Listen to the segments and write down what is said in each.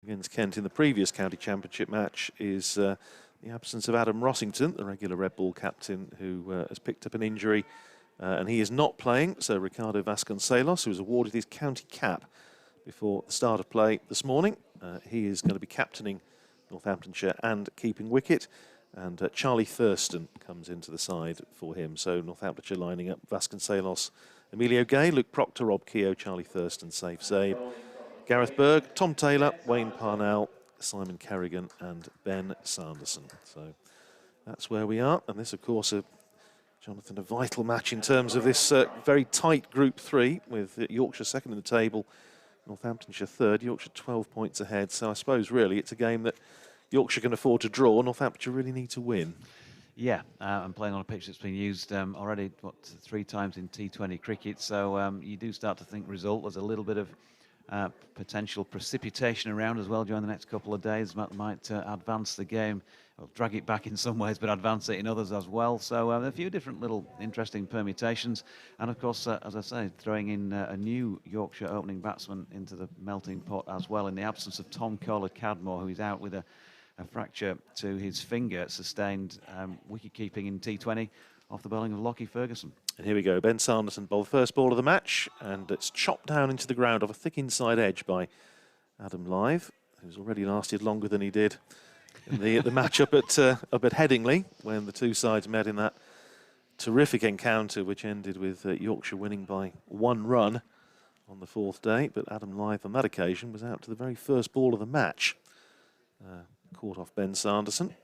against Kent in the previous county championship match is the absence of Adam Rossington, the regular Red Bull captain, who has picked up an injury, and he is not playing. So Ricardo Vasconcelos, who was awarded his county cap before the start of play this morning, he is going to be captaining Northamptonshire and keeping wicket. And Charlie Thurston comes into the side for him. So Northamptonshire lining up Vasconcelos, Emilio Gay, Luke Proctor, Rob Keogh, Charlie Thurston, safe save. Gareth Berg, Tom Taylor, Wayne Parnell, Simon Kerrigan and Ben Sanderson. So that's where we are. And this, of course, Jonathan, a vital match in terms of this very tight Group 3 with Yorkshire second in the table, Northamptonshire third, Yorkshire 12 points ahead. So I suppose really it's a game that Yorkshire can afford to draw. Northamptonshire really need to win. Yeah, I'm playing on a pitch that's been used already, 3 times in T20 cricket. So you do start to think result. There's a little bit of potential precipitation around as well during the next couple of days. That might advance the game, or drag it back in some ways, but advance it in others as well. So a few different little interesting permutations. And of course, as I say, throwing in a new Yorkshire opening batsman into the melting pot as well, in the absence of Tom Kohler-Cadmore, who is out with a fracture to his finger, sustained wicket-keeping in T20 off the bowling of Lockie Ferguson. And here we go. Ben Sanderson bowled the first ball of the match, and it's chopped down into the ground off a thick inside edge by Adam Lyth, who's already lasted longer than he did in the match up at Headingley, when the two sides met in that terrific encounter, which ended with Yorkshire winning by 1 run on the 4th day. But Adam Lyth on that occasion was out to the very first ball of the match. Caught off Ben Sanderson.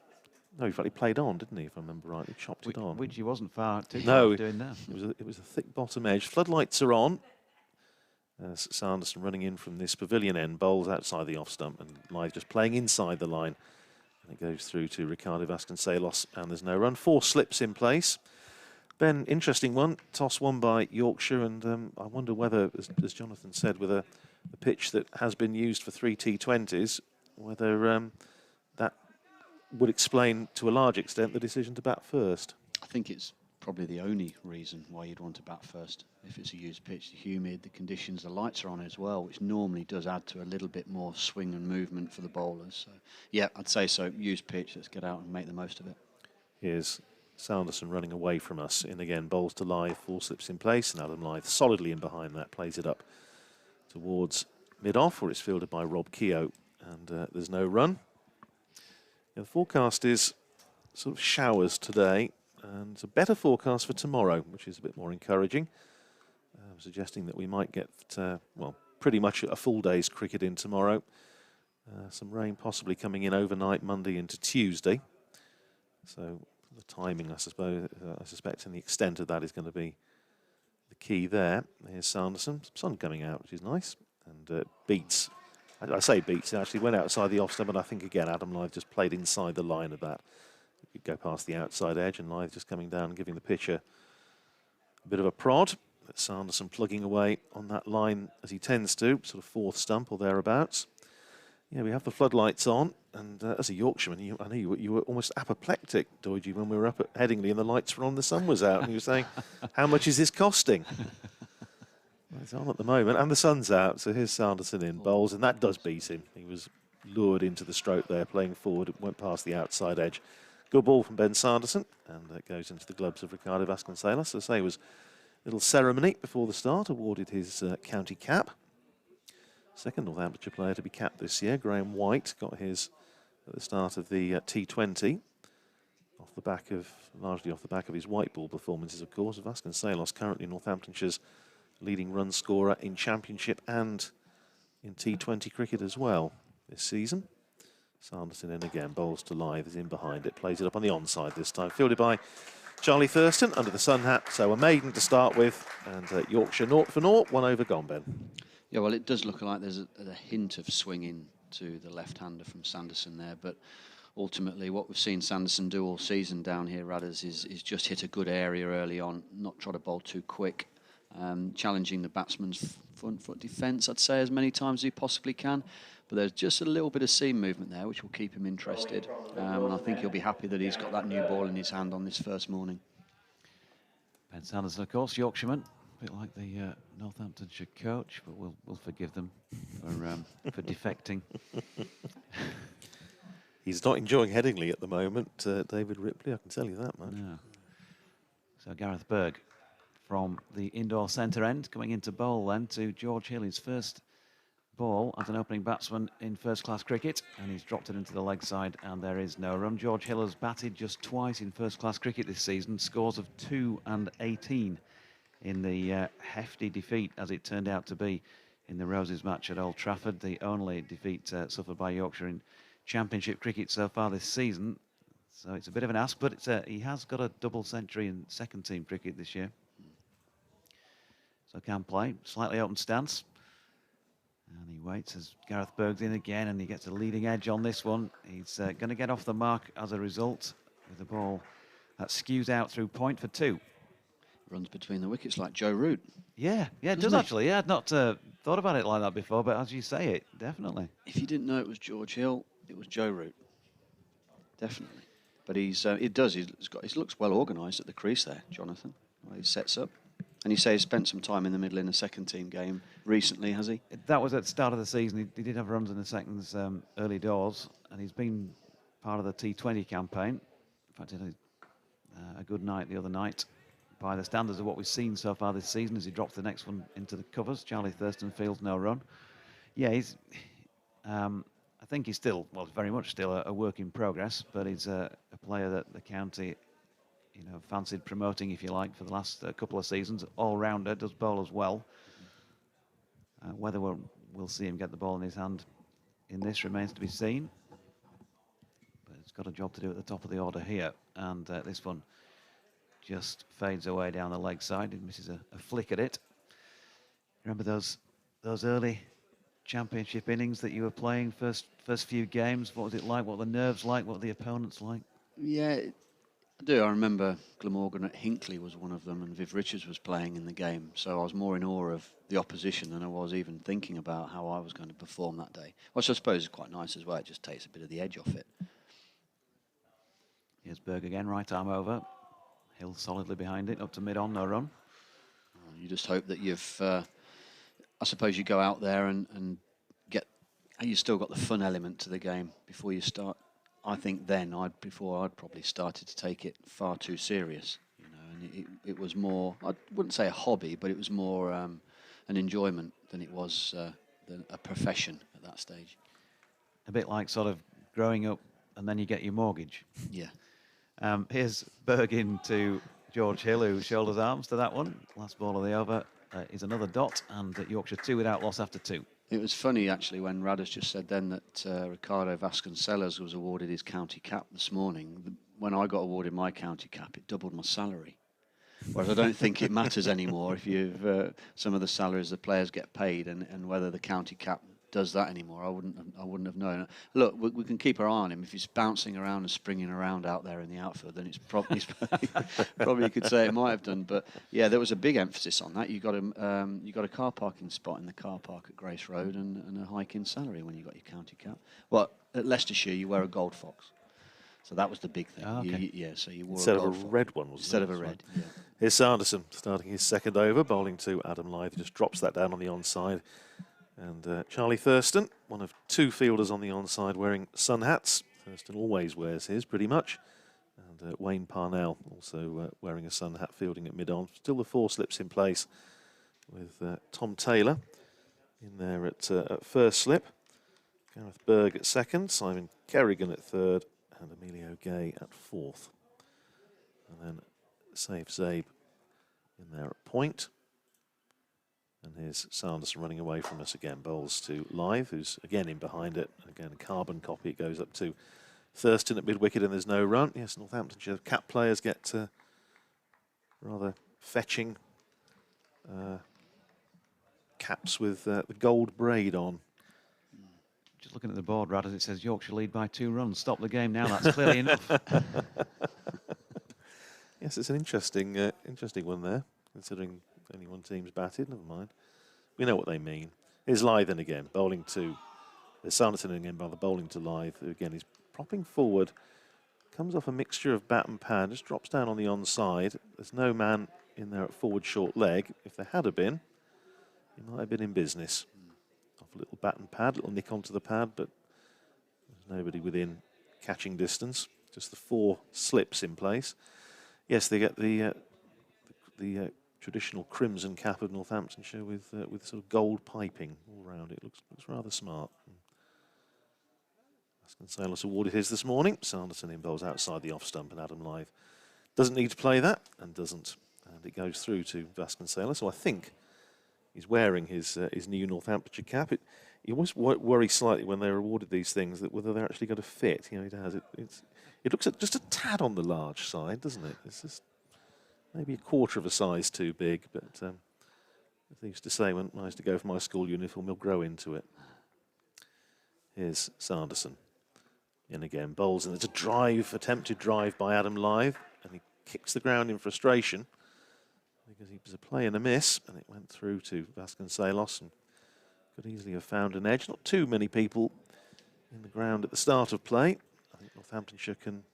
No, in fact, he played on, didn't he, if I remember right? He chopped it on. Which he wasn't far too no, doing that. It was a thick bottom edge. Floodlights are on. Sanderson running in from this pavilion end, bowls outside the off stump, and Lyth just playing inside the line. And it goes through to Ricardo Vasconcelos, and there's no run. 4 slips in place. Ben, interesting one. Toss won by Yorkshire, and I wonder whether, as Jonathan said, with a pitch that has been used for 3 T20s, whether that would explain to a large extent the decision to bat first. I think it's probably the only reason why you'd want to bat first. If it's a used pitch, the humid, the conditions, the lights are on as well, which normally does add to a little bit more swing and movement for the bowlers. So, yeah, I'd say so. Used pitch, let's get out and make the most of it. Here's Sanderson running away from us. In again, bowls to Lyth, 4 slips in place, and Adam Lyth solidly in behind that, plays it up towards mid-off, where it's fielded by Rob Keogh, and there's no run. The forecast is sort of showers today, and it's a better forecast for tomorrow, which is a bit more encouraging. Suggesting that we might get, well, pretty much a full day's cricket in tomorrow. Some rain possibly coming in overnight, Monday into Tuesday. So the timing, I suspect, and the extent of that is going to be the key there. Here's Sanderson, sun coming out, which is nice, and beats. I say beats, it actually went outside the off stump, and I think again Adam Lyth just played inside the line of that. You go past the outside edge, and Lyth just coming down and giving the pitcher a bit of a prod. But Sanderson plugging away on that line as he tends to, sort of 4th stump or thereabouts. Yeah, we have the floodlights on, and as a Yorkshireman, I know you were almost apoplectic, Doidgy, when we were up at Headingley and the lights were on, the sun was out, and you were saying, how much is this costing? It's on at the moment, and the sun's out, so here's Sanderson in, bowls, and that does beat him. He was lured into the stroke there, playing forward, went past the outside edge. Good ball from Ben Sanderson, and it goes into the gloves of Ricardo Vasconcelos. As I say, it was a little ceremony before the start, awarded his county cap. Second Northamptonshire player to be capped this year. Graham White got his at the start of the T20, largely off the back of his white ball performances, of course. Vasconcelos currently Northamptonshire's leading run scorer in Championship and in T20 cricket as well this season. Sanderson in again, bowls to Lyth, is in behind it, plays it up on the onside this time, fielded by Charlie Thurston under the sun hat. So a maiden to start with, and Yorkshire 0 for 0, 1 over gone, Ben. Yeah, well, it does look like there's a hint of swinging to the left-hander from Sanderson there, but ultimately what we've seen Sanderson do all season down here, Radders, is just hit a good area early on, not try to bowl too quick, challenging the batsman's front foot defence, I'd say, as many times as he possibly can. But there's just a little bit of seam movement there, which will keep him interested. And I think he'll be happy that he's got that new ball in his hand on this first morning. Ben Sanderson, of course, Yorkshireman, bit like the Northamptonshire coach, but we'll forgive them for defecting. He's not enjoying Headingley at the moment, David Ripley, I can tell you that much. No. So Gareth Berg from the indoor centre end coming into bowl then to George Hill, his first ball as an opening batsman in first-class cricket, and he's dropped it into the leg side, and there is no run. George Hill has batted just twice in first-class cricket this season, scores of 2 and 18 in the hefty defeat, as it turned out to be, in the Roses match at Old Trafford, the only defeat suffered by Yorkshire in Championship cricket so far this season. So it's a bit of an ask, but he has got a double century in second-team cricket this year. So can play, slightly open stance. And he waits as Gareth Berg's in again, and he gets a leading edge on this one. He's going to get off the mark as a result with the ball that skews out through point for 2. Runs between the wickets like Joe Root. Yeah, it does actually. Yeah, I'd not thought about it like that before, but as you say it, definitely. If you didn't know it was George Hill, it was Joe Root. Definitely. But he looks well organised at the crease there, Jonathan. Well, he sets up. And you say he spent some time in the middle in a second-team game recently, has he? That was at the start of the season. He did have runs in the seconds early doors, and he's been part of the T20 campaign. In fact, he had a good night the other night by the standards of what we've seen so far this season, as he drops the next one into the covers. Charlie Thurston fields no run. Yeah, he's... I think he's still, well, very much still a work in progress, but he's a player that the county, fancied promoting, if you like, for the last couple of seasons. All-rounder, does bowl as well. Whether we'll see him get the ball in his hand in this remains to be seen. But he's got a job to do at the top of the order here, and this one just fades away down the leg side. He misses a flick at it. Remember those early Championship innings that you were playing, first few games? What was it like? What were the nerves like? What were the opponents like? Yeah, I do. I remember Glamorgan at Hinckley was one of them, and Viv Richards was playing in the game. So I was more in awe of the opposition than I was even thinking about how I was going to perform that day. Which I suppose is quite nice as well. It just takes a bit of the edge off it. Here's Berg again, right arm over. Hill solidly behind it, up to mid-on, no run. You just hope that you've... I suppose you go out there and you still got the fun element to the game before you start. I think then I'd probably started to take it far too serious, and it was more, I wouldn't say a hobby, but it was more an enjoyment than it was a profession at that stage. A bit like sort of growing up and then you get your mortgage. Yeah. Here's Berg into George Hill, who shoulders arms to that one. Last ball of the over. Is another dot, and Yorkshire 2 without loss after 2. It was funny, actually, when Radas just said then that Ricardo Vasconcelos was awarded his county cap this morning. When I got awarded my county cap, it doubled my salary. Whereas I don't think it matters anymore if you've some of the salaries the players get paid, and whether the county cap does that anymore. I wouldn't have known. Look, we can keep our eye on him. If he's bouncing around and springing around out there in the outfield, then it's probably you could say it might have done. But yeah, there was a big emphasis on that. You got a car parking spot in the car park at Grace Road and a hike in salary when you got your county cap. Well, at Leicestershire you wear a gold fox, so that was the big thing. Oh, okay. So you wore Instead a gold of a fox. red one, wasn't Instead it? of a red. Yeah. Here's Sanderson starting his second over, bowling to Adam Lyth. He just drops that down on the onside. And Charlie Thurston, one of 2 fielders on the onside wearing sun hats. Thurston always wears his, pretty much. And Wayne Parnell also wearing a sun hat, fielding at mid-on. Still the 4 slips in place with Tom Taylor in there at first slip. Gareth Berg at second, Simon Kerrigan at third, and Emilio Gay at fourth. And then Saif Zabe in there at point. And here's Sanderson running away from us again. Bowls to Lyth, who's again in behind it. Again, a carbon copy. It goes up to Thurston at mid-wicket, and there's no run. Yes, Northamptonshire cap players get rather fetching caps with the gold braid on. Just looking at the board, Rad, as it says Yorkshire lead by 2 runs. Stop the game now. That's clearly enough. Yes, it's an interesting one there, considering only one team's batted. Never mind. We know what they mean. Here's Lythen again, bowling to... There's Sanderson again, rather, bowling to Lyth, who again is propping forward. Comes off a mixture of bat and pan, just drops down on the onside. There's no man in there at forward short leg. If there had been, he might have been in business. Off a little bat and pad, little nick onto the pad, but there's nobody within catching distance. Just the 4 slips in place. Yes, they get the traditional crimson cap of Northamptonshire with sort of gold piping all round it. Looks rather smart. Vasconcelos awarded his this morning. Sanderson in bowls outside the off stump, and Adam Lyth doesn't need to play that and doesn't. And it goes through to Vasconcelos. So I think he's wearing his new Northamptonshire cap. You always worry slightly when they're awarded these things that whether they're actually going to fit. You know, it looks just a tad on the large side, doesn't it? It's just maybe a quarter of a size too big. But as they used to say when I used to go for my school uniform, he'll grow into it. Here's Sanderson. In again, bowls, and it's a attempted drive by Adam Lyth, and he kicks the ground in frustration because he was a play and a miss, and it went through to Vasconcelos and could easily have found an edge. Not too many people in the ground at the start of play. I think Northamptonshire can,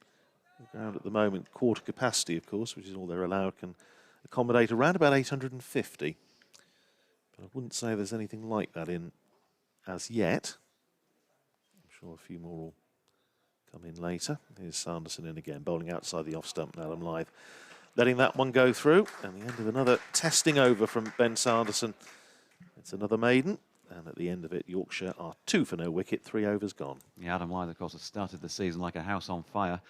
the ground at the moment, quarter capacity, of course, which is all they're allowed, can accommodate around about 850. But I wouldn't say there's anything like that in as yet. I'm sure a few more will come in later. Here's Sanderson in again, bowling outside the off stump, and Adam Lyth letting that one go through. And the end of another testing over from Ben Sanderson. It's another maiden. And at the end of it, Yorkshire are 2 for no wicket, 3 overs gone. Yeah, Adam Lyth, of course, has started the season like a house on fire,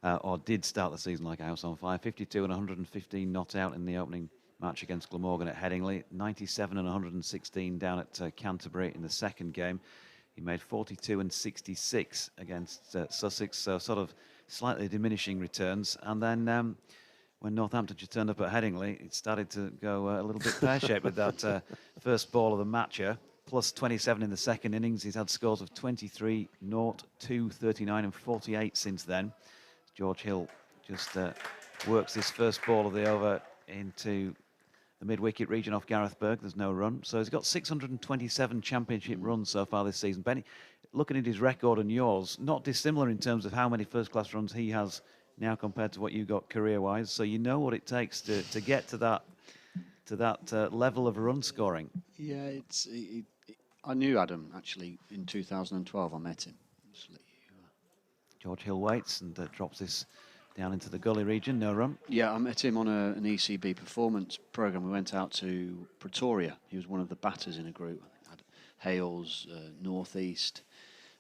or did start the season like a house on fire. 52 and 115 not out in the opening match against Glamorgan at Headingley. 97 and 116 down at Canterbury in the second game. He made 42 and 66 against Sussex, so sort of slightly diminishing returns. And then when Northamptonshire turned up at Headingley, it started to go a little bit pear-shaped with that first ball of the matcher. Plus 27 in the second innings. He's had scores of 23, 0, 2, 39 and 48 since then. George Hill just works this first ball of the over into the mid-wicket region off Gareth Berg. There's no run. So he's got 627 championship runs so far this season. Benny, looking at his record and yours, not dissimilar in terms of how many first-class runs he has now compared to what you got career-wise. So you know what it takes to get to that level of run scoring. Yeah, I knew Adam, actually, in 2012. I met him. George Hill waits and drops this down into the gully region, no run. Yeah, I met him on an ECB performance programme. We went out to Pretoria. He was one of the batters in a group. I had Hales, North East,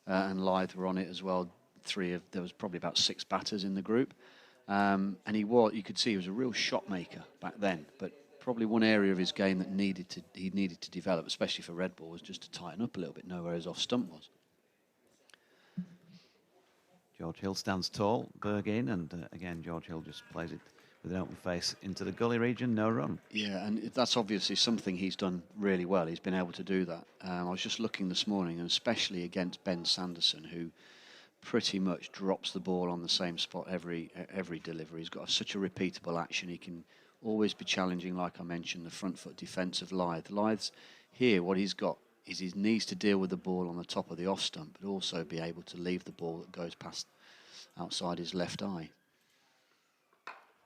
and Lyth were on it as well. There was probably about 6 batters in the group. And you could see he was a real shot maker back then. But probably one area of his game that he needed to develop, especially for red ball, was just to tighten up a little bit, know where his off stump was. George Hill stands tall, Berg in, and again, George Hill just plays it with an open face into the gully region, no run. Yeah, and that's obviously something he's done really well. He's been able to do that. I was just looking this morning, and especially against Ben Sanderson, who pretty much drops the ball on the same spot every delivery. He's got such a repeatable action. He can always be challenging, like I mentioned, the front foot defence of Lyth. Lyth's here, what he's got is he needs to deal with the ball on the top of the off stump, but also be able to leave the ball that goes past outside his left eye.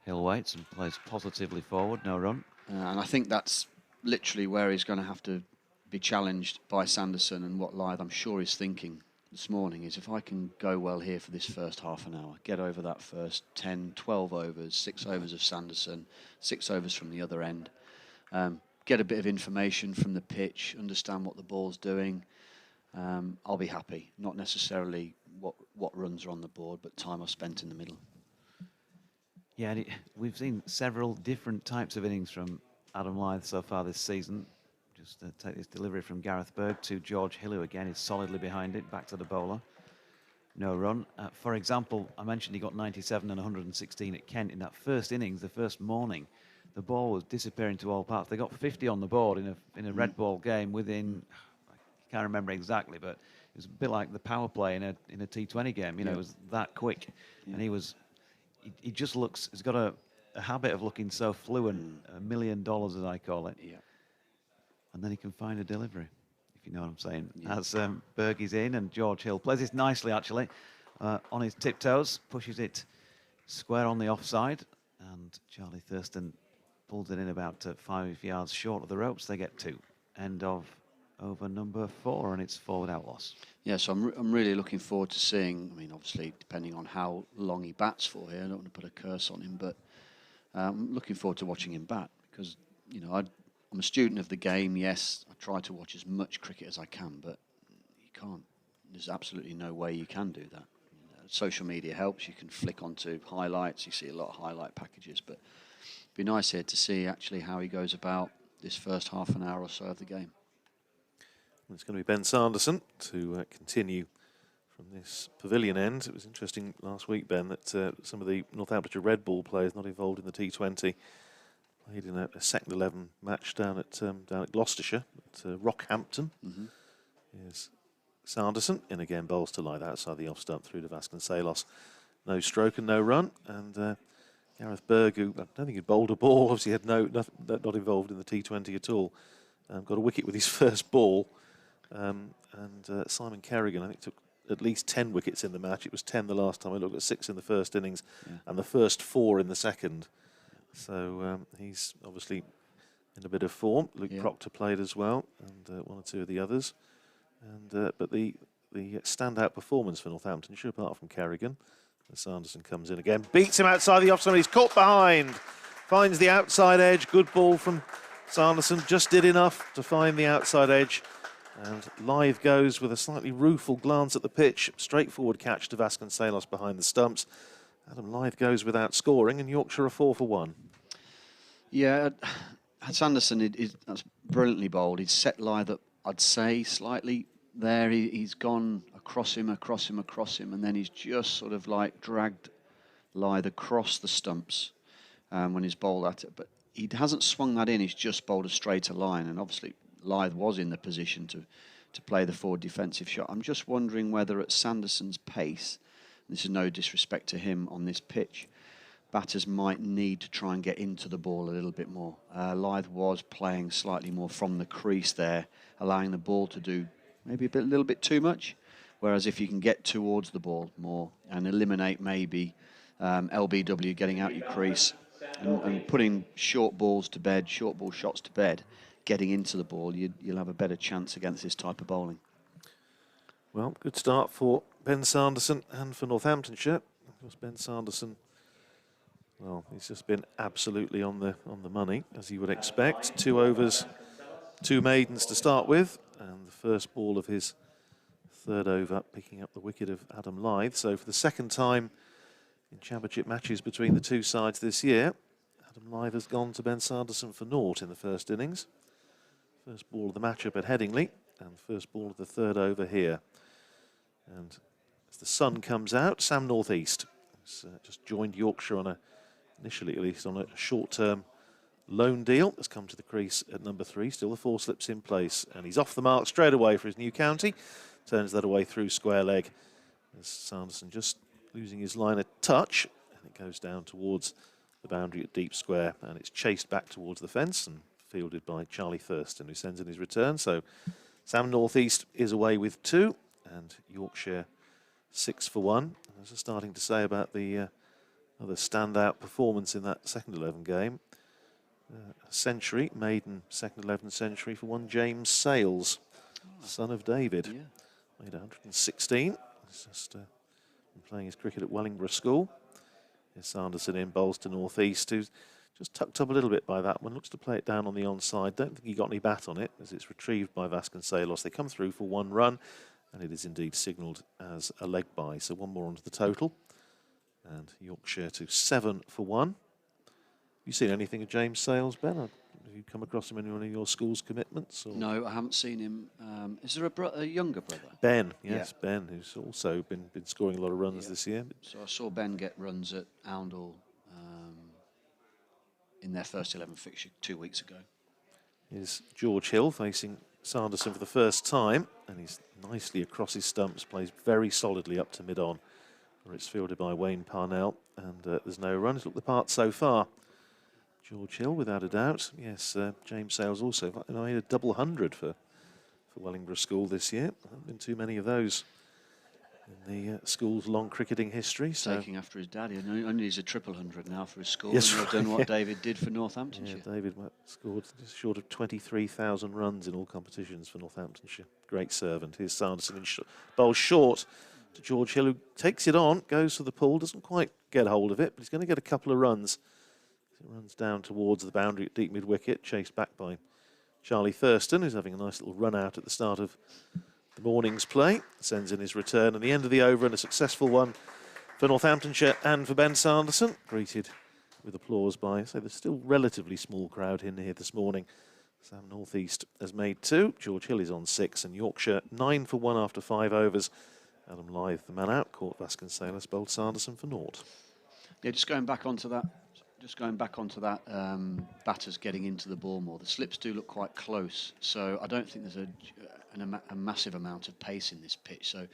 Hill waits and plays positively forward, no run. And I think that's literally where he's going to have to be challenged by Sanderson, and what Lyth, I'm sure, is thinking this morning is, if I can go well here for this first half an hour, get over that first 10, 12 overs, 6 overs of Sanderson, 6 overs from the other end, get a bit of information from the pitch, understand what the ball's doing, I'll be happy. Not necessarily what runs are on the board, but time I've spent in the middle. Yeah, we've seen several different types of innings from Adam Lyth so far this season. Just take this delivery from Gareth Berg to George Hill, who again is solidly behind it, back to the bowler. No run. For example, I mentioned he got 97 and 116 at Kent in that first innings, the first morning. The ball was disappearing to all parts. They got 50 on the board in a red ball game within, I can't remember exactly, but it was a bit like the power play in a T20 game. You know, it was that quick. And he just looks, he's got a habit of looking so fluent, $1 million as I call it. Yeah. And then he can find a delivery, if you know what I'm saying. Yeah. As Berg is in, and George Hill plays this nicely, actually, on his tiptoes, pushes it square on the offside, and Charlie Thurston pulls it in about 5 yards short of the ropes. They get 2. End of over number 4, and it's 4 without loss. Yeah, so I'm really looking forward to seeing, I mean, obviously, depending on how long he bats for here, I don't want to put a curse on him, but I'm looking forward to watching him bat because, you know, I'm a student of the game, yes. I try to watch as much cricket as I can, but you can't. There's absolutely no way you can do that. Social media helps. You can flick onto highlights. You see a lot of highlight packages, but it'd be nice here to see actually how he goes about this first half an hour or so of the game. It's going to be Ben Sanderson to continue from this pavilion end. It was interesting last week, Ben, that some of the Northamptonshire Red Ball players not involved in the T20 played in a second 11 match down at Gloucestershire at Rockhampton. Here's Sanderson in again, bowls to lie outside the off stump through to Vasconcelos. No stroke and no run. And Gareth Berg, who I don't think he'd bowled a ball, obviously had not involved in the T20 at all, got a wicket with his first ball. And Simon Kerrigan, I think, took at least 10 wickets in the match. It was 10 the last time I looked, at 6 in the first innings and the first 4 in the second. So he's obviously in a bit of form. Luke Proctor played as well, and 1 or 2 of the others. And but the standout performance for Northamptonshire, apart from Kerrigan, as Sanderson comes in again, beats him outside the off stump. He's caught behind, finds the outside edge. Good ball from Sanderson, just did enough to find the outside edge. And Lyth goes with a slightly rueful glance at the pitch. Straightforward catch to Vasconcelos behind the stumps. Adam Lyth goes without scoring, and Yorkshire are 4 for 1. Yeah, Sanderson, that's brilliantly bowled. He's set Lyth up, I'd say, slightly there. He's gone across him, and then he's just sort of like dragged Lyth across the stumps when he's bowled at it. But he hasn't swung that in. He's just bowled a straighter line, and obviously Lyth was in the position to play the forward defensive shot. I'm just wondering whether at Sanderson's pace, and this is no disrespect to him on this pitch, batters might need to try and get into the ball a little bit more. Lyth was playing slightly more from the crease there, allowing the ball to do maybe a little bit too much. Whereas if you can get towards the ball more and eliminate maybe LBW getting out your crease and putting short balls to bed, short ball shots to bed, getting into the ball, you'll have a better chance against this type of bowling. Well, good start for Ben Sanderson and for Northamptonshire. Of course, Ben Sanderson, well, he's just been absolutely on the money, as you would expect. 2 overs, 2 maidens to start with, and the first ball of his 3rd over, picking up the wicket of Adam Lyth. So for the second time in championship matches between the 2 sides this year, Adam Lyth has gone to Ben Sanderson for naught in the first innings. First ball of the match up at Headingley, and first ball of the 3rd over here. And as the sun comes out, Sam Northeast has just joined Yorkshire initially at least, on a short-term loan deal. Has come to the crease at number 3, still the 4 slips in place, and he's off the mark straight away for his new county. Turns that away through square leg. As Sanderson just losing his line a touch, and it goes down towards the boundary at deep square, and it's chased back towards the fence and fielded by Charlie Thurston, who sends in his return. So Sam Northeast is away with 2, and Yorkshire 6 for 1. I was just starting to say about the other standout performance in that second 11 game. A century, maiden second 11 century for one James Sales, son of David. Yeah. Made 116. He's just been playing his cricket at Wellingborough School. Here's Sanderson in, bowls to Northeast, who's just tucked up a little bit by that one. Looks to play it down on the onside. Don't think he got any bat on it, as it's retrieved by Vasconcelos. They come through for 1 run, and it is indeed signalled as a leg bye. So 1 more onto the total. And Yorkshire to 7 for 1. Have you seen anything of James Sales, Ben? Have you come across him in one of your school's commitments? Or? No, I haven't seen him. Is there a younger brother? Ben, yes, yeah. Ben, who's also been scoring a lot of runs this year. So I saw Ben get runs at Oundle in their first 11 fixture 2 weeks ago. Here's George Hill facing Sanderson for the first time, and he's nicely across his stumps, plays very solidly up to mid-on, where it's fielded by Wayne Parnell, and there's no run. He's looked the part so far. George Hill, without a doubt. Yes, James Sales also made a double 100 for Wellingborough School this year. There haven't been too many of those in the school's long cricketing history. So Taking after his daddy, and only needs a 300 now for his school. Yes, and they've right, done what yeah. David did for Northamptonshire. Yeah, David scored just short of 23,000 runs in all competitions for Northamptonshire. Great servant. Here's Sanderson in bowl short to George Hill, who takes it on, goes for the pull, doesn't quite get hold of it, but he's going to get a couple of runs. It runs down towards the boundary at deep mid-wicket, chased back by Charlie Thurston, who's having a nice little run out at the start of the morning's play. Sends in his return, and the end of the over, and a successful one for Northamptonshire and for Ben Sanderson. Greeted with applause by, say, the still relatively small crowd in here this morning. Sam North East has made 2. George Hill is on 6, and Yorkshire 9 for 1 after 5 overs. Adam Lyth, the man out, caught Vasconcelos, bowled Sanderson for naught. Yeah, just going back onto that. Batters getting into the ball more. The slips do look quite close, so I don't think there's a massive amount of pace in this pitch. So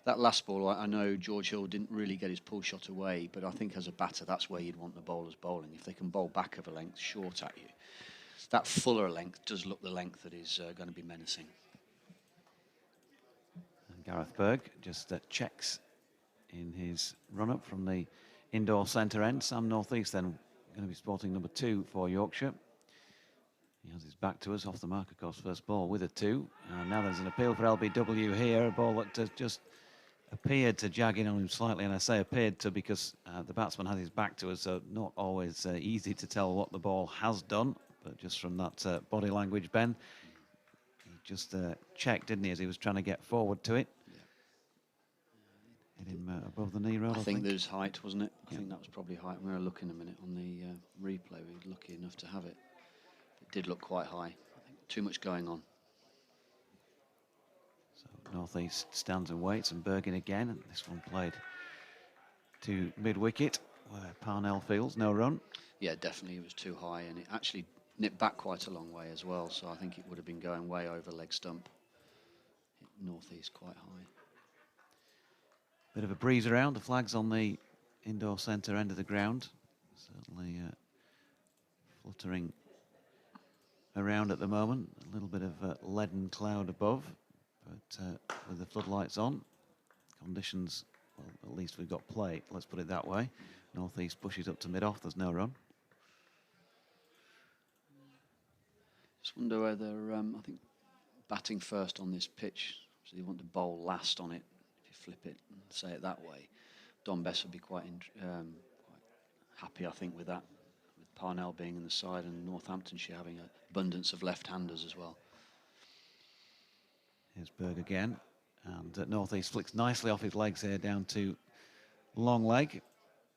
that last ball, I know George Hill didn't really get his pull shot away, but I think as a batter, that's where you'd want the bowlers bowling. If they can bowl back of a length short at you, that fuller length does look the length that is going to be menacing. And Gareth Berg just checks in his run-up from the indoor centre end. Sam North East then going to be sporting number 2 for Yorkshire. He has his back to us, off the mark, of course, first ball with a 2. And now there's an appeal for LBW here, a ball that just appeared to jag in on him slightly, and I say appeared to because the batsman has his back to us, so not always easy to tell what the ball has done, but just from that body language, Ben, he just checked, didn't he, as he was trying to get forward to it. Hit him above the knee rod, I think. There's height, wasn't it? I think that was probably height. We're going to look in a minute on the replay. We were lucky enough to have it. It did look quite high. I think too much going on. So North East stands and waits, and Bergin again. And this one played to mid-wicket, where Parnell fields, no run. Yeah, definitely it was too high, and it actually nipped back quite a long way as well. So I think it would have been going way over leg stump. North East quite high. Bit of a breeze around. The flag's on the indoor centre end of the ground. Certainly fluttering around at the moment. A little bit of leaden cloud above, but with the floodlights on, conditions, well, at least we've got play. Let's put it that way. North East pushes up to mid-off. There's no run. Just wonder whether, I think, batting first on this pitch, so you want to bowl last on it, if you flip it and say it that way. Don Bess would be quite happy, I think, with that, with Parnell being in the side and Northamptonshire having an abundance of left-handers as well. Here's Berg again, and North East flicks nicely off his legs here down to long leg,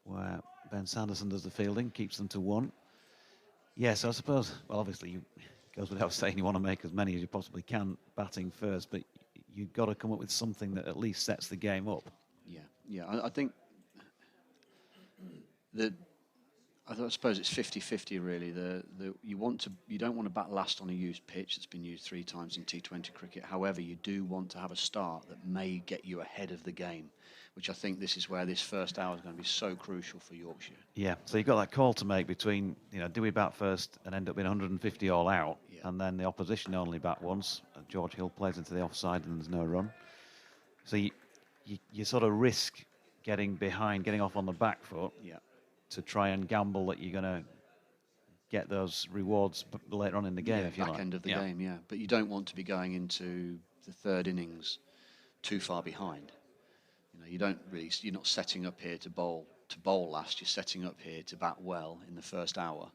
where Ben Sanderson does the fielding, keeps them to 1. Yes, I suppose, well, obviously, it goes without saying you want to make as many as you possibly can batting first, but you've got to come up with something that at least sets the game up. Yeah, I think that I suppose it's 50-50 really. You don't want to bat last on a used pitch that's been used 3 times in T20 cricket. However, you do want to have a start that may get you ahead of the game, which I think this is where this first hour is going to be so crucial for Yorkshire. Yeah, so you've got that call to make between, do we bat first and end up being 150 all out, and then the opposition only bat once. George Hill plays into the offside and there's no run. So you sort of risk getting behind, getting off on the back foot to try and gamble that you're going to get those rewards later on in the game, if you like. Back end of the game, But you don't want to be going into the 3rd innings too far behind. You're not setting up here to bowl last. You're setting up here to bat well in the first hour,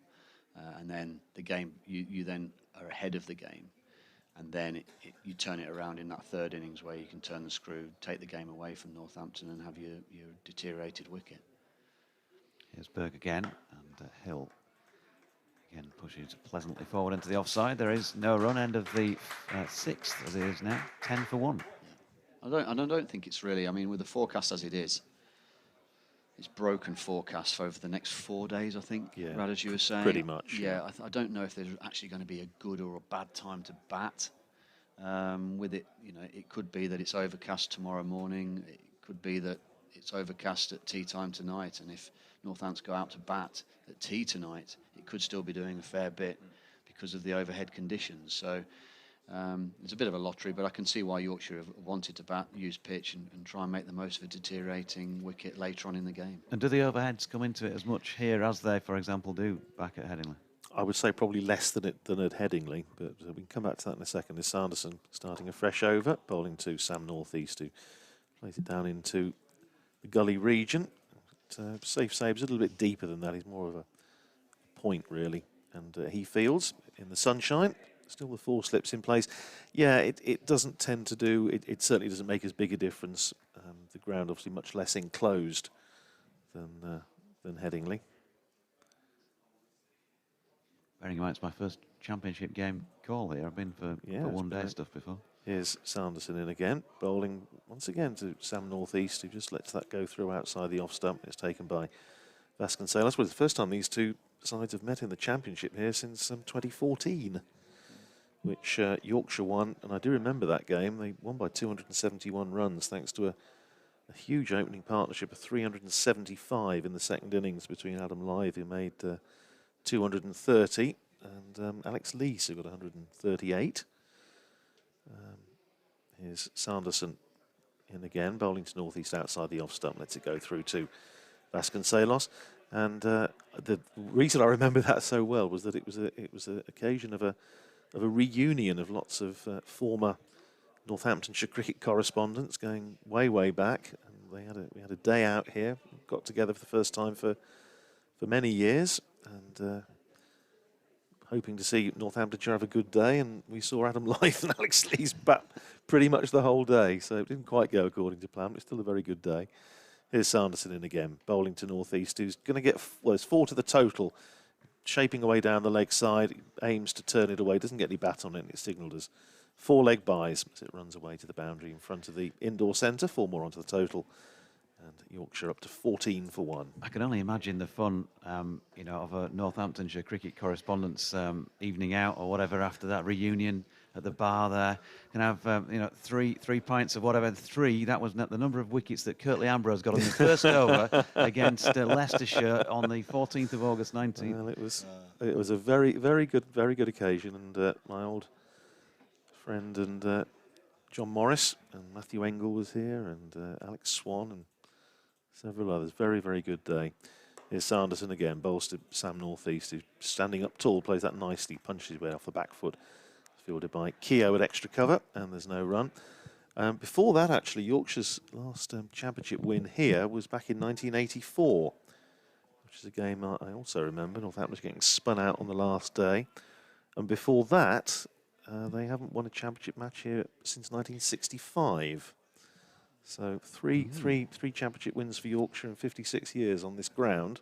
and then the game you then are ahead of the game, and then you turn it around in that 3rd innings where you can turn the screw, take the game away from Northampton, and have your deteriorated wicket. Here's Berg again, and Hill again pushes pleasantly forward into the offside. There is no run. End of the 6th as it is now, 10 for 1. I don't think it's really. I mean, with the forecast as it is, it's broken forecast for over the next 4 days, I think. Yeah, Rad, as you were saying. pretty much. Yeah, I don't know if there's actually going to be a good or a bad time to bat. With it, it could be that it's overcast tomorrow morning. It could be that it's overcast at tea time tonight. And if Northants go out to bat at tea tonight, it could still be doing a fair bit because of the overhead conditions. So It's a bit of a lottery, but I can see why Yorkshire have wanted to use pitch and try and make the most of a deteriorating wicket later on in the game. And do the overheads come into it as much here as they, for example, do back at Headingley? I would say probably less than at Headingley, but we can come back to that in a second. There's Sanderson starting a fresh over, bowling to Sam Northeast, who plays it down into the gully region. Safe saves a little bit deeper than that. He's more of a point, really. And he fields in the sunshine. Still the 4 slips in place. Yeah, it doesn't tend to do, it certainly doesn't make as big a difference. The ground obviously much less enclosed than Headingley. Bearing in mind it's my first championship game call here. I've been for one-day stuff before. Here's Sanderson in again, bowling once again to Sam Northeast, who just lets that go through outside the off stump. It's taken by Vasconcelos. Well, it's the first time these two sides have met in the championship here since 2014. Which Yorkshire won, and I do remember that game. They won by 271 runs thanks to a huge opening partnership of 375 in the second innings between Adam Lyth, who made 230, and Alex Lees, who got 138. Here's Sanderson in again, bowling to Northeast outside the off stump, lets it go through to Vasconcelos. And the reason I remember that so well was that it was an occasion of a reunion of lots of former Northamptonshire cricket correspondents going way back, and we had a day out here, got together for the first time for many years, and hoping to see Northamptonshire have a good day, and we saw Adam Lyth and Alex Lees bat pretty much the whole day, so it didn't quite go according to plan, but it's still a very good day. Here's Sanderson in again, bowling to Northeast, who's going to get, well, it's 4 to the total, shaping away down the leg side, aims to turn it away, doesn't get any bat on it, and it's signalled as 4 leg byes as it runs away to the boundary in front of the indoor centre. 4 more onto the total, and Yorkshire up to 14 for 1. I can only imagine the fun, of a Northamptonshire cricket correspondence evening out or whatever after that reunion at the bar there. Can have, three pints of whatever. 3, that was the number of wickets that Curtly Ambrose got on the first over against Leicestershire on the 14th of August 19. Well, it was a very good occasion, and my old friend and John Morris and Matthew Engel was here, and Alex Swan and several others. Very good day. Here's Sanderson again, bowls to Sam Northeast, who's standing up tall, plays that nicely, punches his way off the back foot. Fielded by Keogh at extra cover, and there's no run. Before that, actually, Yorkshire's last championship win here was back in 1984, which is a game I also remember. Northampton getting spun out on the last day. And before that, they haven't won a championship match here since 1965. So three championship wins for Yorkshire in 56 years on this ground.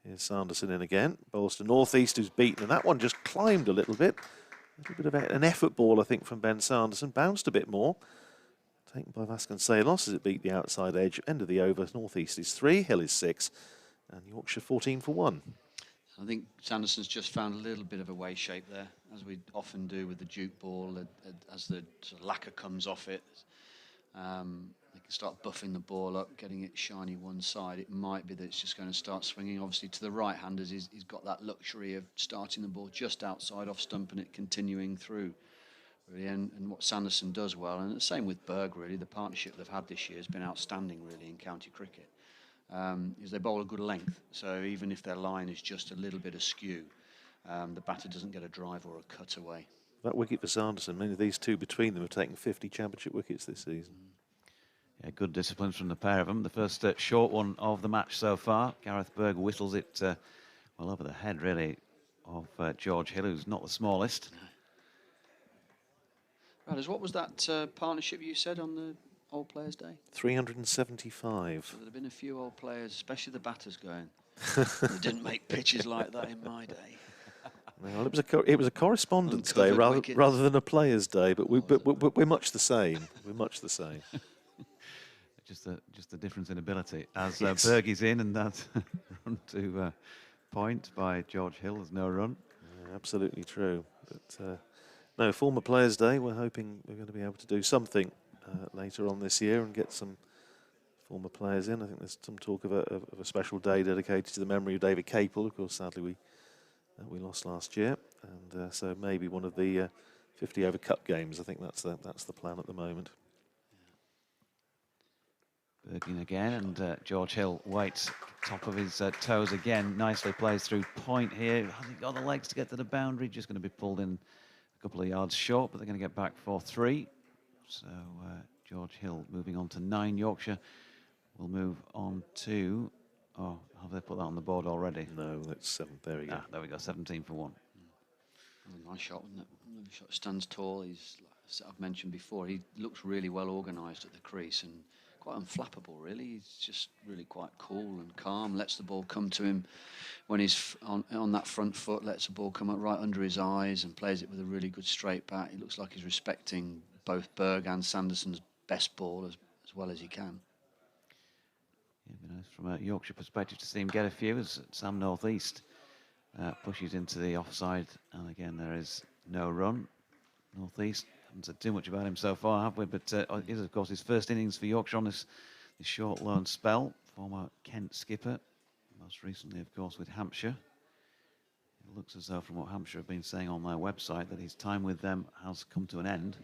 Here's Sanderson in again. Bowls to Northeast, who's beaten, and that one just climbed a little bit. A little bit of an effort ball, I think, from Ben Sanderson. Bounced a bit more. Taken by Vasconcelos as it beat the outside edge. End of the over. Northeast is 3, Hill is 6, and Yorkshire 14 for 1. I think Sanderson's just found a little bit of a way shape there, as we often do with the Duke ball. As the sort of lacquer comes off it, they can start buffing the ball up, getting it shiny one side. It might be that it's just going to start swinging. Obviously, to the right-handers, he's got that luxury of starting the ball just outside off stump and it continuing through. Really, and what Sanderson does well, and the same with Berg, really, the partnership they've had this year has been outstanding, really, in county cricket, is they bowl a good length. So even if their line is just a little bit askew, the batter doesn't get a drive or a cut away. That wicket for Sanderson, many of these two between them have taken 50 championship wickets this season. Yeah, good disciplines from the pair of them. The first short one of the match so far. Gareth Berg whistles it well over the head, really, of George Hill, who's not the smallest. Right, what was that partnership you said on the Old Players' Day? 375. So there have been a few old players, especially the batters, going, they didn't make pitches like that in my day. Well, it was a correspondence day rather than a players' day, but we're much the same. We're much the same. Just the difference in ability. As Yes. Berg is in, and that's run to point by George Hill. There's no run. Yeah, absolutely true. But no, former Players' Day. We're hoping we're going to be able to do something later on this year and get some former players in. I think there's some talk of a special day dedicated to the memory of David Capel. Of course, sadly we lost last year, and so maybe one of the 50 over cup games. I think that's the plan at the moment. Bergin again, and George Hill waits top of his toes again. Nicely plays through point here. Hasn't got the legs to get to the boundary. Just going to be pulled in a couple of yards short, but they're going to get back 4-3. So George Hill moving on to 9. Yorkshire will move on to... Oh, have they put that on the board already? No, that's 7. There we go. There we go, 17 for 1. Nice shot, wasn't it? Nice shot. Stands tall. He's, like I've mentioned before, he looks really well organised at the crease and quite unflappable, really. He's just really quite cool and calm. Lets the ball come to him when he's on that front foot. Lets the ball come up right under his eyes and plays it with a really good straight bat. He looks like he's respecting both Berg and Sanderson's best ball as well as he can. Yeah, it'd be nice from a Yorkshire perspective to see him get a few as Sam North East pushes into the offside, and again there is no run. North East haven't said too much about him so far, have we? But it is, of course, his first innings for Yorkshire on this short loan spell. Former Kent skipper, most recently, of course, with Hampshire. It looks as though, from what Hampshire have been saying on their website, that his time with them has come to an end.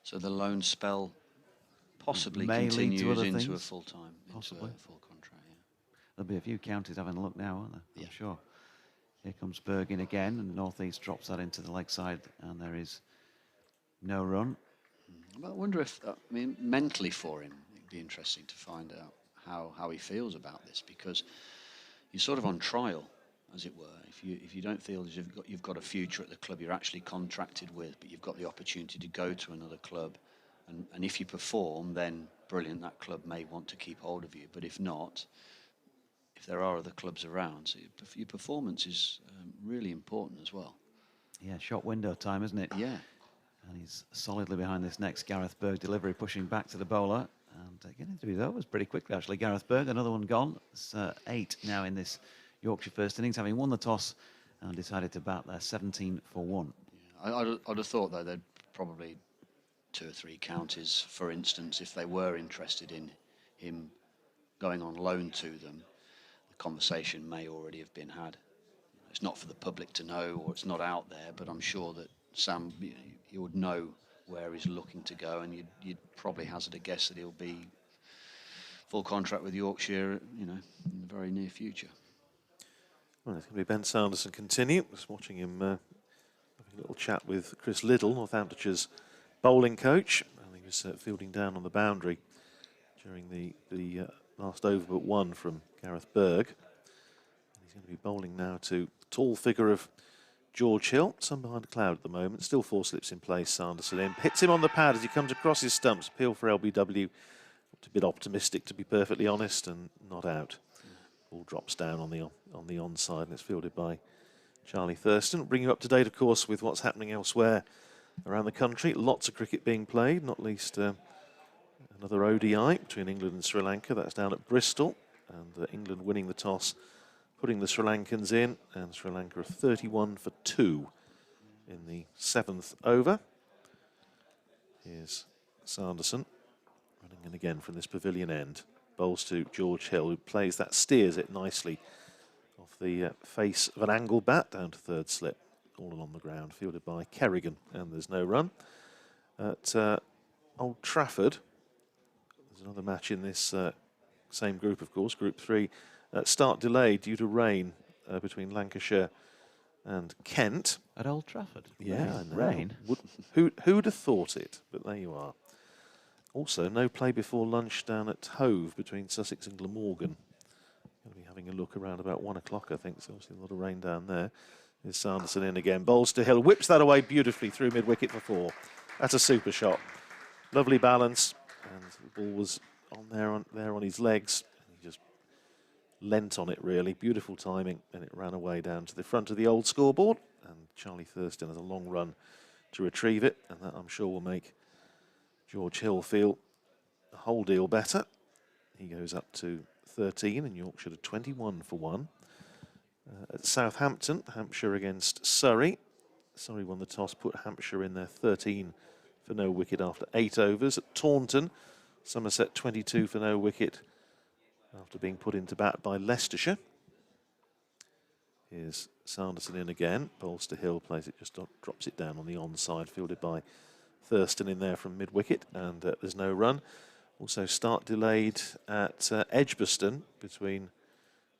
So the loan spell possibly may continues lead to into a things. full-time, into a full contract. Yeah. There'll be a few counties having a look now, aren't there? Yeah. I'm sure. Here comes Bergin again, and North East drops that into the leg side, and there is no run. But I wonder if, I mean, mentally for him, it'd be interesting to find out how he feels about this, because you're sort of on trial, as it were. If you don't feel as you've got a future at the club you're actually contracted with, but you've got the opportunity to go to another club, and if you perform, then brilliant, that club may want to keep hold of you. But if not, if there are other clubs around, so your performance is really important as well. Yeah, short window time, isn't it? Yeah. And he's solidly behind this next Gareth Berg delivery, pushing back to the bowler. And getting to his overs pretty quickly, actually. Gareth Berg, another one gone. It's 8 now in this Yorkshire first innings, having won the toss and decided to bat there 17 for 1. Yeah, I'd have thought, though, they'd probably 2 or 3 counties, for instance, if they were interested in him going on loan to them, the conversation may already have been had. It's not for the public to know, or it's not out there, but I'm sure that Sam, you would know where he's looking to go, and you'd probably hazard a guess that he'll be full contract with Yorkshire, in the very near future. Well, it's going to be Ben Sanderson continue. Just watching him having a little chat with Chris Liddell, Northamptonshire's bowling coach. And he was fielding down on the boundary during the last over but one from Gareth Berg. And he's going to be bowling now to tall figure of George Hill, sun behind a cloud at the moment. Still 4 slips in place. Sanderson in. Hits him on the pad as he comes across his stumps. Appeal for LBW. A bit optimistic, to be perfectly honest, and not out. Ball drops down on the onside, and it's fielded by Charlie Thurston. We'll bring you up to date, of course, with what's happening elsewhere around the country. Lots of cricket being played, not least another ODI between England and Sri Lanka. That's down at Bristol, and England winning the toss, putting the Sri Lankans in, and Sri Lanka are 31 for 2 in the 7th over. Here's Sanderson running in again from this pavilion end. Bowls to George Hill, who plays that, steers it nicely off the face of an angle bat down to 3rd slip, all along the ground, fielded by Kerrigan, and there's no run. At Old Trafford, there's another match in this same group, of course, Group 3. Start delayed due to rain between Lancashire and Kent. At Old Trafford? Yeah, I know. Rain? Who'd have thought it? But there you are. Also, no play before lunch down at Hove between Sussex and Glamorgan. Going to be having a look around about 1 o'clock, I think. So obviously a lot of rain down there. There's Sanderson in again. Bowls to Hill. Whips that away beautifully through mid-wicket for 4. That's a super shot. Lovely balance. And the ball was there on his legs. He just leant on it, really. Beautiful timing. And it ran away down to the front of the old scoreboard. And Charlie Thurston has a long run to retrieve it. And that, I'm sure, will make George Hill feel a whole deal better. He goes up to 13 and Yorkshire to 21 for 1. At Southampton, Hampshire against Surrey. Surrey won the toss, put Hampshire in there 13 for no wicket after 8 overs. At Taunton, Somerset 22 for no wicket after being put into bat by Leicestershire. Here's Sanderson in again. Bowls to Hill, plays it just drops it down on the onside, fielded by Thurston in there from mid-wicket, and there's no run. Also start delayed at Edgbaston between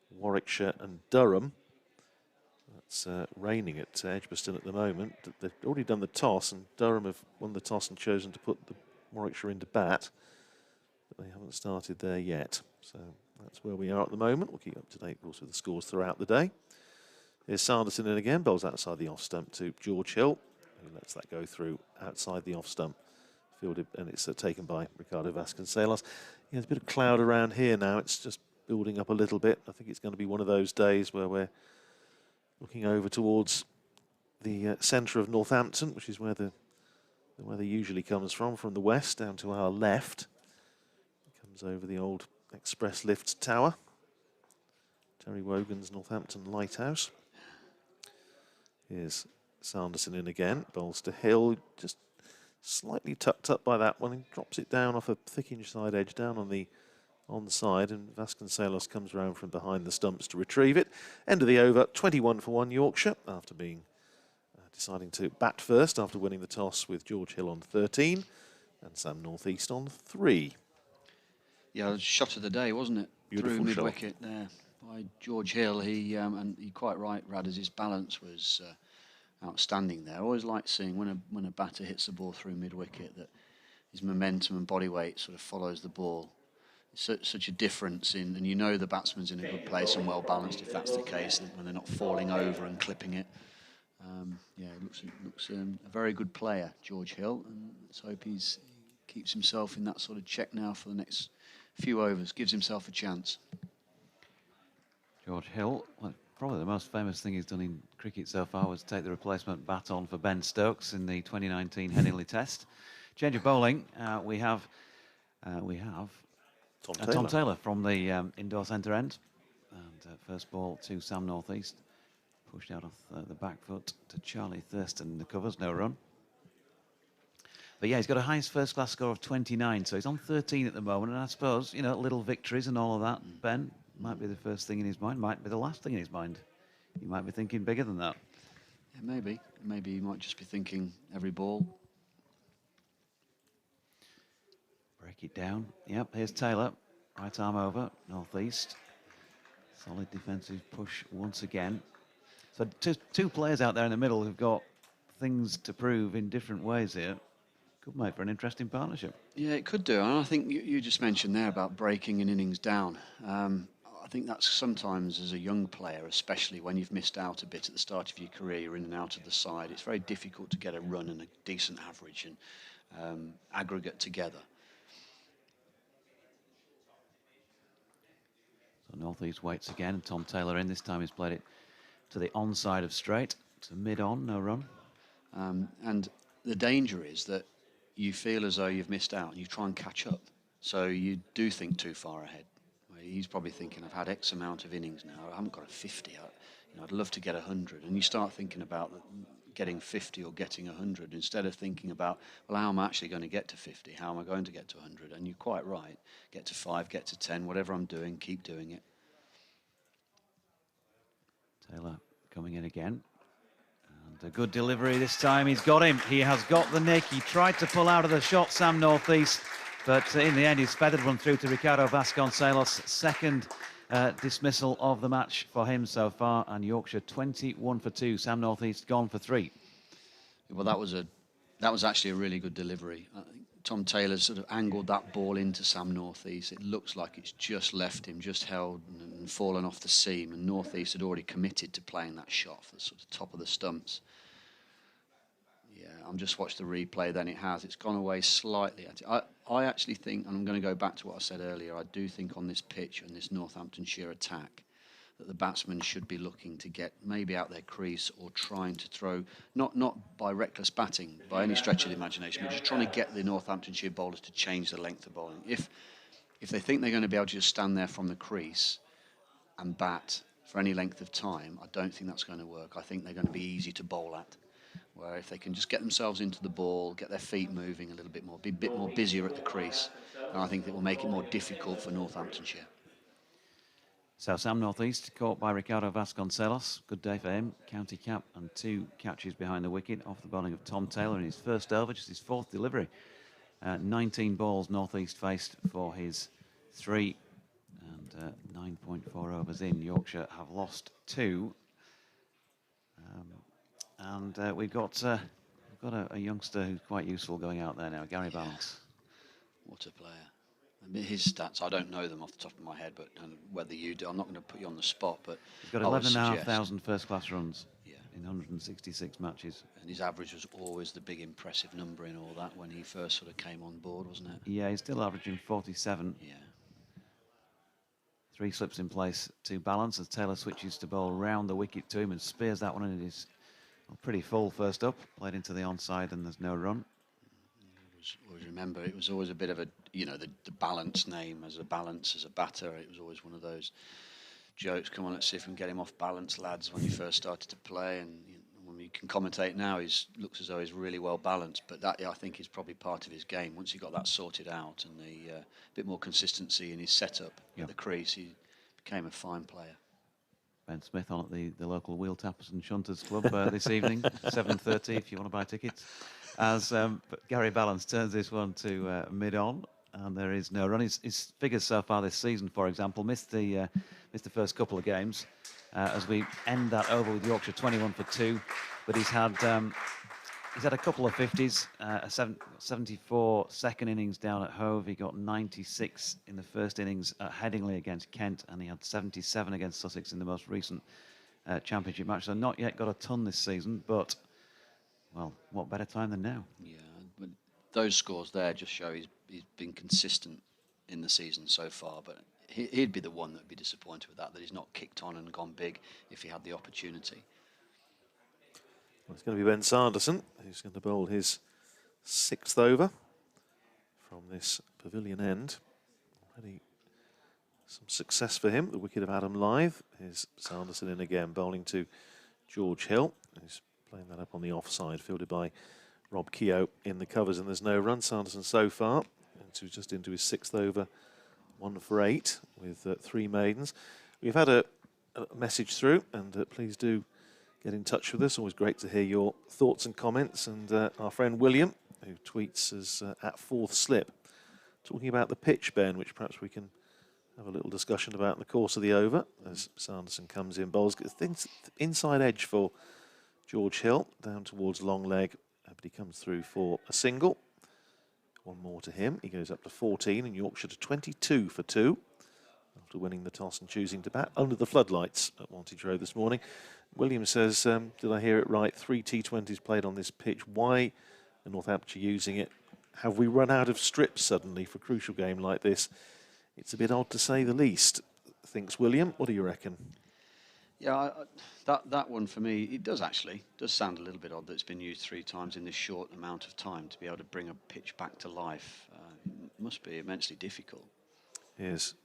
Warwickshire and Durham. It's raining at Edgbaston at the moment. They've already done the toss, and Durham have won the toss and chosen to put the Warwickshire into bat. But they haven't started there yet. So that's where we are at the moment. We'll keep up to date also with the scores throughout the day. Here's Sanderson in again. Bowls outside the off stump to George Hill, who lets that go through outside the off stump. Fielded, and it's taken by Ricardo Vasconcelos. Yeah, there's a bit of cloud around here now. It's just building up a little bit. I think it's going to be one of those days where we're looking over towards the centre of Northampton, which is where the weather usually comes from the west down to our left. It comes over the old Express Lift Tower, Terry Wogan's Northampton Lighthouse. Here's Sanderson in again. Bowls to Hill, just slightly tucked up by that one, and drops it down off a thick inside edge down on the onside, and Vasconcelos comes round from behind the stumps to retrieve it. End of the over, 21 for 1 Yorkshire, after being deciding to bat first after winning the toss with George Hill on 13 and Sam Northeast on 3. Yeah, shot of the day, wasn't it? Beautiful through shot. mid-wicket there by George Hill. And you're quite right, Radders, his balance was outstanding there. I always like seeing when a batter hits the ball through mid-wicket that his momentum and body weight sort of follows the ball. It's such a difference in, and you know the batsman's in a good place and well balanced if that's the case, when they're not falling over and clipping it. Yeah, he looks a very good player, George Hill, and let's hope he keeps himself in that sort of check now for the next few overs, gives himself a chance. George Hill, well, probably the most famous thing he's done in cricket so far was take the replacement baton for Ben Stokes in the 2019 Headingley Test. Change of bowling, we have Tom Taylor from the indoor centre end, and first ball to Sam Northeast, pushed out off the back foot to Charlie Thurston in the covers, no run. But yeah, he's got a highest first-class score of 29, so he's on 13 at the moment, and I suppose, you know, little victories and all of that, Ben, might be the first thing in his mind, might be the last thing in his mind. He might be thinking bigger than that. Yeah, maybe. Maybe he might just be thinking every ball. Break it down. Yep, here's Taylor. Right arm over, Northeast. Solid defensive push once again. So two players out there in the middle who've got things to prove in different ways here. Could make for an interesting partnership. Yeah, it could do. And I think you just mentioned there about breaking an innings down. I think that's sometimes, as a young player, especially when you've missed out a bit at the start of your career, you're in and out of the side, it's very difficult to get a run and a decent average and aggregate together. So Northeast waits again. Tom Taylor in. This time he's played it to the onside of straight. To mid-on, no run. And the danger is that you feel as though you've missed out and you try and catch up. So you do think too far ahead. He's probably thinking, I've had X amount of innings now. I haven't got a 50. I'd love to get 100. And you start thinking about getting 50 or getting 100 instead of thinking about, well, how am I actually going to get to 50? How am I going to get to 100? And you're quite right. Get to 5, get to 10, whatever I'm doing, keep doing it. Taylor coming in again. And a good delivery this time. He's got him. He has got the nick. He tried to pull out of the shot, Sam Northeast. But in the end, he's feathered one through to Ricardo Vasconcelos. Second dismissal of the match for him so far. And Yorkshire 21 for 2. Sam Northeast gone for 3. Well, that was actually a really good delivery. Tom Taylor sort of angled that ball into Sam Northeast. It looks like it's just left him, just held and fallen off the seam. And Northeast had already committed to playing that shot for the sort of top of the stumps. Yeah, I'm just watched the replay. Then it's gone away slightly. I actually think, and I'm going to go back to what I said earlier, I do think on this pitch and this Northamptonshire attack that the batsmen should be looking to get maybe out their crease or trying to throw, not by reckless batting by any stretch of the imagination, but just trying to get the Northamptonshire bowlers to change the length of bowling. If they think they're going to be able to just stand there from the crease and bat for any length of time, I don't think that's going to work. I think they're going to be easy to bowl at. Where if they can just get themselves into the ball, get their feet moving a little bit more, be a bit more busier at the crease, and I think that will make it more difficult for Northamptonshire. So Sam Northeast, caught by Ricardo Vasconcelos. Good day for him. County cap and 2 catches behind the wicket off the bowling of Tom Taylor in his first over, just his 4th delivery. 19 balls Northeast faced for his 3, and 9.4 overs in. Yorkshire have lost 2. We've got a youngster who's quite useful going out there now, Gary Balance. What a player. I mean, his stats, I don't know them off the top of my head, but whether you do, I'm not going to put you on the spot, but he's got I would 11,500 first-class runs yeah, in 166 matches. and his average was always the big impressive number in all that when he first sort of came on board, wasn't it? Yeah, he's still averaging 47. Yeah. 3 slips in place to Balance as Taylor switches to bowl round the wicket to him and spears that one, and it is pretty full first up. Played into the onside and there's no run. Always remember, it was always a bit of a, the Balance name as a batter. It was always one of those jokes. Come on, let's see if we can get him off balance, lads, when he first started to play. And when we can commentate now, he looks as though he's really well balanced. But that, I think, is probably part of his game. Once he got that sorted out and the bit more consistency in his setup at the crease, he became a fine player. Ben Smith on at the local Wheel Tappers and Shunters Club this evening, 7:30 if you want to buy tickets. But Gary Balance turns this one to mid-on, and there is no run. His figures so far this season, for example, missed the first couple of games as we end that over with Yorkshire 21 for 2, but he's had a couple of 50s, 74 second innings down at Hove. He got 96 in the first innings at Headingley against Kent, and he had 77 against Sussex in the most recent championship match. So not yet got a ton this season, but, well, what better time than now? Yeah, but those scores there just show he's been consistent in the season so far, but he'd be the one that would be disappointed with that he's not kicked on and gone big if he had the opportunity. Well, it's going to be Ben Sanderson who's going to bowl his 6th over from this pavilion end. Already some success for him. The wicket of Adam Lyth. Here's Sanderson in again, bowling to George Hill, who's playing that up on the offside, fielded by Rob Keogh in the covers, and there's no run. Sanderson so far, just into his 6th over, 1 for 8 with 3 maidens. We've had a message through, and please do get in touch with us. Always great to hear your thoughts and comments. And our friend William, who tweets us at 4th slip, talking about the pitch, Ben, which perhaps we can have a little discussion about in the course of the over as Sanderson comes in, bowls, gets things inside edge for George Hill, down towards long leg, but he comes through for a single. 1 more to him. He goes up to 14 and Yorkshire to 22 for 2 after winning the toss and choosing to bat under the floodlights at Wantage Road this morning. William says, did I hear it right? 3 T20s played on this pitch. Why are Northamptonshire using it? Have we run out of strips suddenly for a crucial game like this? It's a bit odd to say the least, thinks William. What do you reckon? Yeah, that one for me, it does sound a little bit odd that it's been used 3 times in this short amount of time to be able to bring a pitch back to life. It must be immensely difficult. Here's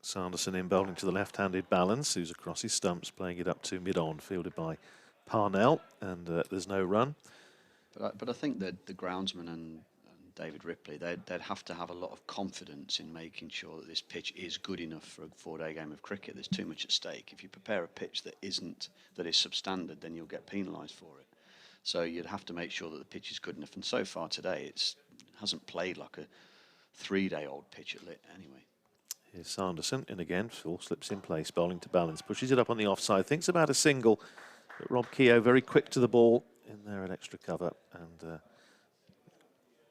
Sanderson in bowling to the left-handed Balance, who's across his stumps, playing it up to mid-on, fielded by Parnell, and there's no run. But I think that the groundsman and David Ripley, they'd have to have a lot of confidence in making sure that this pitch is good enough for a 4-day game of cricket. There's too much at stake. If you prepare a pitch that is substandard, then you'll get penalised for it. So you'd have to make sure that the pitch is good enough. And so far today, it hasn't played like a 3-day-old pitch at Lit anyway. Here's Sanderson in again, 4 slips in place, bowling to Balance, pushes it up on the offside, thinks about a single, but Rob Keogh very quick to the ball in there at extra cover, and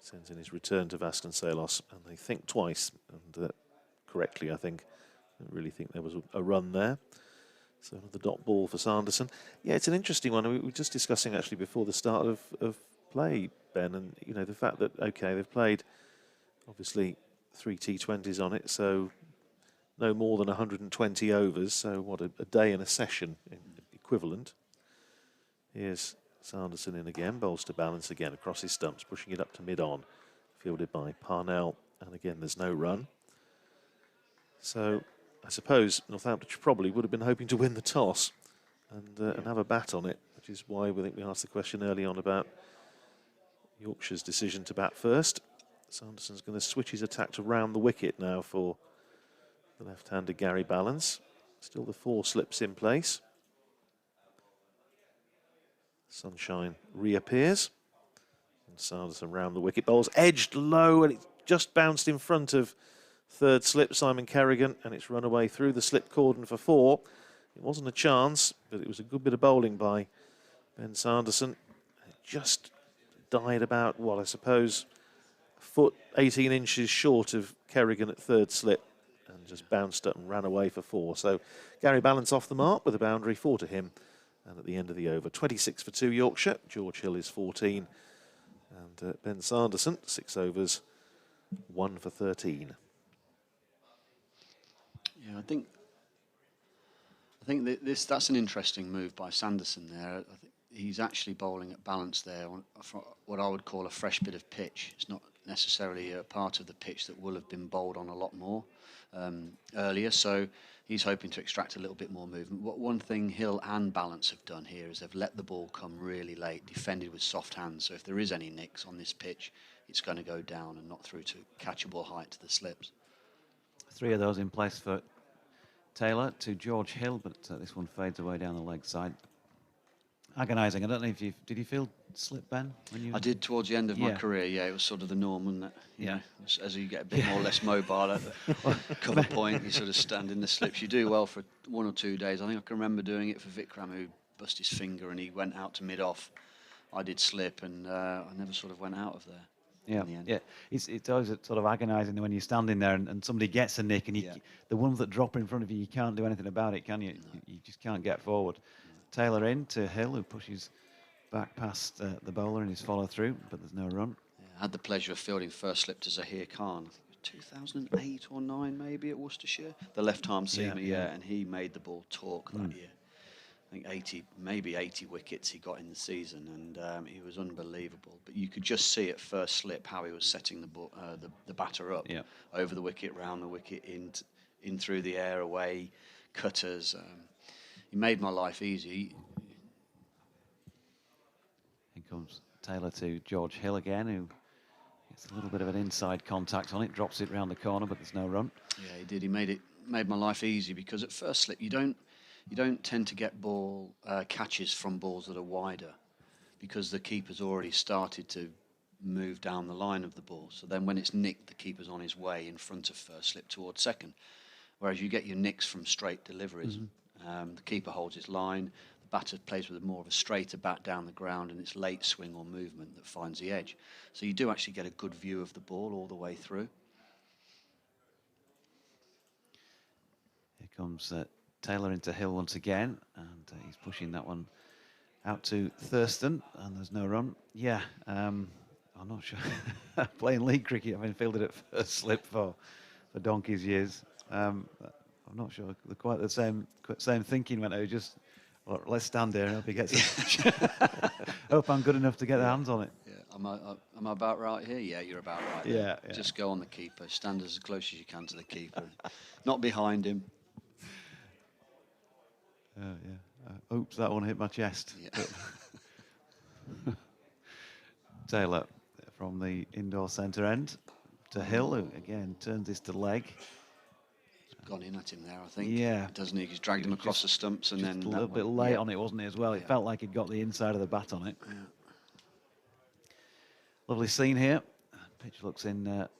sends in his return to Vasconcelos, and they think twice, and correctly, I think. I really think there was a run there. So another dot ball for Sanderson. Yeah, it's an interesting one. We were just discussing actually before the start of play, Ben, and the fact that, okay, they've played obviously 3 T20s on it, so no more than 120 overs, so what, a day and a session equivalent. Here's Sanderson in again, bowls to Balance again across his stumps, pushing it up to mid-on, fielded by Parnell, and again there's no run. So I suppose Northamptonshire probably would have been hoping to win the toss and have a bat on it, which is why we asked the question early on about Yorkshire's decision to bat first. Sanderson's going to switch his attack to round the wicket now for the left-handed Gary Balance. Still the 4 slips in place. Sunshine reappears. And Sanderson round the wicket. Bowl's edged low and it's just bounced in front of third slip, Simon Kerrigan, and it's run away through the slip cordon for 4. It wasn't a chance, but it was a good bit of bowling by Ben Sanderson. It just died about, well, I suppose, a foot, 18 inches short of Kerrigan at third slip, and just bounced up and ran away for 4. So Gary Ballance off the mark with a boundary, 4 to him. And at the end of the over, 26 for 2 Yorkshire. George Hill is 14. And Ben Sanderson, 6 overs, 1 for 13. Yeah, I think that's an interesting move by Sanderson there. I think he's actually bowling at balance there on what I would call a fresh bit of pitch. It's not necessarily a part of the pitch that will have been bowled on a lot more earlier, so he's hoping to extract a little bit more movement. One thing Hill and Ballance have done here is they've let the ball come really late, defended with soft hands, so if there is any nicks on this pitch, it's going to go down and not through to catchable height to the slips. 3 of those in place for Taylor to George Hill, but this one fades away down the leg side. Agonising. I don't know if did you feel slip, Ben? I did towards the end of my career. Yeah, it was sort of the norm, wasn't it? You know, as you get a bit more less mobile at the cover point, you sort of stand in the slips. You do well for 1 or 2 days. I think I can remember doing it for Vikram, who bust his finger and he went out to mid-off. I did slip, and I never sort of went out of there. Yeah. It's always sort of agonising when you're standing there and somebody gets a nick, and the ones that drop in front of you, you can't do anything about it, can you? No. You just can't get forward. Taylor in to Hill, who pushes back past the bowler in his follow-through, but there's no run. Yeah, I had the pleasure of fielding first slip to Zahir Khan, 2008 or 9 maybe at Worcestershire, the left-arm seamer, and he made the ball talk that year. I think 80 wickets he got in the season, and he was unbelievable. But you could just see at first slip how he was setting the batter up over the wicket, round the wicket, in through the air, away, cutters. He made my life easy. Here comes Taylor to George Hill again, who gets a little bit of an inside contact on it, drops it round the corner, but there's no run. Yeah, he did. He made my life easy, because at first slip you don't tend to get ball catches from balls that are wider, because the keeper's already started to move down the line of the ball. So then when it's nicked, the keeper's on his way in front of first slip towards second. Whereas you get your nicks from straight deliveries. The keeper holds his line, the batter plays with more of a straighter bat down the ground, and it's late swing or movement that finds the edge. So you do actually get a good view of the ball all the way through. Here comes Taylor into Hill once again, and he's pushing that one out to Thurston, and there's no run. Yeah, I'm not sure. Playing league cricket, I've been fielded at first slip for donkey's years. I'm not sure they're quite the same thinking when I just, well, let's stand there and hope he gets it. Hope I'm good enough to get the hands on it. Yeah, am I about right here? Yeah, you're about right. Yeah. Just go on the keeper, stand as close as you can to the keeper, not behind him. Oops, that one hit my chest. Yeah. Taylor from the indoor centre end to Hill, who again turns this to leg. Gone in at him there, I think. Yeah. Doesn't he? He's dragged him across the stumps, and then a little bit late on it, wasn't he, as well? It felt like he'd got the inside of the bat on it. Yeah. Lovely scene here. Pitch looks in, the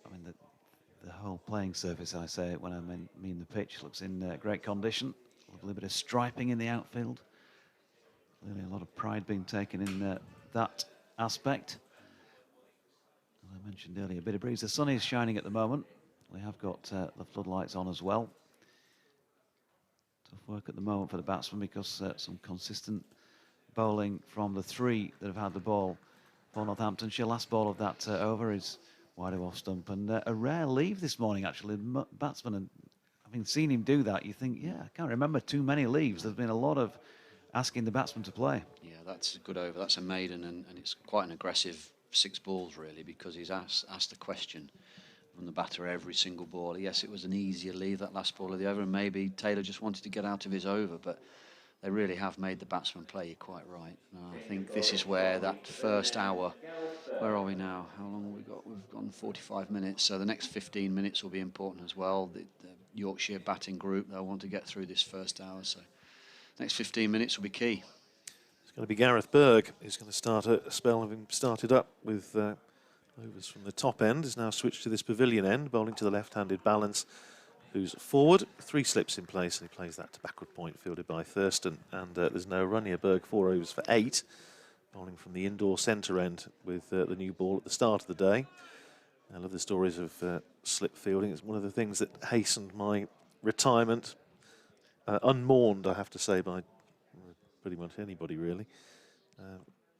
whole playing surface, I say when I mean the pitch, looks in great condition. Lovely bit of striping in the outfield. Really a lot of pride being taken in that aspect. As I mentioned earlier, a bit of breeze. The sun is shining at the moment. We have got the floodlights on as well. Tough work at the moment for the batsman, because some consistent bowling from the 3 that have had the ball for Northamptonshire. Last ball of that over is wide of off stump, and a rare leave this morning actually. The batsman, and having seen him do that, you think, I can't remember too many leaves. There's been a lot of asking the batsman to play. Yeah, that's a good over. That's a maiden, and it's quite an aggressive 6 balls really, because he's asked the question from the batter every single ball. Yes, it was an easier leave, that last ball of the over, and maybe Taylor just wanted to get out of his over, but they really have made the batsman play. You're quite right. I think this is where that first hour, where are we now? How long have we got? We've gone 45 minutes. So the next 15 minutes will be important as well. The Yorkshire batting group, they'll want to get through this first hour. So next 15 minutes will be key. It's going to be Gareth Berg who's going to start a spell, having started up with overs from the top end, has now switched to this pavilion end, bowling to the left-handed Balance, who's forward, 3 slips in place, and he plays that to backward point, fielded by Thurston, and there's no run here. Berg 4 overs for 8, bowling from the indoor centre end with the new ball at the start of the day. I love the stories of slip fielding. It's one of the things that hastened my retirement, unmourned, I have to say, by pretty much anybody, really.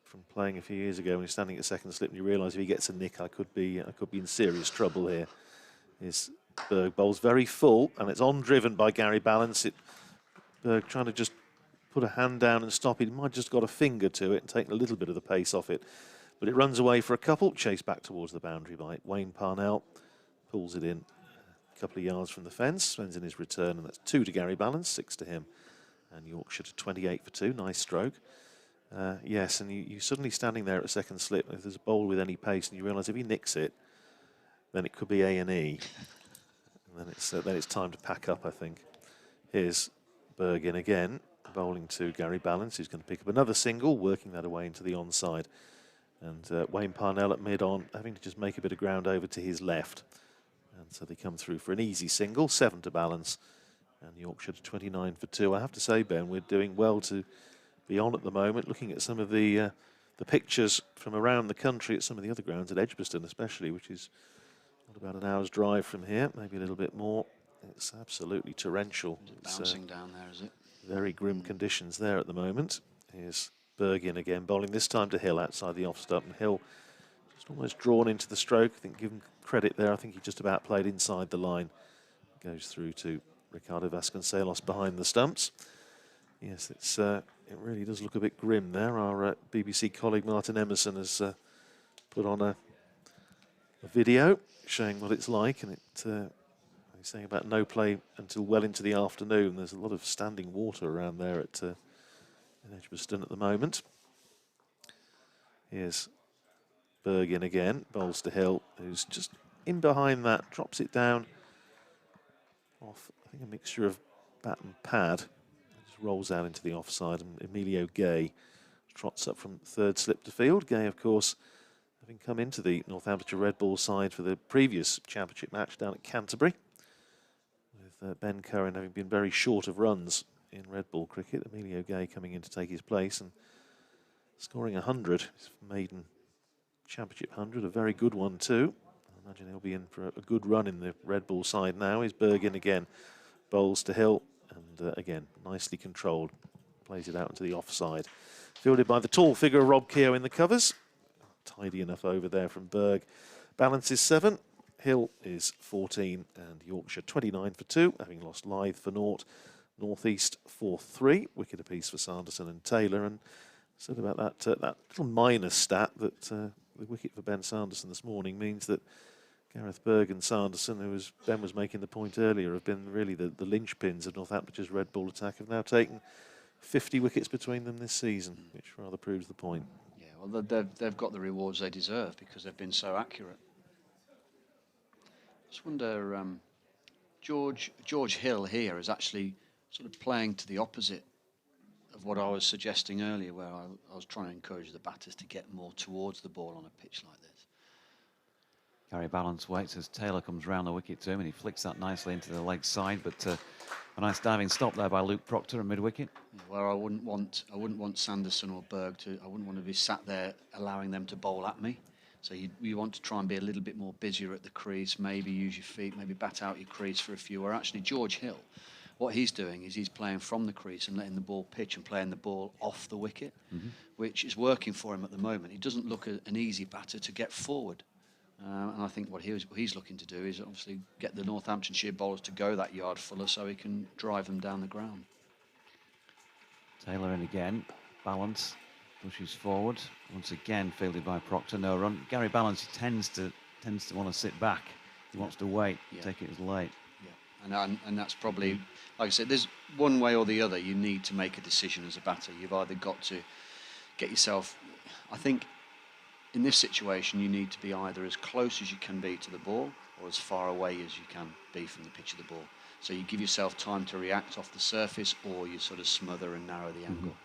From playing a few years ago when you're standing at second slip and you realise if he gets a nick, I could be in serious trouble here. His Berg bowls very full, and it's on driven by Gary Balance. Berg trying to just put a hand down and stop it. He might have just got a finger to it and taken a little bit of the pace off it. But it runs away for a couple, chased back towards the boundary by Wayne Parnell. Pulls it in a couple of yards from the fence, spends in his return, and that's 2 to Gary Balance, 6 to him. And Yorkshire to 28 for 2, nice stroke. Yes, and you're suddenly standing there at a second slip. If there's a bowl with any pace, and you realise if he nicks it, then it could be A&E. And then it's time to pack up, I think. Here's Berg in again, bowling to Gary Balance, who's going to pick up another single, working that away into the onside. And Wayne Parnell at mid-on, having to just make a bit of ground over to his left. And so they come through for an easy single, 7 to Balance. And Yorkshire to 29 for 2. I have to say, Ben, we're doing well to be on at the moment. Looking at some of the pictures from around the country at some of the other grounds, at Edgbaston especially, which is about an hour's drive from here, maybe a little bit more. It's absolutely torrential. It's bouncing down there, is it? Very grim conditions there at the moment. Here's Berg in again, bowling this time to Hill outside the off stump. And Hill just almost drawn into the stroke. I think, give him credit there, I think he just about played inside the line. Goes through to Ricardo Vasconcelos behind the stumps. Yes, it really does look a bit grim there. Our BBC colleague Martin Emerson has put on a video showing what it's like, and he's saying about no play until well into the afternoon. There's a lot of standing water around there in Edgbaston at the moment. Here's Berg in again, bowls to Hill, who's just in behind that, drops it down off, I think, a mixture of bat and pad. Just rolls out into the offside, and Emilio Gay trots up from third slip to field. Gay, of course, having come into the Northamptonshire Red Bull side for the previous championship match down at Canterbury, with Ben Curran having been very short of runs in Red Bull cricket. Emilio Gay coming in to take his place and scoring 100, his maiden championship 100, a very good one too. I imagine he'll be in for a good run in the Red Bull side now. He's Berg in again, bowls to Hill, and again, nicely controlled, plays it out into the offside. Fielded by the tall figure of Rob Keogh in the covers. Tidy enough over there from Berg. Balance is 7, Hill is 14, and Yorkshire 29 for 2, having lost Lythe for 0. North East 4-3, wicket apiece for Sanderson and Taylor. And said about that little minor stat that the wicket for Ben Sanderson this morning means that Gareth Berg and Sanderson, who Ben was making the point earlier, have been really the linchpins of Northamptonshire's Red Bull attack, have now taken 50 wickets between them this season, which rather proves the point. Yeah, well, they've got the rewards they deserve because they've been so accurate. Just wonder, George Hill here is actually sort of playing to the opposite of what I was suggesting earlier, where I was trying to encourage the batters to get more towards the ball on a pitch like this. Gary Balance waits as Taylor comes round the wicket to him, and he flicks that nicely into the leg side, but a nice diving stop there by Luke Proctor at mid-wicket. Yeah, where I wouldn't want Sanderson or Berg I wouldn't want to be sat there allowing them to bowl at me. So you want to try and be a little bit more busier at the crease, maybe use your feet, maybe bat out your crease for a few. Where actually George Hill, what he's doing is he's playing from the crease and letting the ball pitch and playing the ball off the wicket, which is working for him at the moment. He doesn't look an easy batter to get forward. And I think what he's looking to do is obviously get the Northamptonshire bowlers to go that yard fuller so he can drive them down the ground. Taylor in again, Balance pushes forward, once again fielded by Proctor, no run. Gary Balance tends to want to sit back. He wants to wait, take it as late. Yeah, and that's probably, like I said, there's one way or the other. You need to make a decision as a batter. You've either got to get yourself, I think, in this situation, you need to be either as close as you can be to the ball or as far away as you can be from the pitch of the ball. So you give yourself time to react off the surface, or you sort of smother and narrow the angle.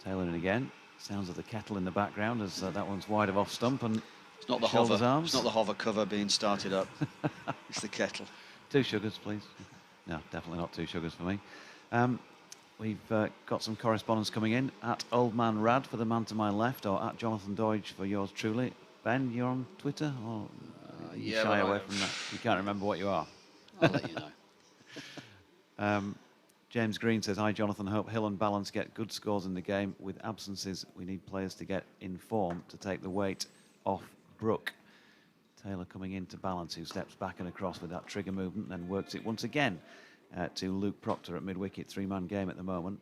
Taylor in again. Sounds of the kettle in the background as that one's wide of off stump, and It's not the shoulders hover. arms. It's not the hover cover being started up. It's the kettle. 2 sugars, please. No, definitely not 2 sugars for me. We've got some correspondence coming in at Old Man Rad for the man to my left, or at Jonathan Deutsch for yours truly. Ben, you're on Twitter, or you yeah, shy away from that? You can't remember what you are. I'll let you know. James Green says, hi Jonathan, hope Hill and Balance get good scores in the game. With absences, we need players to get in form to take the weight off Brook. Taylor coming into Balance, who steps back and across with that trigger movement, then works it once again to Luke Proctor at mid-wicket, 3-man game at the moment.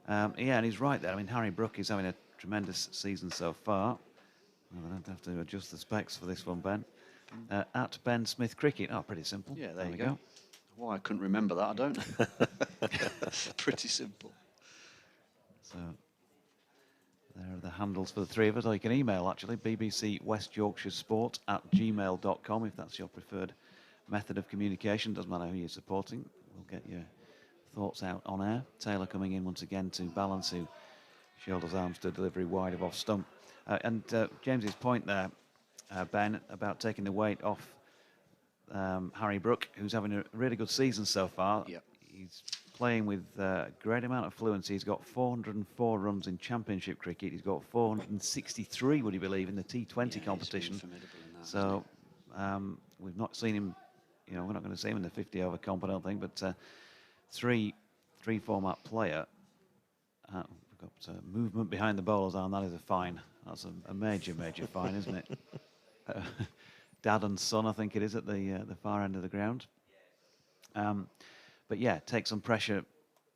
Yeah, and he's right there. I mean, Harry Brook is having a tremendous season so far. Well, I don't have to adjust the specs for this one, Ben. At Ben Smith Cricket. Oh, pretty simple. Yeah, there you go. Why I couldn't remember that, I don't know. Pretty simple. So there are the handles for the three of us. Or you can email, actually, BBC West Yorkshire Sport at gmail.com if that's your preferred method of communication. Doesn't matter who you're supporting. We'll get your thoughts out on air. Taylor coming in once again to Balance, who shoulders arms to delivery wide of off stump. And James's point there, Ben, about taking the weight off Harry Brook, who's having a really good season so far. Yep. He's playing with a great amount of fluency. He's got 404 runs in Championship cricket. He's got 463, would you believe, in the T20 competition. He's been formidable in that, So we've not seen him, we're not going to see him in the 50 over comp, I don't think, but three format player. We've got movement behind the bowler's arm. That is a fine. That's a major fine, isn't it? Dad and son, I think it is, at the far end of the ground. But yeah, take some pressure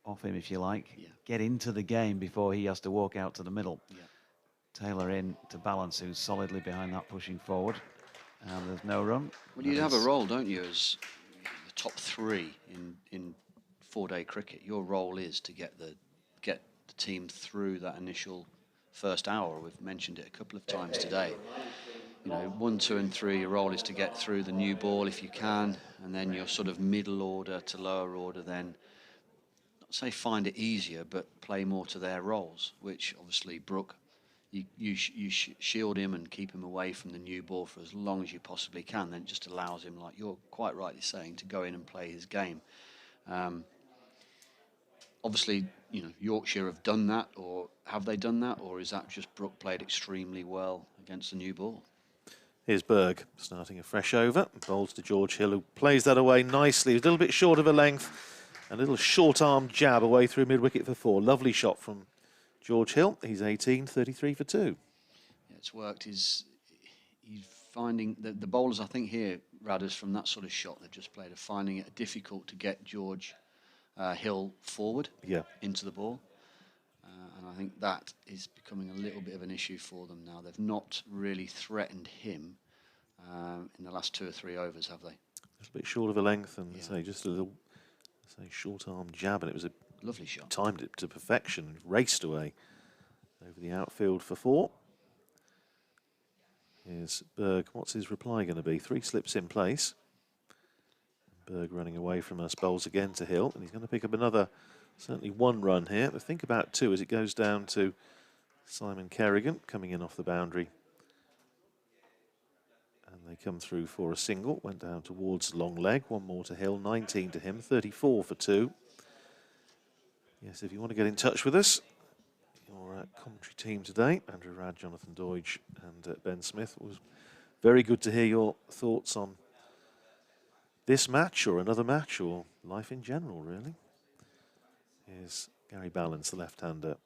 off him, if you like. Yeah. Get into the game before he has to walk out to the middle. Yeah. Taylor in to Balance, who's solidly behind that, pushing forward. And there's no run. Well, you have a role, don't you, as the top 3 in 4-day cricket. Your role is to get the team through that initial first hour. We've mentioned it a couple of times today. 1, 2 and 3, your role is to get through the new ball if you can, and then your sort of middle order to lower order then, not say find it easier, but play more to their roles, which obviously Brook, you shield him and keep him away from the new ball for as long as you possibly can. Then it just allows him, like you're quite rightly saying, to go in and play his game. Obviously, Yorkshire have done that, or have they done that, or is that just Brook played extremely well against the new ball? Here's Berg starting a fresh over. Bowls to George Hill, who plays that away nicely. He's a little bit short of a length. A little short-arm jab away through mid-wicket for 4. Lovely shot from George Hill. He's 18, 33 for 2. Yeah, it's worked. He's finding the bowlers, I think here, Radders, from that sort of shot they've just played, are finding it difficult to get George Hill forward into the ball. And I think that is becoming a little bit of an issue for them now. They've not really threatened him in the last 2 or 3 overs, have they? A little bit short of a length, and say just a little short-arm jab, and it was a lovely shot. Timed it to perfection, raced away over the outfield for 4. Here's Berg. What's his reply going to be? 3 slips in place. Berg running away from us, bowls again to Hill, and he's going to pick up another, certainly 1 run here. But think about 2 as it goes down to Simon Kerrigan coming in off the boundary. And they come through for a single, went down towards long leg. 1 more to Hill, 19 to him, 34 for 2. Yes, if you want to get in touch with us, your commentary team today, Andrew Radd, Jonathan Deutsch and Ben Smith. It was very good to hear your thoughts on this match or another match or life in general, really. Here's Gary Balance, the left-hander.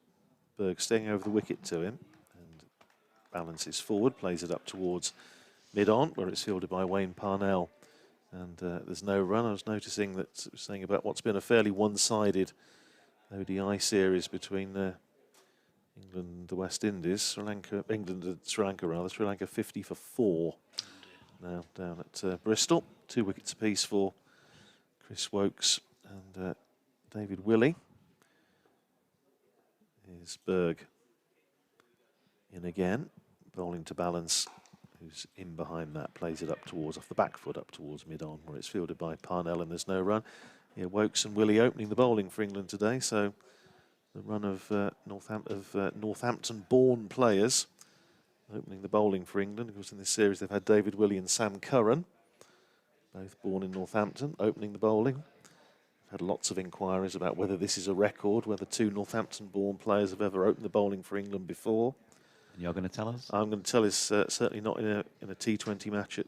Berg staying over the wicket to him, and Balance is forward, plays it up towards mid-on, where it's fielded by Wayne Parnell. And there's no run. I was noticing that, saying about what's been a fairly one-sided ODI series between England and the West Indies. Sri Lanka, England and Sri Lanka rather. Sri Lanka 50 for 4. now down at Bristol. 2 wickets apiece for Chris Wokes and David Willey. Here's Berg in again, bowling to Balance, who's in behind that, plays it up towards, off the back foot, up towards mid-on, where it's fielded by Parnell and there's no run. Yeah, Wokes and Willey opening the bowling for England today, so the run of Northampton-born players opening the bowling for England. Of course, in this series they've had David Willey and Sam Curran, both born in Northampton, opening the bowling. Had lots of inquiries about whether this is a record, whether 2 Northampton-born players have ever opened the bowling for England before. And you're going to tell us? I'm going to tell us certainly not in a T20 match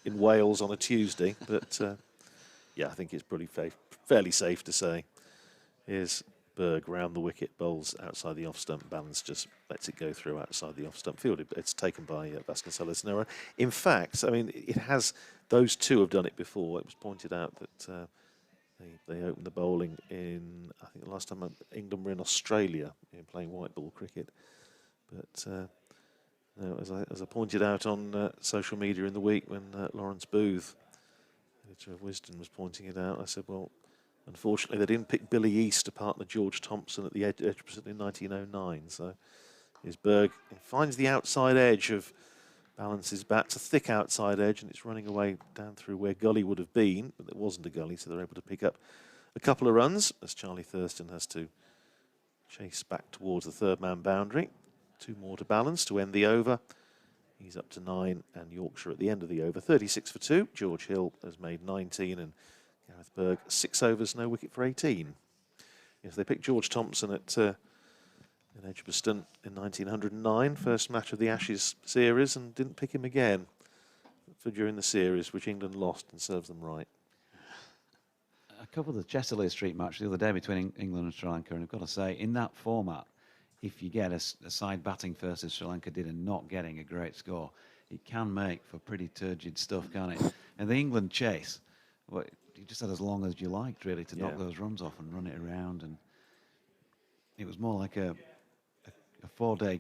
in Wales on a Tuesday, but yeah, I think it's pretty fairly safe to say. Here's Berg round the wicket, bowls outside the off stump. Balance just lets it go through outside the off stump. Fielded, it's taken by Vasconcelos. No, in fact, I mean, it has. Those 2 have done it before. It was pointed out that they opened the bowling in, I think the last time England were in Australia playing white ball cricket. But no, as I pointed out on social media in the week when Lawrence Booth, editor of Wisden, was pointing it out, I said, well, unfortunately they didn't pick Billy East to partner George Thompson at the Edgbaston in 1909. So here's Berg, finds the outside edge of Balance's bat. It's a thick outside edge, and it's running away down through where gully would have been, but there wasn't a gully, so they're able to pick up a couple of runs as Charlie Thurston has to chase back towards the 3rd-man boundary. 2 more to Balance to end the over. He's up to 9, and Yorkshire at the end of the over. 36 for 2. George Hill has made 19, and Gareth Berg 6 overs, no wicket for 18. Yes, they picked George Thompson at in Edgbaston in 1909, first match of the Ashes series, and didn't pick him again for during the series, which England lost, and serves them right. A couple of the Chesterley Street match the other day between England and Sri Lanka, and I've got to say, in that format, if you get a side batting first as Sri Lanka did and not getting a great score, it can make for pretty turgid stuff, can't it? And the England chase, well, you just had as long as you liked, really, to knock those runs off and run it around, and it was more like a 4-day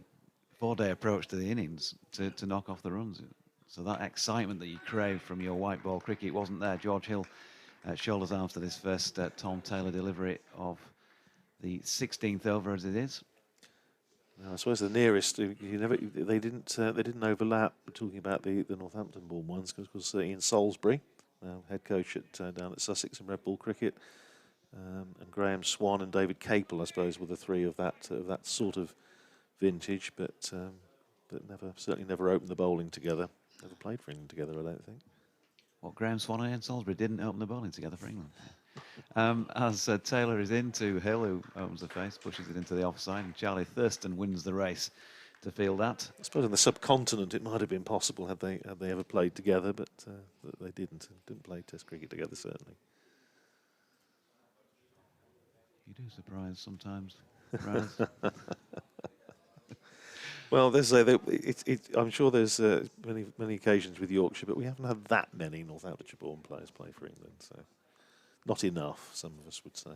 approach to the innings to knock off the runs. So that excitement that you crave from your white ball cricket wasn't there. George Hill shoulders arms to this first Tom Taylor delivery of the 16th over as it is. I suppose the nearest they didn't overlap. We're talking about the Northampton-born ones because Ian Salisbury, head coach down at Sussex in red ball cricket, and Graham Swan and David Capel, I suppose, were the 3 of that sort of vintage, but certainly never opened the bowling together. Never played for England together, I don't think. Well, Graham Swan and Ian Salisbury didn't open the bowling together for England. As Taylor is into Hill, who opens the face, pushes it into the offside, and Charlie Thurston wins the race to field that. I suppose in the subcontinent it might have been possible had they ever played together, but they didn't play Test cricket together, certainly. You do surprise sometimes, Raz. Well, I'm sure there's many occasions with Yorkshire, but we haven't had that many Northamptonshire-born players play for England, so not enough, some of us would say.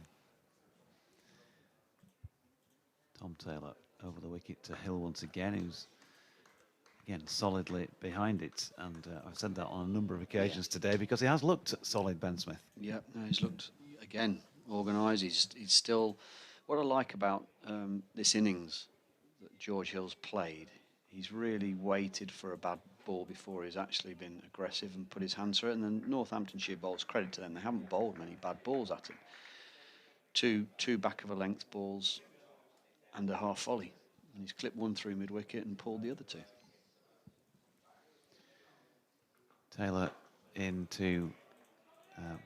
Tom Taylor over the wicket to Hill once again, who's again solidly behind it, and I've said that on a number of occasions today because he has looked solid, Ben Smith. Yeah, no, he's looked again organised. He's still what I like about this innings that George Hill's played. He's really waited for a bad ball before he's actually been aggressive and put his hands through it. And then Northamptonshire bowls, credit to them, they haven't bowled many bad balls at him. Two back of a length balls and a half volley, and he's clipped 1 through mid wicket and pulled the other 2. Taylor into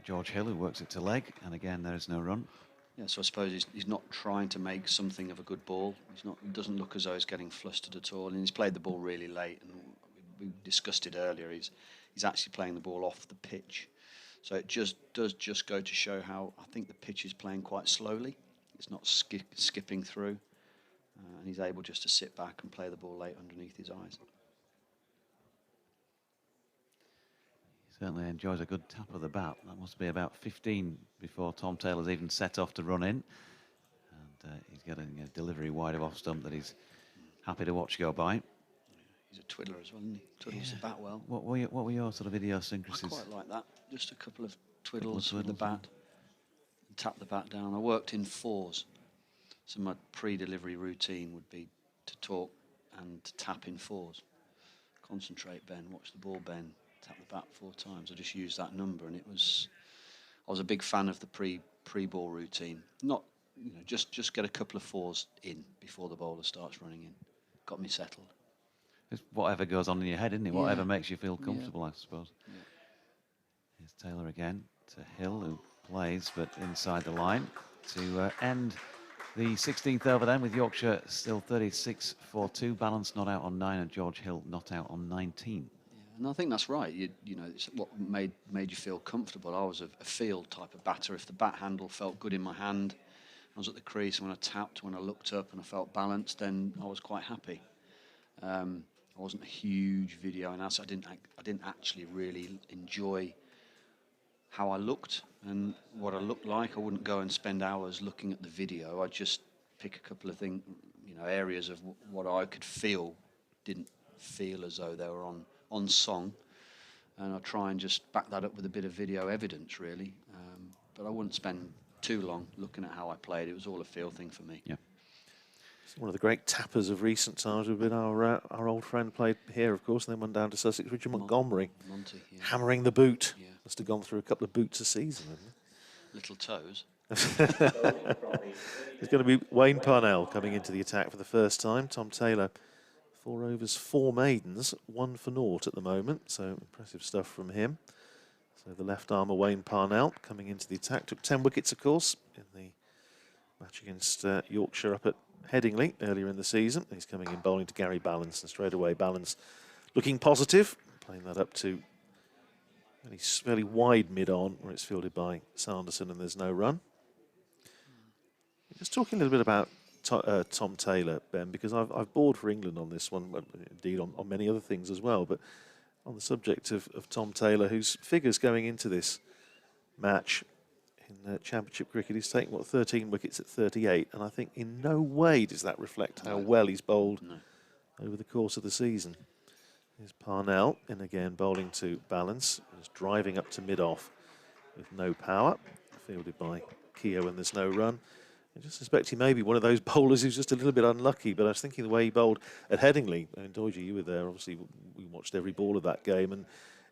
George Hill, who works it to leg, and again there is no run. Yeah, so I suppose he's not trying to make something of a good ball. He doesn't look as though he's getting flustered at all, and he's played the ball really late. And we discussed it earlier. He's actually playing the ball off the pitch, so it does go to show how I think the pitch is playing quite slowly. It's not skipping through, and he's able just to sit back and play the ball late underneath his eyes. Certainly enjoys a good tap of the bat. That must be about 15 before Tom Taylor's even set off to run in. And he's getting a delivery wide of off stump that he's happy to watch go by. He's a twiddler as well, isn't he? Twiddles the bat well. What were your sort of I idiosyncrasies? quite like that. Just a couple of twiddles, Couple of with the twiddles, bat. And tap the bat down. I worked in fours. So my pre-delivery routine would be to talk and to tap in fours. Concentrate, Ben. Watch the ball, Ben. Tap the bat 4 times. I just used that number, and I was a big fan of the pre-ball routine. Not, just get a couple of fours in before the bowler starts running in. Got me settled. It's whatever goes on in your head, isn't it? Yeah. Whatever makes you feel comfortable, Yeah. I suppose. Yeah. Here's Taylor again to Hill, who plays, but inside the line to end the 16th over then, with Yorkshire still 36-4-2. Balance not out on 9, and George Hill not out on 19. Yeah, and I think that's right. It's what made you feel comfortable. I was a field type of batter. If the bat handle felt good in my hand, I was at the crease, and when I tapped, when I looked up and I felt balanced, then I was quite happy. I wasn't a huge video analyst. I didn't actually really enjoy how I looked and what I looked like. I wouldn't go and spend hours looking at the video. I'd just pick a couple of things, areas of what I could feel didn't feel as though they were on song, and I'd try and just back that up with a bit of video evidence, really. But I wouldn't spend too long looking at how I played. It was all a feel thing for me. Yeah. One of the great tappers of recent times would have been our old friend, played here, of course, and then went down to Sussex, Richard Montgomery. Monty, yeah. Hammering the boot. Yeah. Must have gone through a couple of boots a season. Little toes. It's going to be Wayne Parnell coming into the attack for the first time. Tom Taylor, 4 overs, 4 maidens, 1 for naught at the moment. So impressive stuff from him. So the left armer Wayne Parnell coming into the attack. Took 10 wickets, of course, in the match against Yorkshire up at Headingley earlier in the season. He's coming in bowling to Gary Balance, and straight away Balance looking positive, playing that up to a fairly wide mid-on, where it's fielded by Sanderson, and there's no run. Just talking a little bit about Tom Taylor, Ben, because I've bored for England on this one, indeed on many other things as well, but on the subject of Tom Taylor, whose figures going into this match in Championship cricket, he's taken, 13 wickets at 38, and I think in no way does that reflect how well he's bowled over the course of the season. Here's Parnell in again, bowling to Balance. He's driving up to mid-off with no power, fielded by Keogh, and there's no run. I just suspect he may be one of those bowlers who's just a little bit unlucky, but I was thinking the way he bowled at Headingley, and Doidge, you were there, obviously we watched every ball of that game, and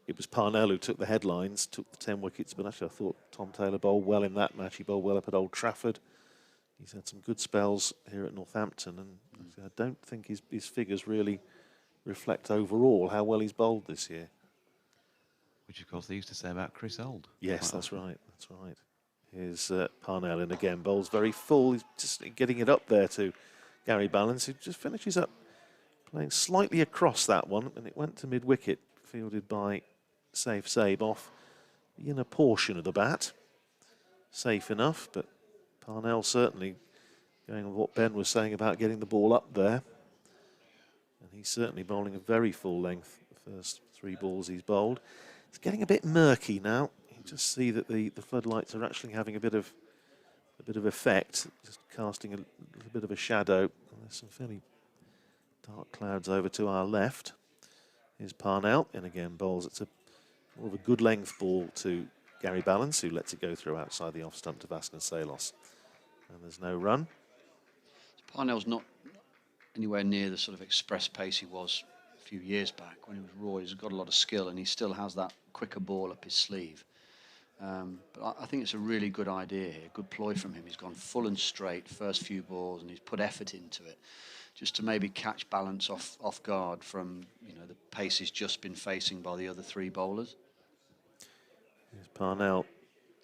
it was Parnell who took the headlines, took the 10 wickets, but actually I thought Tom Taylor bowled well in that match. He bowled well up at Old Trafford. He's had some good spells here at Northampton, and I don't think his figures really reflect overall how well he's bowled this year. Which, of course, they used to say about Chris Old. Yes, that's right. That's right. Here's Parnell, and again, bowls very full. He's just getting it up there to Gary Balance, who just finishes up playing slightly across that one, and it went to mid-wicket, fielded by Safe Sabe off the inner portion of the bat. Safe enough, but Parnell certainly going with what Ben was saying about getting the ball up there. And he's certainly bowling a very full length, the first 3 balls he's bowled. It's getting a bit murky now. You just see that the floodlights are actually having a bit of effect, just casting a little bit of a shadow. And there's some fairly dark clouds over to our left. Here's Parnell, and again bowls. It's more of a good length ball to Gary Balance, who lets it go through outside the off stump to Vasconcelos. And there's no run. Parnell's not anywhere near the sort of express pace he was a few years back when he was raw. He's got a lot of skill, and he still has that quicker ball up his sleeve. But I think it's a really good idea here, good ploy from him. He's gone full and straight first few balls, and he's put effort into it, just to maybe catch Balance off guard from the pace he's just been facing by the other 3 bowlers. Here's Parnell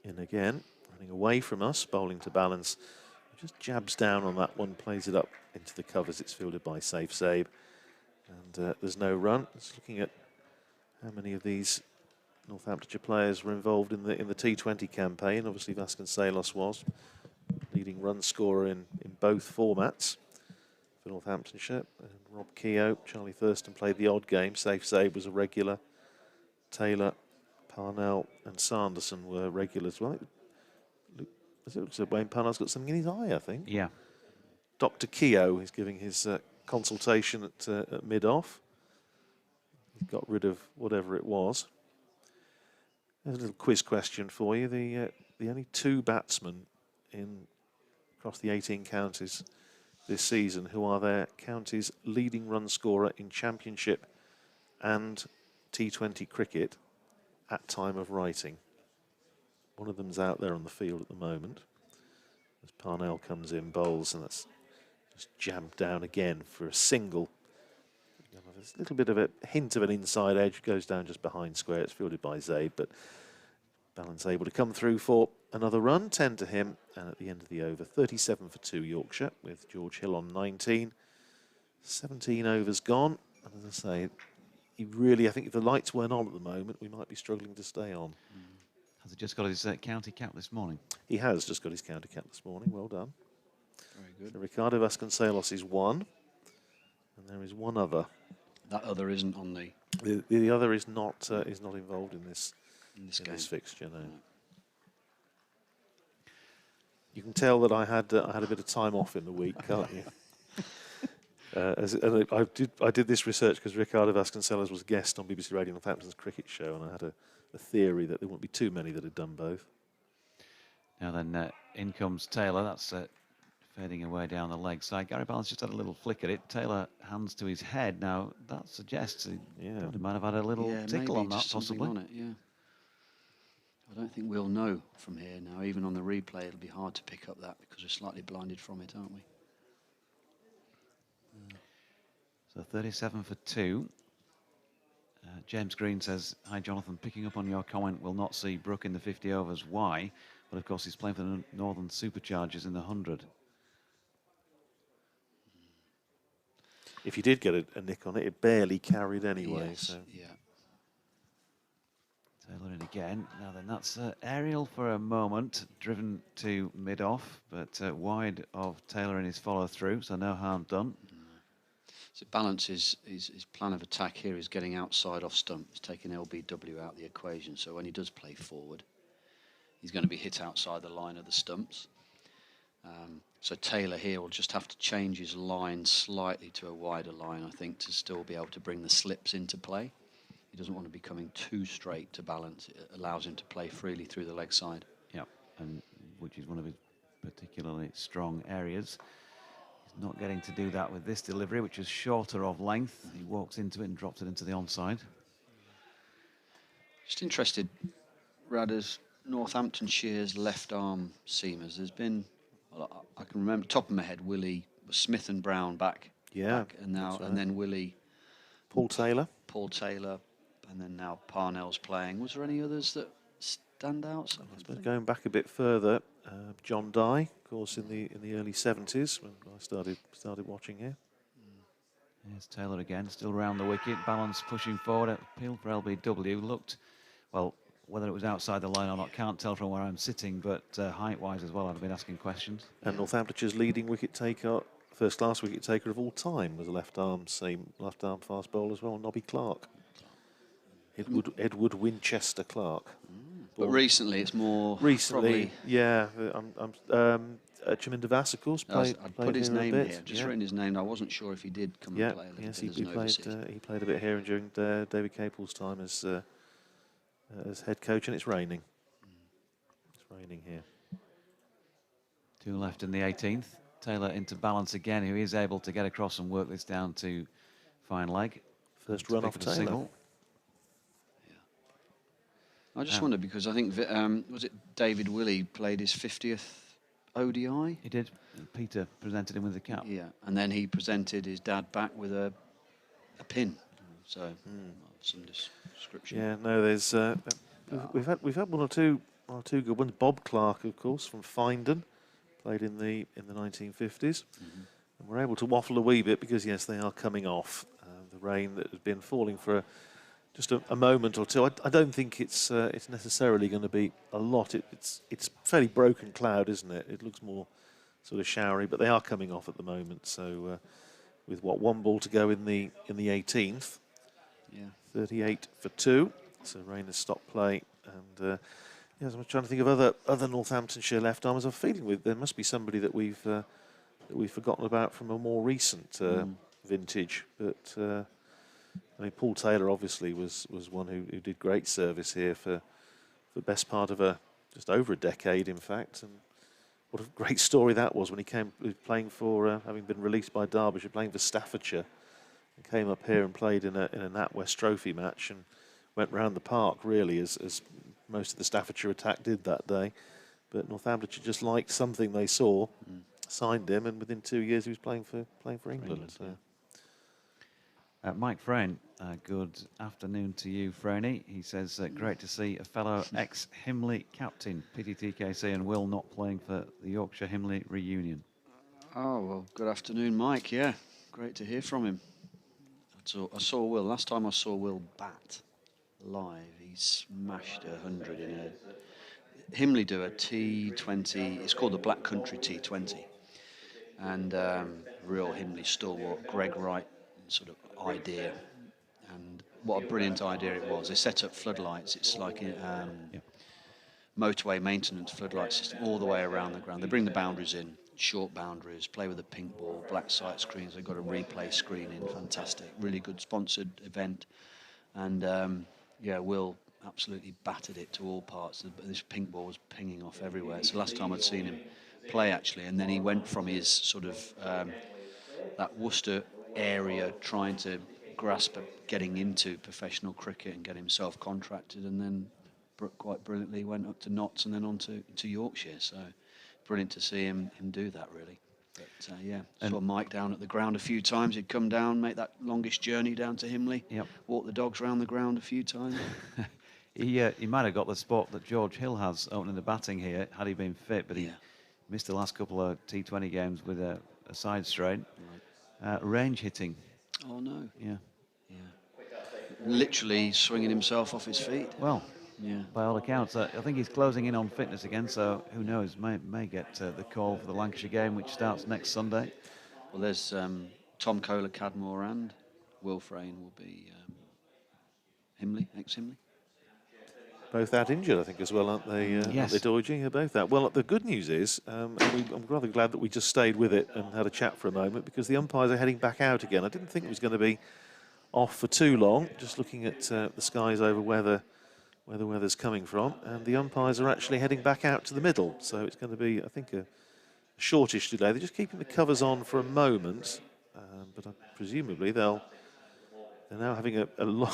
in again, running away from us, bowling to Balance. He just jabs down on that one, plays it up into the covers. It's fielded by Safe Sabe, and there's no run. Just looking at how many of these Northamptonshire players were involved in the T20 campaign. Obviously Vasconcelos was leading run scorer in both formats for Northamptonshire. And Rob Keogh, Charlie Thurston played the odd game. Safe Sabe was a regular. Taylor, Parnell and Sanderson were regulars. Well, Wayne Parnell's got something in his eye, I think. Yeah. Dr. Keogh is giving his consultation at mid-off. got rid of whatever it was. There's a little quiz question for you. The only 2 batsmen across the 18 counties this season who are their county's leading run scorer in Championship and T20 cricket at time of writing. One of them's out there on the field at the moment. As Parnell comes in, bowls, and that's just jammed down again for a single. There's a little bit of a hint of an inside edge, goes down just behind square. It's fielded by Zaid, but Balance able to come through for another run, 10 to him, and at the end of the over, 37 for 2 Yorkshire, with George Hill on 19. 17 overs gone, and as I say, I think if the lights weren't on at the moment, we might be struggling to stay on. Has he just got his county cap this morning? He has just got his county cap this morning, well done. Very good. So Ricardo Vasconcelos is 1, and there is 1 other. That other isn't on The other is not involved in this game. This fixture. No. You can tell that I had a bit of time off in the week, can't you? I did this research because Ricardo Vasconcelos was a guest on BBC Radio Northampton's cricket show, and I had a theory that there wouldn't be too many that had done both. Now then, in comes Taylor. That's fading away down the leg side. Gary Balance just had a little flick at it. Taylor hands to his head. Now that suggests he might have had a little tickle on that, possibly. On it, yeah. I don't think we'll know from here now. Even on the replay, it'll be hard to pick up that because we're slightly blinded from it, aren't we? So 37 for 2. James Green says, "Hi Jonathan, picking up on your comment, we'll not see Brook in the 50 overs. Why? But of course he's playing for the Northern Superchargers in the 100. If you did get a nick on it, it barely carried anyway. Yes, so. yeah. Taylor in again. Now then, that's aerial for a moment, driven to mid-off, but wide of Taylor in his follow-through, so no harm done. So Balance his plan of attack here is getting outside off stump. He's taking LBW out of the equation, so when he does play forward, he's going to be hit outside the line of the stumps. So Taylor here will just have to change his line slightly to a wider line, I think, to still be able to bring the slips into play. He doesn't want to be coming too straight to Balance. It allows him to play freely through the leg side. Yeah, and which is one of his particularly strong areas. He's not getting to do that with this delivery, which is shorter of length. He walks into it and drops it into the onside. Just interested, Radders, Northamptonshire's left arm seamers. There's been, well, I can remember top of my head, Willie was Smith and Brown back. Yeah, back, and now right. and then Willie, Paul Taylor, and then now Parnell's playing. Was there any others that stand out? I suppose going back a bit further, John Dye, of course, in the early 70s when I started watching here. Here's Taylor again, still round the wicket. Balance pushing forward. Appeal for LBW. Looked, well, whether it was outside the line or not, can't tell from where I'm sitting, but height-wise as well, I've been asking questions. And Northamptonshire's leading wicket taker, first-class wicket taker of all time, was a left-arm fast bowler as well, Nobby Clark. Edward Winchester Clark. But recently, it's more. Recently, probably, yeah. Chaminda Vass, of course, I'd played put his here a name bit. here. Just written his name. I wasn't sure if he did come and play a little yes, bit as an he played a bit here and during David Capel's time as head coach, and it's raining. It's raining here. 2 left in the 18th. Taylor into Balance again, who is able to get across and work this down to fine leg. First run off Taylor. Single. I just wonder because I think was it David Willey played his 50th ODI? He did. Peter presented him with the cap. Yeah, and then he presented his dad back with a pin. So some description. Yeah, no, there's we've had one or two good ones. Bob Clark, of course, from Findon, played in the 1950s, and we're able to waffle a wee bit because yes, they are coming off the rain that has been falling for just a moment or two. I don't think it's necessarily going to be a lot. It's fairly broken cloud, isn't it? It looks more sort of showery, but they are coming off at the moment. So with one ball to go in the 18th, 38 for 2. So rain has stopped play, and yes, I'm trying to think of other Northamptonshire left armers. I'm feeling there must be somebody that we've forgotten about from a more recent vintage, but. I mean, Paul Taylor obviously was one who did great service here for the best part of just over a decade, in fact. And what a great story that was when he was playing for, having been released by Derbyshire, playing for Staffordshire, and came up here and played in a NatWest Trophy match and went round the park really as most of the Staffordshire attack did that day. But Northamptonshire just liked something they saw, signed him, and within 2 years he was playing for England. So. Mike Frayne, good afternoon to you, Franey. He says, great to see a fellow ex-Himley captain, pity TKC and Will not playing for the Yorkshire Himley reunion. Oh, well, good afternoon, Mike. Yeah, great to hear from him. I saw Will. Last time I saw Will bat live, he smashed 100 in a... Himley do a T20, it's called the Black Country T20. And real Himley stalwart, Greg Wright sort of idea. And what a brilliant idea it was. They set up floodlights. It's like a motorway maintenance floodlight system all the way around the ground. They bring the boundaries in, short boundaries, play with the pink ball, black sight screens. They've got a replay screen in, fantastic. Really good sponsored event. And yeah, Will absolutely battered it to all parts. This pink ball was pinging off everywhere. It's the last time I'd seen him play, actually. And then he went from his sort of that Worcester area trying to grasp at getting into professional cricket and get himself contracted, and then quite brilliantly went up to Notts and then on to Yorkshire. So brilliant to see him do that, really. But yeah, saw Mike down at the ground a few times. He'd come down, make that longest journey down to Himley, walk the dogs around the ground a few times. He might have got the spot that George Hill has opening the batting here had he been fit, but he missed the last couple of T20 games with a side strain. Range hitting. Oh no. Yeah. Literally swinging himself off his feet. Well, by all accounts, I think he's closing in on fitness again, so who knows, may get the call for the Lancashire game, which starts next Sunday. Well, there's Tom Kohler, Cadmore, and Will Frayne will be Himley, ex-Himley. Both out injured, I think, as well, aren't they? Yes. Aren't they, Dorothy? They're both out. Well, the good news is, I'm rather glad that we just stayed with it and had a chat for a moment, because the umpires are heading back out again. I didn't think it was going to be off for too long, just looking at the skies over where the weather's coming from, and the umpires are actually heading back out to the middle. So it's going to be, I think, a shortish delay. They're just keeping the covers on for a moment, but presumably they're now having an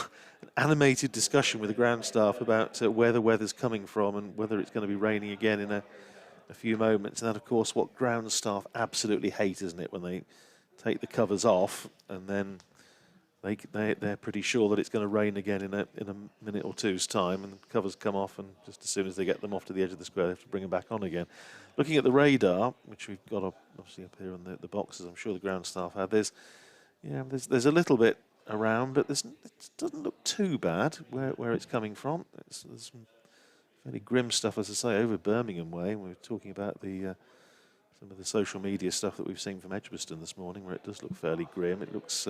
animated discussion with the ground staff about where the weather's coming from and whether it's going to be raining again in a few moments. And that, of course, what ground staff absolutely hate, isn't it, when they take the covers off and then they're pretty sure that it's going to rain again in a minute or two's time, and the covers come off, and just as soon as they get them off to the edge of the square, they have to bring them back on again. Looking at the radar, which we've got obviously up here on the boxes, I'm sure the ground staff have. There's a little bit around, but it doesn't look too bad where it's coming from. There's some fairly grim stuff, as I say, over Birmingham way. We were talking about some of the social media stuff that we've seen from Edgbaston this morning, where it does look fairly grim. It looks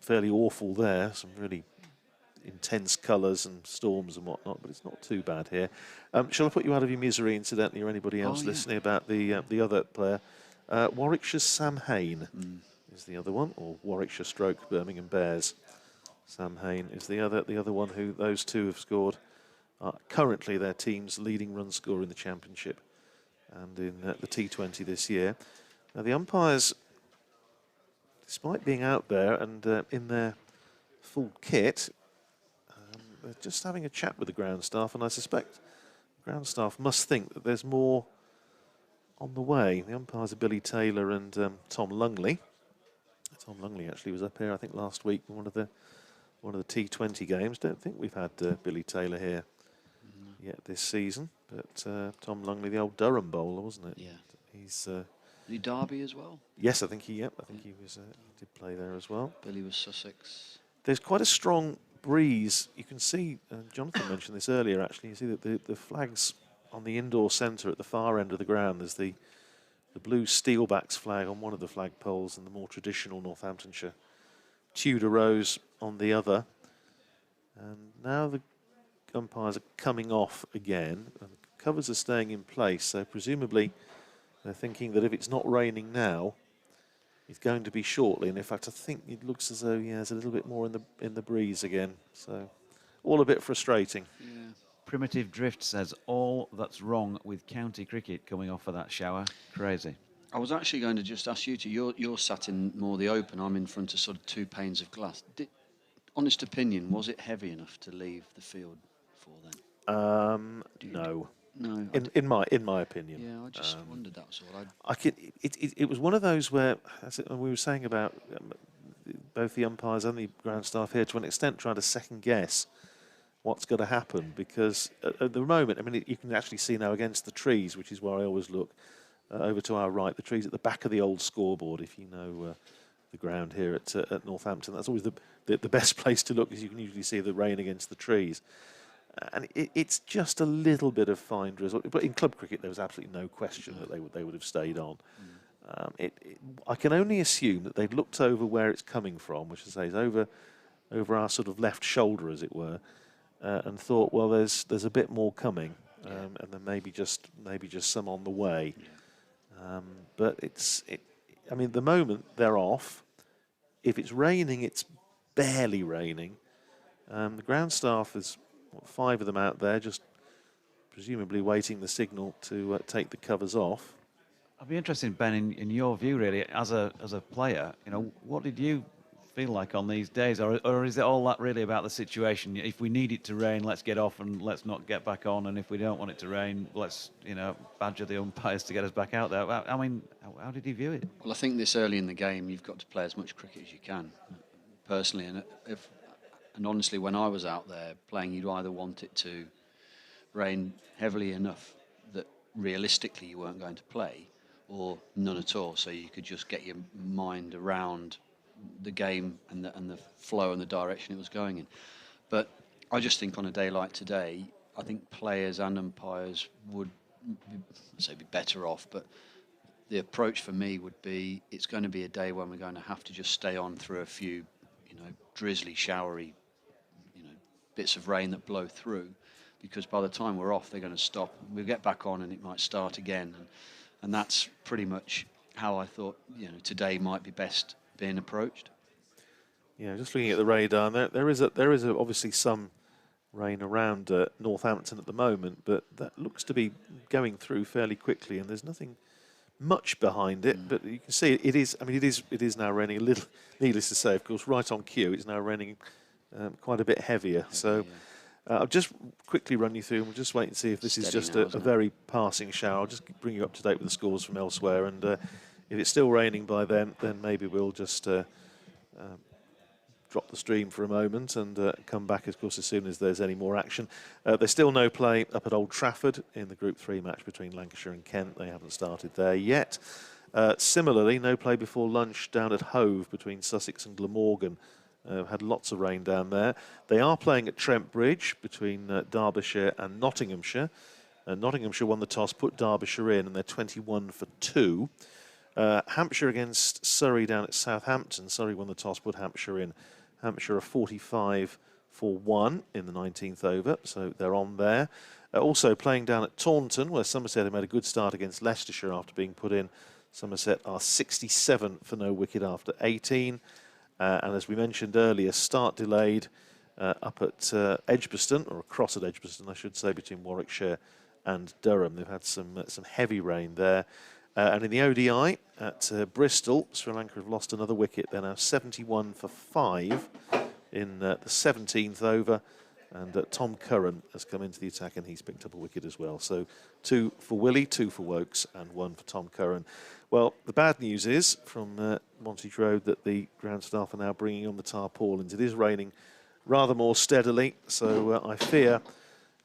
fairly awful there. Some really intense colours and storms and whatnot, but it's not too bad here. Shall I put you out of your misery, incidentally, or anybody else listening, about the other player? Warwickshire's Sam Hain is the other one, or Warwickshire stroke Birmingham Bears. Sam Hain is the other one who those two have scored. Currently their team's leading run scorer in the Championship and in the T20 this year. Now the umpires, despite being out there and in their full kit, they're just having a chat with the ground staff, and I suspect the ground staff must think that there's more on the way. The umpires are Billy Taylor and Tom Lungley. Tom Lungley actually was up here, I think, last week in one of the T20 games. Don't think we've had Billy Taylor here yet this season, but Tom Lungley, the old Durham bowler, wasn't it? Yeah. He's Did Derby as well? yes, I think he was. He did play there as well. Billy was Sussex. There's quite a strong breeze. You can see, Jonathan mentioned this earlier, actually. You see that the flags on the indoor centre at the far end of the ground, there's the blue Steelbacks flag on one of the flagpoles and the more traditional Northamptonshire Tudor Rose on the other. And now the umpires are coming off again, and the covers are staying in place, so presumably they're thinking that if it's not raining now, He's going to be shortly, and in fact, I think it looks as though there's a little bit more in the breeze again. So, all a bit frustrating. Yeah. Primitive Drift says all that's wrong with county cricket coming off of that shower. Crazy. I was actually going to just ask you to. You're sat in more the open. I'm in front of sort of 2 panes of glass. Honest opinion, was it heavy enough to leave the field for then? No. No. In my opinion. Yeah, I just wondered, that was all. It was one of those where, as we were saying about both the umpires and the ground staff here, to an extent, trying to second guess what's going to happen, because at the moment, I mean, you can actually see now against the trees, which is where I always look, over to our right, the trees at the back of the old scoreboard, if you know the ground here at Northampton. That's always the best place to look, because you can usually see the rain against the trees. And it's just a little bit of fine drizzle. But in club cricket, there was absolutely no question that they would have stayed on. I can only assume that they've looked over where it's coming from, which is over our sort of left shoulder, as it were, and thought, well, there's a bit more coming, and then maybe just some on the way. But I mean, at the moment they're off. If it's raining, it's barely raining. The ground staff is 5 of them out there, just presumably waiting the signal to take the covers off. I'd be interested, Ben, in your view, really, as a player. What did you feel like on these days, or is it all that really about the situation? If we need it to rain, let's get off and let's not get back on, and if we don't want it to rain, let's badger the umpires to get us back out there. I mean, how did you view it? Well, I think this early in the game, you've got to play as much cricket as you can, personally, and honestly, when I was out there playing, you'd either want it to rain heavily enough that realistically you weren't going to play, or none at all, so you could just get your mind around the game and the flow and the direction it was going in. But I just think on a day like today, I think players and umpires would be better off, but the approach for me would be, it's going to be a day when we're going to have to just stay on through a few, drizzly, showery, bits of rain that blow through, because by the time we're off, they're going to stop. We'll get back on and it might start again. And that's pretty much how I thought, today might be best being approached. Yeah, just looking at the radar, there is obviously some rain around Northampton at the moment, but that looks to be going through fairly quickly, and there's nothing much behind it. But you can see it is. I mean, it is now raining a little. Needless to say, of course, right on cue, it's now raining quite a bit heavier. So I'll just quickly run you through, and we'll just wait and see if this is just a very passing shower. I'll just bring you up to date with the scores from elsewhere, and if it's still raining by then maybe we'll just drop the stream for a moment and come back, of course, as soon as there's any more action. There's still no play up at Old Trafford in the Group 3 match between Lancashire and Kent. They haven't started there yet. Similarly, no play before lunch down at Hove between Sussex and Glamorgan. Had lots of rain down there. They are playing at Trent Bridge between Derbyshire and Nottinghamshire. Nottinghamshire won the toss, put Derbyshire in, and they're 21 for 2. Hampshire against Surrey down at Southampton. Surrey won the toss, put Hampshire in. Hampshire are 45 for 1 in the 19th over, so they're on there. Also playing down at Taunton, where Somerset have made a good start against Leicestershire after being put in. Somerset are 67 for no wicket after 18. And as we mentioned earlier, start delayed up at Edgbaston, or across at Edgbaston, I should say, between Warwickshire and Durham. They've had some heavy rain there. And in the ODI at Bristol, Sri Lanka have lost another wicket. They're now 71 for 5 in the 17th over. And Tom Curran has come into the attack and he's picked up a wicket as well. So 2 for Willie, 2 for Wokes and 1 for Tom Curran. Well, the bad news is from Montage Road that the ground staff are now bringing on the tarpaulins. It is raining rather more steadily, so I fear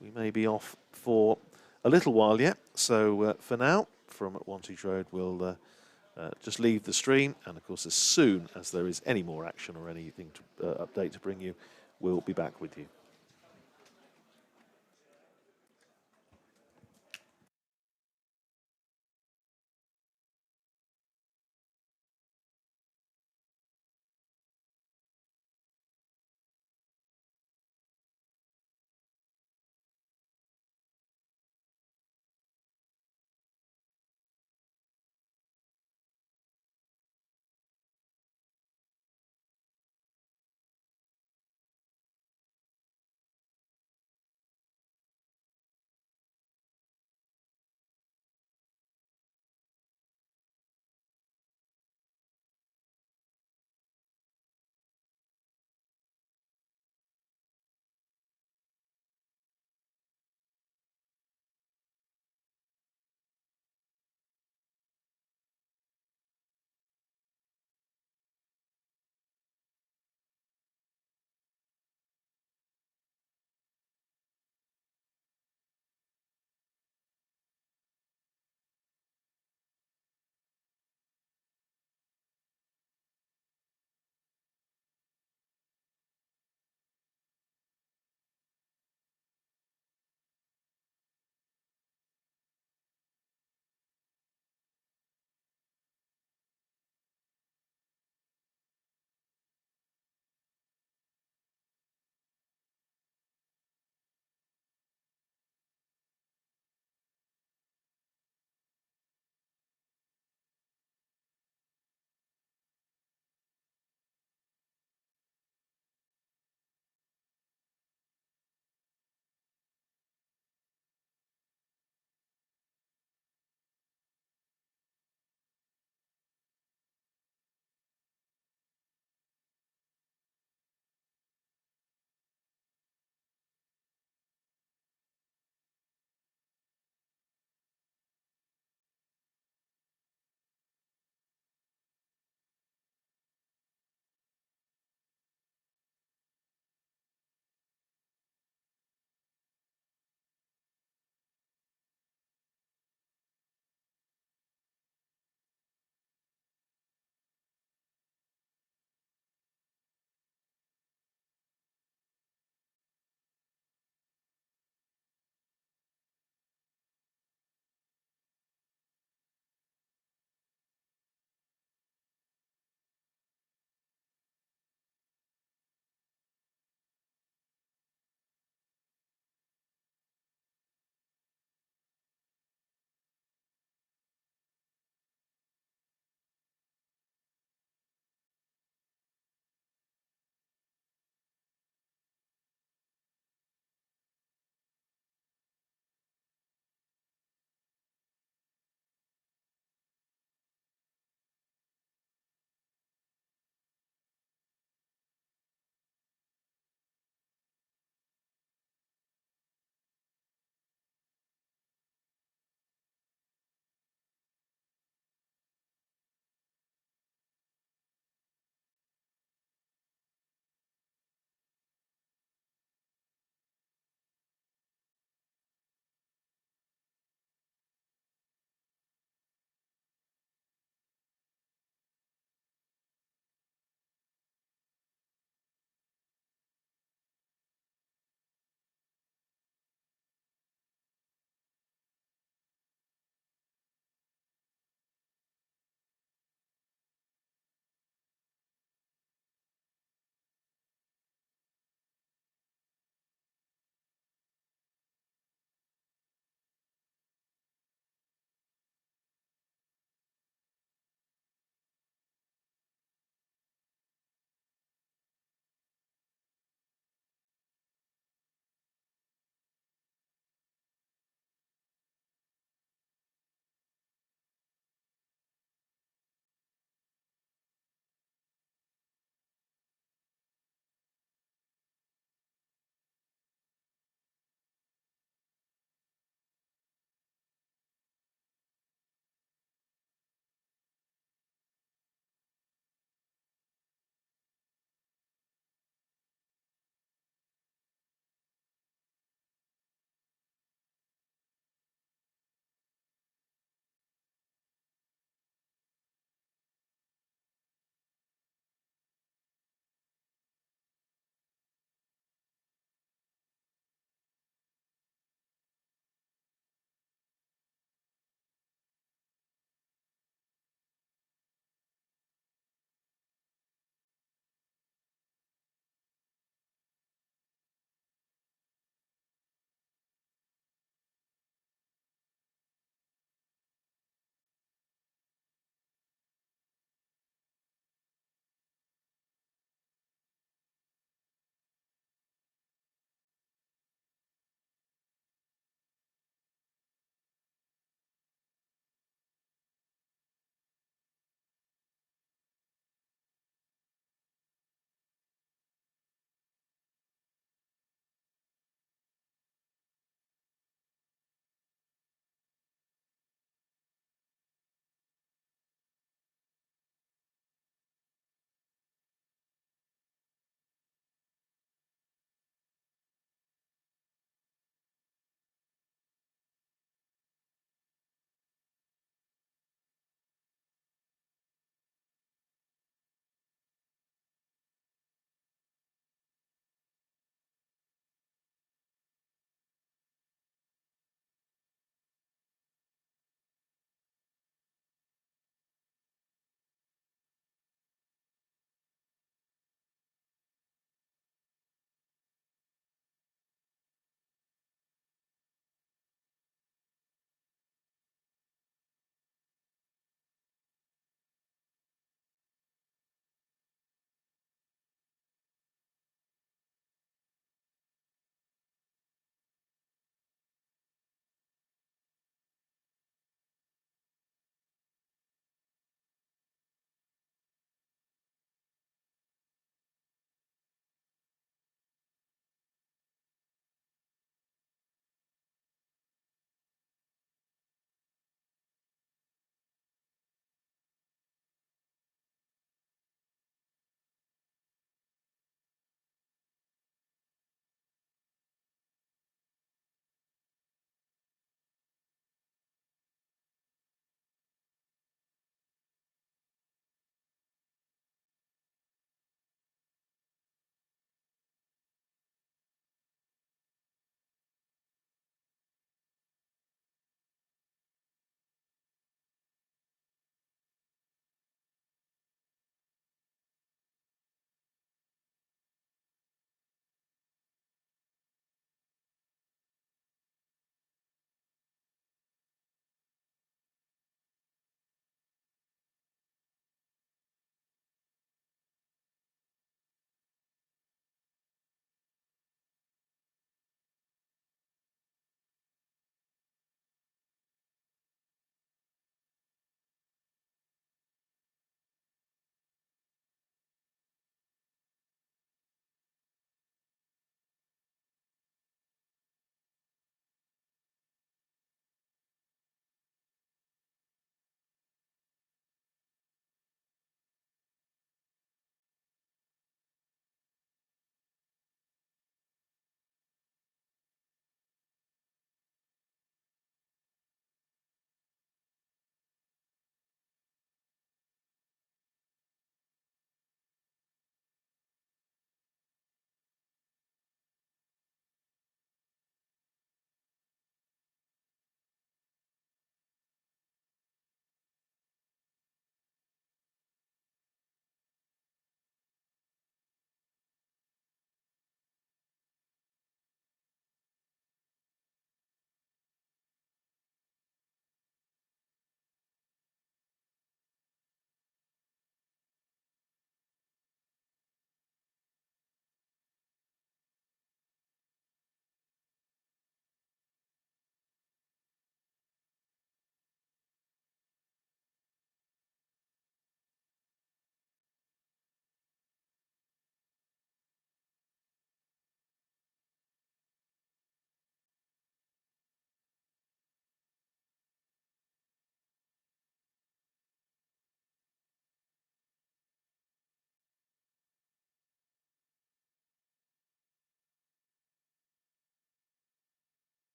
we may be off for a little while yet. So for now, from Wantage Road, we'll just leave the stream. And of course, as soon as there is any more action or anything to update to bring you, we'll be back with you.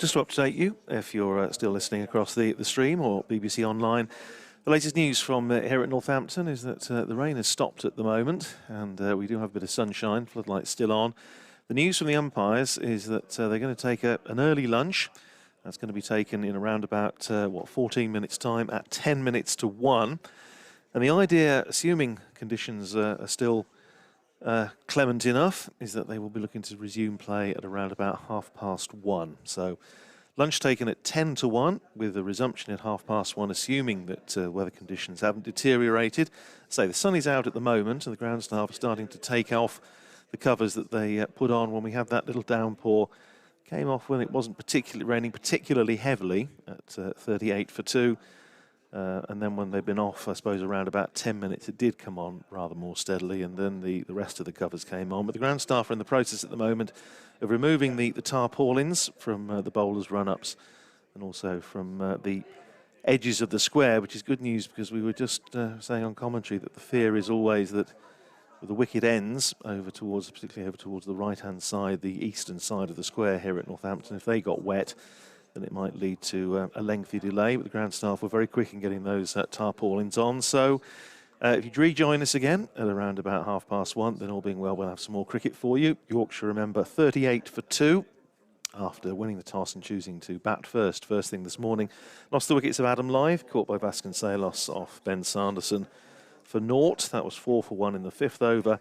Just to update you, if you're still listening across the stream or BBC Online, the latest news from here at Northampton is that the rain has stopped at the moment, and we do have a bit of sunshine, floodlights still on. The news from the umpires is that they're going to take an early lunch. That's going to be taken in around about, 14 minutes' time at 10 minutes to 1. And the idea, assuming conditions are still clement enough, is that they will be looking to resume play at around about 1:30. So lunch taken at 10 to 1 with a resumption at 1:30, assuming that weather conditions haven't deteriorated. So the sun is out at the moment and the ground staff are starting to take off the covers that they put on when we had that little downpour. Came off when it wasn't particularly raining particularly heavily at 38 for 2. And then when they've been off, I suppose, around about 10 minutes, it did come on rather more steadily, and then the rest of the covers came on. But the ground staff are in the process at the moment of removing the tarpaulins from the bowlers' run-ups and also from the edges of the square, which is good news because we were just saying on commentary that the fear is always that with the wicket ends particularly over towards the right-hand side, the eastern side of the square here at Northampton, if they got wet, then it might lead to a lengthy delay. But the ground staff were very quick in getting those tarpaulins on. So if you rejoin us again at around about 1:30, then all being well, we'll have some more cricket for you. Yorkshire, remember, 38 for 2 after winning the toss and choosing to bat first thing this morning. Lost the wickets of Adam Lyth, caught by Vasconcelos off Ben Sanderson for naught. That was 4 for 1 in the 5th over.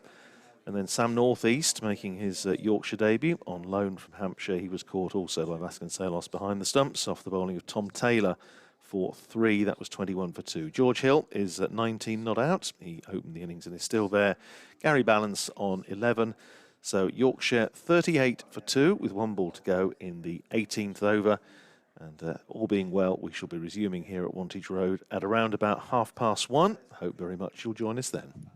And then Sam Northeast making his Yorkshire debut on loan from Hampshire. He was caught also by Vasconcelos behind the stumps off the bowling of Tom Taylor for 3. That was 21 for 2. George Hill is at 19 not out. He opened the innings and is still there. Gary Balance on 11. So Yorkshire 38 for 2 with 1 ball to go in the 18th over. And all being well, we shall be resuming here at Wantage Road at around about 1:30. Hope very much you'll join us then.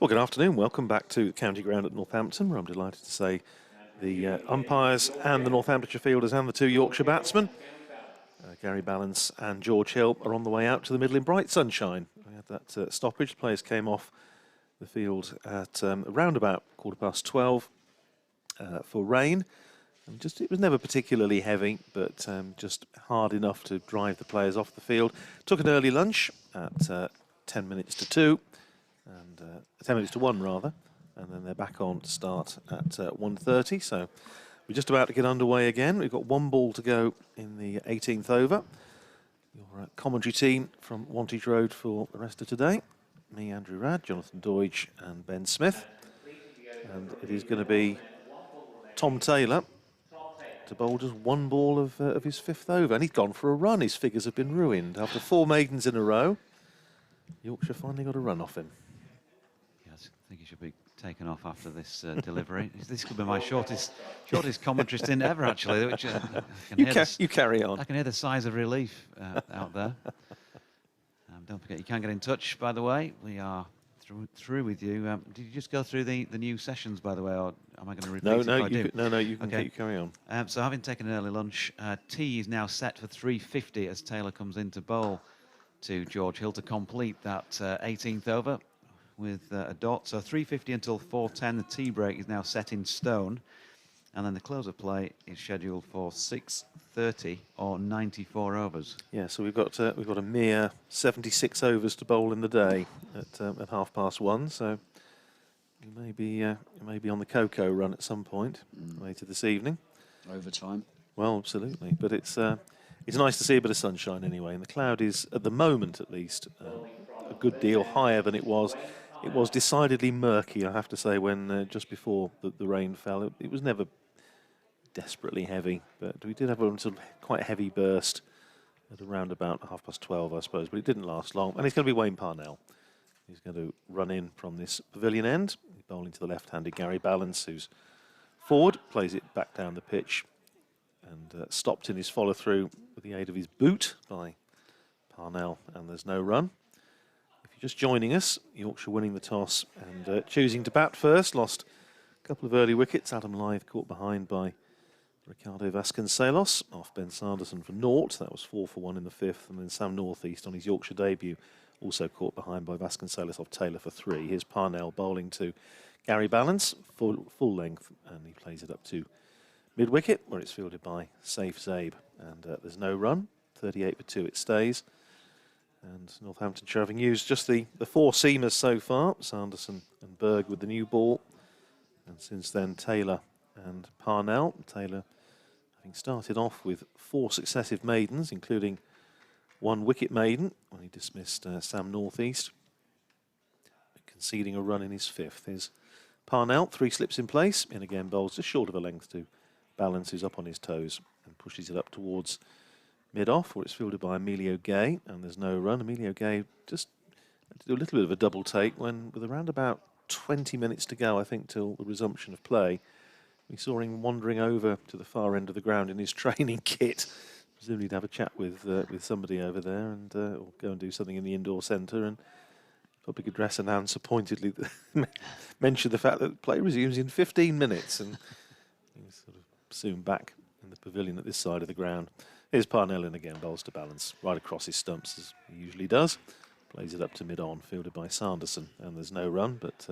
Well, good afternoon. Welcome back to the county ground at Northampton, where I'm delighted to say the umpires and the Northamptonshire fielders and the two Yorkshire batsmen, Gary Balance and George Hill, are on the way out to the middle in bright sunshine. We had that stoppage. The players came off the field at around about 12:15 for rain. And it was never particularly heavy, but just hard enough to drive the players off the field. Took an early lunch at 10 minutes to 2. And 10 minutes to 1 rather, and then they're back on to start at 1:30. So we're just about to get underway again. We've got 1 ball to go in the 18th over. Your commentary team from Wantage Road for the rest of today: me, Andrew Radd, Jonathan Doidge and Ben Smith. And it is going to be Tom Taylor to bowl just 1 ball of his 5th over, and he's gone for a run. His figures have been ruined after 4 maidens in a row. Yorkshire finally got a run off him. I think he should be taken off after this delivery. This could be my shortest commentary stint ever, actually. Which, you carry on. I can hear the sighs of relief out there. Don't forget, you can get in touch, by the way. We are through with you. Did you just go through the new sessions, by the way, or am I going to repeat it? No, you can carry on. So having taken an early lunch, tea is now set for 3:50 as Taylor comes in to bowl to George Hill to complete that 18th over with a dot. So 3:50 until 4:10. The tea break is now set in stone, and then the close of play is scheduled for 6:30 or 94 overs. Yeah, so we've got a mere 76 overs to bowl in the day at 1:30. So you may be on the cocoa run at some point later this evening. Overtime. Well, absolutely, but it's nice to see a bit of sunshine anyway, and the cloud is, at the moment at least, a good deal higher than it was. It was decidedly murky, I have to say, when just before the rain fell. It was never desperately heavy, but we did have a sort of quite heavy burst at around about 12:30, I suppose, but it didn't last long. And it's going to be Wayne Parnell. He's going to run in from this pavilion end. He's bowling to the left-handed Gary Balance, who's forward, plays it back down the pitch, and stopped in his follow-through with the aid of his boot by Parnell, and there's no run. If you're just joining us, Yorkshire winning the toss and choosing to bat first. Lost a couple of early wickets. Adam Lyth caught behind by Ricardo Vasconcelos off Ben Sanderson for 0. That was 4 for 1 in the 5th. And then Sam Northeast on his Yorkshire debut also caught behind by Vasconcelos off Taylor for 3. Here's Parnell bowling to Gary Balance, full length, and he plays it up to mid-wicket, where it's fielded by Saif Zabe. And there's no run. 38 for 2 it stays. And Northamptonshire having used just the 4 seamers so far, Sanderson and Berg with the new ball. And since then, Taylor and Parnell. Taylor having started off with 4 successive maidens, including 1 wicket maiden when he dismissed Sam Northeast, conceding a run in his 5th. Here's Parnell, 3 slips in place, in again bowls just short of a length to Balance, who's up on his toes, and pushes it up towards mid-off, where it's fielded by Emilio Gay, and there's no run. Emilio Gay just had to do a little bit of a double take when, with around about 20 minutes to go, I think, till the resumption of play, we saw him wandering over to the far end of the ground in his training kit. Presumably to have a chat with somebody over there, and or go and do something in the indoor centre. And public address announcer pointedly mentioned the fact that play resumes in 15 minutes, and he's sort of soon back in the pavilion at this side of the ground. Here's Parnell in again, bowls to Balance, right across his stumps as he usually does. Plays it up to mid-on, fielded by Sanderson, and there's no run, but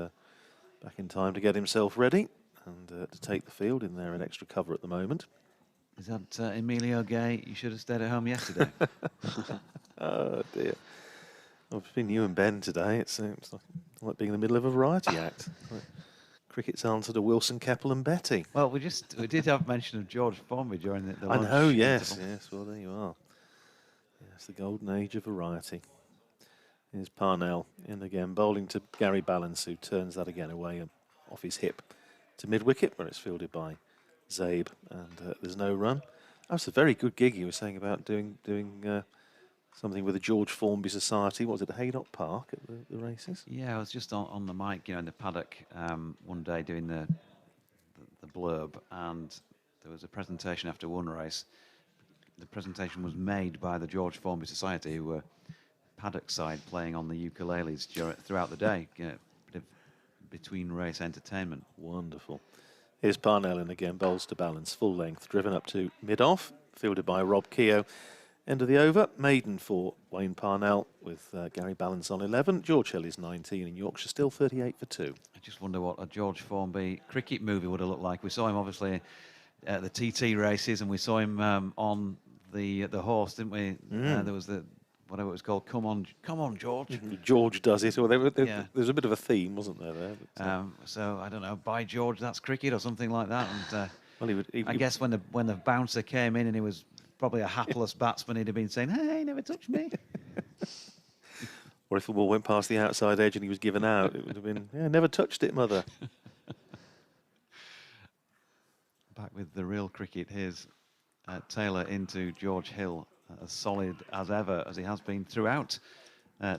back in time to get himself ready and to take the field in there in extra cover at the moment. Is that Emilio Gay? You should have stayed at home yesterday. Oh dear. Well, between you and Ben today, it's like being in the middle of a variety act. Like cricket's answer to Wilson, Keppel and Betty. Well, we did have mention of George Formby during the I lunch know, yes, interval. yes. Well, there you are. Yes, the golden age of variety. Here's Parnell in again, bowling to Gary Balance, who turns that again away off his hip to mid-wicket, where it's fielded by Zabe, and there's no run. That was a very good gig you were saying about doing something with the George Formby Society. What was it, at Haydock Park at the races? Yeah, I was just on the mic, in the paddock one day doing the blurb, and there was a presentation after one race. The presentation was made by the George Formby Society, who were paddock side playing on the ukuleles throughout the day. Bit of between race entertainment. Wonderful. Here's Parnell in again, bowls to balance, full length, driven up to mid-off, fielded by Rob Keogh. End of the over, maiden for Wayne Parnell with Gary Balance on 11. George Hill is 19 and Yorkshire still 38 for 2. I just wonder what a George Formby cricket movie would have looked like. We saw him obviously at the TT races, and we saw him on the horse, didn't we? There was the whatever it was called. Come on, George. George does it. Or Yeah. There's a bit of a theme, wasn't there? But, so I don't know. By George, that's cricket or something like that. And well, I guess when the bouncer came in and he was probably a hapless batsman, he'd have been saying, "Hey, never touch me." or if the ball went past the outside edge and he was given out, it would have been, yeah, never touched it, mother. Back with the real cricket. Here's Taylor into George Hill, as solid as ever, as he has been throughout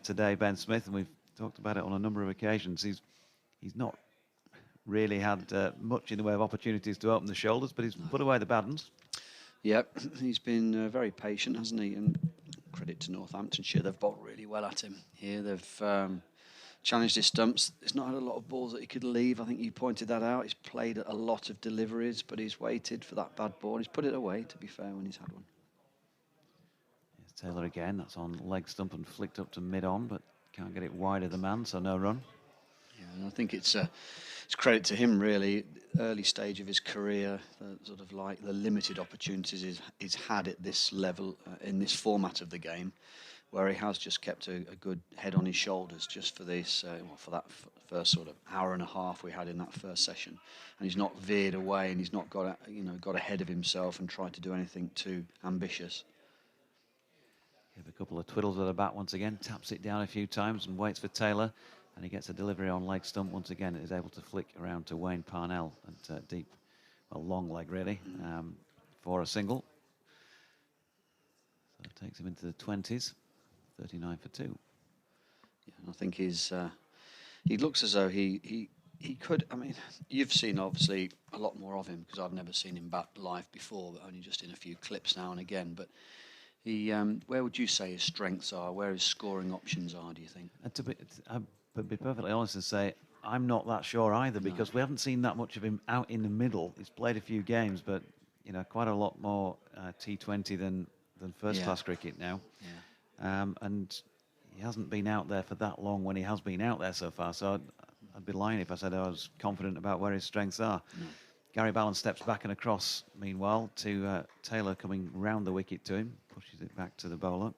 today, Ben Smith, and we've talked about it on a number of occasions. He's not really had much in the way of opportunities to open the shoulders, but he's put away the bad ones. Yep, he's been very patient, hasn't he? And credit to Northamptonshire, they've bowled really well at him here. They've challenged his stumps. He's not had a lot of balls that he could leave. I think you pointed that out. He's played a lot of deliveries, but he's waited for that bad ball. He's put it away, to be fair, when he's had one. Here's Taylor again. That's on leg stump and flicked up to mid-on, but can't get it wide of the man, so no run. Yeah, and I think it's credit to him, really. Early stage of his career, sort of like the limited opportunities he's had at this level in this format of the game, where he has just kept a good head on his shoulders just for this, for that first sort of hour and a half we had in that first session, and he's not veered away, and he's not got ahead of himself and tried to do anything too ambitious. Give a couple of twiddles of the bat once again, taps it down a few times and waits for Taylor, and he gets a delivery on leg stump once again. Is able to flick around to Wayne Parnell at deep, well, long leg really, for a single. So it takes him into the 20s, 39 for 2. Yeah, and I think he looks as though he could. I mean, you've seen obviously a lot more of him, because I've never seen him bat live before, but only just in a few clips now and again. But where would you say his strengths are? Where his scoring options are, do you think? But be perfectly honest and say, I'm not that sure either, because we haven't seen that much of him out in the middle. He's played a few games, but quite a lot more T20 than first-class cricket now. Yeah. And he hasn't been out there for that long when he has been out there so far. So I'd be lying if I said I was confident about where his strengths are. No. Gary Balance steps back and across, meanwhile, to Taylor coming round the wicket to him, pushes it back to the bowler.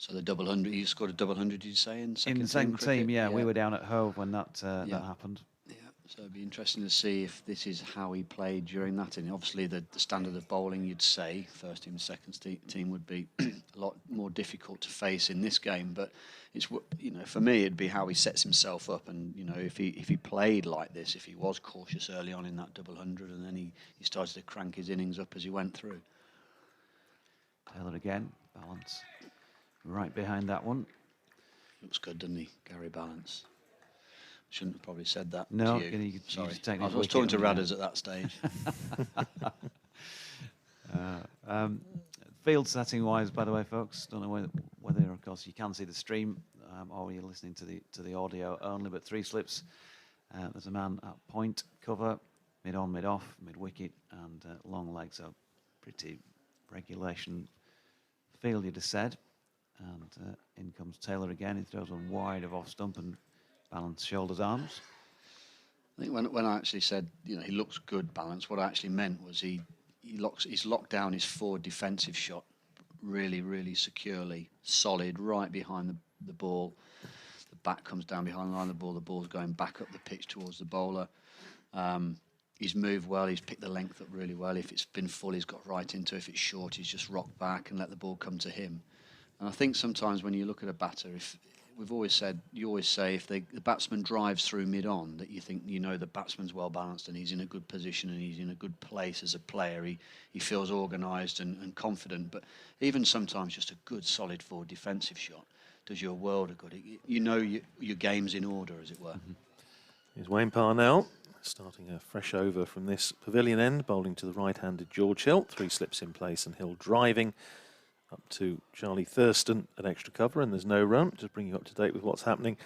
So the double 100, you scored a double 100, did you say, in the second team, yeah. We were down at Hove when that happened. Yeah, so it'd be interesting to see if this is how he played during that. And obviously the standard of bowling, you'd say, first team and second team would be a lot more difficult to face in this game. But it's, for me, it'd be how he sets himself up. And, if he played like this, if he was cautious early on in that double 100, and then he started to crank his innings up as he went through. Taylor again, Balance. Right behind that one. Looks good, doesn't he, Gary Balance? Shouldn't have probably said that. No, to you. Sorry. I was talking to Radders at that stage. Field setting wise, by the way, folks, don't know whether of course you can see the stream or you're listening to the audio only. But 3 slips. There's a man at point, cover, mid on, mid off, mid wicket, and long leg. So pretty regulation field, you'd have said. And in comes Taylor again. He throws one wide of off stump and Balance shoulders, arms. I think when I actually said, he looks good, Balance, what I actually meant was he's locked down his forward defensive shot really, really securely, solid, right behind the ball. The bat comes down behind the line of the ball's going back up the pitch towards the bowler. He's moved well, he's picked the length up really well. If it's been full, he's got right into it. If it's short, he's just rocked back and let the ball come to him. And I think sometimes when you look at a batter, you always say if the batsman drives through mid-on, that you think the batsman's well balanced and he's in a good position and he's in a good place as a player. He feels organised and confident. But even sometimes just a good, solid forward defensive shot does you a world of good. Your game's in order, as it were. Mm-hmm. Here's Wayne Parnell starting a fresh over from this pavilion end, bowling to the right-handed George Hill. 3 slips in place and Hill driving up to Charlie Thurston at extra cover, and there's no run. Just bringing you up to date with what's happening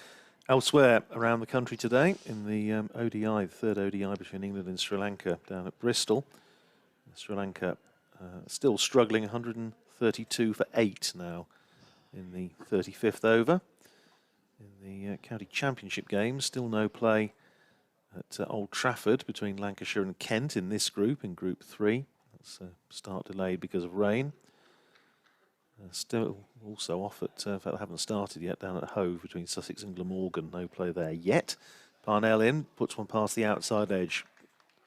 Elsewhere around the country today, in the ODI, the third ODI between England and Sri Lanka down at Bristol. Sri Lanka still struggling, 132 for 8 now in the 35th over. In the county championship games, still no play at Old Trafford between Lancashire and Kent in this group, in Group 3. That's start delayed because of rain. Still also off at, in fact, they haven't started yet, down at Hove between Sussex and Glamorgan. No play there yet. Parnell in, puts one past the outside edge.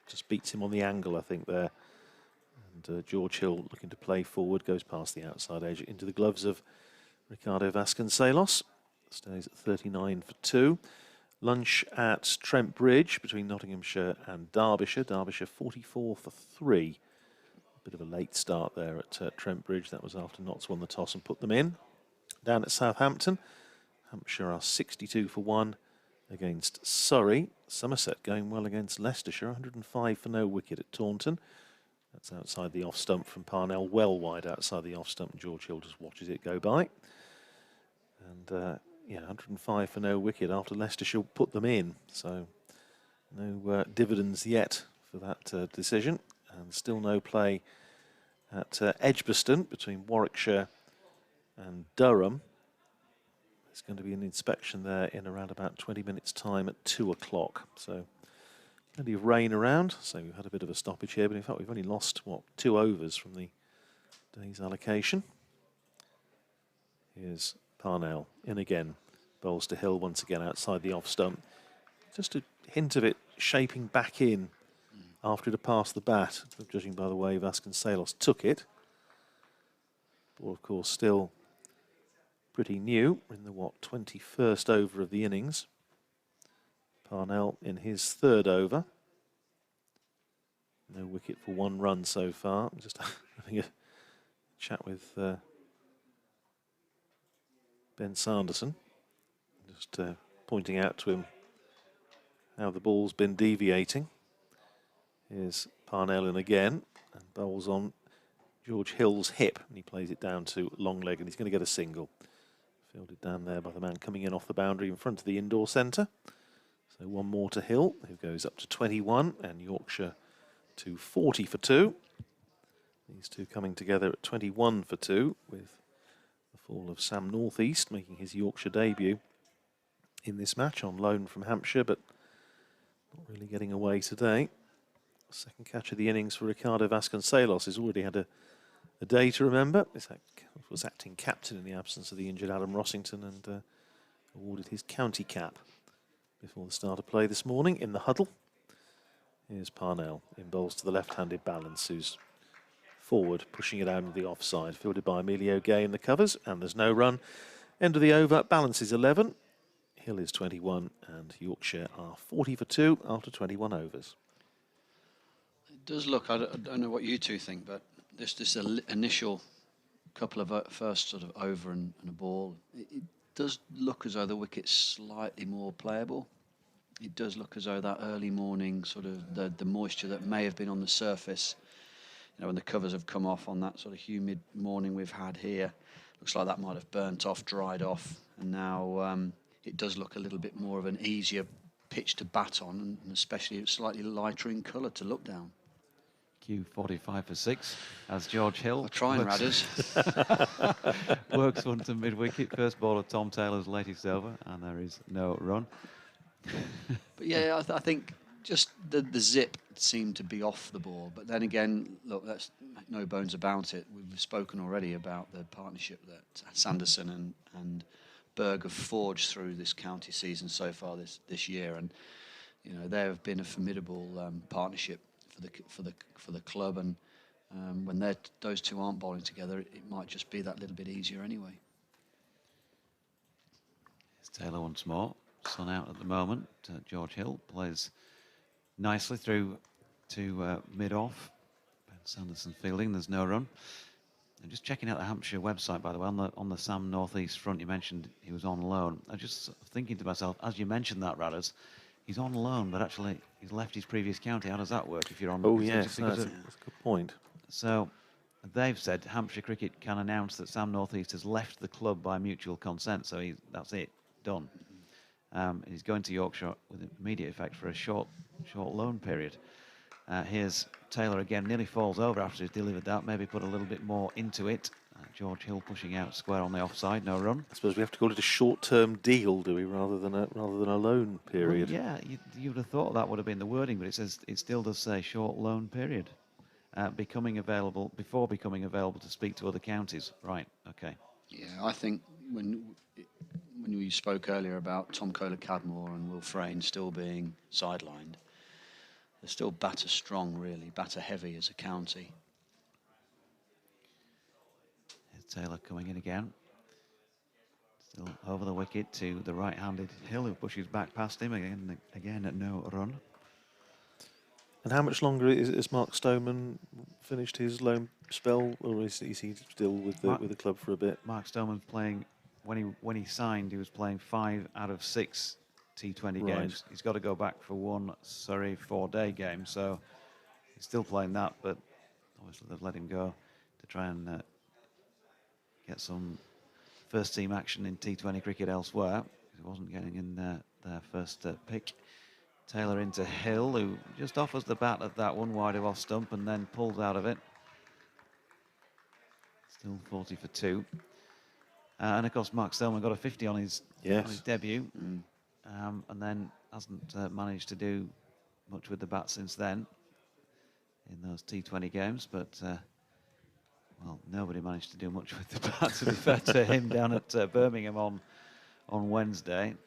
Just beats him on the angle, I think, there. And George Hill, looking to play forward, goes past the outside edge into the gloves of Ricardo Vasconcelos. Stays at 39 for 2. Lunch at Trent Bridge between Nottinghamshire and Derbyshire. Derbyshire 44 for 3. Bit of a late start there at Trent Bridge. That was after Notts won the toss and put them in. Down at Southampton, Hampshire are 62 for 1 against Surrey. Somerset going well against Leicestershire, 105 for no wicket at Taunton. That's outside the off stump from Parnell, well wide outside the off stump. George Hill just watches it go by. And yeah, 105 for no wicket after Leicestershire put them in. So no dividends yet for that decision. And still no play at Edgbaston between Warwickshire and Durham. There's going to be an inspection there in around about 20 minutes' time at 2 o'clock. So plenty of rain around. So we've had a bit of a stoppage here, but in fact we've only lost, what, 2 overs from the day's allocation. Here's Parnell in again. Bowls to Hill once again outside the off stump. Just a hint of it shaping back in after it had passed the bat, judging by the way Vasconcelos took it. Ball, of course, still pretty new in the, 21st over of the innings. Parnell in his 3rd over. No wicket for 1 run so far. Just having a chat with Ben Sanderson. Just pointing out to him how the ball's been deviating. Here's Parnell in again, and bowls on George Hill's hip, and he plays it down to long leg, and he's going to get a single. Fielded down there by the man coming in off the boundary in front of the indoor centre. So 1 more to Hill, who goes up to 21, and Yorkshire to 40 for 2. These two coming together at 21 for 2, with the fall of Sam Northeast making his Yorkshire debut in this match on loan from Hampshire, but not really getting away today. Second catch of the innings for Ricardo Vasconcelos. He's already had a day to remember. He was acting captain in the absence of the injured Adam Rossington, and awarded his county cap before the start of play this morning in the huddle. Here's Parnell in bowls to the left-handed balance, who's forward, pushing it out of the offside. Fielded by Emilio Gay in the covers, and there's no run. End of the over, balance is 11. Hill is 21, and Yorkshire are 40 for 2 after 21 overs. It does look, I don't know what you two think, but this initial couple of first sort of over and a ball, it does look as though the wicket's slightly more playable. It does look as though that early morning sort of the moisture that may have been on the surface, you know, when the covers have come off on that sort of humid morning we've had here, looks like that might have burnt off, dried off, and now it does look a little bit more of an easier pitch to bat on, and especially slightly lighter in colour to look down. Q45 for 6 as George Hill. We're trying, Radders. Works one to mid-wicket. First ball of Tom Taylor's latest over, and there is no run. But yeah, I think just the zip seemed to be off the ball. But then again, look, that's no bones about it. We've spoken already about the partnership that Sanderson and Berg have forged through this county season so far this year, and you know they have been a formidable partnership for the club. And when those two aren't bowling together, it might just be that little bit easier anyway. It's Taylor once more. Sun out at the moment. George Hill plays nicely through to mid-off. Ben Sanderson fielding. There's no run. And just checking out the Hampshire website, by the way, on the Sam Northeast front, you mentioned he was on loan. I was just thinking to myself, as you mentioned that, Radders, he's on loan, but actually he's left his previous county. How does that work if you're on? Oh yes, that's a good point. So they've said Hampshire Cricket can announce that Sam Northeast has left the club by mutual consent. So that's it, done. He's going to Yorkshire with immediate effect for a short loan period. Here's Taylor again, nearly falls over after he's delivered that, maybe put a little bit more into it. George Hill pushing out square on the offside, no run. I suppose we have to call it a short-term deal, do we, rather than a loan period? Well, yeah, you would have thought that would have been the wording, but it still does say short loan period. Becoming available to speak to other counties. Right, okay. Yeah, I think when we spoke earlier about Tom Kohler-Cadmore and Will Frayne still being sidelined, they're still batter strong, really, batter heavy as a county. Here's Taylor coming in again. Still over the wicket to the right-handed Hill, who pushes back past him again at no run. And how much longer is Mark Stoneman finished his loan spell, or is he still with the club for a bit? Mark Stoneman's playing, when he signed, he was playing 5 out of 6 T20 games. He's got to go back for one Surrey 4-day game, so he's still playing that, but obviously they've let him go to try and get some first-team action in T20 cricket elsewhere. He wasn't getting in their first pick. Taylor into Hill, who just offers the bat at that one wide of off stump and then pulls out of it. Still 40 for 2. And of course, Mark Stoneman got a 50 on his debut, and then hasn't managed to do much with the bat since then in those T20 games. But well, nobody managed to do much with the bat, to be fair to him, down at Birmingham on Wednesday. And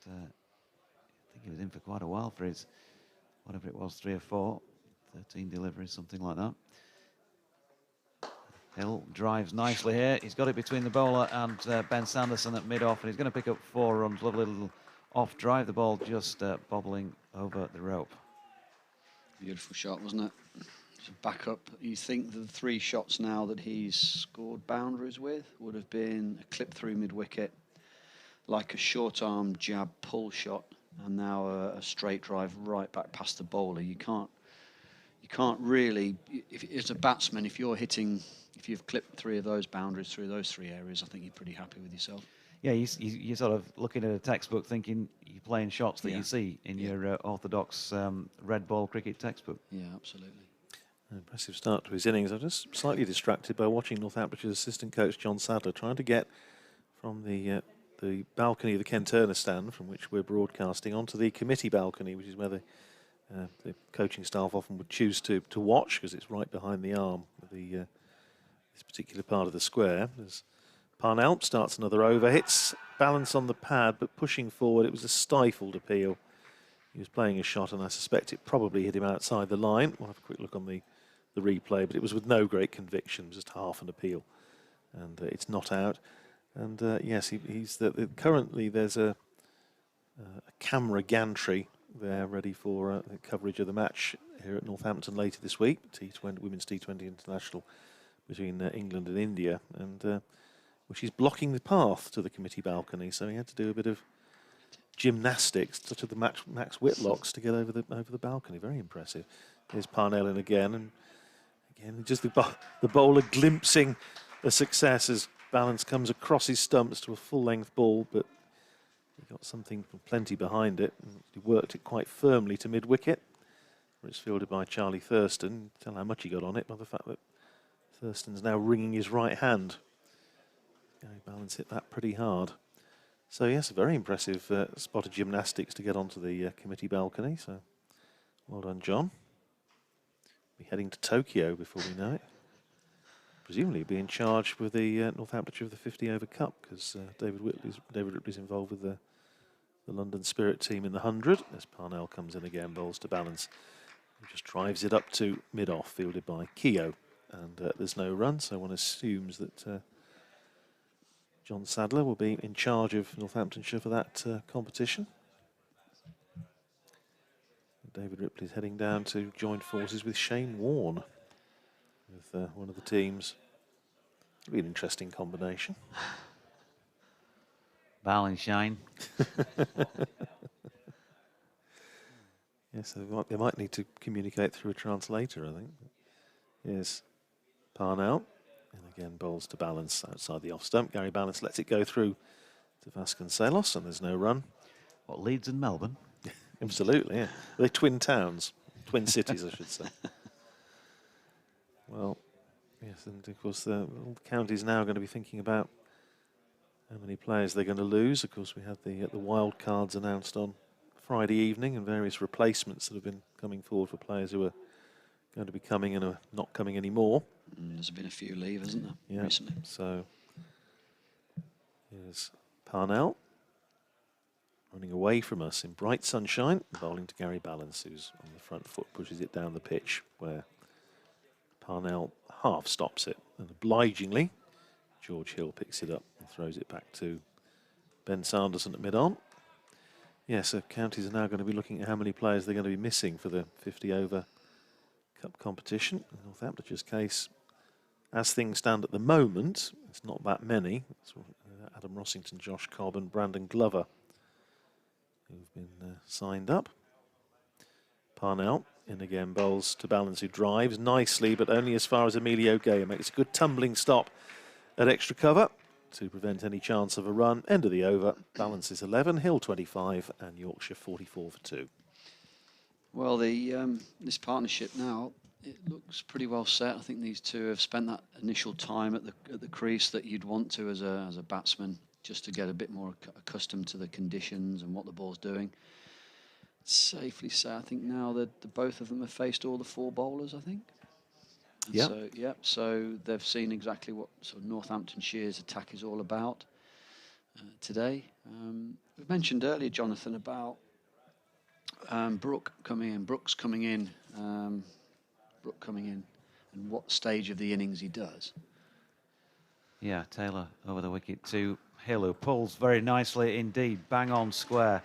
I think he was in for quite a while for his, whatever it was, 3 or 4, 13 deliveries, something like that. Hill drives nicely here. He's got it between the bowler and Ben Sanderson at mid-off, and he's going to pick up 4 runs. Lovely little off drive. The ball just bobbling over the rope. Beautiful shot, wasn't it? It's a backup. You think the 3 shots now that he's scored boundaries with would have been a clip through mid-wicket, like a short-arm jab pull shot, and now a straight drive right back past the bowler. You can't really, if as a batsman, if you've clipped 3 of those boundaries through those 3 areas, I think you're pretty happy with yourself. Yeah, you're sort of looking at a textbook thinking you're playing shots that you see in your orthodox red ball cricket textbook. Yeah, absolutely. An impressive start to his innings. I'm just slightly distracted by watching Northamptonshire assistant coach John Sadler trying to get from the balcony of the Ken Turner stand, from which we're broadcasting, onto the committee balcony, which is where the coaching staff often would choose to watch, because it's right behind the arm of this particular part of the square. As Parnell starts another over, hits balance on the pad, but pushing forward, it was a stifled appeal. He was playing a shot, and I suspect it probably hit him outside the line. We'll have a quick look on the replay, but it was with no great conviction, just half an appeal, and it's not out. And yes, he's currently there's a camera gantry there ready for coverage of the match here at Northampton later this week, T20 Women's T20 International between England and India, and which is blocking the path to the committee balcony. So he had to do a bit of gymnastics, such as the Max Whitlocks, to get over the balcony. Very impressive. Here's Parnell in again, and again just the bowler glimpsing a success as balance comes across his stumps to a full-length ball, but he got something plenty behind it, and he worked it quite firmly to mid-wicket, where it's fielded by Charlie Thurston. Tell how much he got on it by the fact that Thurston's now wringing his right hand. Balance hit that pretty hard. So yes, a very impressive spot of gymnastics to get onto the committee balcony. So well done, John. Be heading to Tokyo before we know it. Presumably be in charge with the Northamptonshire of the 50 over cup, because David Ripley's involved with the London Spirit team in the 100. As Parnell comes in again, bowls to balance. He just drives it up to mid-off, fielded by Keogh, and there's no run, so one assumes that John Sadler will be in charge of Northamptonshire for that competition. David Ripley's heading down to join forces with Shane Warne, with one of the teams. It'll be an interesting combination. Bal and Shine. Yes, they might need to communicate through a translator, I think. Yes, Parnell. And again, bowls to balance outside the off stump. Gary Balance lets it go through to Vasconcelos, and there's no run. What, Leeds and Melbourne? Absolutely, yeah. They're twin towns, twin cities, I should say. Well, yes, and of course all the counties now are going to be thinking about how many players they're going to lose. Of course, we had the wild cards announced on Friday evening, and various replacements that have been coming forward for players who are going to be coming and are not coming anymore. There's been a few leave, hasn't there, Yeah. recently? So here's Parnell running away from us in bright sunshine, bowling to Gary Balance, who's on the front foot, pushes it down the pitch, where Parnell half stops it, and obligingly George Hill picks it up and throws it back to Ben Sanderson at mid-on. Yes, so counties are now going to be looking at how many players they're going to be missing for the 50-over Cup competition. In Northamptonshire case, as things stand at the moment, it's not that many. It's Adam Rossington, Josh Cobb and Brandon Glover who've been signed up. Parnell in again, bowls to Balance, who drives nicely, but only as far as Emilio Gaya. Makes a good tumbling stop at extra cover to prevent any chance of a run. End of the over. Balance is 11, Hill 25, and Yorkshire 44 for 2. Well, this partnership now, it looks pretty well set. I think these two have spent that initial time at the crease that you'd want to as a batsman, just to get a bit more accustomed to the conditions and what the ball's doing. Safely say, I think now that the both of them have faced all the 4 bowlers, I think. Yeah. So they've seen exactly what sort of Northamptonshire's attack is all about today. We mentioned earlier, Jonathan, about Brooks coming in, and what stage of the innings he does. Yeah, Taylor over the wicket to Hill, who pulls very nicely indeed, bang on square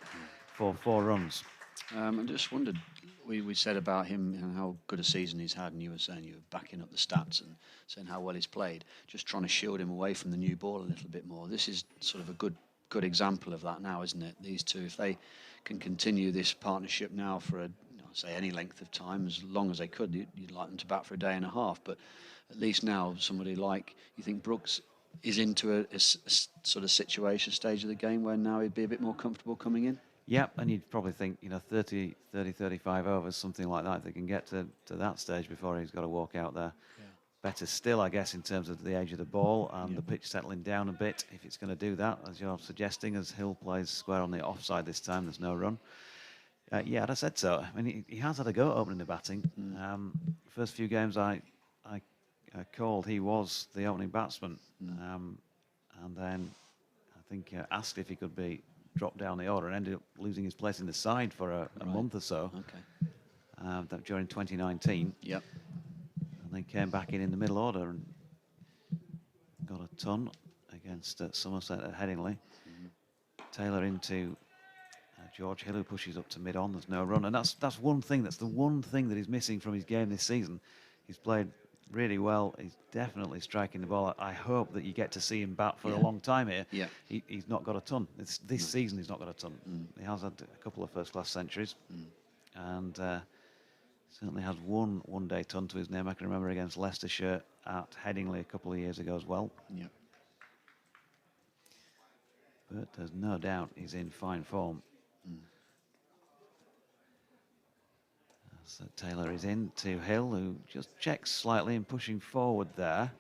for 4 runs. I just wondered, we said about him and how good a season he's had, and you were saying you were backing up the stats and saying how well he's played, just trying to shield him away from the new ball a little bit more. This is sort of a good example of that now, isn't it? These two, if they can continue this partnership now for say any length of time, as long as they could, you'd like them to bat for a day and a half, but at least now somebody like, you think Brooks is into a sort of situation stage of the game where now he'd be a bit more comfortable coming in? Yep, and you'd probably think, 30, 35 overs, something like that, if they can get to that stage before he's got to walk out there. Yeah. Better still, I guess, in terms of the age of the ball and the pitch settling down a bit, if it's going to do that, as you're suggesting, as Hill plays square on the offside this time, there's no run. Yeah, I said so. I mean, he has had a go at opening the batting. First few games I called, he was the opening batsman. And then I think asked if he could be dropped down the order and ended up losing his place in the side for a month or so. Okay. During 2019. Yep. And then came back in the middle order and got a ton against Somerset at Headingley. Taylor into George Hill, who pushes up to mid-on. There's no run, and that's one thing. That's the one thing that he's missing from his game this season. He's played really well. He's definitely striking the ball. I hope that you get to see him bat for a long time here. Yeah. He's not got a ton. This season he's not got a ton. He has had a couple of first-class centuries, and certainly has one-day ton to his name. I can remember against Leicestershire at Headingley a couple of years ago as well. Yeah. But there's no doubt he's in fine form. So Taylor is in to Hill, who just checks slightly and pushing forward there.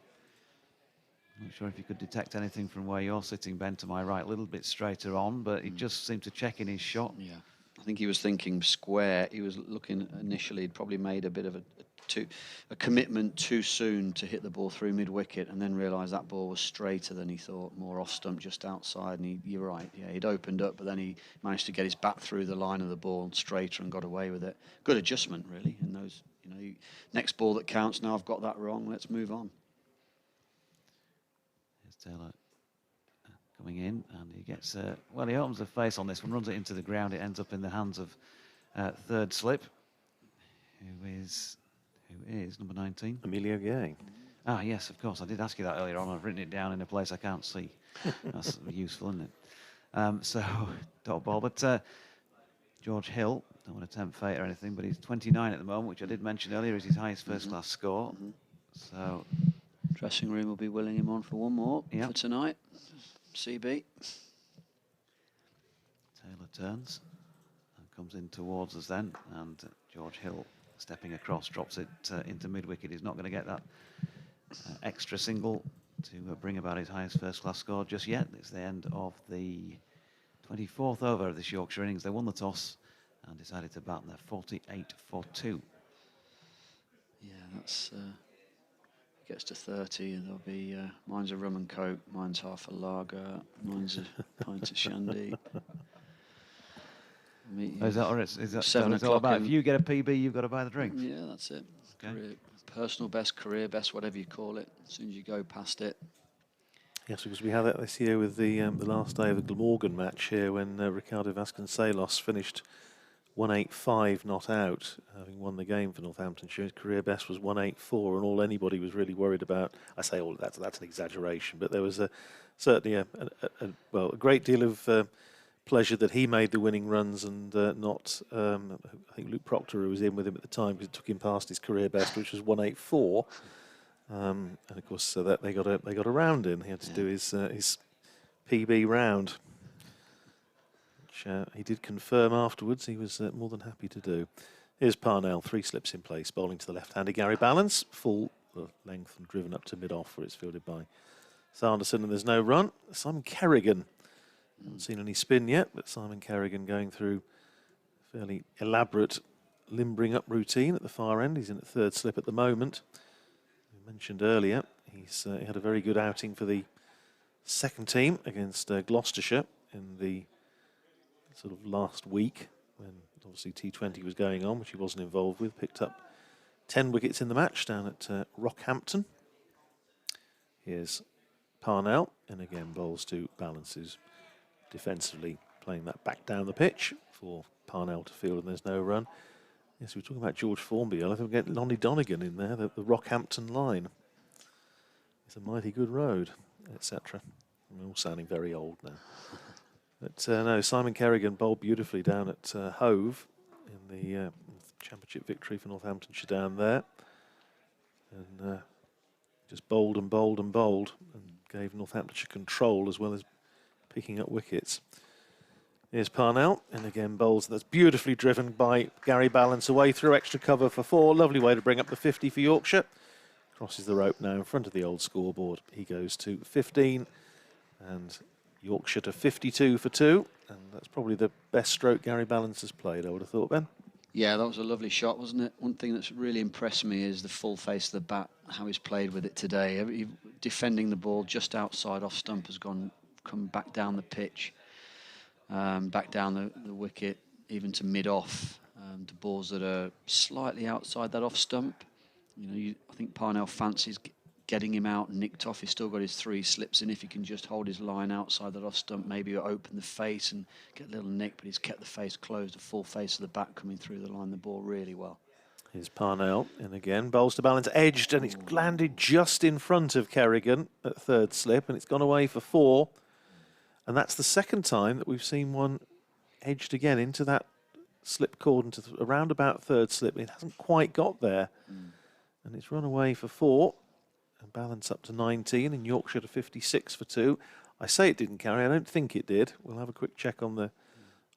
Not sure if you could detect anything from where you're sitting, Ben, to my right, a little bit straighter on, but he just seemed to check in his shot. Yeah, I think he was thinking square. He was looking initially, he'd probably made a bit of a commitment too soon to hit the ball through mid-wicket, and then realised that ball was straighter than he thought, more off stump, just outside. And you're right, yeah, he'd opened up, but then he managed to get his bat through the line of the ball straighter and got away with it. Good adjustment, really. And those, next ball that counts. Now I've got that wrong. Let's move on. Here's Taylor coming in, and he gets well. He opens the face on this one, runs it into the ground. It ends up in the hands of third slip, who is number 19? Emilio Gay. Ah, yes, of course. I did ask you that earlier on. I've written it down in a place I can't see. That's useful, isn't it? So, dot ball. But George Hill, don't want to tempt fate or anything, but he's 29 at the moment, which I did mention earlier is his highest first-class score. So, dressing room will be willing him on for one more for tonight. CB. Overturns and comes in towards us then, and George Hill stepping across, drops it into mid-wicket. He's not going to get that extra single to bring about his highest first-class score just yet. It's the end of the 24th over of this Yorkshire innings. They won the toss and decided to bat, and they're 48 for 2. Yeah, that's gets to 30 and there'll be mine's a rum and coke, mine's half a lager, mine's a pint of shandy. Is that, or is that 7 it's all o'clock about? If you get a PB, you've got to buy the drinks. Yeah, that's it. Okay. Personal best, career best, whatever you call it. As soon as you go past it. Yes, because we had that this year with the last day of the Glamorgan match here when Ricardo Vasconcelos finished 185 not out, having won the game for Northamptonshire. His career best was 184, and all anybody was really worried about, I say all that's an exaggeration, but there was certainly a great deal of pleasure that he made the winning runs and not, I think Luke Proctor, who was in with him at the time, because it took him past his career best, which was 184. And of course, so that they got a round in. He had to do his PB round, which he did confirm afterwards. He was more than happy to do. Here's Parnell, 3 slips in place, bowling to the left-hander Gary Balance, full length and driven up to mid-off, where it's fielded by Sanderson, and there's no run. Simon Kerrigan, haven't seen any spin yet, but Simon Kerrigan going through a fairly elaborate limbering up routine at the far end. He's in at 3rd slip at the moment. Mentioned earlier, he had a very good outing for the second team against Gloucestershire in the sort of last week when obviously T20 was going on, which he wasn't involved with. Picked up 10 wickets in the match down at Rockhampton. Here's Parnell, and again bowls to Balance, who's defensively playing that back down the pitch for Parnell to field, and there's no run. Yes, we were talking about George Formby. I think we'll get Lonnie Donegan in there, the Rockhampton line. It's a mighty good road, etc. We're all sounding very old now. But no, Simon Kerrigan bowled beautifully down at Hove in the championship victory for Northamptonshire down there. And just bowled and bowled and bowled and gave Northamptonshire control as well as picking up wickets. Here's Parnell, and again bowls. That's beautifully driven by Gary Balance away through extra cover for 4. Lovely way to bring up the 50 for Yorkshire. Crosses the rope now in front of the old scoreboard. He goes to 15, and Yorkshire to 52 for 2. And that's probably the best stroke Gary Balance has played, I would have thought, Ben. Yeah, that was a lovely shot, wasn't it? One thing that's really impressed me is the full face of the bat, how he's played with it today. Defending the ball just outside off stump has come back down the pitch. Back down the wicket, even to mid-off, to balls that are slightly outside that off stump. I think Parnell fancies getting him out and nicked off. He's still got his 3 slips in. If he can just hold his line outside that off stump, maybe open the face and get a little nick, but he's kept the face closed, the full face of the bat coming through the line of the ball really well. Here's Parnell, and again, bowls to Balance, edged, and it's landed just in front of Kerrigan at 3rd slip, and it's gone away for 4. And that's the second time that we've seen one edged again into that slip cord into around about 3rd slip. It hasn't quite got there. And it's run away for 4. And Balance up to 19, and Yorkshire to 56 for 2. I say it didn't carry. I don't think it did. We'll have a quick check on the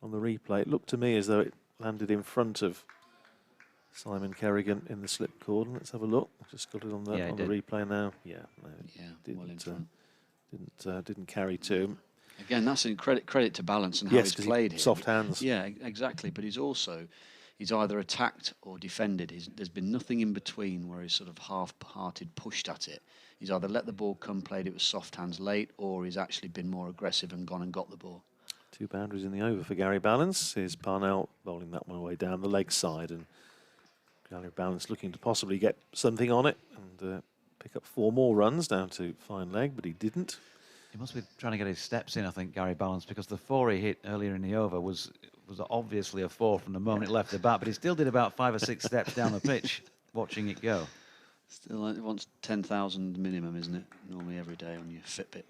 replay. It looked to me as though it landed in front of Simon Kerrigan in the slip cord. And let's have a look. I've just got it on the replay now. Yeah, no, it well in front. Didn't carry to. Again, that's in credit to Balance and how he's played here. Soft hands. Yeah, exactly. But he's either attacked or defended. There's been nothing in between where he's sort of half-hearted pushed at it. He's either let the ball come, played it with soft hands late, or he's actually been more aggressive and gone and got the ball. 2 boundaries in the over for Gary Balance. Here's Parnell bowling that one away down the leg side, and Gary Balance looking to possibly get something on it and pick up 4 more runs down to fine leg, but he didn't. He must be trying to get his steps in, I think, Gary Balance, because the 4 he hit earlier in the over was obviously a 4 from the moment it left the bat, but he still did about 5 or 6 steps down the pitch watching it go. Still, it wants 10,000 minimum, isn't it? Normally every day on your Fitbit.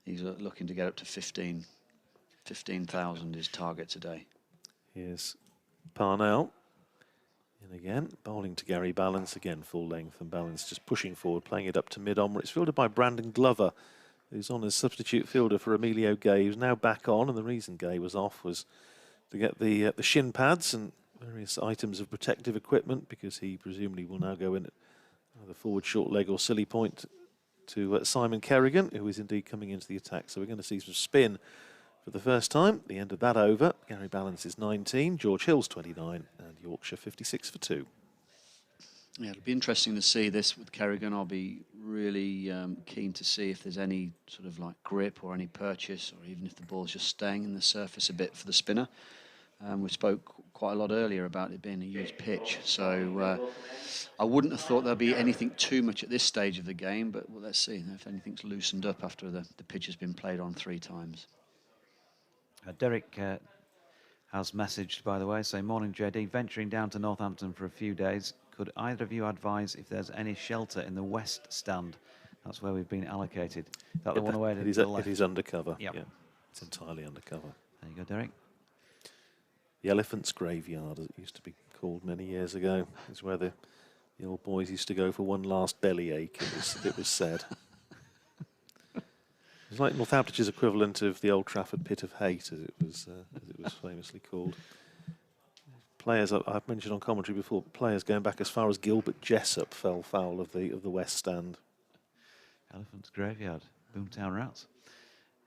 He's looking to get up to 15. 15,000 is target today. Here's Parnell. And again, bowling to Gary Balance, again full length, and Balance just pushing forward, playing it up to mid-on, where it's fielded by Brandon Glover, who's on as substitute fielder for Emilio Gay, who's now back on, and the reason Gay was off was to get the shin pads and various items of protective equipment, because he presumably will now go in at either forward short leg or silly point to Simon Kerrigan, who is indeed coming into the attack. So we're going to see some spin for the first time. The end of that over. Gary Balance is 19, George Hill's 29, and Yorkshire 56 for 2. Yeah, it'll be interesting to see this with Kerrigan. I'll be really keen to see if there's any sort of like grip or any purchase, or even if the ball's just staying in the surface a bit for the spinner. We spoke quite a lot earlier about it being a used pitch, so I wouldn't have thought there'll be anything too much at this stage of the game, but well, let's see if anything's loosened up after the pitch has been played on 3 times. Derek has messaged, by the way, saying, morning JD, venturing down to Northampton for a few days. Could either of you advise if there's any shelter in the west stand? That's where we've been allocated. Is that the one away to the left? It is undercover. Yep. Yeah, it's entirely undercover. There you go, Derek. The Elephant's Graveyard, as it used to be called many years ago, is where the old boys used to go for one last bellyache, it was said. It's like Northamptonshire's equivalent of the Old Trafford Pit of Hate, as it was famously called. Players, I've mentioned on commentary before, players going back as far as Gilbert Jessup fell foul of the West Stand. Elephant's Graveyard, Boomtown Rats.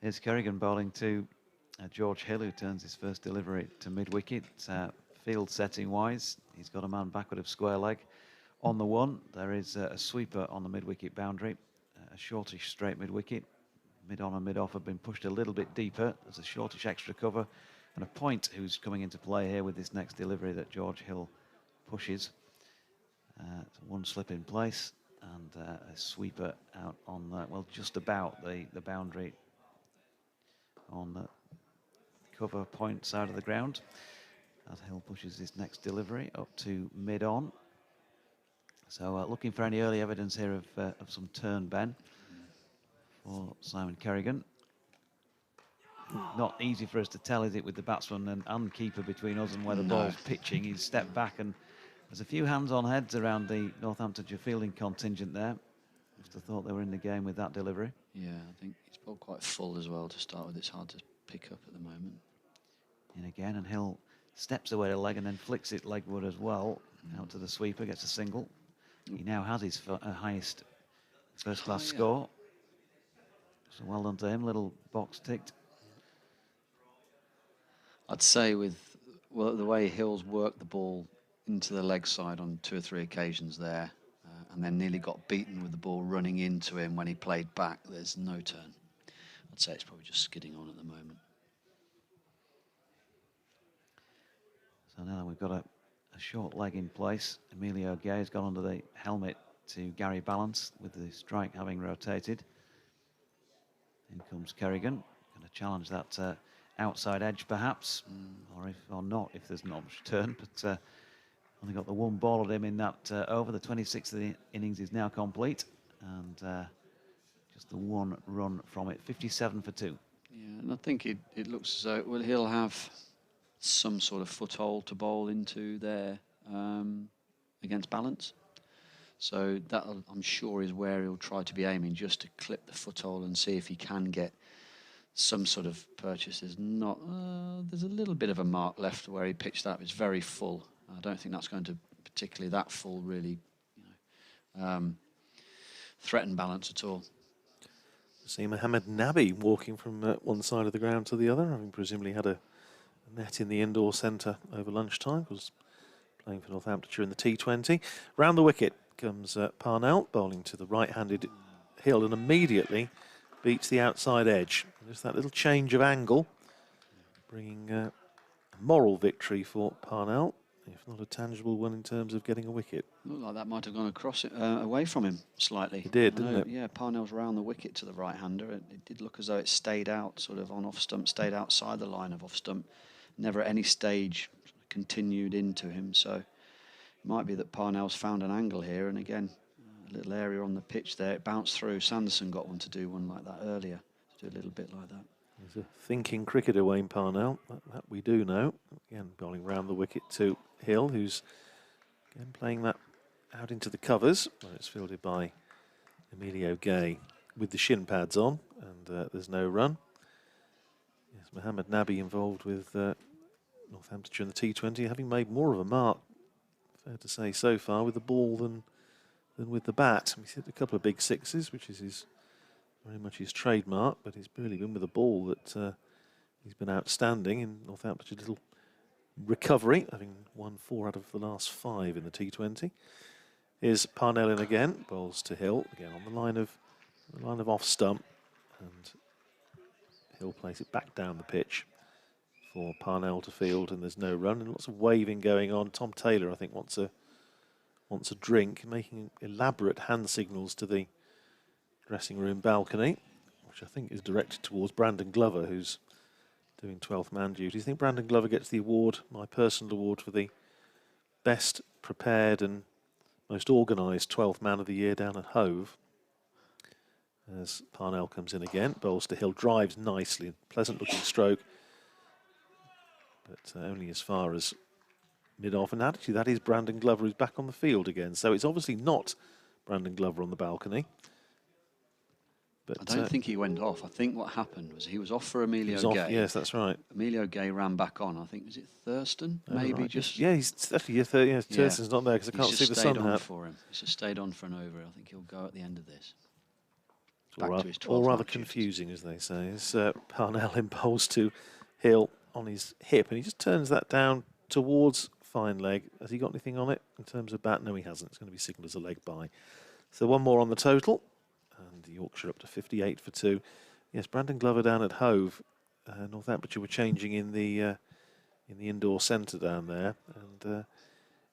Here's Kerrigan bowling to George Hill, who turns his first delivery to mid-wicket. Field setting wise, he's got a man backward of square leg. On the one, there is a sweeper on the mid-wicket boundary, a shortish straight mid-wicket. Mid-on and mid-off have been pushed a little bit deeper. There's a shortish extra cover, and a point who's coming into play here with this next delivery that George Hill pushes. One slip in place, and a sweeper out on, well, just about the boundary on the cover point side of the ground. As Hill pushes his next delivery up to mid-on. So looking for any early evidence here of some turn, Ben, for Simon Kerrigan. Not easy for us to tell, is it, with the batsman and keeper between us and where the ball's pitching. He's stepped back, and there's a few hands-on heads around the Northamptonshire fielding contingent there. Must have thought they were in the game with that delivery. Yeah, I think he's bowled quite full as well to start with. It's hard to pick up at the moment. In again, and Hill steps away to leg and then flicks it legward as well. Out to the sweeper, gets a single. He now has his highest first-class score. So well done to him, little box ticked. I'd say with the way Hill's worked the ball into the leg side on 2 or 3 occasions there, and then nearly got beaten with the ball running into him when he played back, there's no turn. I'd say it's probably just skidding on at the moment. So now we've got a short leg in place. Emilio Gay has gone under the helmet to Gary Balance with the strike having rotated. In comes Kerrigan, going to challenge that outside edge perhaps, or not if there's not much turn, but only got the one ball at him in that over. The 26th of the innings is now complete, and just the one run from it, 57 for 2. Yeah, and I think it looks as though he'll have some sort of foothold to bowl into there against Balance. So that, I'm sure, is where he'll try to be aiming, just to clip the foothold and see if he can get some sort of purchase. There's a little bit of a mark left where he pitched that. It's very full. I don't think that's going to particularly that full really threaten Balance at all. See Mohammed Nabi walking from one side of the ground to the other, having presumably had a net in the indoor centre over lunchtime. Was playing for Northamptonshire in the T20. Round the wicket comes Parnell, bowling to the right-handed Hill, and immediately beats the outside edge. Just that little change of angle, bringing a moral victory for Parnell, if not a tangible one in terms of getting a wicket. Looked like that might have gone across it, away from him slightly. It did, didn't it? Yeah, Parnell's round the wicket to the right-hander. It did look as though it stayed out, sort of on off-stump, stayed outside the line of off-stump. Never at any stage continued into him, so it might be that Parnell's found an angle here, and again, a little area on the pitch there, it bounced through. Sanderson got one to do one like that earlier, to do a little bit like that. He's a thinking cricketer, Wayne Parnell, that we do know. Again, bowling round the wicket to Hill, who's again playing that out into the covers, where it's fielded by Emilio Gay with the shin pads on, and there's no run. Yes, Mohammed Nabi involved with Northamptonshire in the T20, having made more of a mark, fair to say, so far with the ball than with the bat. He's hit a couple of big sixes, which is very much his trademark, but he's really been with the ball that he's been outstanding in Northamptonshire. Little recovery, having won 4 out of the last 5 in the T20. Here's Parnell in again, bowls to Hill, again on the line of off stump, and Hill plays it back down the pitch for Parnell to field, and there's no run, and lots of waving going on. Tom Taylor, I think, wants a drink, making elaborate hand signals to the dressing room balcony, which I think is directed towards Brandon Glover, who's doing 12th man duties. I think Brandon Glover gets the award, my personal award, for the best prepared and most organised 12th man of the year down at Hove. As Parnell comes in again, bowls to Hill, drives nicely, pleasant looking stroke, but only as far as mid-off. And actually that is Brandon Glover who's back on the field again, so it's obviously not Brandon Glover on the balcony. But I don't think he went off. I think what happened was he was off for Emilio off, Gay. yes, that's right. Emilio Gay ran back on. I think, was it Thurston? Maybe right. just... Yeah, he's actually, Thurston's not there because I can't see the sun hat. For him. He's just stayed on for an over. I think he'll go at the end of this. All rather confusing, as they say. As Parnell impulse to Hill on his hip, and he just turns that down towards fine leg. Has he got anything on it in terms of bat? No, he hasn't. It's going to be signalled as a leg by. So one more on the total, and Yorkshire up to 58 for 2. Yes, Brandon Glover down at Hove. Northamptonshire were changing in the indoor centre down there, and it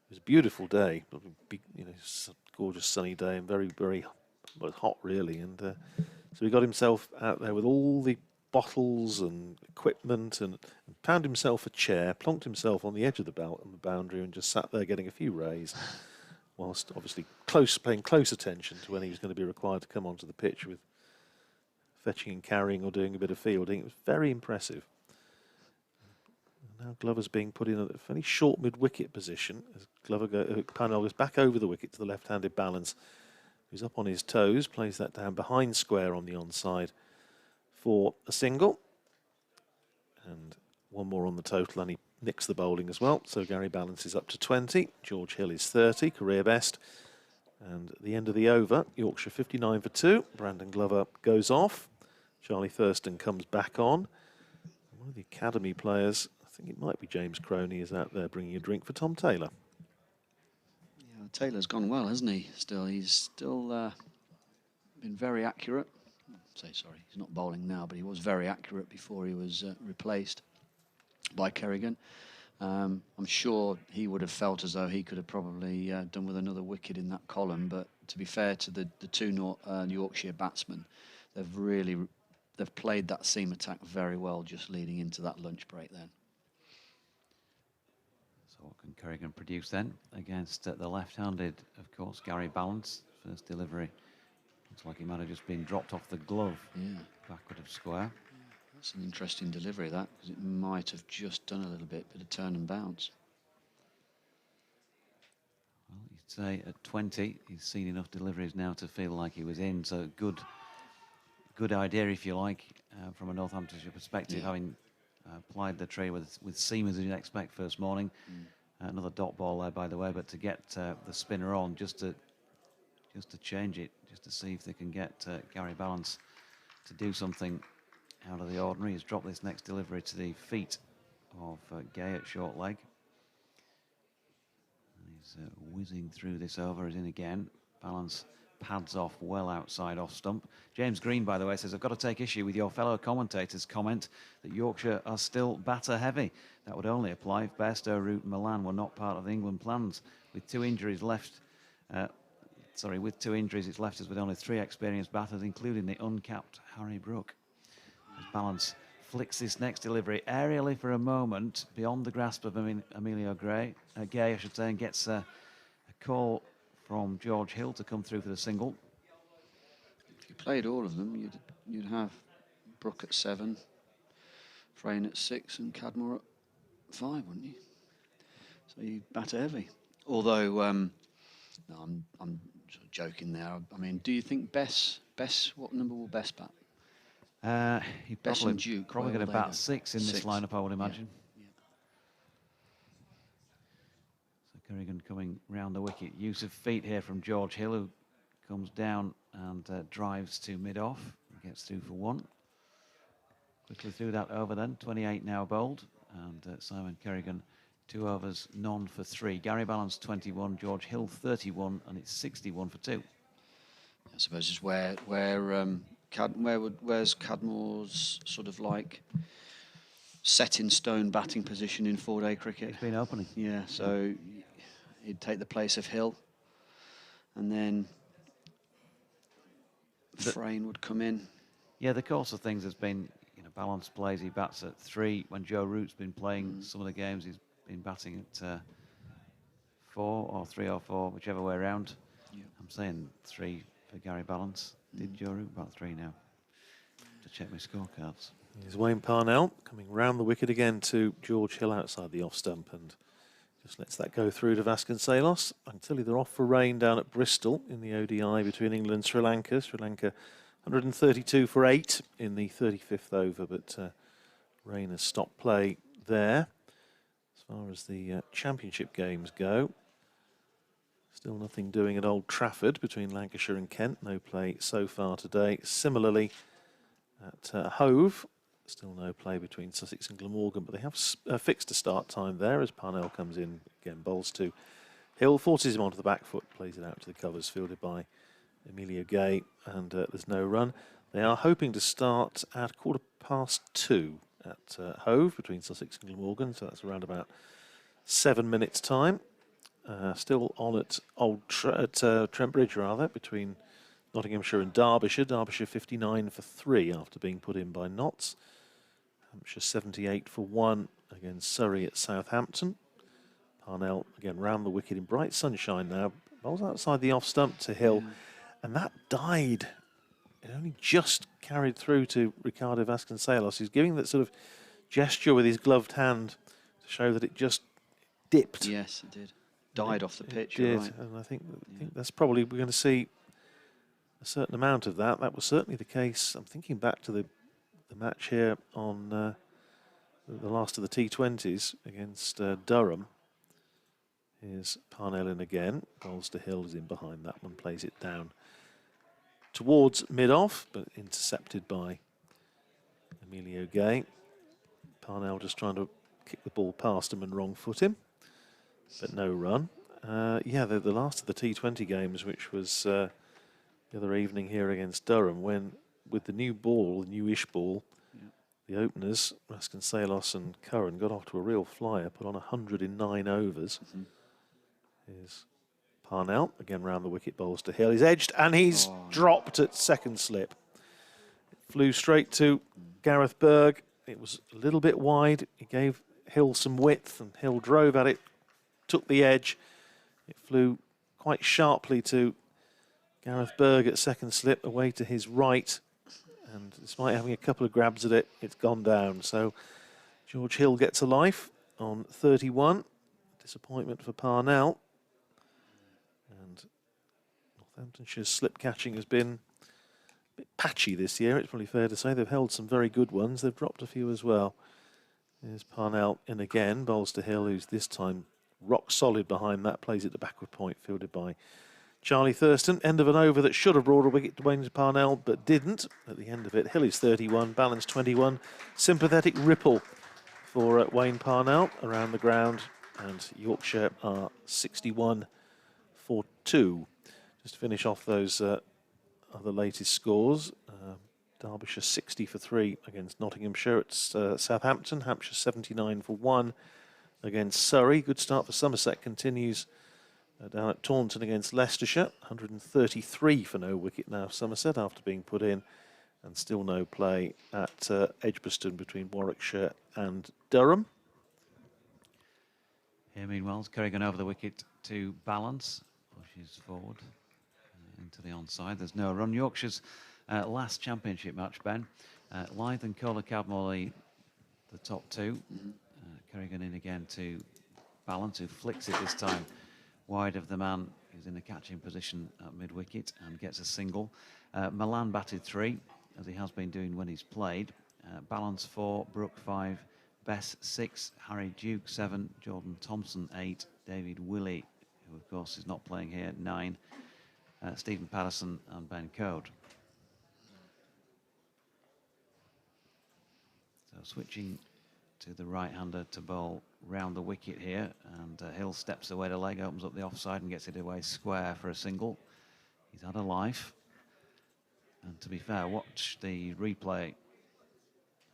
was a beautiful day. Gorgeous sunny day and very, very hot, really. And so he got himself out there with all the bottles and equipment, and found himself a chair, plonked himself on the edge of the boundary, and just sat there getting a few rays, whilst obviously paying close attention to when he was going to be required to come onto the pitch with fetching and carrying or doing a bit of fielding. It was very impressive. And now Glover's being put in a fairly short mid-wicket position as Parnell goes back over the wicket to the left-handed balance. He's up on his toes, plays that down behind square on the onside for a single. And one more on the total, and he nicks the bowling as well. So Gary Balance is up to 20. George Hill is 30, career best. And at the end of the over, Yorkshire 59 for 2. Brandon Glover goes off. Charlie Thurston comes back on. One of the academy players, I think it might be James Croney, is out there bringing a drink for Tom Taylor. Yeah, Taylor's gone well, hasn't he? He's still been very accurate. He's not bowling now, but he was very accurate before he was replaced by Kerrigan. I'm sure he would have felt as though he could have probably done with another wicket in that column, but to be fair to the two Yorkshire batsmen, they've played that seam attack very well just leading into that lunch break then. So what can Kerrigan produce then against the left-handed, of course, Gary Balance? First delivery. Looks like he might have just been dropped off the glove. Yeah. Backward of square. That's an interesting delivery, that, because it might have just done a little bit of turn and bounce. Well, you'd say at 20, he's seen enough deliveries now to feel like he was in. So good idea, if you like, from a Northamptonshire perspective, having applied the tray with seam as you'd expect first morning. Another dot ball there, by the way, but to get the spinner on, just to change it, just to see if they can get Gary Balance to do something out of the ordinary. He's dropped this next delivery to the feet of Gay at short leg. And he's whizzing through this over. He's in again. Balance pads off well outside off stump. James Green, by the way, says, I've got to take issue with your fellow commentators' comment that Yorkshire are still batter heavy. That would only apply if Bairstow, Root and Milan were not part of the England plans. With two injuries, it's left us with only 3 experienced batters, including the uncapped Harry Brook. As Balance flicks this next delivery aerially for a moment beyond the grasp of Emilio Gay, and gets a call from George Hill to come through for the single. If you played all of them, you'd have Brook at 7, Frayne at 6, and Cadmore at 5, wouldn't you? So you batter heavy. Although, no, I'm sort of joking there. I mean, do you think Bess, what number will Bess bat? He Bess and Duke, probably where got will they about go? 6 in this 6. lineup, I would imagine. Yeah. So Kerrigan coming round the wicket. Use of feet here from George Hill, who comes down and drives to mid-off. Gets through for 1. Quickly through that over then. 28 now bowled. And Simon Kerrigan, 2 overs, none for 3. Gary Ballance 21, George Hill 31, and it's 61 for 2. I suppose is where's Cadmore's sort of like set in stone batting position in 4-day cricket? He's been opening. Yeah, so he'd take the place of Hill, and then Frayne would come in. Yeah, the course of things has been, Balance plays, he bats at 3. When Joe Root's been playing some of the games, he's been batting at 4 or 3 or 4, whichever way around. Yeah. I'm saying 3 for Gary Ballance. Did Joe Root bat 3 now? To check my scorecards. Here's Wayne Parnell coming round the wicket again to George Hill outside the off stump, and just lets that go through to Vasconcelos. I can tell you they're off for rain down at Bristol in the ODI between England and Sri Lanka. Sri Lanka 132 for 8 in the 35th over, but rain has stopped play there. As far as the championship games go, still nothing doing at Old Trafford between Lancashire and Kent. No play so far today. Similarly at Hove, still no play between Sussex and Glamorgan, but they have fixed a start time there as Parnell comes in, again bowls to Hill, forces him onto the back foot, plays it out to the covers, fielded by Emilio Gay, and there's no run. They are hoping to start at 2:15 at Hove between Sussex and Glamorgan, so that's around about 7 minutes' time. Still on at Trent Bridge rather, between Nottinghamshire and Derbyshire. Derbyshire 59 for 3 after being put in by Notts. Hampshire 78 for 1 against Surrey at Southampton. Parnell again round the wicket in bright sunshine now. Bowls outside the off stump to Hill. And that died. It only just carried through to Ricardo Vasconcelos. He's giving that sort of gesture with his gloved hand to show that it just dipped. Yes, it did. Died off the pitch. It did, Right. and I think that's probably, we're going to see a certain amount of that. That was certainly the case. I'm thinking back to the match here on the last of the T20s against Durham. Here's Parnell in again. Bowls to Hill, is in behind that one, plays it down towards mid-off, but intercepted by Emilio Gay. Parnell just trying to kick the ball past him and wrong foot him, but no run. Yeah, the last of the T20 games, which was the other evening here against Durham, when with the new ball, the newish ball, the openers, Vasconcelos and Curran, got off to a real flyer, put on 100 in 9 overs. Here's Parnell, again round the wicket, bowls to Hill. He's edged and he's dropped at second slip. It flew straight to Gareth Berg. It was a little bit wide. He gave Hill some width and Hill drove at it, took the edge. It flew quite sharply to Gareth Berg at second slip, away to his right. And despite having a couple of grabs at it, it's gone down. So George Hill gets a life on 31. Disappointment for Parnell. And Northamptonshire's slip catching has been a bit patchy this year, it's probably fair to say. They've held some very good ones. They've dropped a few as well. There's Parnell in again, bowls to Hill, who's this time rock solid behind that, plays at the backward point, fielded by Charlie Thurston. End of an over that should have brought a wicket to Wayne Parnell, but didn't. At the end of it, Hill is 31, Balance 21. Sympathetic ripple for Wayne Parnell around the ground, and Yorkshire are 61 for 2. Just to finish off those other latest scores, Derbyshire 60 for 3 against Nottinghamshire at Southampton. Hampshire 79 for 1 against Surrey. Good start for Somerset continues down at Taunton against Leicestershire. 133 for no wicket now Somerset after being put in, and still no play at Edgbaston between Warwickshire and Durham. Here meanwhile, Kerrigan over the wicket to Balance, pushes forward into the onside. There's no run. Yorkshire's last championship match, Ben. Lyth and Kohler Cadmore, the top 2. Kerrigan in again to Balance, who flicks it this time wide of the man who's in the catching position at mid-wicket and gets a single. Milan batted 3. as he has been doing when he's played. Balance 4, Brooke 5, Bess 6, Harry Duke 7, Jordan Thompson 8, David Willey, who of course is not playing here, 9, Stephen Patterson and Ben Code. So switching to the right-hander to bowl round the wicket here, and Hill steps away to leg, opens up the offside and gets it away square for a single. He's had a life. And to be fair, watch the replay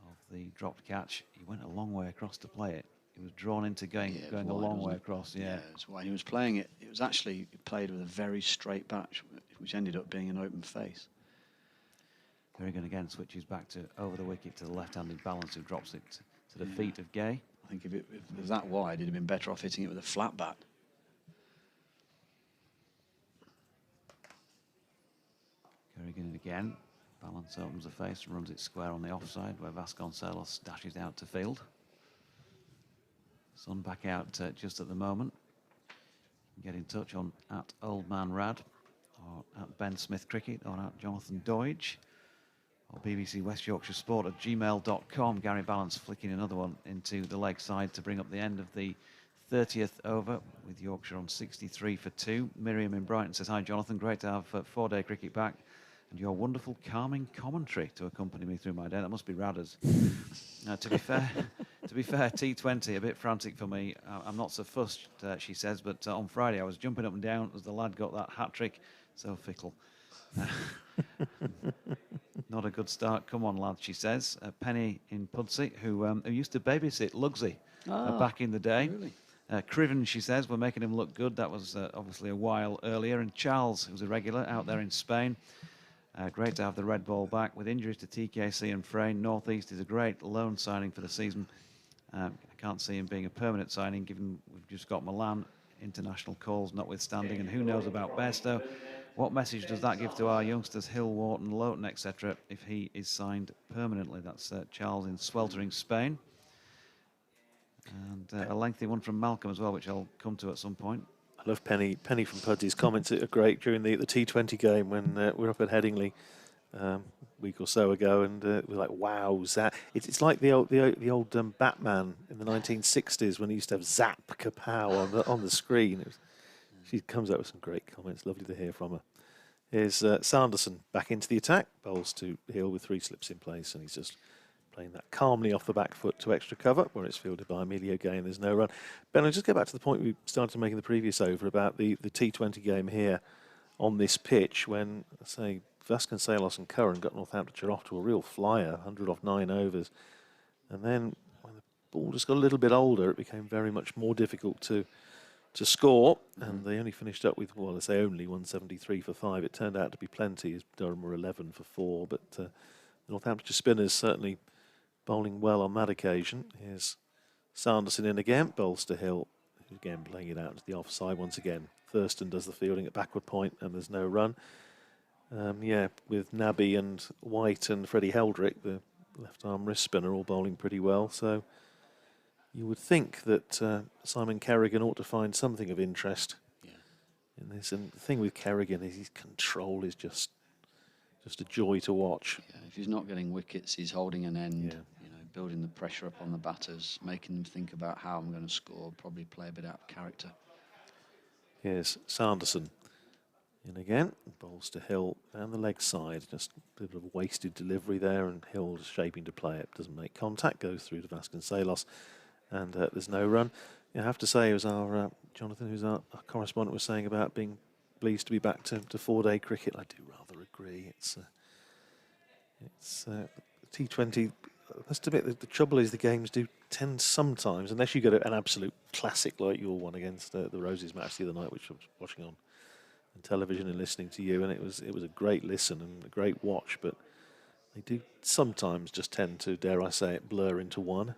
of the dropped catch. He went a long way across to play it. He was drawn into going wide, a long way across. Yeah, it was wide. He was playing it. It was actually played with a very straight bat, which ended up being an open face. Kerrigan again switches back to over the wicket to the left-handed Balance, who drops it to the feet of Gay. I think if it was that wide, it'd have been better off hitting it with a flat bat. Kerrigan again. Balance opens the face and runs it square on the offside, where Vasconcelos dashes out to field. Sun back out just at the moment. You can get in touch on at Old Man Rad, or at Ben Smith Cricket, or at Jonathan Doidge, or BBC West Yorkshire Sport at gmail.com. Gary Balance flicking another one into the leg side to bring up the end of the 30th over, with Yorkshire on 63 for 2. Miriam in Brighton says, "Hi Jonathan, great to have 4-day cricket back, and your wonderful calming commentary to accompany me through my day." That must be Radders. To be fair, T20 a bit frantic for me. I'm not so fussed, she says, but on Friday I was jumping up and down as the lad got that hat trick. So fickle. Not a good start. Come on, lad, she says. Penny in Pudsey, who used to babysit Lugsy back in the day. Really? Criven, she says, we're making him look good. That was obviously a while earlier. And Charles, who's a regular out there in Spain. Great to have the red ball back. With injuries to TKC and Frayne, North East is a great loan signing for the season. I can't see him being a permanent signing, given we've just got Milan, international calls notwithstanding, and who knows about Bairstow. What message does that give to our youngsters, Hill, Wharton, Lowton, etc., if he is signed permanently? That's Charles in sweltering Spain. And a lengthy one from Malcolm as well, which I'll come to at some point. I love Penny from Pudsey's comments are great during the T20 game when we were up at Headingley a week or so ago, and we're like, wow, Zap. It's like the old Batman in the 1960s when he used to have Zap Kapow on the screen. She comes out with some great comments. Lovely to hear from her. Here's Sanderson back into the attack. Bowls to Hill with 3 slips in place, and he's just playing that calmly off the back foot to extra cover, where it's fielded by Emilio Gay, and there's no run. Ben, I'll just go back to the point we started making the previous over about the T20 game here on this pitch, when, say, Vasconcelos and Curran got Northamptonshire off to a real flyer, 100 off 9 overs. And then when the ball just got a little bit older, it became very much more difficult to score, and they only finished up with, well, I say only 173 for 5. It turned out to be plenty, as Durham were 11 for 4, but the Northamptonshire spinners certainly bowling well on that occasion. Here's Sanderson in again, bowls to Hill, who's again playing it out to the offside once again. Thurston does the fielding at backward point, and there's no run. With Nabby and White and Freddie Heldrick, the left-arm wrist spinner, all bowling pretty well, so you would think that Simon Kerrigan ought to find something of interest in this. And the thing with Kerrigan is his control is just a joy to watch. Yeah, if he's not getting wickets, he's holding an end, building the pressure up on the batters, making them think about how I'm going to score, probably play a bit out of character. Here's Sanderson in again, bowls to Hill down the leg side, just a bit of a wasted delivery there, and Hill's shaping to play it, doesn't make contact, goes through to Vasconcelos. And there's no run. I have to say, it was our Jonathan, who's our correspondent, was saying about being pleased to be back to 4-day cricket. I do rather agree. It's T20. That's a bit. The trouble is the games do tend sometimes, unless you get an absolute classic like your one against the Roses match the other night, which I was watching on television and listening to you, and it was a great listen and a great watch. But they do sometimes just tend to, dare I say it, blur into one.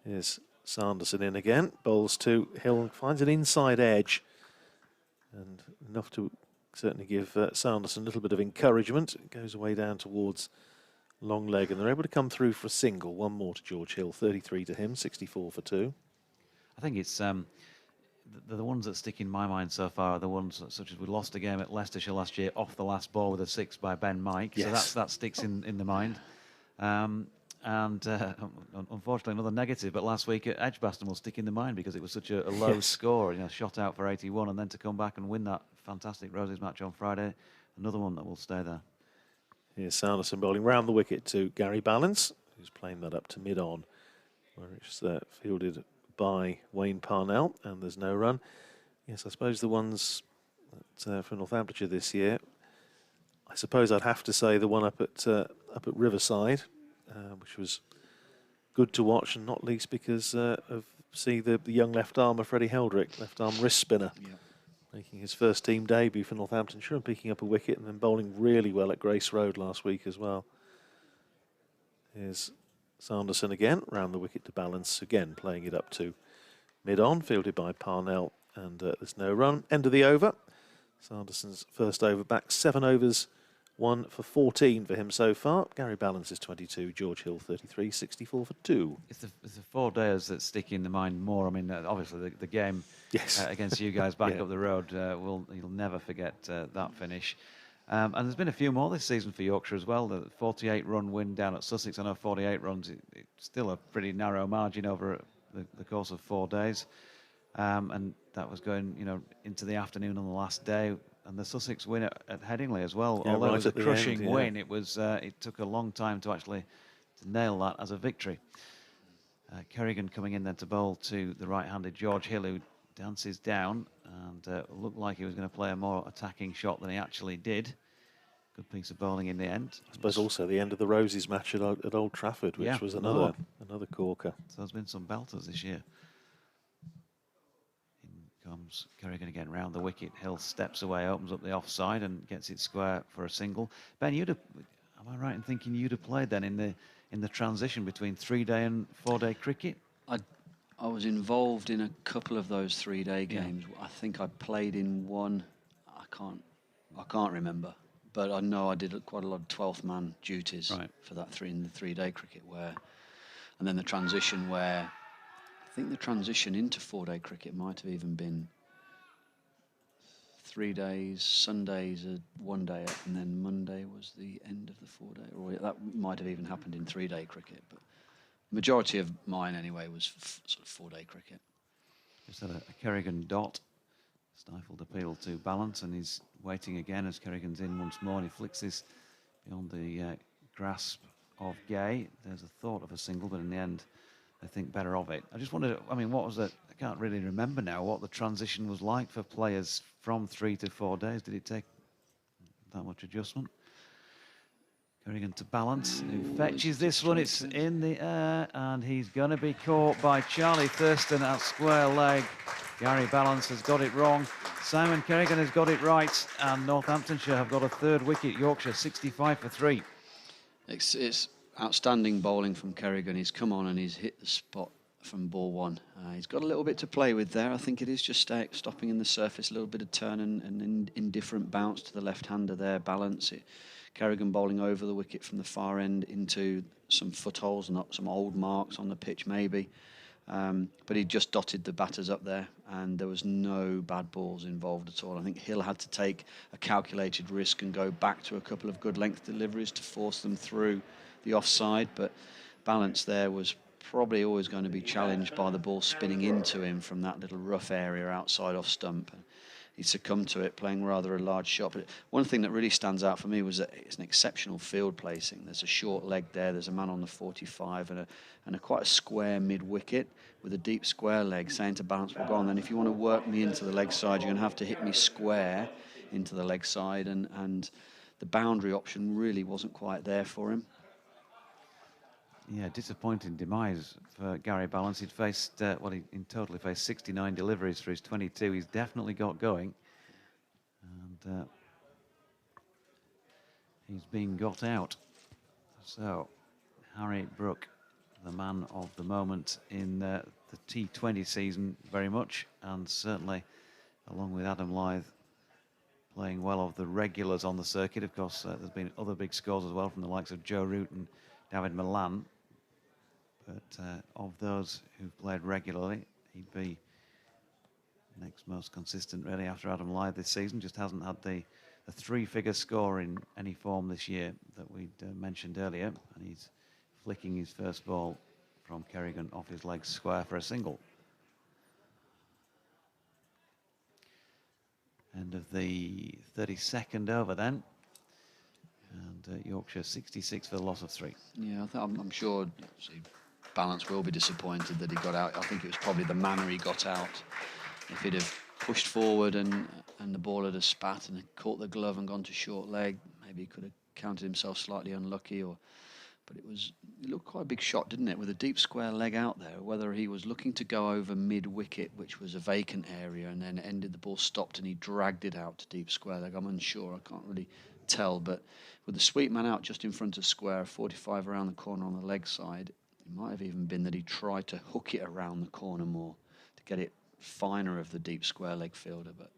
Here's Sanderson in again, bowls to Hill, finds an inside edge, and enough to certainly give Sanderson a little bit of encouragement. It goes away down towards long leg, and they're able to come through for a single. One more to George Hill, 33 to him, 64 for 2. I think it's the ones that stick in my mind so far are the ones such as we lost a game at Leicestershire last year off the last ball with a 6 by Ben Mike. Yes. So that sticks in the mind. Unfortunately, another negative, but last week at Edgbaston will stick in the mind because it was such a low score, shot out for 81, and then to come back and win that fantastic Roses match on Friday, another one that will stay there. Here's Sanderson bowling round the wicket to Gary Balance, who's playing that up to mid-on, where it's fielded by Wayne Parnell, and there's no run. Yes, I suppose the ones for Northamptonshire this year, I suppose I'd have to say the one up at Riverside, which was good to watch, and not least because of the young left armer Freddie Heldrick, left arm wrist spinner, making his first team debut for Northamptonshire and picking up a wicket, and then bowling really well at Grace Road last week as well. Here's Sanderson again, round the wicket to Balance, again playing it up to mid-on, fielded by Parnell, and there's no run. End of the over. Sanderson's first over back, 7 overs, 1 for 14 for him so far. Gary Balance is 22, George Hill 33, 64 for 2. It's the 4 days that stick in the mind more. I mean, obviously the game against you guys back up the road, you'll never forget that finish. And there's been a few more this season for Yorkshire as well. The 48-run win down at Sussex. I know 48 runs, it's still a pretty narrow margin over the course of 4 days. And that was going, into the afternoon on the last day. And the Sussex win at Headingley as well. Although it was a crushing win, it took a long time to actually nail that as a victory. Kerrigan coming in then to bowl to the right-handed George Hill, who dances down and looked like he was going to play a more attacking shot than he actually did. Good piece of bowling in the end. I suppose also the end of the Roses match at Old Trafford, which was another corker. So there's been some belters this year. Comes Kerrigan again round the wicket. Hill steps away, opens up the offside and gets it square for a single. Ben, am I right in thinking you'd have played then in the transition between 3-day and 4-day cricket? I was involved in a couple of those 3-day games. I think I played in one. I can't remember, but I know I did quite a lot of 12th man duties for that 3-day cricket and then the transition where. I think the transition into 4-day cricket might have even been 3 days, Sundays 1 day, and then Monday was the end of the 4-day. Or that might have even happened in 3-day cricket. But the majority of mine, anyway, was sort of 4-day cricket. Just had a Kerrigan dot, stifled appeal to Balance, and he's waiting again as Kerrigan's in once more, and he flicks this beyond the grasp of Gay. There's a thought of a single, but in the end, I think better of it. I just wondered, what was it? I can't really remember now what the transition was like for players from 3 to 4 days. Did it take that much adjustment? Kerrigan to Balance, who fetches this one. It's in the air, and he's going to be caught by Charlie Thurston at square leg. Gary Balance has got it wrong. Simon Kerrigan has got it right, and Northamptonshire have got a 3rd wicket. Yorkshire 65 for 3. It's outstanding bowling from Kerrigan. He's come on and he's hit the spot from ball 1. He's got a little bit to play with there. I think it is just stopping in the surface, a little bit of turn and indifferent bounce to the left-hander there, Balance. Kerrigan bowling over the wicket from the far end into some footholes, not some old marks on the pitch maybe. But he just dotted the batters up there, and there was no bad balls involved at all. I think Hill had to take a calculated risk and go back to a couple of good length deliveries to force them through the offside, but Balance there was probably always going to be challenged by the ball spinning into him from that little rough area outside off stump. He succumbed to it, playing rather a large shot. But one thing that really stands out for me was that it's an exceptional field placing. There's a short leg there, there's a man on the 45 and a quite a square mid-wicket with a deep square leg, saying to Balance, well, go on then, if you want to work me into the leg side, you're going to have to hit me square into the leg side, and the boundary option really wasn't quite there for him. Yeah, disappointing demise for Gary Balance. He'd faced, he in total faced 69 deliveries for his 22. He's definitely got going. And he's been got out. So, Harry Brook, the man of the moment in the T20 season very much, and certainly, along with Adam Lyth, playing well of the regulars on the circuit. Of course, there's been other big scores as well from the likes of Joe Root and David Milan. But of those who've played regularly, he'd be Next most consistent, really, after Adam Lyth this season. Just hasn't had the three-figure score in any form this year that we'd mentioned earlier. And he's flicking his first ball from Kerrigan off his leg square for a single. End of the 32nd over then. And Yorkshire 66 for the loss of 3. Yeah, I'm sure Balance will be disappointed that he got out. I think it was probably the manner he got out. If he'd have pushed forward and the ball had a spat and had caught the glove and gone to short leg, maybe he could have counted himself slightly unlucky. But it looked quite a big shot, didn't it, with a deep square leg out there. Whether he was looking to go over mid-wicket, which was a vacant area, and then the ball stopped and he dragged it out to deep square leg, I'm unsure. I can't really tell. But with the sweep man out just in front of square, 45 around the corner on the leg side, it might have even been that he tried to hook it around the corner more to get it finer of the deep square leg fielder. But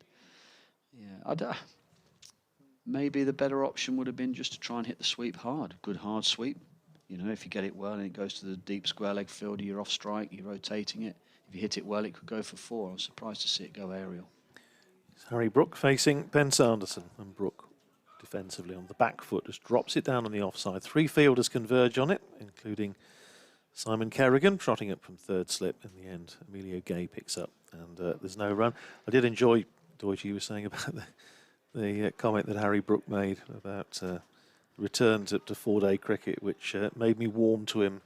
yeah, maybe the better option would have been just to try and hit the sweep hard. Good hard sweep. You know, if you get it well and it goes to the deep square leg fielder, you're off strike, you're rotating it. If you hit it well, it could go for 4. I was surprised to see it go aerial. It's Harry Brook facing Ben Sanderson, and Brook defensively on the back foot just drops it down on the offside. 3 fielders converge on it, including Simon Kerrigan trotting up from third slip. In the end, Emilio Gay picks up, and there's no run. I did enjoy, Deutsche, you were saying about the comment that Harry Brook made about return to 4-day cricket, which made me warm to him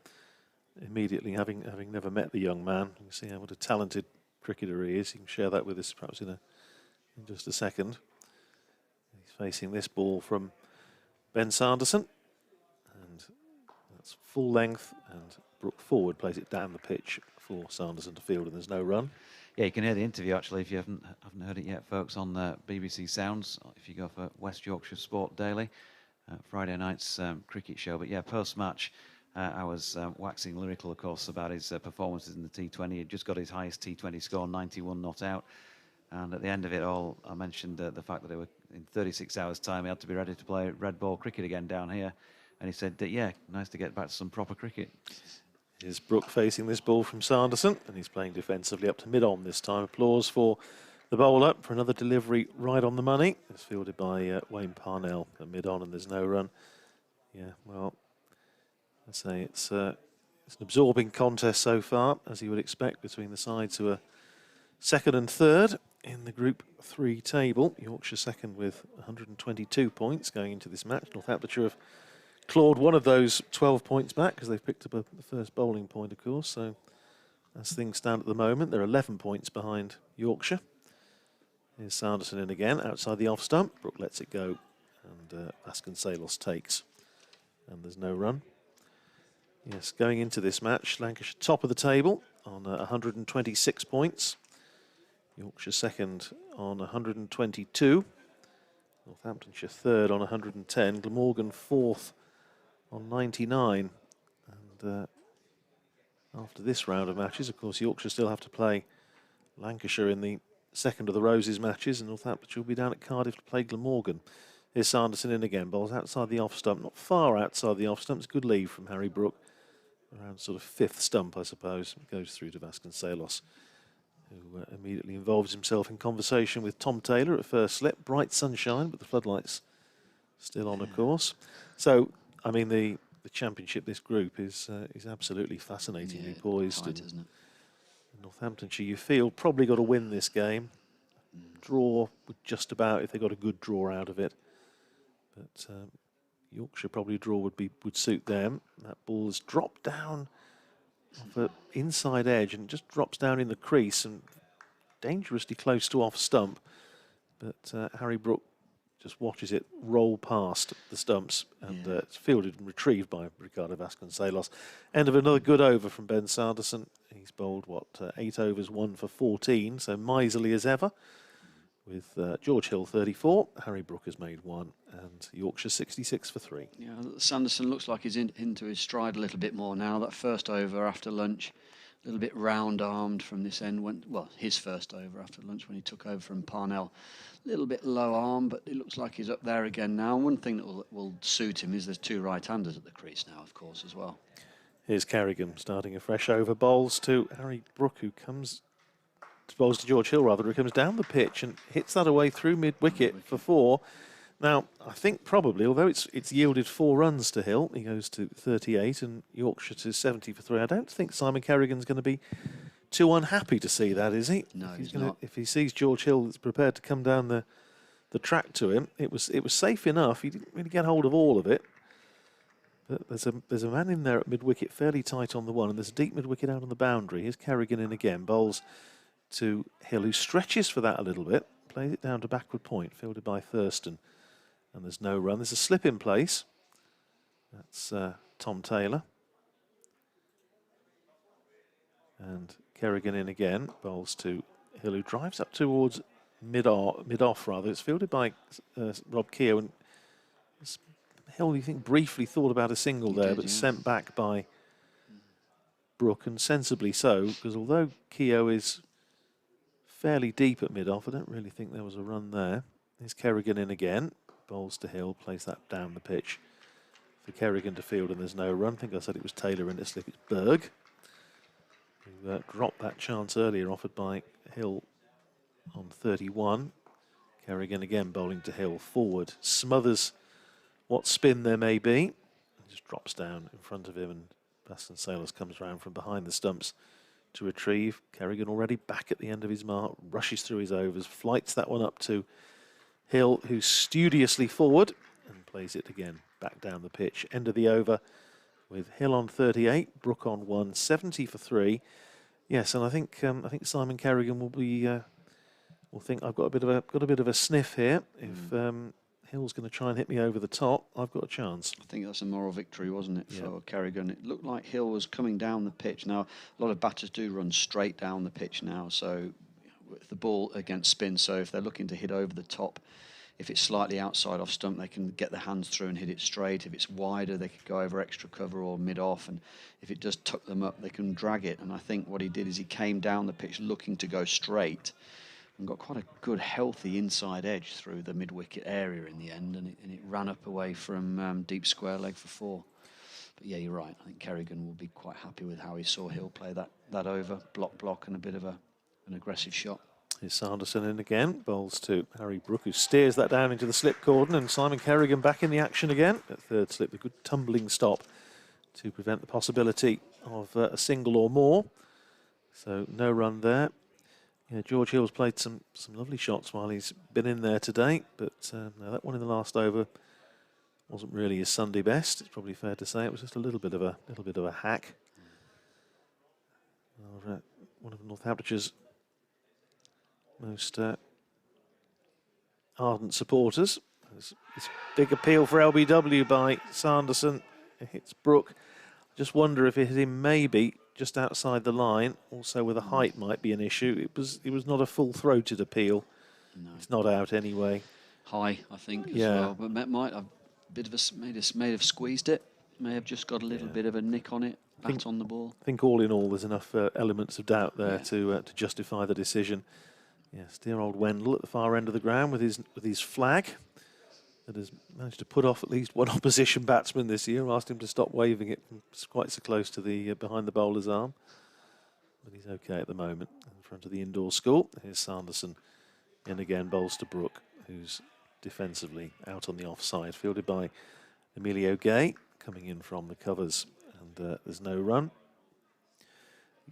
immediately, having never met the young man. You can see what a talented cricketer he is. You can share that with us perhaps in just a second. He's facing this ball from Ben Sanderson, and that's full length, and Brook forward plays it down the pitch for Sanderson to field, and there's no run. Yeah, you can hear the interview actually if you haven't heard it yet, folks, on BBC Sounds. If you go for West Yorkshire Sport Daily, Friday night's cricket show. But yeah, post-match, I was waxing lyrical, of course, about his performances in the T20. He'd just got his highest T20 score, 91 not out. And at the end of it all, I mentioned the fact that in 36 hours' time, he had to be ready to play red ball cricket again down here. And he said, yeah, nice to get back to some proper cricket. Here's Brook facing this ball from Sanderson, and he's playing defensively up to mid-on this time. Applause for the bowler for another delivery right on the money. It's fielded by Wayne Parnell at mid-on, and there's no run. Yeah, well, I'd say it's an absorbing contest so far, as you would expect, between the sides who are second and third in the Group 3 table. Yorkshire second with 122 points going into this match. Northamptonshire have clawed one of those 12 points back because they've picked up the first bowling point, of course. So as things stand at the moment, they're 11 points behind Yorkshire. Here's Sanderson in again, outside the off stump. Brook lets it go, and Vasconcelos takes. And there's no run. Yes, going into this match, Lancashire top of the table on 126 points. Yorkshire second on 122. Northamptonshire third on 110. Glamorgan fourth on 99. And after this round of matches, of course, Yorkshire still have to play Lancashire in the second of the Roses matches, and Northamptonshire will be down at Cardiff to play Glamorgan. Here's Sanderson in again, bowls outside the off stump, not far outside the off stump. It's a good lead from Harry Brook, around sort of fifth stump, I suppose. Goes through to Vasconcelos, who immediately involves himself in conversation with Tom Taylor at first slip. Bright sunshine, but the floodlights still on, of course. So, I mean, the championship, this group is absolutely fascinatingly poised. Tight, isn't it? Northamptonshire, you feel, probably got to win this game. Draw would just about, if they got a good draw out of it. But Yorkshire probably draw would suit them. That ball's dropped down off an inside edge and just drops down in the crease and dangerously close to off stump. But Harry Brook just watches it roll past the stumps, and it's fielded and retrieved by Ricardo Vasconcelos. End of another good over from Ben Sanderson. He's bowled, 8 overs, 1 for 14, so miserly as ever. With George Hill 34, Harry Brook has made 1, and Yorkshire 66 for 3. Yeah, Sanderson looks like he's into his stride a little bit more now. That first over after lunch, a little bit round-armed from this end. His first over after lunch when he took over from Parnell. A little bit low arm, but it looks like he's up there again now. And one thing that will suit him is there's 2 right-handers at the crease now, of course, as well. Here's Kerrigan starting a fresh over, bowls to Harry Brook, who comes bowls to George Hill rather, who comes down the pitch and hits that away through mid-wicket for 4. Now, I think probably, although it's yielded 4 runs to Hill, he goes to 38 and Yorkshire to 70 for 3. I don't think Simon Kerrigan's going to be too unhappy to see that, is he? No, if he's not. If he sees George Hill that's prepared to come down the track to him, it was safe enough. He didn't really get hold of all of it. But there's a man in there at mid-wicket, fairly tight on the one, and there's a deep mid-wicket out on the boundary. Here's Kerrigan in again, bowls to Hill, who stretches for that a little bit, plays it down to backward point, fielded by Thurston, and there's no run. There's a slip in place. That's Tom Taylor. And Kerrigan in again, bowls to Hill, who drives up towards mid-off rather. It's fielded by Rob Keogh, and Hill, you think, briefly thought about a single there, but sent back by Brook, and sensibly so, because although Keogh is fairly deep at mid-off, I don't really think there was a run there. Here's Kerrigan in again, bowls to Hill, plays that down the pitch for Kerrigan to field, and there's no run. I think I said it was Taylor in to slip. It's Berg, who dropped that chance earlier, offered by Hill on 31. Kerrigan again bowling to Hill, forward, smothers what spin there may be, just drops down in front of him, and Baston Sailors comes round from behind the stumps to retrieve. Kerrigan already back at the end of his mark, rushes through his overs, flights that one up to Hill, who's studiously forward, and plays it again back down the pitch. End of the over with Hill on 38, Brook on 1, 70 for 3. Yes, and I think Simon Kerrigan will be will think I've got a bit of a sniff here. If Hill's going to try and hit me over the top, I've got a chance. I think that's a moral victory, wasn't it, for Kerrigan? It looked like Hill was coming down the pitch. Now, a lot of batters do run straight down the pitch now, so with the ball against spin, so if they're looking to hit over the top, if it's slightly outside off stump, they can get their hands through and hit it straight. If it's wider, they could go over extra cover or mid-off, and if it does tuck them up, they can drag it. And I think what he did is he came down the pitch looking to go straight, and got quite a good, healthy inside edge through the mid-wicket area in the end, and it ran up away from deep square leg for 4. But yeah, you're right. I think Kerrigan will be quite happy with how he saw Hill play that over, block, and a bit of an aggressive shot. Here's Sanderson in again, bowls to Harry Brook, who steers that down into the slip cordon, and Simon Kerrigan back in the action again. At third slip, a good tumbling stop to prevent the possibility of a single or more. So no run there. Yeah, George Hill's played some lovely shots while he's been in there today, but no, that one in the last over wasn't really his Sunday best. It's probably fair to say it was just a little bit of a hack. One of Northamptonshire's most ardent supporters. It's big appeal for LBW by Sanderson. It hits Brook. I just wonder if it hit him maybe just outside the line, also with the height might be an issue. It was not a full-throated appeal. No. It's not out anyway. High, I think, as well. But might have a bit of may have squeezed it. May have just got a little bit of a nick on it, bat on the ball. I think all in all, there's enough elements of doubt there to justify the decision. Yes, dear old Wendell at the far end of the ground with his flag that has managed to put off at least one opposition batsman this year. Asked him to stop waving it quite so close to the behind the bowler's arm. But he's okay at the moment in front of the indoor school. Here's Sanderson in again, bowls to Brook, who's defensively out on the offside, fielded by Emilio Gay, coming in from the covers, and there's no run.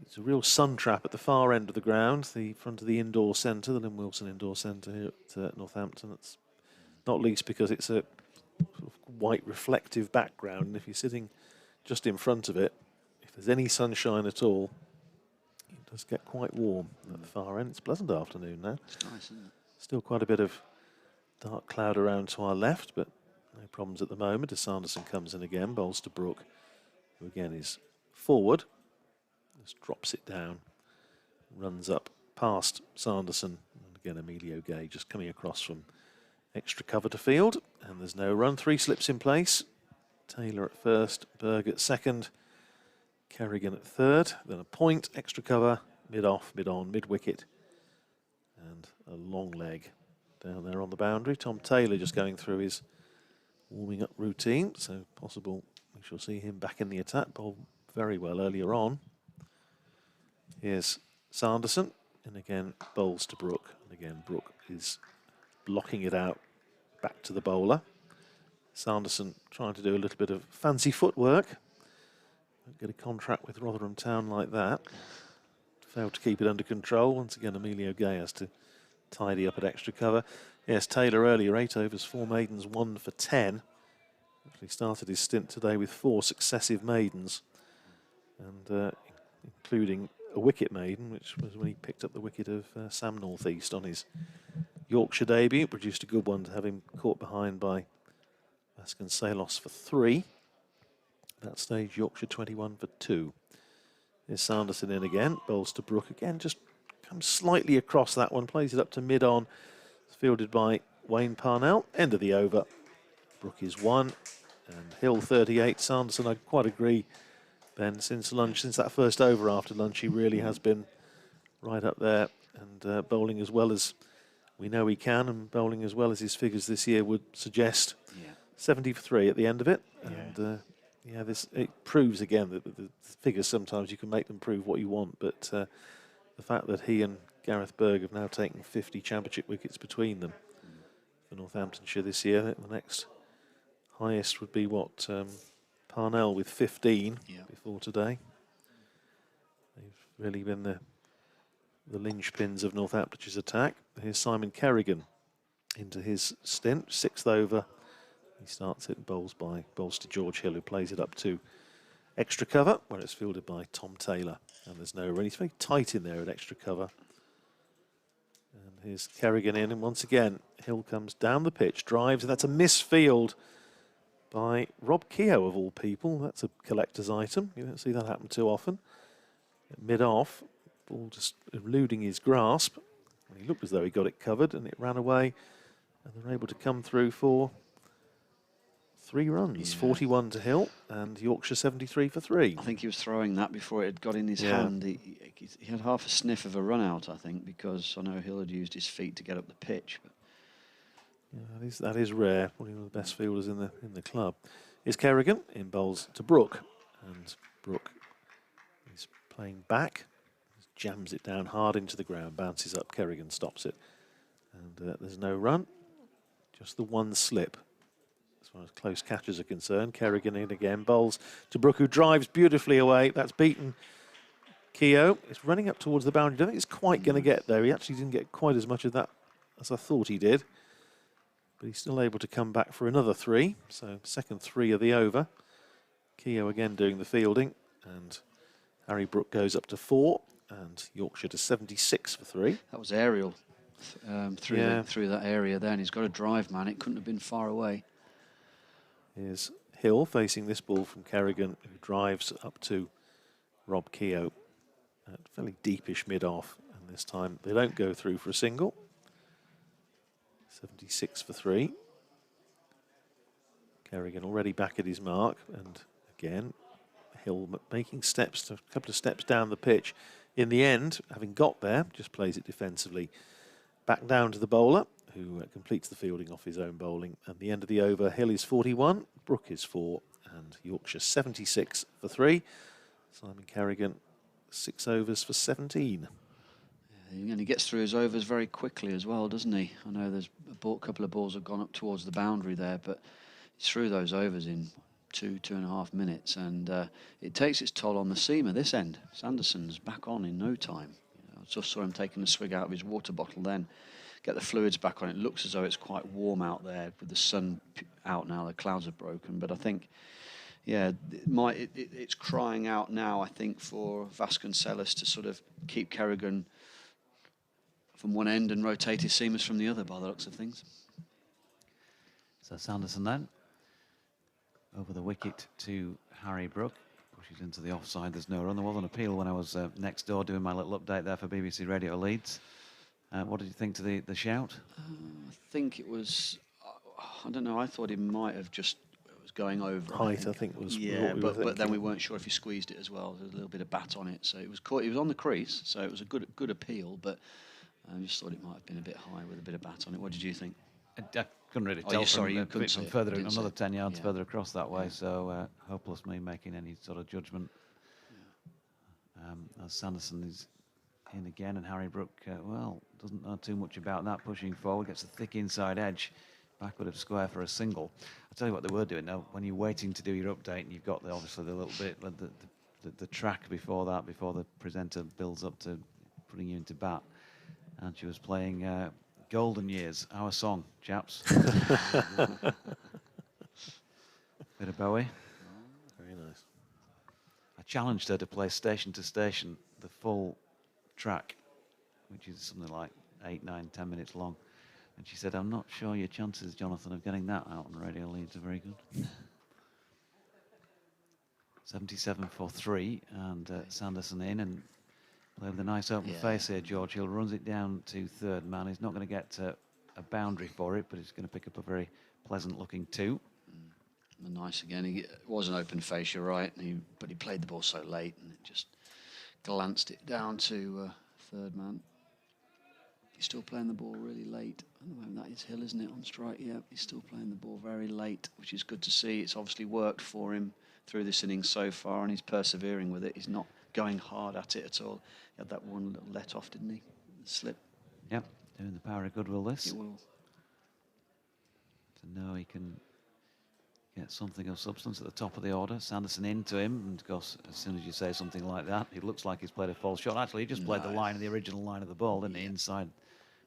It's a real sun trap at the far end of the ground, the front of the indoor centre, the Lynn Wilson Indoor Centre here at Northampton. It's not least because it's a sort of white reflective background, and if you're sitting just in front of it, if there's any sunshine at all, it does get quite warm at the far end. It's a pleasant afternoon now. It's nice, isn't it? Still quite a bit of dark cloud around to our left, but no problems at the moment as Sanderson comes in again, bowls to Brook, who again is forward, just drops it down, runs up past Sanderson, and again Emilio Gay just coming across from extra cover to field, and there's no run. 3 slips in place. Taylor at first, Berg at second, Kerrigan at third, then a point, extra cover, mid-off, mid-on, mid-wicket, and a long leg down there on the boundary. Tom Taylor just going through his warming up routine, so possible we shall see him back in the attack. Bowled very well earlier on. Here's Sanderson and again bowls to Brook. And again, Brook is blocking it out back to the bowler. Sanderson trying to do a little bit of fancy footwork. Don't get a contract with Rotherham Town like that. Failed to keep it under control. Once again, Emilio Gay has to tidy up at extra cover. Yes, Taylor earlier, 8 overs, 4 maidens, 1 for 10. Actually started his stint today with 4 successive maidens, and including a wicket maiden, which was when he picked up the wicket of Sam Northeast on his Yorkshire debut. It produced a good one to have him caught behind by Vasconcelos for 3. At that stage, Yorkshire 21 for 2. There's Sanderson in again, bowls to Brook again, just comes slightly across that one, plays it up to mid-on. It's fielded by Wayne Parnell. End of the over. Brook is 1, and Hill 38. Sanderson, I quite agree, Ben, since lunch, since that first over after lunch, he really has been right up there, and bowling as well as we know he can, and bowling as well as his figures this year would suggest. Yeah. 70 for 3 at the end of it. Yeah. And yeah, it proves again that the figures, sometimes you can make them prove what you want, but the fact that he and Gareth Berg have now taken 50 championship wickets between them for Northamptonshire this year. The next highest would be what, Parnell with 15 before today. They've really been the linchpins of Northamptonshire's attack. Here's Simon Kerrigan into his stint, 6th over. He starts it and bowls to George Hill, who plays it up to extra cover, where it's fielded by Tom Taylor. And there's no run. He's very tight in there at extra cover. And here's Kerrigan in, and once again, Hill comes down the pitch, drives, and that's a misfield by Rob Keogh, of all people. That's a collector's item. You don't see that happen too often. Mid-off, ball just eluding his grasp. He looked as though he got it covered, and it ran away. And they're able to come through for 3 runs, 41 to Hill, and Yorkshire 73 for 3. I think he was throwing that before it had got in his hand. He had half a sniff of a run out, I think, because I know Hill had used his feet to get up the pitch. But yeah, that is rare. Probably one of the best fielders in the club. Is Kerrigan in bowls to Brook, and Brook is playing back, jams it down hard into the ground, bounces up. Kerrigan stops it, and there's no run, just the one slip. As far as close catches are concerned, Kerrigan in again, bowls to Brook, who drives beautifully away. That's beaten Keogh. It's running up towards the boundary. I don't think it's quite going to get there. He actually didn't get quite as much of that as I thought he did. But he's still able to come back for another 3. So second 3 of the over. Keogh again doing the fielding. And Harry Brook goes up to 4. And Yorkshire to 76 for 3. that was aerial through that area there. And he's got a drive, man. It couldn't have been far away. Here's Hill facing this ball from Kerrigan, who drives up to Rob Keogh at fairly deepish mid-off, and this time they don't go through for a single. 76 for 3. Kerrigan already back at his mark, and again Hill making steps, a couple of steps down the pitch. In the end, having got there, just plays it defensively back down to the bowler, who completes the fielding off his own bowling. At the end of the over, Hill is 41, Brook is 4, and Yorkshire 76 for 3. Simon Kerrigan, 6 overs for 17. Yeah, and he gets through his overs very quickly as well, doesn't he? I know there's a couple of balls have gone up towards the boundary there, but he's through those overs in 2.5 minutes, and it takes its toll on the seamer this end. Sanderson's back on in no time. I just saw him taking a swig out of his water bottle then. Get the fluids back on. It looks as though it's quite warm out there with the sun out now. The clouds have broken, but I think, yeah, it's crying out now, I think, for Vasconcelos to sort of keep Kerrigan from one end and rotate his seamers from the other, by the looks of things. So Sanderson then over the wicket to Harry Brook. Pushes into the offside. There's no run. There was an appeal when I was next door doing my little update there for BBC Radio Leeds. What did you think to the shout? I think it was, I don't know, I thought he might have just was going over. Height, I think was yeah, what but then we weren't sure if he squeezed it as well. There was a little bit of bat on it, so it was caught. He was on the crease, so it was a good appeal. But I just thought it might have been a bit high with a bit of bat on it. What did you think? I couldn't really tell from further, another 10 yards further across that way. So hopeless me making any sort of judgment. As Sanderson is in again, and Harry Brook, well, doesn't know too much about that, pushing forward, gets a thick inside edge, backward of square for a single. I'll tell you what they were doing now, when you're waiting to do your update, and you've got obviously the little bit, the track before that, before the presenter builds up to putting you into bat, and she was playing Golden Years, our song, chaps. Bit of Bowie. Very nice. I challenged her to play station to station, the full track, which is something like 8, 9, 10 minutes long. And she said, I'm not sure your chances, Jonathan, of getting that out on Radio Leeds are very good. 77 for 3, and Sanderson in, and play with a nice open face here. George Hill runs it down to third man. He's not going to get a boundary for it, but he's going to pick up a very pleasant looking 2. Nice again. It was an open face, you're right, but he played the ball so late and it just glanced it down to third man. He's still playing the ball really late. At the moment, that is Hill, isn't it, on strike? Yeah, he's still playing the ball very late, which is good to see. It's obviously worked for him through this innings so far, and he's persevering with it. He's not going hard at it at all. He had that one little let off, didn't he? The slip. Yep, doing the power of goodwill this. It will. To know he can get something of substance at the top of the order. Sanderson into him, and of course, as soon as you say something like that, it looks like he's played a false shot. Actually, he just played the line, the original line of the ball, didn't he, inside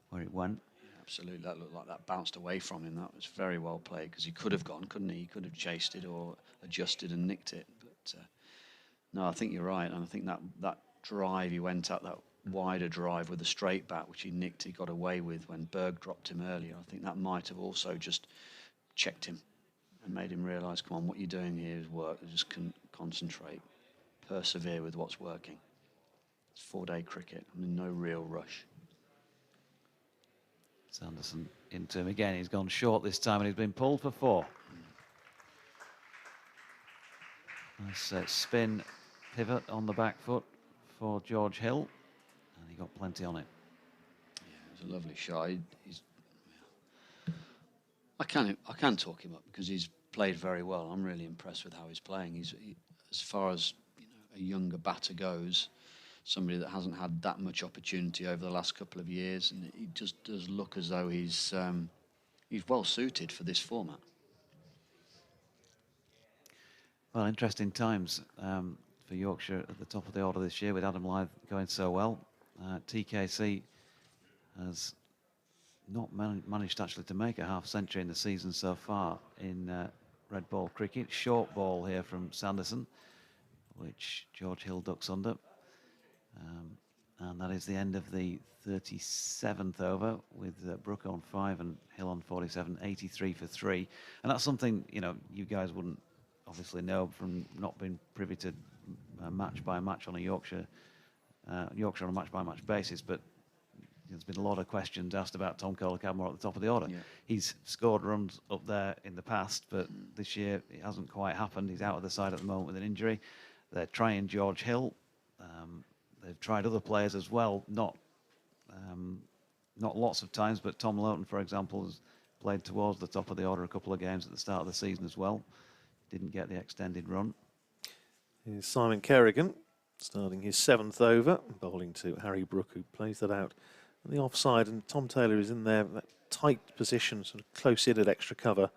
where it went. Absolutely, that looked like that bounced away from him. That was very well played, because he could have gone, couldn't he? He could have chased it or adjusted and nicked it. But no, I think you're right, and I think that drive he went at, that wider drive with a straight bat, which he nicked, he got away with when Berg dropped him earlier. I think that might have also just checked him and made him realise, come on, what you're doing here is work. Just concentrate, persevere with what's working. It's 4-day cricket. I'm in no real rush. Sanderson into him again. He's gone short this time, and he's been pulled for 4. Nice spin pivot on the back foot for George Hill, and he got plenty on it. Yeah, it was a lovely shot. I can talk him up because he's played very well. I'm really impressed with how he's playing. As far as a younger batter goes, somebody that hasn't had that much opportunity over the last couple of years, and he just does look as though he's well suited for this format. Well, interesting times for Yorkshire at the top of the order this year with Adam Lyth going so well. TKC has not managed actually to make a half-century in the season so far in red ball cricket. Short ball here from Sanderson, which George Hill ducks under. And that is the end of the 37th over, with Brook on 5 and Hill on 47, 83 for 3. And that's something, you guys wouldn't obviously know from not being privy to match by match on a Yorkshire on a match by match basis, but there's been a lot of questions asked about Tom Kohler-Cadmore at the top of the order. Yeah. He's scored runs up there in the past, but this year it hasn't quite happened. He's out of the side at the moment with an injury. They're trying George Hill. They've tried other players as well, not lots of times, but Tom Lowton, for example, has played towards the top of the order a couple of games at the start of the season as well. Didn't get the extended run. Here's Simon Kerrigan starting his 7th over, bowling to Harry Brook, who plays that out on the offside, and Tom Taylor is in there, that tight position, sort of close in at extra cover.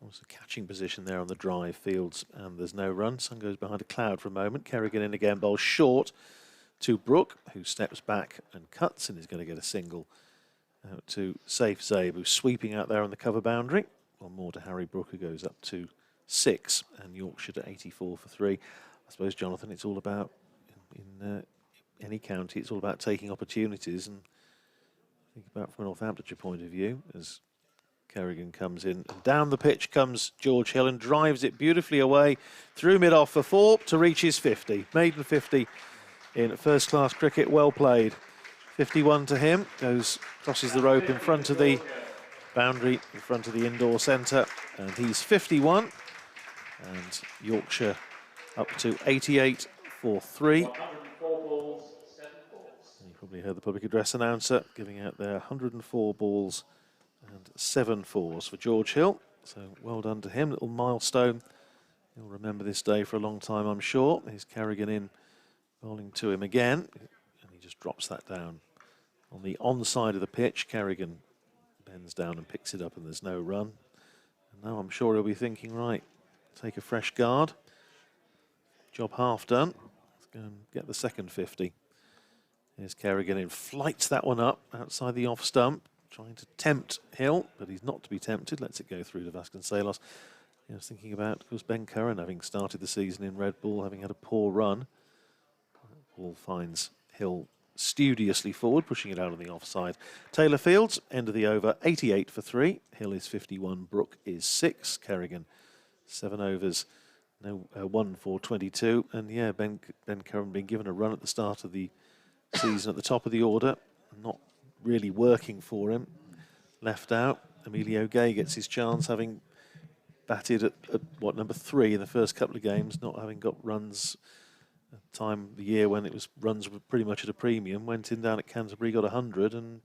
Almost a catching position there on the drive fields, and there's no run. Sun goes behind a cloud for a moment. Kerrigan in again, bowls short to Brook, who steps back and cuts and is going to get a single out to Saif Zaib, who's sweeping out there on the cover boundary. One more to Harry Brook, who goes up to 6, and Yorkshire to 84 for 3. I suppose, Jonathan, it's all about, in any county, it's all about taking opportunities, and think about from a Northamptonshire point of view, as Kerrigan comes in, and down the pitch comes George Hill and drives it beautifully away through mid-off for 4 to reach his 50. Maiden 50 in first-class cricket, well played. 51 to him, crosses the rope in front of the boundary, in front of the indoor centre, and he's 51. And Yorkshire up to 88 for 3. You probably heard the public address announcer giving out their 104 balls and 7 fours for George Hill. So well done to him, little milestone. He'll remember this day for a long time, I'm sure. Here's Kerrigan in, bowling to him again. And he just drops that down on the onside of the pitch. Kerrigan bends down and picks it up, and there's no run. And now I'm sure he'll be thinking, right, take a fresh guard. Job half done. Let's go and get the second 50. Here's Kerrigan in, flights that one up outside the off stump, trying to tempt Hill, but he's not to be tempted. Lets it go through to Vasconcelos. I was thinking about, of course, Ben Curran having started the season in Red Bull, having had a poor run. Ball finds Hill studiously forward, pushing it out on the offside. Taylor Fields, end of the over, 88 for 3. Hill is 51, Brook is 6. Kerrigan, 7 overs, no 1 for 22. And yeah, Ben Curran being given a run at the start of the season at the top of the order, not really working for him. Left out. Emilio Gay gets his chance, having batted at what, number 3 in the first couple of games, not having got runs. Time of the year when it was runs were pretty much at a premium. Went in down at Canterbury, got 100, and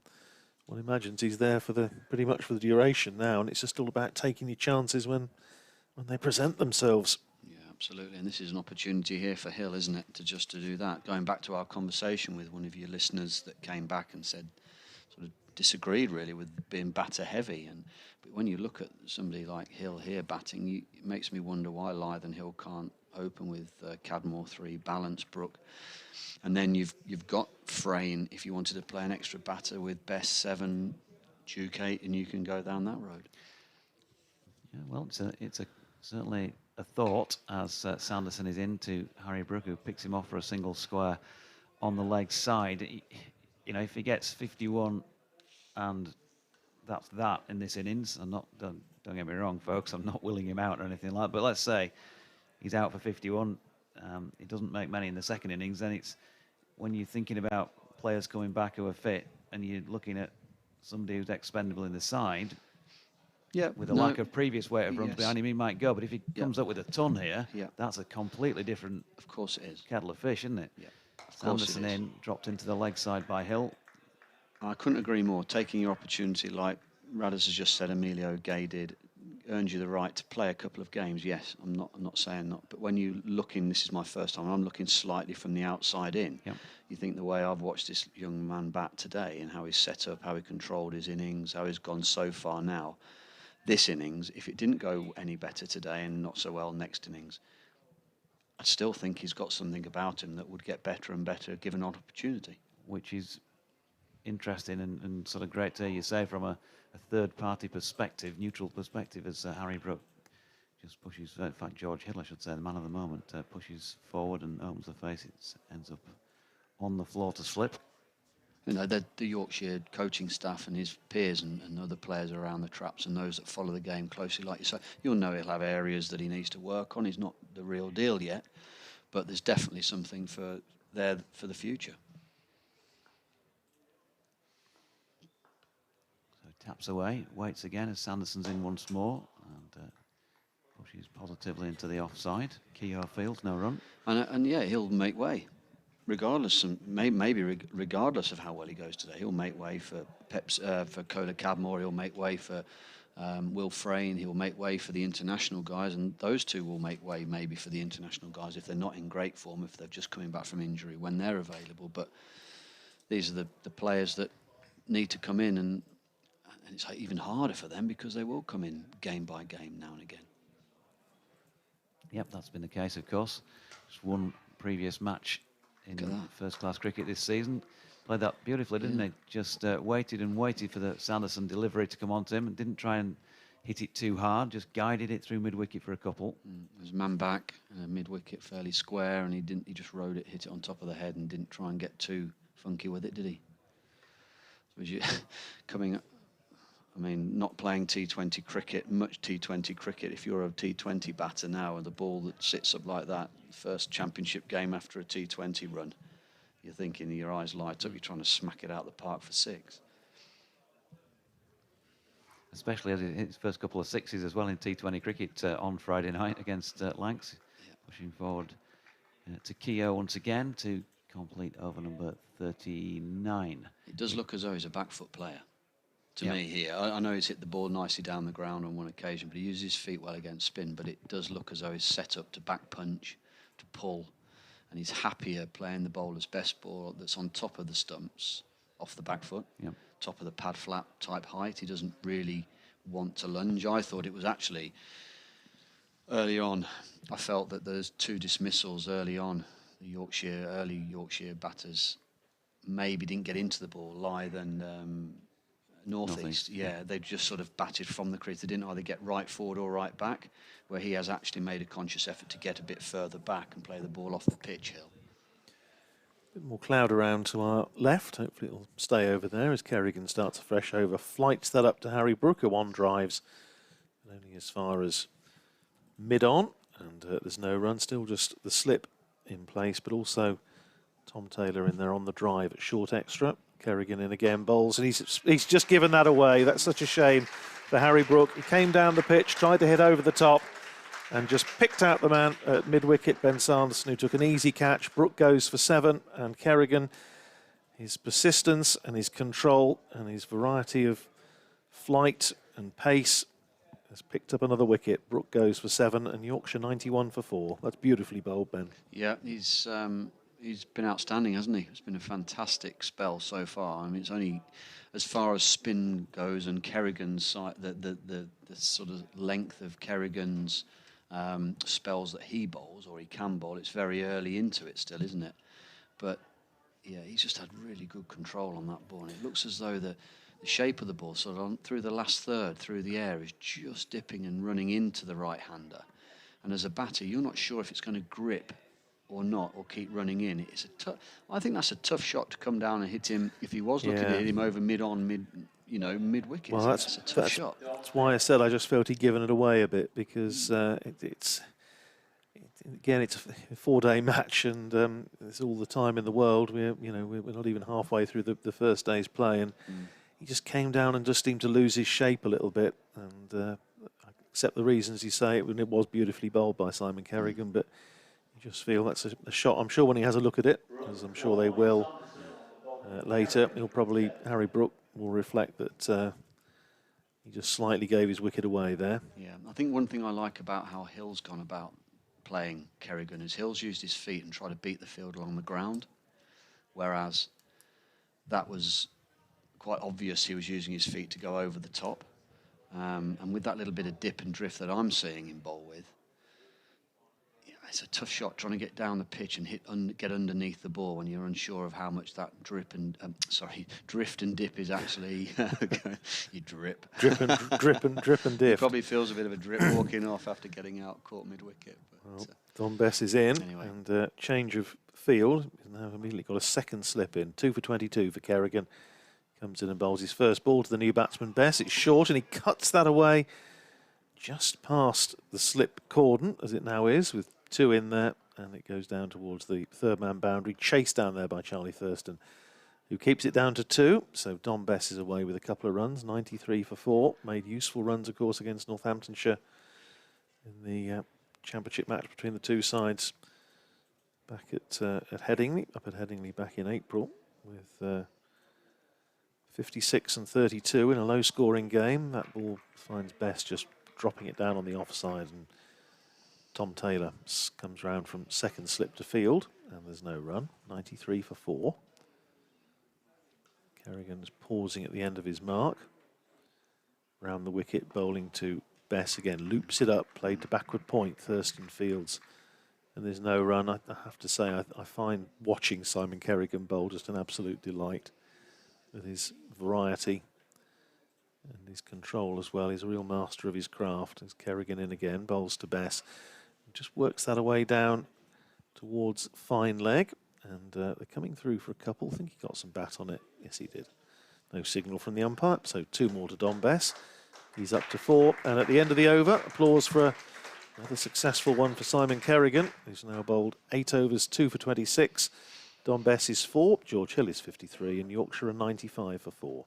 one imagines he's there for pretty much for the duration now. And it's just all about taking your chances when they present themselves. Yeah, absolutely. And this is an opportunity here for Hill, isn't it, to do that. Going back to our conversation with one of your listeners that came back and said, sort of disagreed really with being batter heavy. But when you look at somebody like Hill here batting, it makes me wonder why Lythe and Hill can't open with Cadmore 3, Balance, Brook, and then you've got Frayne if you wanted to play an extra batter with Best 7, Duke 8, and you can go down that road. Yeah, well, it's certainly a thought as Sanderson is into Harry Brook, who picks him off for a single square on the leg side. You know, if he gets 51 and that's that in this innings, don't get me wrong, folks, I'm not willing him out or anything like that, but let's say he's out for 51, he doesn't make many in the second innings, then it's when you're thinking about players coming back who are fit and you're looking at somebody who's expendable in the side, with a lack of previous weight of runs behind him, he might go. But if he comes up with a ton here, that's a completely different kettle of fish, isn't it? Yeah. Sanderson in, dropped into the leg side by Hill. I couldn't agree more. Taking your opportunity, like Radders has just said, Emilio Gay did, earns you the right to play a couple of games. Yes, I'm not saying not. But when you looking, this is my first time, I'm looking slightly from the outside in. Yep. You think the way I've watched this young man bat today and how he's set up, how he controlled his innings, how he's gone so far now. This innings, if it didn't go any better today and not so well next innings, I still think he's got something about him that would get better and better given an opportunity. Which is interesting and sort of great to hear you say from a third-party perspective, neutral perspective, as Harry Brook just pushes, in fact, George Hill, I should say, the man of the moment, pushes forward and opens the face. It ends up on the floor to slip. You know, the Yorkshire coaching staff and his peers and other players around the traps and those that follow the game closely, like you say, you'll know he'll have areas that he needs to work on. He's not the real deal yet, but there's definitely something for the future. So taps away, waits again as Sanderson's in once more and pushes positively into the offside. Keogh Fields, no run. And yeah, he'll make way. Regardless, regardless of how well he goes today, he'll make way for for Cola Cadmore. He'll make way for Will Frayne. He'll make way for the international guys, and those two will make way maybe for the international guys if they're not in great form, if they're just coming back from injury when they're available. But these are the players that need to come in, and it's even harder for them because they will come in game by game now and again. Yep, that's been the case, of course. Just one previous match in first-class cricket this season. Played that beautifully, didn't he? Just waited and waited for the Sanderson delivery to come onto him and didn't try and hit it too hard, just guided it through mid-wicket for a couple. It was man back, mid-wicket, fairly square, and he just rode it, hit it on top of the head and didn't try and get too funky with it, did he? So as you coming up, I mean, not playing T20 cricket, much T20 cricket, if you're a T20 batter now and the ball that sits up like that, first championship game after a T20 run, you're thinking your eyes light up, you're trying to smack it out the park for 6. Especially as he hit his first couple of sixes as well in T20 cricket on Friday night against Lancs. Pushing forward to Keogh once again to complete over number 39. It does look as though he's a back foot player. To me here, I know he's hit the ball nicely down the ground on one occasion, but he uses his feet well against spin, but it does look as though he's set up to back punch, to pull, and he's happier playing the bowler's best ball that's on top of the stumps, off the back foot, top of the pad flap type height. He doesn't really want to lunge. I thought it was actually early on, I felt that there's 2 dismissals early on. The early Yorkshire batters maybe didn't get into the ball, Lythe and Northeast. Yeah, they just sort of batted from the crease. They didn't either get right forward or right back, where he has actually made a conscious effort to get a bit further back and play the ball off the pitch hill. A bit more cloud around to our left. Hopefully it'll stay over there as Kerrigan starts a fresh over. Flights that up to Harry Brook, who on drives only as far as mid-on. And there's no run, still just the slip in place, but also Tom Taylor in there on the drive at short extra. Kerrigan in again, bowls, and he's just given that away. That's such a shame for Harry Brook. He came down the pitch, tried to hit over the top, and just picked out the man at mid-wicket, Ben Sanderson, who took an easy catch. Brook goes for 7, and Kerrigan, his persistence and his control and his variety of flight and pace has picked up another wicket. Brook goes for 7, and Yorkshire 91 for 4. That's beautifully bowled, Ben. Yeah, he's been outstanding, hasn't he? It's been a fantastic spell so far. I mean, it's only as far as spin goes and Kerrigan's side, the sort of length of Kerrigan's spells that he bowls, or he can bowl, it's very early into it still, isn't it? But yeah, he's just had really good control on that ball. And it looks as though the shape of the ball, sort of through the last third, through the air, is just dipping and running into the right-hander. And as a batter, you're not sure if it's going to grip or not, or keep running in. It's I think that's a tough shot to come down and hit him if he was looking to hit him over mid-wicket. Well, that's a tough shot. That's why I said I just felt he'd given it away a bit, because it's a 4-day match, and it's all the time in the world. We're not even halfway through the first day's play, and he just came down and just seemed to lose his shape a little bit. And I accept the reasons you say it was beautifully bowled by Simon Kerrigan, but you just feel that's a shot. I'm sure when he has a look at it, as I'm sure they will later, Harry Brook will reflect that he just slightly gave his wicket away there. Yeah, I think one thing I like about how Hill's gone about playing Kerrigan is Hill's used his feet and tried to beat the field along the ground, whereas that was quite obvious he was using his feet to go over the top. And with that little bit of dip and drift that I'm seeing him bowl with, it's a tough shot trying to get down the pitch and get underneath the ball when you're unsure of how much that drift and dip is actually. You drip. Drip and dip. He probably feels a bit of a drip walking off after getting out caught mid-wicket. Well, Don Bess is in, anyway. And change of field. He's now immediately got a second slip in. 2 for 22 for Kerrigan. Comes in and bowls his first ball to the new batsman Bess. It's short, and he cuts that away just past the slip cordon, as it now is, with 2 in there, and it goes down towards the third-man boundary, chased down there by Charlie Thurston, who keeps it down to 2. So Don Bess is away with a couple of runs, 93 for 4. Made useful runs, of course, against Northamptonshire in the championship match between the two sides back at Headingley, up at Headingley back in April, with 56 and 32 in a low-scoring game. That ball finds Bess just dropping it down on the offside, and Tom Taylor comes round from second slip to field, and there's no run. 93 for 4. Kerrigan's pausing at the end of his mark. Round the wicket, bowling to Bess again. Loops it up, played to backward point. Thurston fields, and there's no run. I have to say, I find watching Simon Kerrigan bowl just an absolute delight, with his variety and his control as well. He's a real master of his craft. As Kerrigan in again, bowls to Bess. Just works that away down towards fine leg, and they're coming through for a couple. I think he got some bat on it. Yes, he did. No signal from the umpire, so 2 more to Don Bess. He's up to 4, and at the end of the over, applause for another successful one for Simon Kerrigan, who's now bowled 8 overs, 2 for 26. Don Bess is 4, George Hill is 53, and Yorkshire are 95 for 4.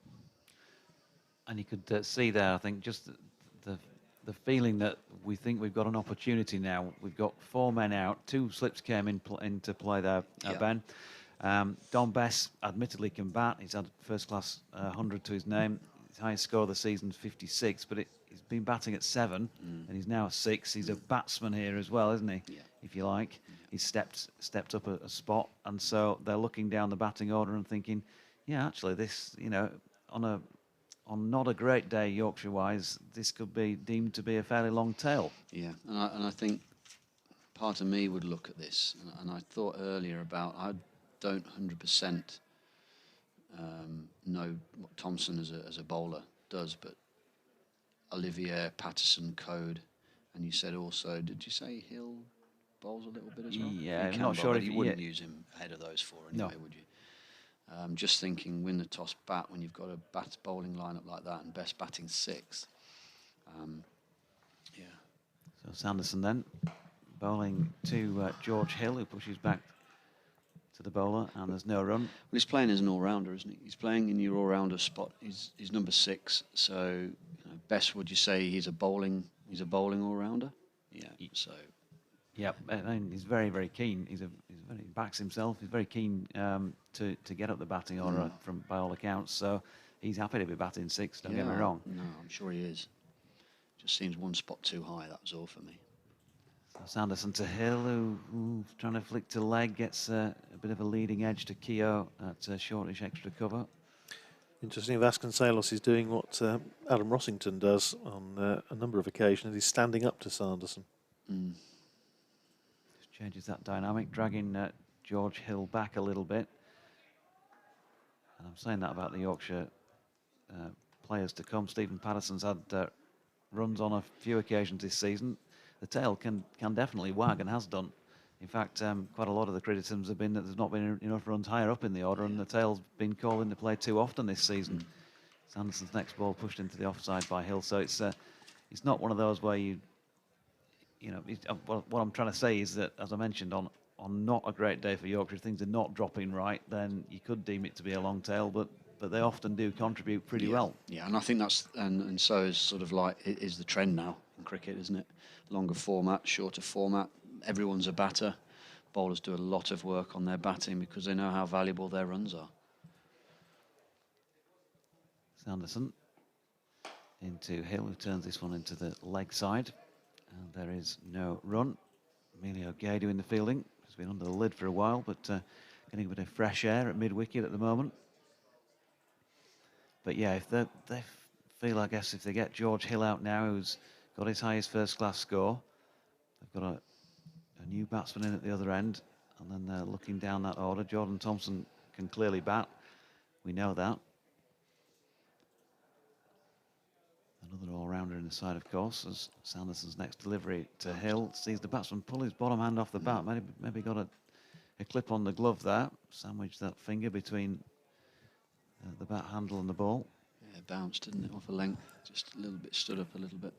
And you could see there, I think, just the feeling that we think we've got an opportunity now. We've got 4 men out. 2 slips came into play there, Ben. Don Bess admittedly can bat. He's had first-class 100 to his name. His highest score of the season, 56, but he's been batting at 7, and he's now at 6. He's a batsman here as well, isn't he, if you like? he's stepped up a spot, and so they're looking down the batting order and thinking, yeah, actually, this, you know, on not a great day Yorkshire-wise, this could be deemed to be a fairly long tail. Yeah, and I think part of me would look at this, and I thought earlier about, I don't 100% know what Thompson as a bowler does, but Olivier, Patterson, Code, and you said also, did you say Hill bowls a little bit as well? Yeah, he I'm not sure if you wouldn't use him ahead of those four anyway, No. would you? Just thinking, win the toss bat when you've got a bowling lineup like that, and best batting 6. Yeah. So Sanderson then bowling to George Hill, who pushes back to the bowler, and there's no run. Well, he's playing as an all-rounder, isn't he? He's playing in your all-rounder spot. He's number 6, so you know, best would you say he's a bowling all-rounder? Yeah. So. Yeah, and he's very, very keen. He backs himself. He's very keen to get up the batting order by all accounts. So he's happy to be batting 6. Don't get me wrong. No, I'm sure he is. Just seems one spot too high. That was all for me. So Sanderson to Hill, who's trying to flick to leg, gets a bit of a leading edge to Keogh at shortish extra cover. Interesting, Vasconcelos is doing what Adam Rossington does on a number of occasions. He's standing up to Sanderson. Just changes that dynamic, dragging George Hill back a little bit. And I'm saying that about the Yorkshire players to come. Stephen Patterson's had runs on a few occasions this season. The tail can definitely wag and has done. In fact, quite a lot of the criticisms have been that there's not been enough runs higher up in the order, and the tail's been called into play too often this season. Sanderson's next ball pushed into the offside by Hill, so it's not one of those where what I'm trying to say is that, as I mentioned, on not a great day for Yorkshire, if things are not dropping right, then you could deem it to be a long tail, but they often do contribute pretty well. Yeah, and I think that's and so is sort of like it is the trend now in cricket, isn't it? Longer format, shorter format. Everyone's a batter. Bowlers do a lot of work on their batting because they know how valuable their runs are. Sanderson into Hill, who turns this one into the leg side, and there is no run. Emilio Gay doing the fielding. He's been under the lid for a while, but getting a bit of fresh air at mid-wicket at the moment. But yeah, if they feel, I guess, if they get George Hill out now, who's got his highest first-class score, they've got a new batsman in at the other end, and then they're looking down that order. Jordan Thompson can clearly bat. We know that. Another all-rounder in the side, of course, as Sanderson's next delivery to Hill sees the batsman pull his bottom hand off the bat. Maybe got a clip on the glove there, sandwiched that finger between the bat handle and the ball. Yeah, it bounced, didn't it, off a length? Just a little bit, stood up a little bit.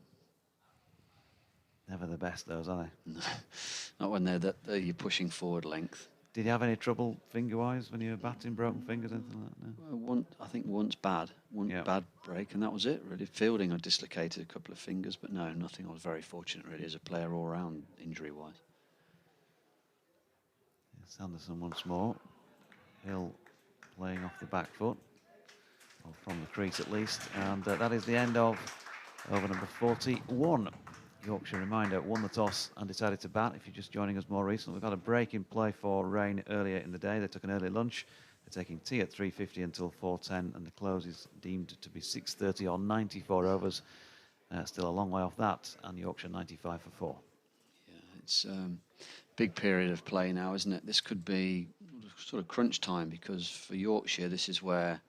Never the best, those, are they? No, not when you're pushing forward length. Did you have any trouble finger-wise when you were batting, broken fingers, anything like that? No? I think once bad break, and that was it, really. Fielding, I dislocated a couple of fingers, but no, nothing. I was very fortunate, really, as a player all-round, injury-wise. Sanderson once more. Hill playing off the back foot, or from the crease at least, and that is the end of over number 41. Yorkshire, reminder, won the toss and decided to bat. If you're just joining us more recently, we've had a break in play for rain earlier in the day. They took an early lunch. They're taking tea at 3:50 until 4:10, and the close is deemed to be 6:30 on 94 overs. Still a long way off that, and Yorkshire 95 for 4. Yeah, it's big period of play now, isn't it? This could be sort of crunch time, because for Yorkshire, this is where,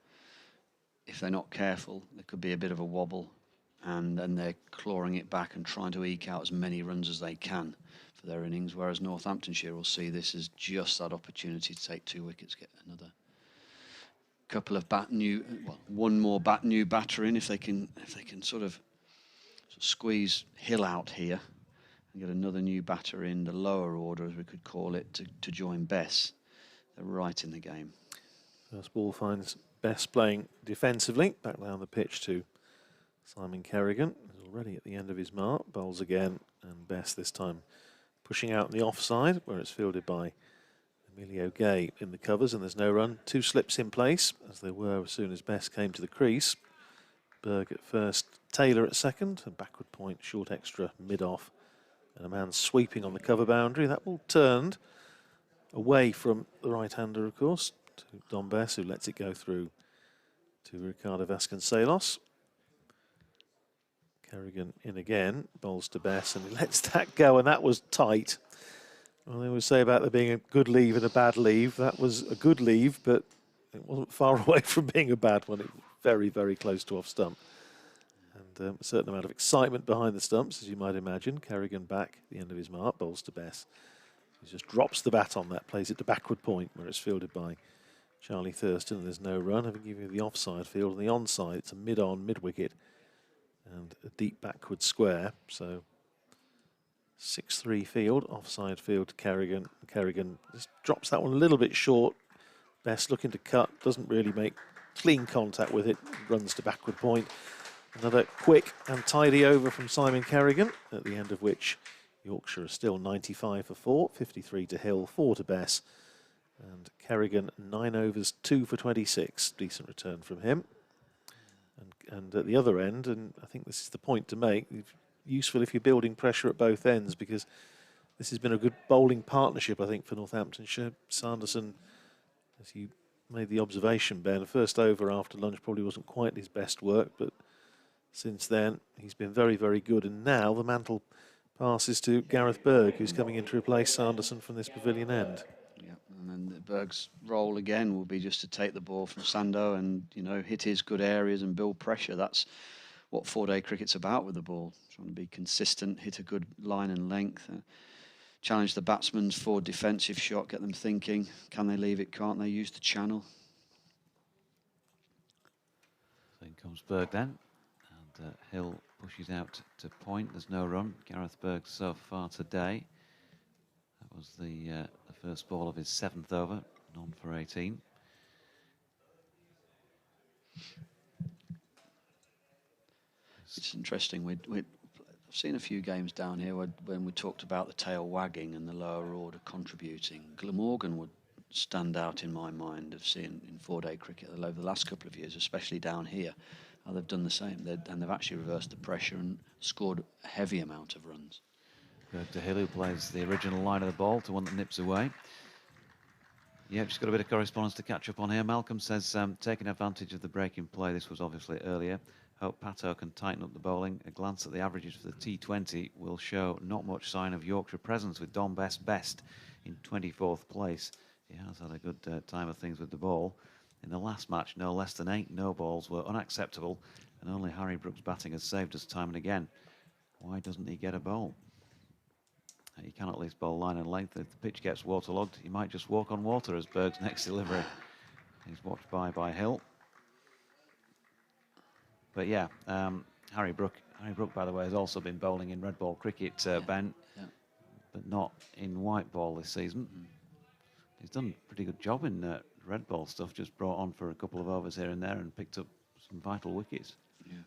if they're not careful, there could be a bit of a wobble, and then they're clawing it back and trying to eke out as many runs as they can for their innings, whereas Northamptonshire will see this as just that opportunity to take 2 wickets, get another couple of one more new batter in, if they can sort of squeeze Hill out here and get another new batter in the lower order, as we could call it, to join Bess. They're right in the game. First ball finds Bess playing defensively, back down the pitch to Simon Kerrigan. He's already at the end of his mark, bowls again, and Bess this time pushing out in the offside, where it's fielded by Emilio Gay in the covers, and there's no run. 2 slips in place, as there were as soon as Bess came to the crease. Berg at first, Taylor at second, a backward point, short extra, mid-off, And a man sweeping on the cover boundary. That ball turned away from the right-hander, of course, to Don Bess, who lets it go through to Ricardo Vasconcelos. Kerrigan in again, bowls to Bess, and he lets that go, and that was tight. Well, they always say about there being a good leave and a bad leave. That was a good leave, but it wasn't far away from being a bad one. It was very, very close to off stump. And a certain amount of excitement behind the stumps, as you might imagine. Kerrigan back at the end of his mark, bowls to Bess. He just drops the bat on that, plays it to backward point, where it's fielded by Charlie Thurston. There's no run. Having given you the offside field and the onside, it's a mid-on, mid-wicket, and a deep backward square. So 6-3 field, offside field to Kerrigan. Kerrigan just drops that one a little bit short. Best looking to cut, doesn't really make clean contact with it, runs to backward point. Another quick and tidy over from Simon Kerrigan, at the end of which Yorkshire is still 95 for 4, 53 to Hill, 4 to Bess. And Kerrigan, 9 overs, 2 for 26. Decent return from him. And at the other end, and I think this is the point to make, useful if you're building pressure at both ends, because this has been a good bowling partnership, I think, for Northamptonshire. Sanderson, as you made the observation, Ben, the first over after lunch probably wasn't quite his best work, but since then he's been very, very good. And now the mantle passes to Gareth Berg, who's coming in to replace Sanderson from this pavilion end. Yeah, and then Berg's role again will be just to take the ball from Sando and, you know, hit his good areas and build pressure. That's what four-day cricket's about with the ball. Trying to be consistent, hit a good line and length, challenge the batsman's forward defensive shot, get them thinking, can they leave it, can't they, use the channel. So in comes Berg then, and Hill pushes out to point. There's no run. Gareth Berg so far today. That was the first ball of his 7th over, none for 18. It's interesting. I've seen a few games down here when we talked about the tail wagging and the lower order contributing. Glamorgan would stand out in my mind of seeing in four-day cricket over the last couple of years, especially down here, how they've done the same. And they've actually reversed the pressure and scored a heavy amount of runs. Berg to Hill, who plays the original line of the ball to one that nips away. Yeah, just got a bit of correspondence to catch up on here. Malcolm says, taking advantage of the break in play, this was obviously earlier. Hope Pato can tighten up the bowling. A glance at the averages for the T20 will show not much sign of Yorkshire presence, with Don best in 24th place. He has had a good time of things with the ball. In the last match, no less than 8 no-balls were unacceptable, and only Harry Brook's batting has saved us time and again. Why doesn't he get a bowl? He can at least bowl line and length. If the pitch gets waterlogged, he might just walk on water as Berg's next delivery. He's watched by Hill. But yeah, Harry Brook, by the way, has also been bowling in red ball cricket, Ben, but not in white ball this season. He's done a pretty good job in red ball stuff, just brought on for a couple of overs here and there and picked up some vital wickets. Yeah.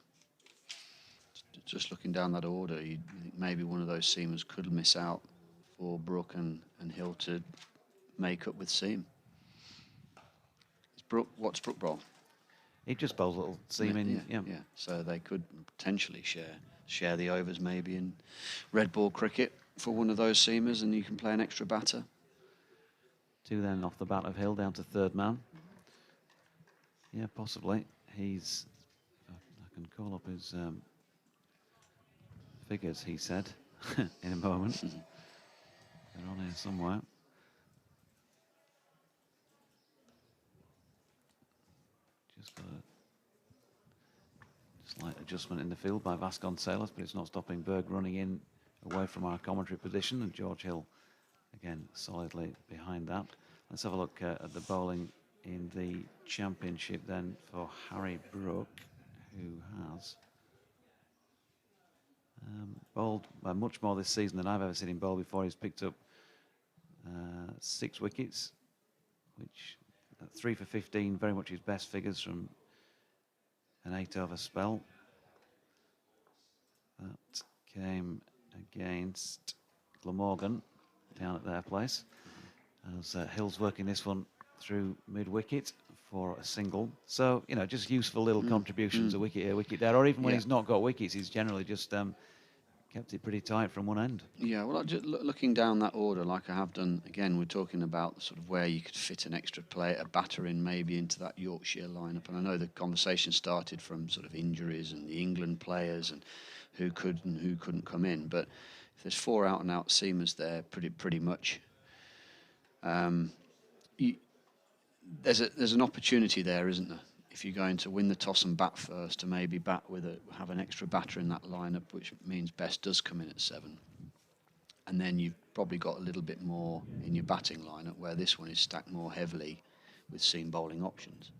Just looking down that order, you think maybe one of those seamers could miss out for Brook and Hill to make up with seam. What's Brook bowl? He just bowls a little seam in. Yeah. So they could potentially share the overs maybe in red ball cricket for one of those seamers, and you can play an extra batter. 2 then off the bat of Hill, down to 3rd man. Yeah, possibly. He's. I can call up his figures, he said, in a moment. They're on here somewhere. Just got a slight adjustment in the field by Vasconcelos, but it's not stopping Berg running in away from our commentary position, and George Hill again solidly behind that. Let's have a look at the bowling in the championship then for Harry Brook, who has bowled much more this season than I've ever seen him bowl before. He's picked up 6 wickets, which 3 for 15, very much his best figures from an 8-over spell. That came against Glamorgan down at their place, as Hill's working this one through mid-wicket for a single. So, you know, just useful little contributions, a wicket here, wicket there, or even when he's not got wickets, he's generally just kept it pretty tight from one end. Yeah, well, just looking down that order, like I have done, again, we're talking about sort of where you could fit an extra player, a batter in maybe into that Yorkshire lineup. And I know the conversation started from sort of injuries and the England players and who could and who couldn't come in. But if there's 4 out-and-out seamers there, pretty much, there's an opportunity there, isn't there? If you're going to win the toss and bat first, to maybe have an extra batter in that lineup, which means Best does come in at 7. And then you've probably got a little bit more in your batting lineup, where this one is stacked more heavily with seam bowling options.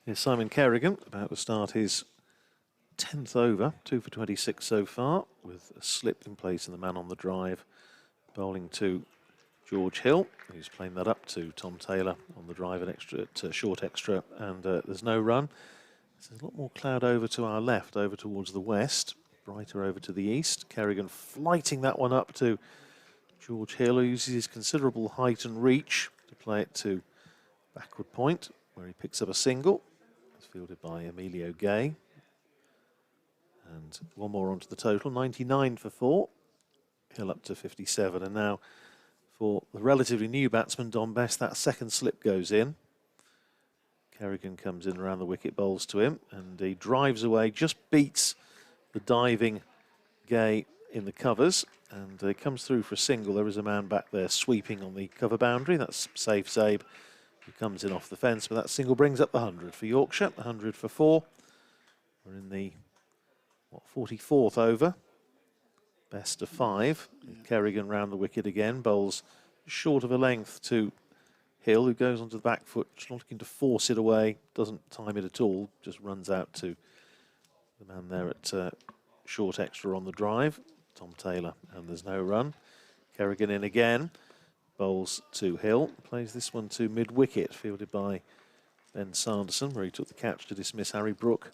Here's Simon Kerrigan about to start his 10th over, 2 for 26 so far, with a slip in place and the man on the drive, bowling to George Hill, who's playing that up to Tom Taylor on the drive, an extra short extra, and there's no run. There's a lot more cloud over to our left, over towards the west, brighter over to the east. Kerrigan flighting that one up to George Hill, who uses his considerable height and reach to play it to backward point, where he picks up a single. It's fielded by Emilio Gay. And one more onto the total, 99 for 4. Hill up to 57, and now for the relatively new batsman, Dom Best, that second slip goes in. Kerrigan comes in around the wicket, bowls to him, and he drives away, just beats the diving Gay in the covers, and he comes through for a single. There is a man back there sweeping on the cover boundary. That's Saif Zaib, who comes in off the fence, but that single brings up the 100 for Yorkshire, 100 for 4. We're in the 44th over. Best of 5. Yeah. Kerrigan round the wicket again, bowls short of a length to Hill, who goes onto the back foot, just not looking to force it away, doesn't time it at all, just runs out to the man there at short extra on the drive, Tom Taylor, and there's no run. Kerrigan in again, bowls to Hill, plays this one to mid-wicket, fielded by Ben Sanderson, where he took the catch to dismiss Harry Brook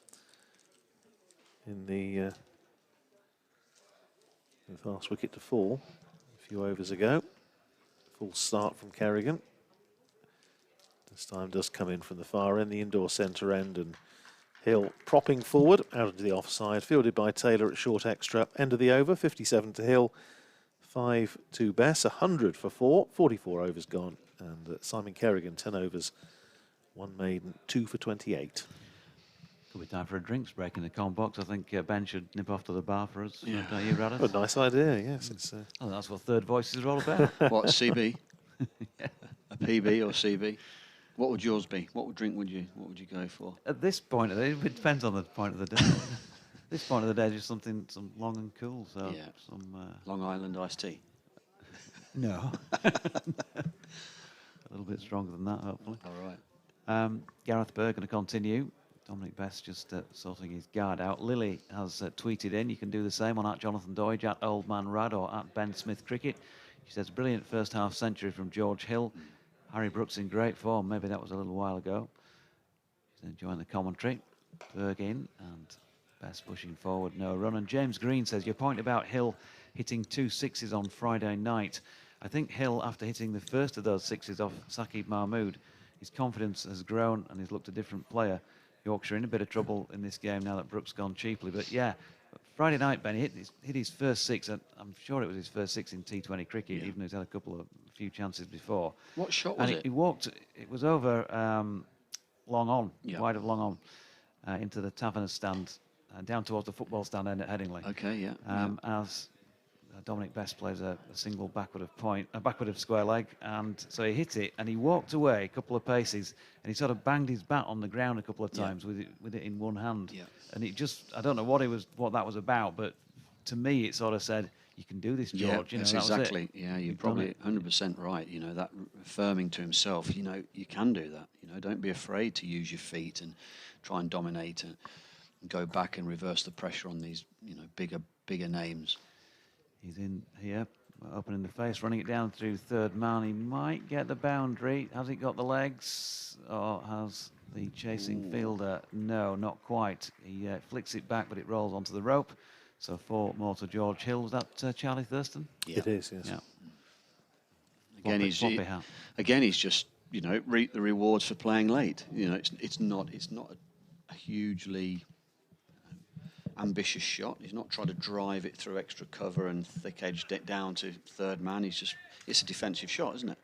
in the fast wicket to fall a few overs ago. Full start from Kerrigan. This time does come in from the far end, the indoor centre end, and Hill propping forward out into the offside, fielded by Taylor at short extra. End of the over, 57 to Hill, 5 to Bess, 100 for 4, 44 overs gone, and Simon Kerrigan, 10 overs, 1 maiden, 2 for 28. Could be time for a drinks break in the com box. I think Ben should nip off to the bar for us. Yeah. Don't you, Radis? Oh, nice idea, yes. It's, oh, that's what Third Voices are all about. What, CB? Yeah. A PB or CB? What would yours be? What drink would you go for? At this point of the day, it depends on the point of the day. This point of the day, just some long and cool. So yeah. some Long Island iced tea. No. A little bit stronger than that, hopefully. All right. Gareth Burr going to continue. Dominic Best just sorting his guard out. Lily has tweeted in. You can do the same on @Jonathan Doidge, @OldManRad, or @BenSmith Cricket. She says, brilliant first half century from George Hill. Harry Brooks in great form. Maybe that was a little while ago. He's enjoying the commentary. Berg in and Best pushing forward, no run. And James Green says, your point about Hill hitting 2 sixes on Friday night. I think Hill, after hitting the first of those sixes off Saqib Mahmood, his confidence has grown and he's looked a different player. Yorkshire in a bit of trouble in this game now that Brooks gone cheaply. But yeah, Friday night, Ben, he hit his first 6. I'm sure it was his first 6 in T20 cricket, even though he's had a few chances before. What shot was it? He walked, it was over long on, wide of long on, into the Taverner stand, down towards the football stand end at Headingley. Okay, yeah. As Dominic Best plays a single backward of square leg, and so he hit it and he walked away a couple of paces and he sort of banged his bat on the ground a couple of times with it in one hand. Yeah. And it just, I don't know what that was about, but to me it sort of said, you can do this, George. Yeah, that's exactly. Yeah, you're probably 100% right. You know, that affirming to himself, you know, you can do that. You know, don't be afraid to use your feet and try and dominate and go back and reverse the pressure on these, you know, bigger names. He's in here, opening the face, running it down through third man. He might get the boundary. Has he got the legs? Or has the chasing fielder? No, not quite. He flicks it back, but it rolls onto the rope. So 4 more to George Hill. Was that Charlie Thurston? Yeah. It is, yes. Yeah. Again, he's just, you know, reap the rewards for playing late. You know, it's not a hugely ambitious shot. He's not trying to drive it through extra cover and thick-edged it down to third man. It's a defensive shot, isn't it?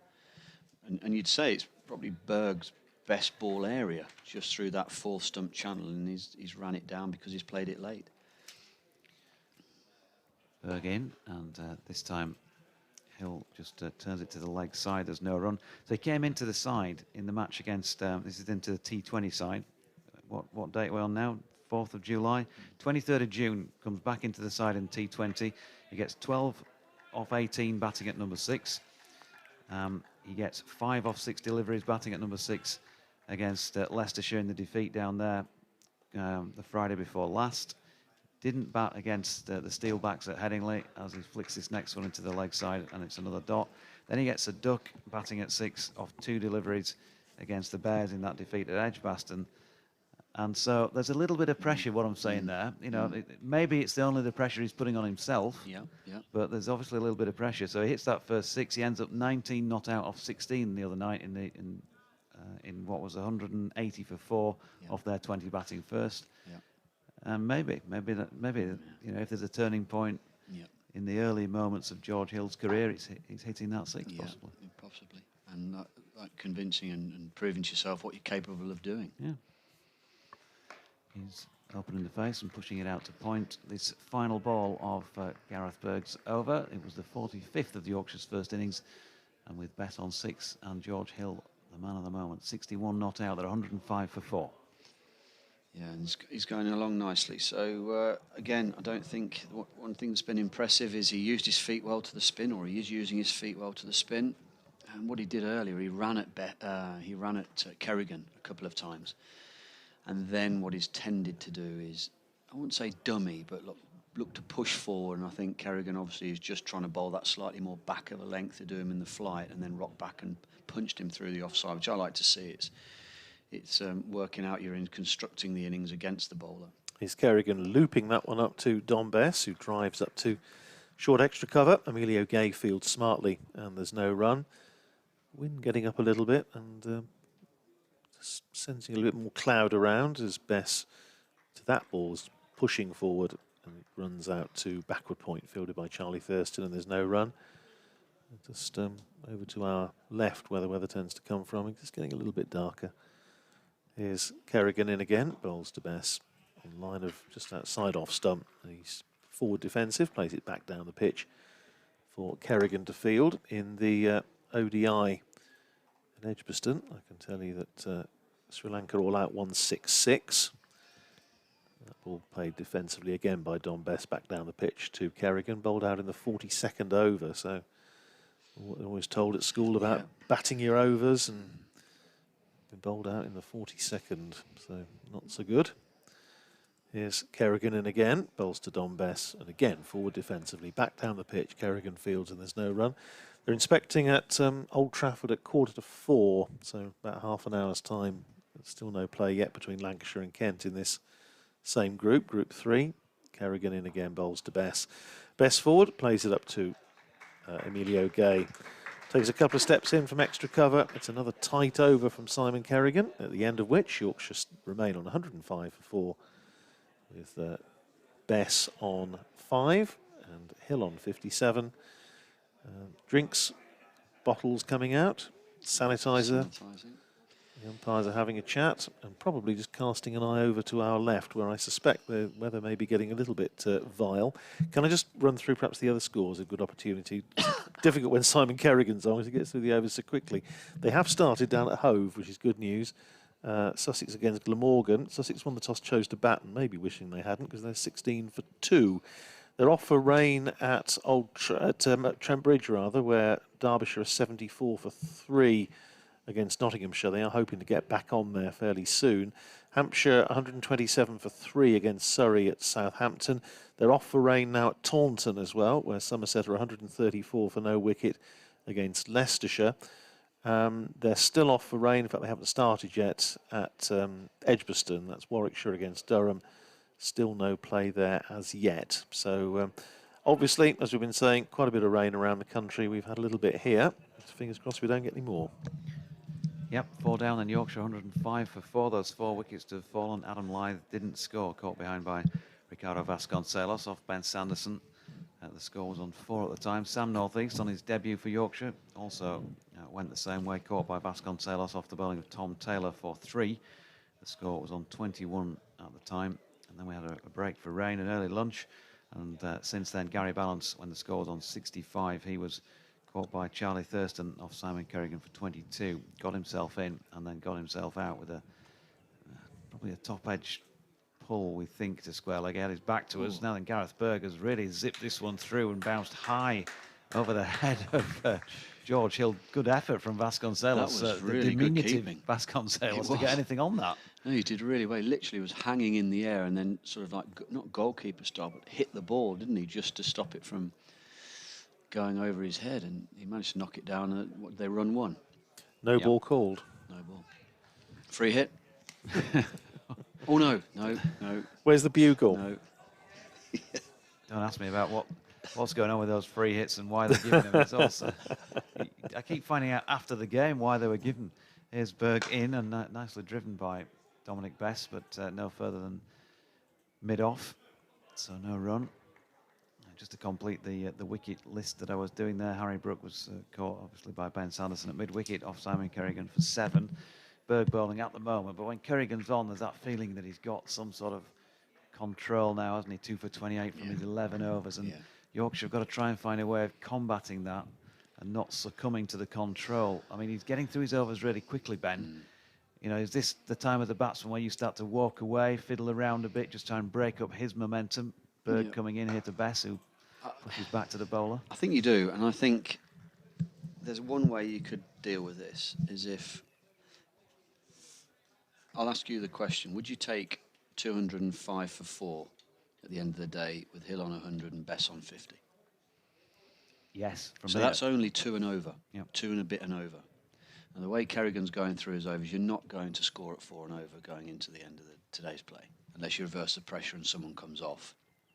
And you'd say it's probably Berg's best ball area, just through that fourth stump channel, and he's ran it down because he's played it late. Berg in, and this time Hill just turns it to the leg side. There's no run. So he came into the side in the match against, this is into the T20 side. What date are we on now? 4th of July. 23rd of June, comes back into the side in T20. He gets 12 off 18 batting at number 6. He gets 5 off 6 deliveries batting at number 6 against Leicestershire in the defeat down there the Friday before last. Didn't bat against the Steelbacks at Headingley as he flicks this next one into the leg side, and it's another dot. Then he gets a duck batting at 6 off 2 deliveries against the Bears in that defeat at Edgbaston. And so there's a little bit of pressure, what I'm saying there. You know, maybe it's only the pressure he's putting on himself. Yeah. But there's obviously a little bit of pressure. So he hits that first 6. He ends up 19 not out off 16 the other night in what was 180 for 4 off their 20 batting first. Yeah. And maybe you know, if there's a turning point in the early moments of George Hill's career, he's hitting that 6 possibly. Possibly. And like convincing and proving to yourself what you're capable of doing. Yeah. He's opening the face and pushing it out to point. This final ball of Gareth Berg's over. It was the 45th of the Yorkshire's first innings, and with Bet on 6 and George Hill, the man of the moment, 61 not out. They're 105 for 4. Yeah, and he's going along nicely. So, again, I don't think one thing that's been impressive is he used his feet well to the spin, or he is using his feet well to the spin. And what he did earlier, he ran at Kerrigan a couple of times. And then what he's tended to do is, I wouldn't say dummy, but look to push forward. And I think Kerrigan obviously is just trying to bowl that slightly more back of a length to do him in the flight, and then rock back and punched him through the offside, which I like to see. It's working out you're in constructing the innings against the bowler. Is Kerrigan looping that one up to Don Bess, who drives up to short extra cover. Emilio Gay fields smartly, and there's no run. Wind getting up a little bit, and sensing a little bit more cloud around as Bess to that ball's pushing forward, and it runs out to backward point, fielded by Charlie Thurston, and there's no run. Just over to our left, where the weather tends to come from. It's just getting a little bit darker. Here's Kerrigan in again, bowls to Bess on line of just outside off stump. He's forward defensive, plays it back down the pitch for Kerrigan to field in the ODI in Edgbaston. I can tell you that Sri Lanka all out 166. That ball played defensively again by Don Bess back down the pitch to Kerrigan, bowled out in the 42nd over. So we're always told at school about batting your overs, and been bowled out in the 42nd, so not so good. Here's Kerrigan in again, bowls to Don Bess, and again forward defensively, back down the pitch. Kerrigan fields, and there's no run. They're inspecting at Old Trafford at 3:45, so about half an hour's time. There's still no play yet between Lancashire and Kent in this same group, Group 3. Kerrigan in again, bowls to Bess. Bess forward, plays it up to Emilio Gay. Takes a couple of steps in from extra cover. It's another tight over from Simon Kerrigan, at the end of which Yorkshire remain on 105 for 4, with Bess on 5 and Hill on 57. Drinks, bottles coming out, sanitizer. The umpires are having a chat and probably just casting an eye over to our left, where I suspect the weather may be getting a little bit vile. Can I just run through perhaps the other scores? A good opportunity. Difficult when Simon Kerrigan's on, because he gets through the overs so quickly. They have started down at Hove, which is good news. Sussex against Glamorgan. Sussex won the toss, chose to bat, and maybe wishing they hadn't, because they're 16 for 2. They're off for rain at Trent Bridge, rather, where Derbyshire are 74 for 3 against Nottinghamshire. They are hoping to get back on there fairly soon. Hampshire 127 for 3 against Surrey at Southampton. They're off for rain now at Taunton as well, where Somerset are 134 for no wicket against Leicestershire. They're still off for rain. In fact, they haven't started yet at Edgbaston. That's Warwickshire against Durham. Still no play there as yet. So obviously, as we've been saying, quite a bit of rain around the country. We've had a little bit here. Fingers crossed we don't get any more. Yep, 4 down in Yorkshire, 105 for 4. Those 4 wickets to have fallen. Adam Lyth didn't score, caught behind by Ricardo Vasconcelos off Ben Sanderson. The score was on 4 at the time. Sam Northeast on his debut for Yorkshire also went the same way, caught by Vasconcelos off the bowling of Tom Taylor for 3. The score was on 21 at the time. And then we had a break for rain and early lunch. And since then, Gary Balance, when the score was on 65, he was caught by Charlie Thurston off Simon Kerrigan for 22. Got himself in and then got himself out with probably a top edge pull, we think, to square leg. He had his back to us. Now then, Gareth Berg has really zipped this one through and bounced high over the head of George Hill. Good effort from Vasconcelos. That was really good keeping. Vasconcelos to get anything on that. No, he did really well. He literally was hanging in the air and then sort of like, not goalkeeper style, but hit the ball, didn't he, just to stop it from going over his head. And he managed to knock it down. And they run 1. No ball called. No ball. Free hit. Oh, no. Where's the bugle? No. Don't ask me about what's going on with those free hits and why they're giving them results. I keep finding out after the game why they were given. Here's Berg in and nicely driven by Dominic Bess, but no further than mid-off, so no run. Just to complete the wicket list that I was doing there, Harry Brook was caught obviously by Ben Sanderson at mid-wicket off Simon Kerrigan for 7. Berg bowling at the moment, but when Kerrigan's on, there's that feeling that he's got some sort of control now, hasn't he? 2 for 28 from his 11 overs, and Yorkshire have got to try and find a way of combating that and not succumbing to the control. I mean, he's getting through his overs really quickly, Ben. You know, is this the time of the batsman where you start to walk away, fiddle around a bit, just try and break up his momentum? Berg coming in here to Bess, who pushes back to the bowler. I think you do, and I think there's one way you could deal with this, is if... I'll ask you the question. Would you take 205 for 4 at the end of the day with Hill on 100 and Bess on 50? Yes. So that's only 2 and over. Yep. 2 and a bit and over. And the way Kerrigan's going through his overs, you're not going to score at 4 and over going into the end of today's play, unless you reverse the pressure and someone comes off.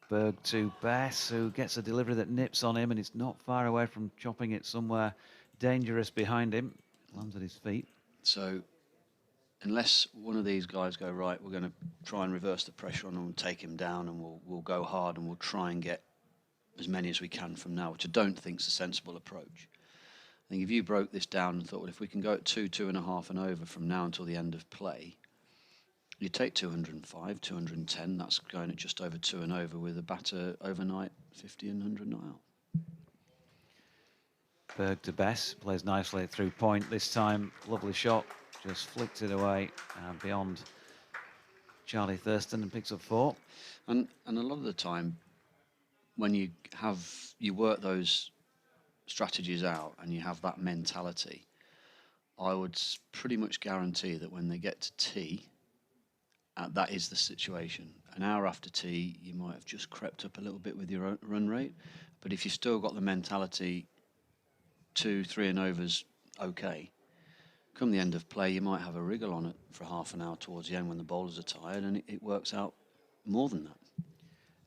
Berg to Bess, who gets a delivery that nips on him, and it's not far away from chopping it somewhere dangerous behind him. Lands at his feet. So unless one of these guys go, right, we're going to try and reverse the pressure on him and take him down, and we'll go hard and we'll try and get as many as we can from now, which I don't think is a sensible approach. I think if you broke this down and thought, well, if we can go at 2, 2.5 and over from now until the end of play, you take 205, 210, that's going at just over 2 and over with a batter overnight 50 and 100 not out. Berg to Bess, plays nicely through point this time. Lovely shot, just flicked it away beyond Charlie Thurston and picks up 4. And a lot of the time, when you work those strategies out and you have that mentality, I would pretty much guarantee that when they get to tea, that is the situation. An hour after tea, you might have just crept up a little bit with your run rate, but if you've still got the mentality 2, 3 and overs, okay. Come the end of play, you might have a wriggle on it for half an hour towards the end when the bowlers are tired, and it works out more than that.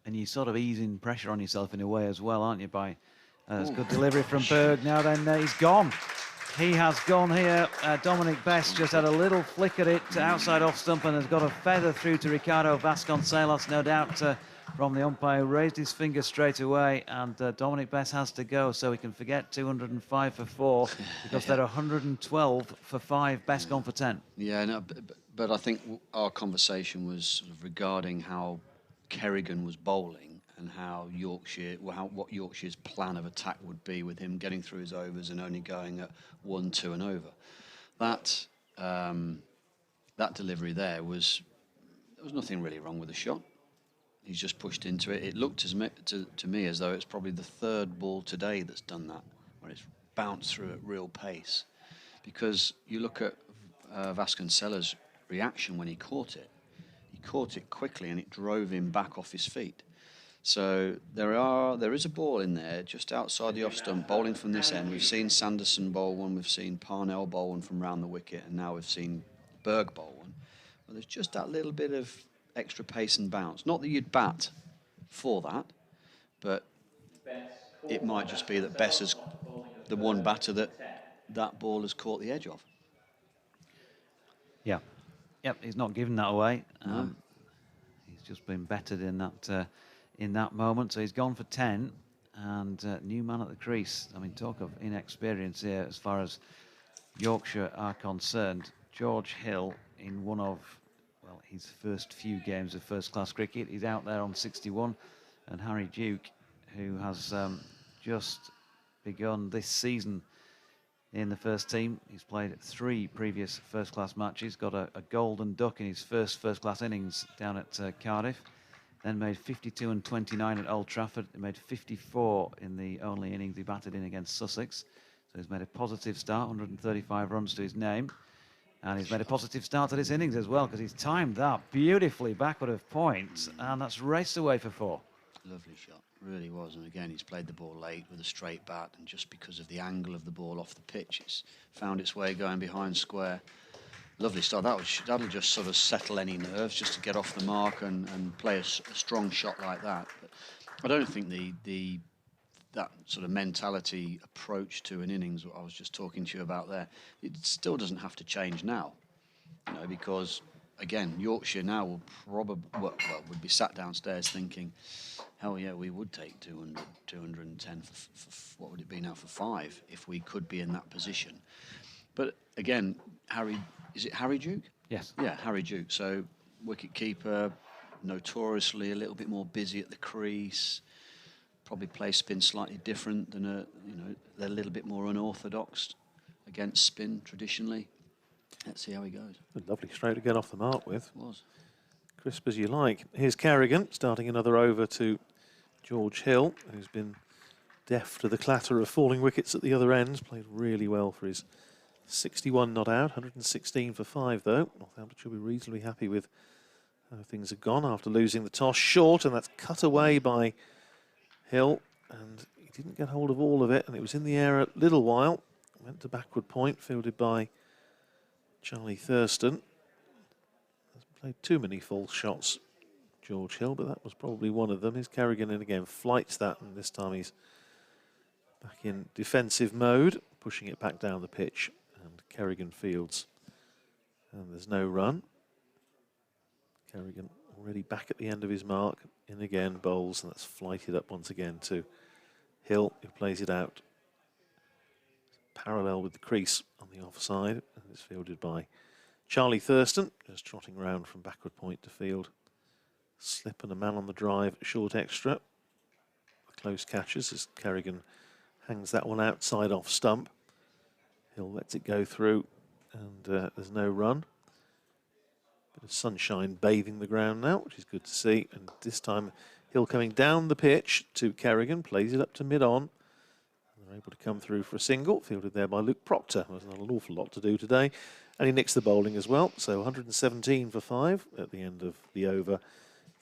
And you're sort of easing pressure on yourself in a way as well, aren't you, by good delivery from Berg. Now then, he's gone. He has gone here. Dominic Bess just had a little flick at it outside off stump and has got a feather through to Ricardo Vasconcelos, no doubt, from the umpire, who raised his finger straight away. And Dominic Bess has to go, so he can forget 205 for 4, because they're 112 for 5. Bess gone for 10. Yeah, no, but I think our conversation was sort of regarding how Kerrigan was bowling and how what Yorkshire's plan of attack would be with him getting through his overs and only going at 1, 2 and over. That delivery there there was nothing really wrong with the shot. He's just pushed into it. It looked to me as though it's probably the 3rd ball today that's done that, where it's bounced through at real pace. Because you look at Vasconcelos' reaction when he caught it. He caught it quickly and it drove him back off his feet. So there is a ball in there just outside the off stump, bowling from this end. We've seen Sanderson bowl one, we've seen Parnell bowl one from round the wicket, and now we've seen Berg bowl one. But there's just that little bit of extra pace and bounce. Not that you'd bat for that, but it might just be that Bess is the one batter that ball has caught the edge of. Yeah. Yep, he's not giving that away. No. He's just been bettered in that moment. So he's gone for 10, and new man at the crease. I mean, talk of inexperience here as far as Yorkshire are concerned. George Hill, in one of, well, his first few games of first-class cricket, he's out there on 61, and Harry Duke, who has just begun this season in the first team. He's played 3 previous first-class matches, got a golden duck in his first-class innings down at Cardiff, then made 52 and 29 at Old Trafford. He made 54 in the only innings he batted in against Sussex. So he's made a positive start, 135 runs to his name. And he's made a positive start to this innings as well, because he's timed that beautifully backward of point, and that's raced away for 4. Lovely shot, really was. And again, he's played the ball late with a straight bat, and just because of the angle of the ball off the pitch, it's found its way going behind square. Lovely start. That'll just sort of settle any nerves, just to get off the mark and play a strong shot like that. But I don't think that sort of mentality approach to an innings, what I was just talking to you about there, it still doesn't have to change now, because again, Yorkshire now will probably would be sat downstairs thinking, hell yeah, we would take 200, 210 for what would it be now, for 5 if we could be in that position. But again, is it Harry Duke? Yes. Yeah, Harry Duke. So wicket keeper, notoriously a little bit more busy at the crease. Probably play spin slightly different than they're a little bit more unorthodox against spin traditionally. Let's see how he goes. A lovely stroke to get off the mark with. It was. Crisp as you like. Here's Carrigan starting another over to George Hill, who's been deaf to the clatter of falling wickets at the other ends. Played really well for his 61 not out, 116 for 5 though. Northampton should be reasonably happy with how things have gone after losing the toss short, and that's cut away by Hill, and he didn't get hold of all of it, and it was in the air a little while. Went to backward point, fielded by Charlie Thurston. Hasn't played too many false shots, George Hill, but that was probably one of them. Here's Carrigan in again, flights that, and this time he's back in defensive mode, pushing it back down the pitch, and Carrigan fields. And there's no run. Carrigan already back at the end of his mark. In again, bowls, and that's flighted up once again to Hill, who plays it out parallel with the crease on the offside, and it's fielded by Charlie Thurston, just trotting round from backward point to field. Slip and a man on the drive, short extra. The close catches as Carrigan hangs that one outside off stump. Hill lets it go through, and there's no run. Bit of sunshine bathing the ground now, which is good to see. And this time, Hill coming down the pitch to Carrigan, plays it up to mid-on. They're able to come through for a single, fielded there by Luke Proctor. There's not an awful lot to do today. And he nicks the bowling as well. So 117 for 5 at the end of the over.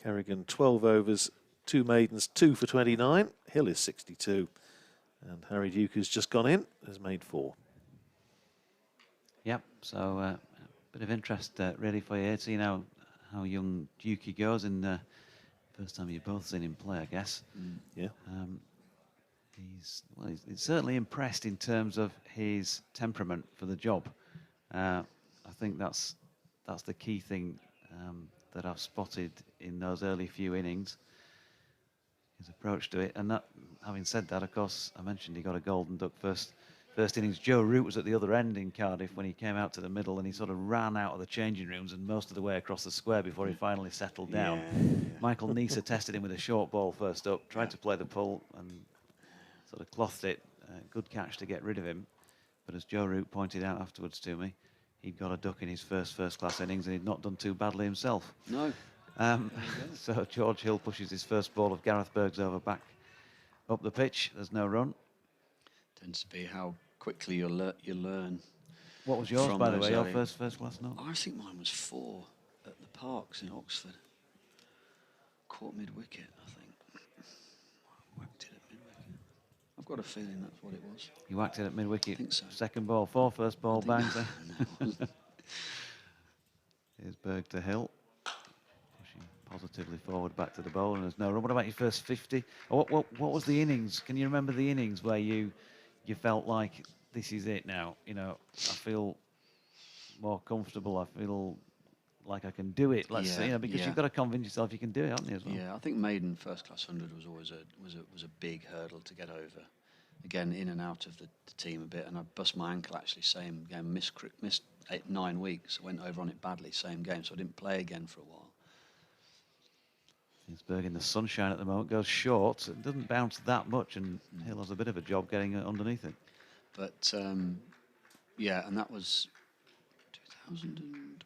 Carrigan 12 overs, 2 maidens, 2 for 29. Hill is 62. And Harry Duke, who's just gone in, has made 4. Yep, so a bit of interest really for you to see now how young Dukey goes in the first time you've both seen him play, I guess. Yeah. He's certainly impressed in terms of his temperament for the job. I think that's the key thing that I've spotted in those early few innings. His approach to it, and that, having said that, of course, I mentioned he got a golden duck first innings. Joe Root was at the other end in Cardiff when he came out to the middle, and he sort of ran out of the changing rooms and most of the way across the square before he finally settled down. Yeah. Michael Neser tested him with a short ball first up, tried to play the pull and sort of clothed it. Good catch to get rid of him. But as Joe Root pointed out afterwards to me, he'd got a duck in his first-class innings, and he'd not done too badly himself. No. So George Hill pushes his first ball of Gareth Berg's over back up the pitch. There's no run. Tends to be how quickly you learn. What was yours, from by the those way, your early- first-class note? I think mine was 4 at the Parks in Oxford. Caught mid-wicket, I think. Whacked it at mid-wicket. I've got a feeling that's what it was. You whacked it at mid-wicket. I think so. Second ball 4, first ball I bangs. think- No. Here's Berg to Hill. Pushing positively forward back to the bowl, and there's no run. What about your first 50? What was the innings? Can you remember the innings where you felt like this is it now? You know, I feel more comfortable. I feel like I can do it. Let's see, Yeah, because yeah. you've got to convince yourself you can do it, haven't you, as well? Yeah, I think maiden first class 100 was always a big hurdle to get over. Again, in and out of the team a bit, and I bust my ankle actually same game, missed 9 weeks. I went over on it badly, same game, so I didn't play again for a while. Berg in the sunshine at the moment, goes short. It doesn't bounce that much, and Hill has a bit of a job getting it underneath it. But yeah, and that was 2000 and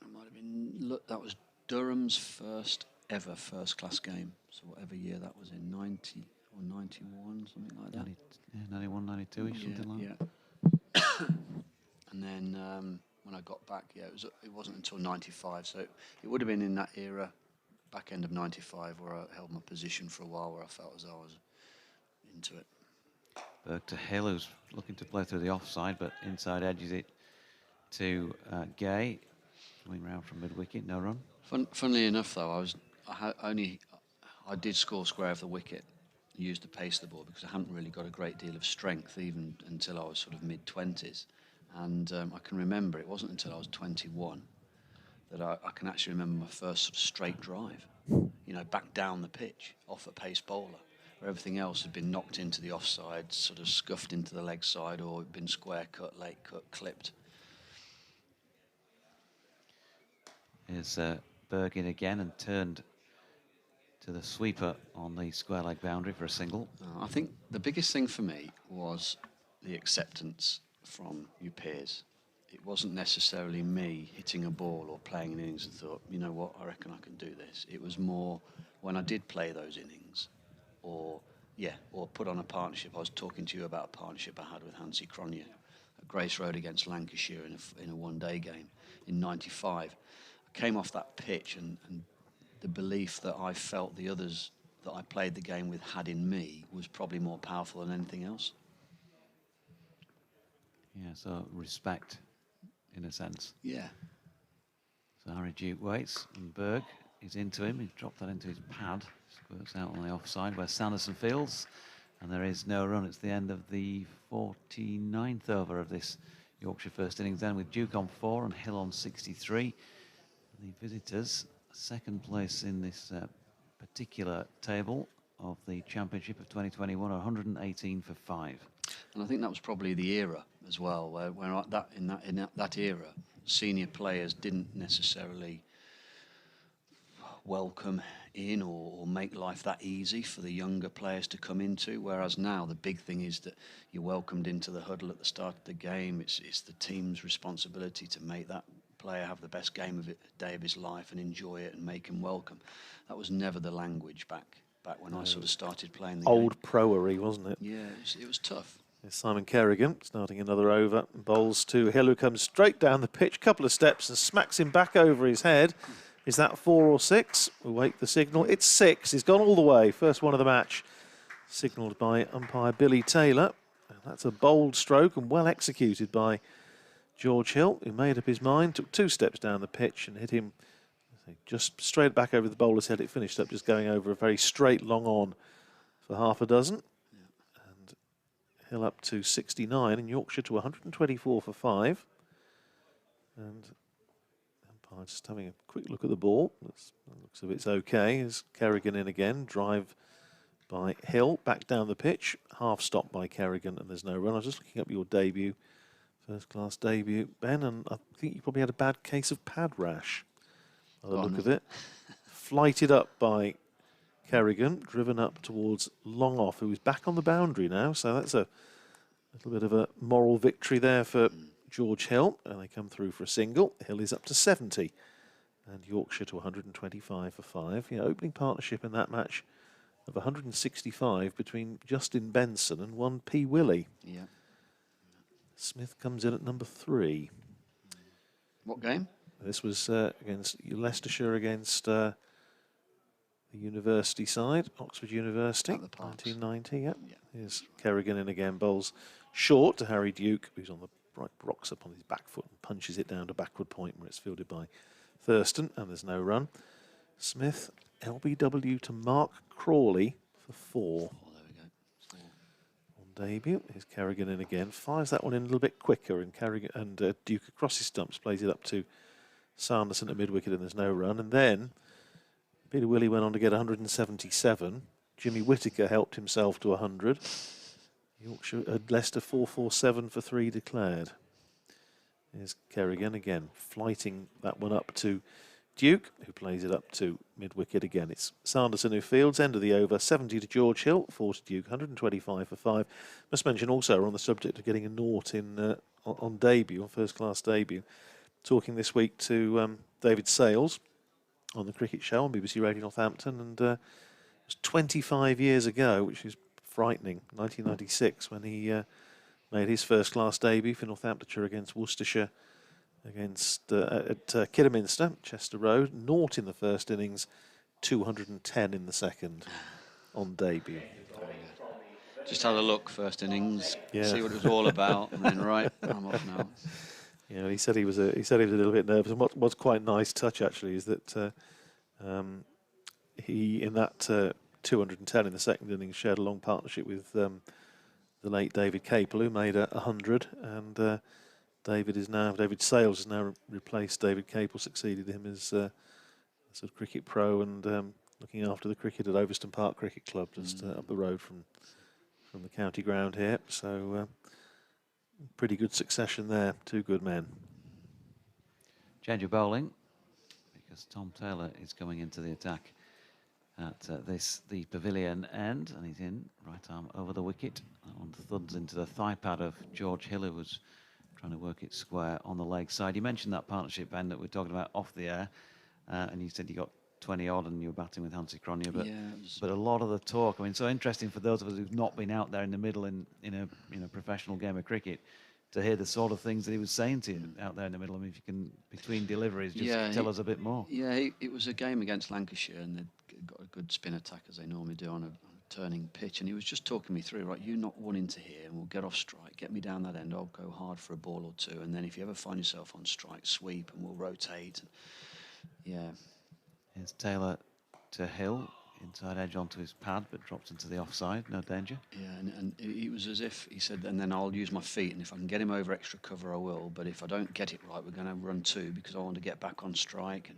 it might have been. Look, that was Durham's first ever first class game. So whatever year that was in, 90 or 91, something like that. 90, yeah, 91, 92-ish, something like that. Yeah. And then when I got back, yeah, it wasn't until 95. So it would have been in that era, back end of 95, where I held my position for a while, where I felt as though I was into it. Berg to Hill, who's looking to play through the offside, but inside edges it to Gay, coming round from mid-wicket, no run. Funnily enough, though, I did score square of the wicket, used the pace of the ball because I hadn't really got a great deal of strength even until I was sort of mid-20s. And I can remember it wasn't until I was 21 that I can actually remember my first sort of straight drive, back down the pitch off a pace bowler, where everything else had been knocked into the offside, sort of scuffed into the leg side, or been square cut, late cut, clipped. Here's Berg in again and turned to the sweeper on the square leg boundary for a single. I think the biggest thing for me was the acceptance from your peers. It wasn't necessarily me hitting a ball or playing an innings and thought, you know what, I reckon I can do this. It was more when I did play those innings or put on a partnership. I was talking to you about a partnership I had with Hansi Cronje at Grace Road against Lancashire in a one-day game in 95. I came off that pitch and the belief that I felt the others that I played the game with had in me was probably more powerful than anything else. Yeah, so respect, in a sense. Yeah. So Harry Duke waits, and Berg is into him. He's dropped that into his pad. Squirts out on the offside where Sanderson fields, and there is no run. It's the end of the 49th over of this Yorkshire first innings then, with Duke on 4 and Hill on 63. The visitors, second place in this particular table of the Championship of 2021, 118 for 5. And I think that was probably the era as well, where in that era, senior players didn't necessarily welcome in or make life that easy for the younger players to come into. Whereas now the big thing is that you're welcomed into the huddle at the start of the game. It's the team's responsibility to make that player have the best day of his life and enjoy it and make him welcome. That was never the language back when I sort of started playing the game. Old pro-ery, wasn't it? Yeah, it was tough. There's Simon Kerrigan starting another over. Bowls to Hill, who comes straight down the pitch, couple of steps and smacks him back over his head. Is that 4 or 6? We'll wait the signal. It's 6. He's gone all the way. First one of the match, signalled by umpire Billy Taylor. And that's a bold stroke and well executed by George Hill, who made up his mind, took 2 steps down the pitch and hit him just straight back over the bowler's head. It finished up just going over a very straight long on for half a dozen. And Hill up to 69 and Yorkshire to 124 for 5. And umpire just having a quick look at the ball. Looks as if it's okay. Is Kerrigan in again? Drive by Hill, back down the pitch. Half stop by Kerrigan and there's no run. I was just looking up your debut. First class debut, Ben, and I think you probably had a bad case of pad rash. By the look of it. Flighted up by Kerrigan, driven up towards long off, who is back on the boundary now. So that's a little bit of a moral victory there for George Hill. And they come through for a single. Hill is up to 70. And Yorkshire to 125 for 5. Yeah, opening partnership in that match of 165 between Justin Benson and one P. Willie. Yeah. Smith comes in at number 3. What game? This was against Leicestershire against the university side, Oxford University, At the Parks. 1990. Yep. Yeah. Here's Kerrigan in again, bowls short to Harry Duke, who's on the right, rocks up on his back foot and punches it down to backward point where it's fielded by Thurston, and there's no run. Smith, LBW to Mark Crawley for 4. Debut. Here's Kerrigan in again. Fires that one in a little bit quicker, and Kerrigan and Duke across his stumps plays it up to Sanderson at mid-wicket and there's no run. And then Peter Willey went on to get 177. Jimmy Whittaker helped himself to 100. Yorkshire, Leicester 447 for 3 declared. Here's Kerrigan again, flighting that one up to Duke, who plays it up to mid-wicket again. It's Sanderson who fields, end of the over, 70 to George Hill, 4 to Duke, 125 for 5. Must mention also, we're on the subject of getting a naught in on debut, on first-class debut. Talking this week to David Sales on the Cricket Show on BBC Radio Northampton, and it was 25 years ago, which is frightening, 1996, when he made his first-class debut for Northamptonshire against Worcestershire, at Kidderminster, Chester Road. Naught in the first innings, 210 in the second on debut. Just had a look first innings, Yeah. see what it was all about, and then right, I'm off now. Yeah, he said he was a little bit nervous. And what's quite nice touch actually is that he in that 210 in the second innings shared a long partnership with the late David Capel, who made 100, and David Sales has now replaced David Capel, succeeded him as sort of cricket pro and looking after the cricket at Overston Park Cricket Club, just up the road from the county ground here. So pretty good succession there, 2 good men. Change of bowling, because Tom Taylor is coming into the attack at the pavilion end, and he's in, right arm over the wicket. That one thuds into the thigh pad of George Hill, who was trying to work it square on the leg side. You mentioned that partnership, Ben, that we're talking about off the air, and you said you got 20 odd and you were batting with Hansi Cronje, but a lot of the talk, I mean, so interesting for those of us who've not been out there in the middle in a professional game of cricket, to hear the sort of things that he was saying to you out there in the middle. I mean, if you can, between deliveries, just tell us a bit more. Yeah, it was a game against Lancashire, and they'd got a good spin attack, as they normally do on a turning pitch, and he was just talking me through, right, you not one into here, and we'll get off strike, get me down that end, I'll go hard for a ball or two, and then if you ever find yourself on strike, sweep, and we'll rotate. Yeah. Here's Taylor to Hill, inside edge onto his pad, but drops into the offside, no danger. Yeah, and it was as if he said, and then I'll use my feet, and if I can get him over extra cover, I will. But if I don't get it right, we're going to run 2, because I want to get back on strike and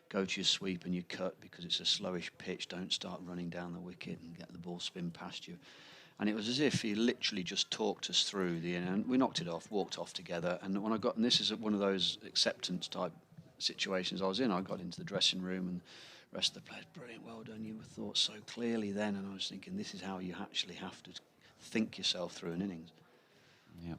go to your sweep and your cut, because it's a slowish pitch. Don't start running down the wicket and get the ball spin past you. And it was as if he literally just talked us through and we knocked it off, walked off together. And when and this is one of those acceptance type situations I was in, I got into the dressing room and the rest of the players, brilliant, well done, you thought so clearly then, and I was thinking, this is how you actually have to think yourself through an innings. Yeah.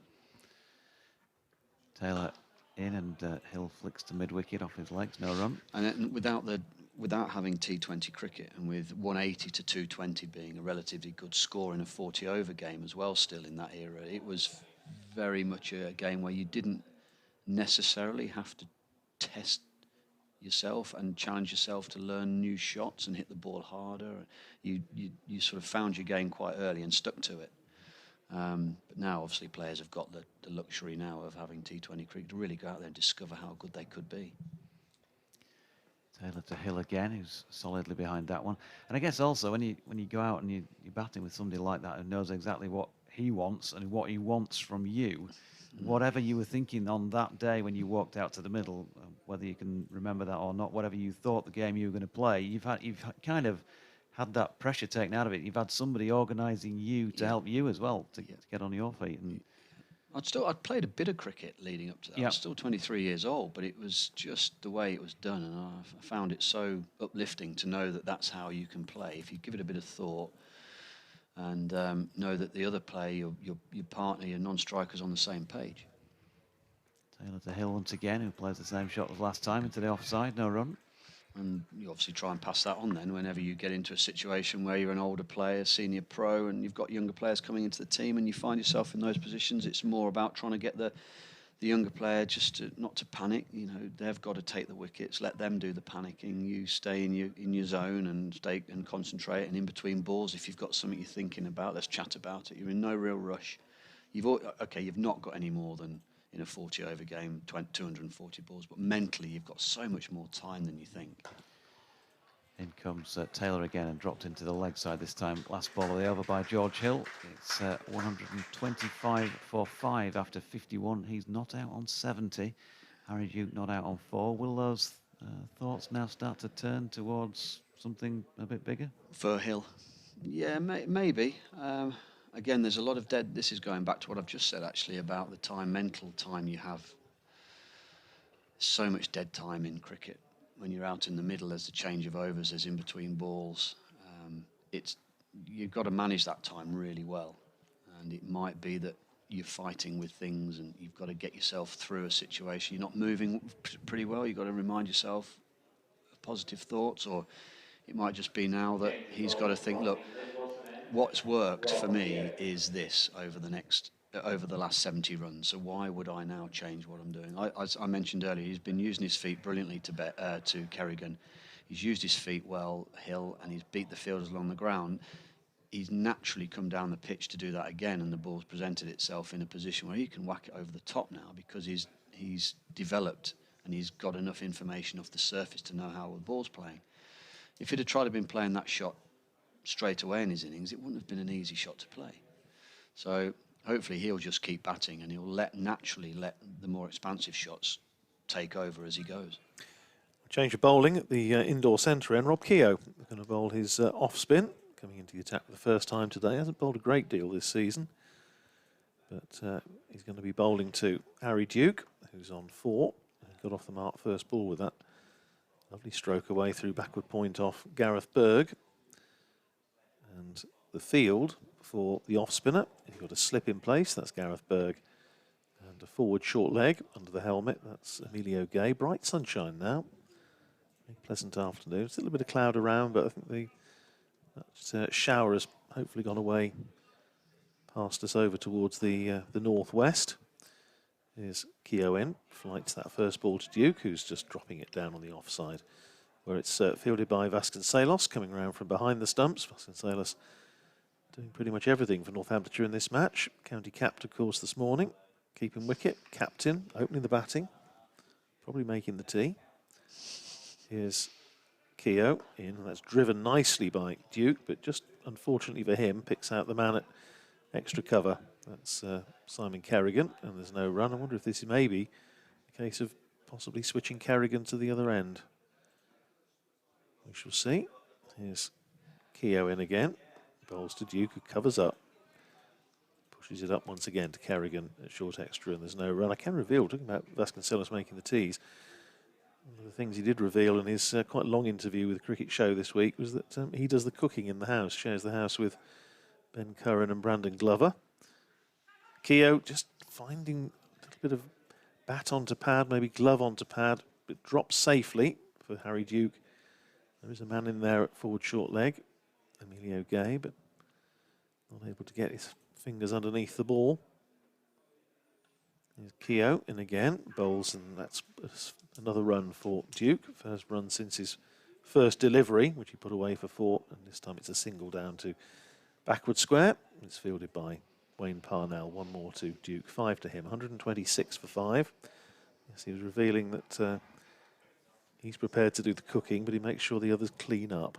Taylor in, and Hill flicks to mid-wicket off his legs, no run. And without having T20 cricket, and with 180 to 220 being a relatively good score in a 40-over game as well still in that era, it was very much a game where you didn't necessarily have to test yourself and challenge yourself to learn new shots and hit the ball harder. You sort of found your game quite early and stuck to it. But now, obviously, players have got the luxury now of having T20 cricket to really go out there and discover how good they could be. Taylor to Hill again, who's solidly behind that one. And I guess also when you go out and you're batting with somebody like that who knows exactly what he wants and what he wants from you, whatever you were thinking on that day when you walked out to the middle, whether you can remember that or not, whatever you thought the game you were going to play, you've kind of had that pressure taken out of it. You've had somebody organising you to help you as well to get on your feet. And I'd played a bit of cricket leading up to that. Yeah. I was still 23 years old, but it was just the way it was done, and I found it so uplifting to know that that's how you can play if you give it a bit of thought. And know that the other player, your partner, your non-striker's on the same page. Taylor to Hill once again, who plays the same shot as last time into the offside, no run. And you obviously try and pass that on then whenever you get into a situation where you're an older player, senior pro, and you've got younger players coming into the team and you find yourself in those positions. It's more about trying to get the younger player just not to panic. You know, they've got to take the wickets, let them do the panicking. You stay in your zone and stay and concentrate. And in between balls, if you've got something you're thinking about, let's chat about it. You're in no real rush. You've not got any more than in a 40-over game, 240 balls, but mentally you've got so much more time than you think. In comes Taylor again and dropped into the leg side this time. Last ball of the over by George Hill. It's 125 for 5 after 51. He's not out on 70. Harry Duke not out on 4. Will those thoughts now start to turn towards something a bit bigger? For Hill, yeah, maybe. Again, there's a lot of dead. This is going back to what I've just said actually about the mental time you have. So much dead time in cricket when you're out in the middle. There's the change of overs. There's in between balls. You've got to manage that time really well, and it might be that you're fighting with things and you've got to get yourself through a situation. You're not moving pretty well. You've got to remind yourself of positive thoughts, or it might just be now that he's got to think, look, what's worked for me is this over the last 70 runs. So why would I now change what I'm doing? As I mentioned earlier, he's been using his feet brilliantly to Kerrigan. He's used his feet well, Hill, and he's beat the fielders along the ground. He's naturally come down the pitch to do that again, and the ball's presented itself in a position where he can whack it over the top now because he's developed and he's got enough information off the surface to know how the ball's playing. If he'd have tried to been playing that shot straight away in his innings, it wouldn't have been an easy shot to play. So hopefully he'll just keep batting and he'll naturally let the more expansive shots take over as he goes. Change of bowling at the indoor centre end. Rob Keogh going to bowl his off spin, coming into the attack for the first time today. Hasn't bowled a great deal this season, but he's going to be bowling to Harry Duke, who's on 4. Got off the mark first ball with that lovely stroke away through backward point off Gareth Berg. And the field for the off spinner, you've got a slip in place, that's Gareth Berg, and a forward short leg under the helmet, that's Emilio Gay. Bright sunshine now. Pleasant afternoon. It's a little bit of cloud around, but I think that shower has hopefully gone away past us over towards the northwest. Here's Keogh in, flights that first ball to Duke, who's just dropping it down on the offside, where it's fielded by Vasconcelos, coming around from behind the stumps. Vasconcelos doing pretty much everything for Northamptonshire in this match. County capped, of course, this morning. Keeping wicket, captain, opening the batting, probably making the tea. Here's Keogh in, and that's driven nicely by Duke, but just unfortunately for him, picks out the man at extra cover. That's Simon Kerrigan, and there's no run. I wonder if this is maybe a case of possibly switching Kerrigan to the other end. We shall see. Here's Keogh in again. Bowls to Duke, who covers up. Pushes it up once again to Kerrigan at short extra, and there's no run. I can reveal, talking about Vasconcelos making the tees, one of the things he did reveal in his quite long interview with the Cricket Show this week was that he does the cooking in the house, shares the house with Ben Curran and Brandon Glover. Keogh just finding a little bit of bat onto pad, maybe glove onto pad, but drops safely for Harry Duke. There is a man in there at forward short leg, Emilio Gay, but not able to get his fingers underneath the ball. Here's Keogh in again, bowls, and that's another run for Duke. First run since his first delivery, which he put away for 4, and this time it's a single down to backward square. It's fielded by Wayne Parnell. One more to Duke, 5 to him, 126 for 5. Yes, he was revealing that he's prepared to do the cooking, but he makes sure the others clean up,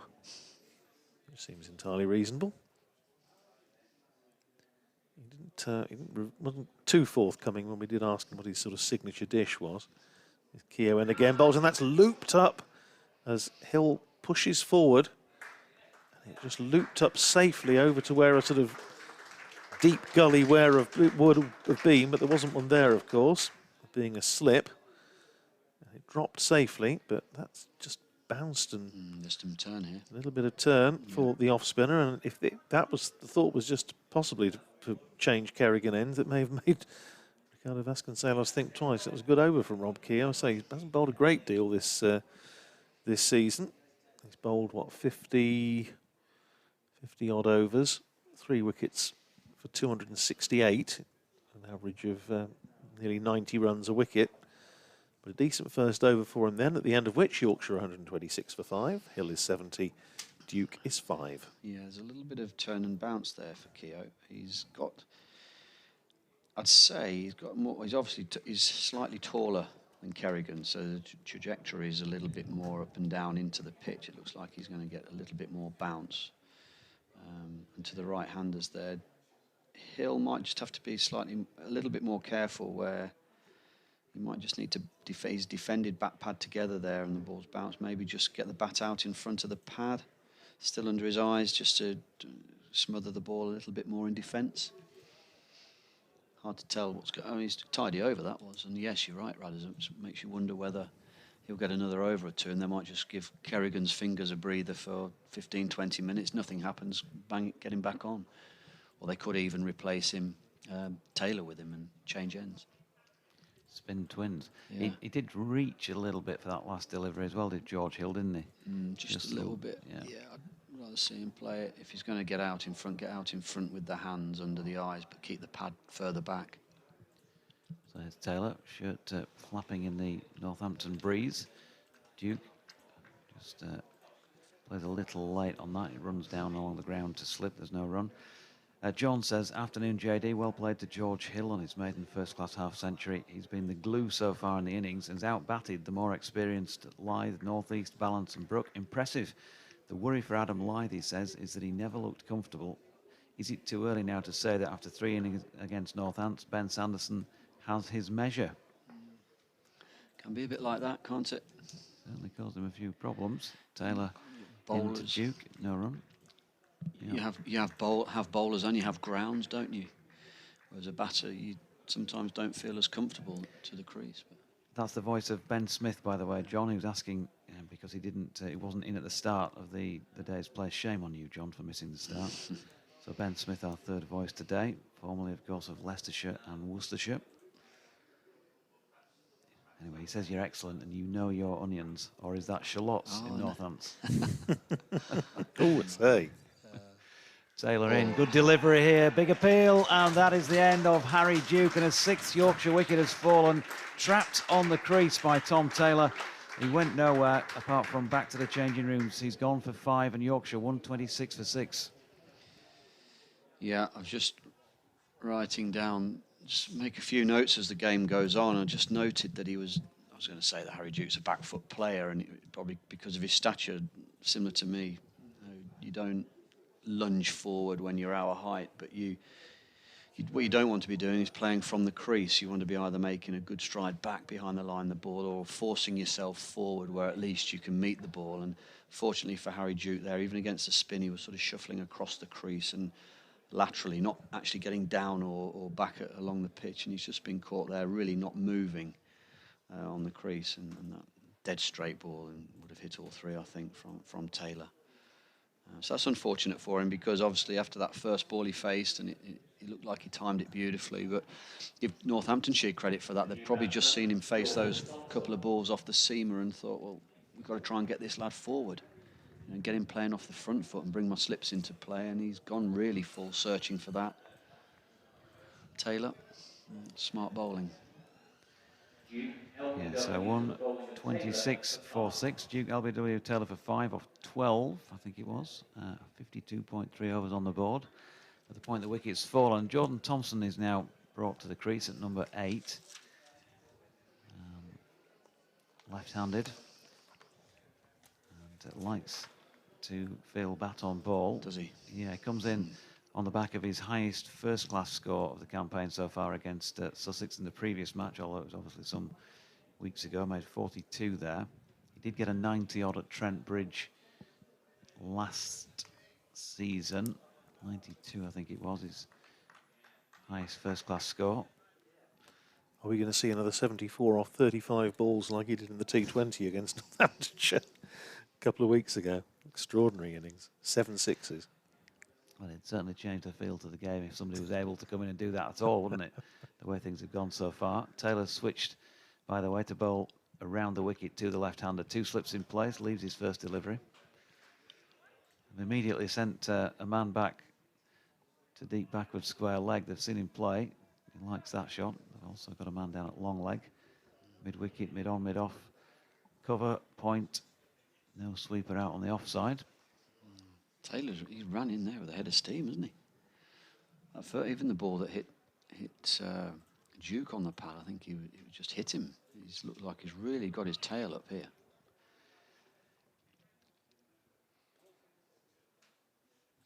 which seems entirely reasonable. He wasn't too forthcoming when we did ask him what his sort of signature dish was. Keogh in again, bowls, and that's looped up as Hill pushes forward. And it just looped up safely over to where a sort of deep gully where would have been, but there wasn't one there, of course, being a slip. And it dropped safely, but that's just bounced and just a turn here. A little bit of turn for the off spinner, and if that was the thought was just possibly to change Kerrigan ends, it may have made Ricardo Vasconcelos think twice. It was a good over from Rob Keogh. I say he hasn't bowled a great deal this season. He's bowled what 50 odd overs, 3 wickets for 268, an average of nearly 90 runs a wicket. But a decent first over for him then, at the end of which Yorkshire 126 for 5, Hill is 70, Duke is 5. Yeah, there's a little bit of turn and bounce there for Keogh. He's got, I'd say, he's got more. He's obviously he's slightly taller than Kerrigan, so the trajectory is a little bit more up and down into the pitch. It looks like he's going to get a little bit more bounce. And to the right-handers there, Hill might just have to be a little bit more careful where You might just need to he's defended back pad together there and the ball's bounced. Maybe just get the bat out in front of the pad, still under his eyes, just to smother the ball a little bit more in defence. Hard to tell what's going on. He's tidy over, that was. And yes, you're right, Radders. It makes you wonder whether he'll get another over or two, and they might just give Kerrigan's fingers a breather for 15, 20 minutes. Nothing happens, bang, get him back on. Or they could even replace him, Taylor with him, and change ends. Spin twins. Yeah. He did reach a little bit for that last delivery as well, did George Hill, didn't he? Just a little bit. Yeah, I'd rather see him play it. If he's going to get out in front with the hands under the eyes, but keep the pad further back. So here's Taylor, shirt flapping in the Northampton breeze. Duke just plays a little late on that. It runs down along the ground to slip. There's no run. John says, afternoon, JD. Well played to George Hill on his maiden first-class half-century. He's been the glue so far in the innings and has out-batted the more experienced Lythe, Northeast, Balance and Brook. Impressive. The worry for Adam Lythe, he says, is that he never looked comfortable. Is it too early now to say that after 3 innings against Northants, Ben Sanderson has his measure? Can be a bit like that, can't it? Certainly caused him a few problems. Taylor Bowlers. into Duke, no run. Yeah. You have bowlers and you have grounds, don't you? Whereas a batter, you sometimes don't feel as comfortable to the crease. But. That's the voice of Ben Smith, by the way. John, who's asking because he wasn't in at the start of the day's play. Shame on you, John, for missing the start. So Ben Smith, our third voice today, formerly, of course, of Leicestershire and Worcestershire. Anyway, he says you're excellent and you know your onions, or is that shallots in Northants? Oh, say. Taylor in, good delivery here, big appeal, and that is the end of Harry Duke, and a 6th Yorkshire wicket has fallen, trapped on the crease by Tom Taylor. He went nowhere apart from back to the changing rooms. He's gone for 5 and Yorkshire 126 for 6. Yeah, I was just writing down, just make a few notes as the game goes on. I just noted that I was going to say that Harry Duke's a back foot player, and probably because of his stature, similar to me, you don't lunge forward when you're our height, but what you don't want to be doing is playing from the crease. You want to be either making a good stride back behind the line of the ball or forcing yourself forward where at least you can meet the ball. And fortunately for Harry Duke there, even against the spin, he was sort of shuffling across the crease and laterally, not actually getting down or back along the pitch, and he's just been caught there really not moving on the crease, and that dead straight ball and would have hit all 3, I think, from Taylor. So that's unfortunate for him, because obviously after that first ball he faced, and it looked like he timed it beautifully, but give Northamptonshire credit for that. They've probably just seen him face those couple of balls off the seamer and thought, well, we've got to try and get this lad forward and get him playing off the front foot and bring my slips into play, and he's gone really full searching for that. Taylor, smart bowling. Yeah, so 126 for 6. Duke LBW Taylor for 5 off 12, I think it was. 52.3 overs on the board. At the point the wicket's fallen, Jordan Thompson is now brought to the crease at number 8. Left-handed. And likes to feel bat on ball. Does he? Yeah, he comes in on the back of his highest first-class score of the campaign so far against Sussex in the previous match, although it was obviously some weeks ago, made 42 there. He did get a 90-odd at Trent Bridge last season. 92, I think it was, his highest first-class score. Are we going to see another 74 off 35 balls like he did in the T20 against Northamptonshire a couple of weeks ago? Extraordinary innings. 7 sixes. Well, it'd certainly change the feel to the game if somebody was able to come in and do that at all, wouldn't it? The way things have gone so far. Taylor switched, by the way, to bowl around the wicket to the left-hander. 2 slips in place, leaves his first delivery. And immediately sent a man back to deep backward square leg. They've seen him play. He likes that shot. They've also got a man down at long leg. Mid-wicket, mid-on, mid-off. Cover, point. No sweeper out on the offside. He ran in there with a head of steam, hasn't he? Even the ball that hit Duke on the pad, I think he just hit him. He's looked like he's really got his tail up here.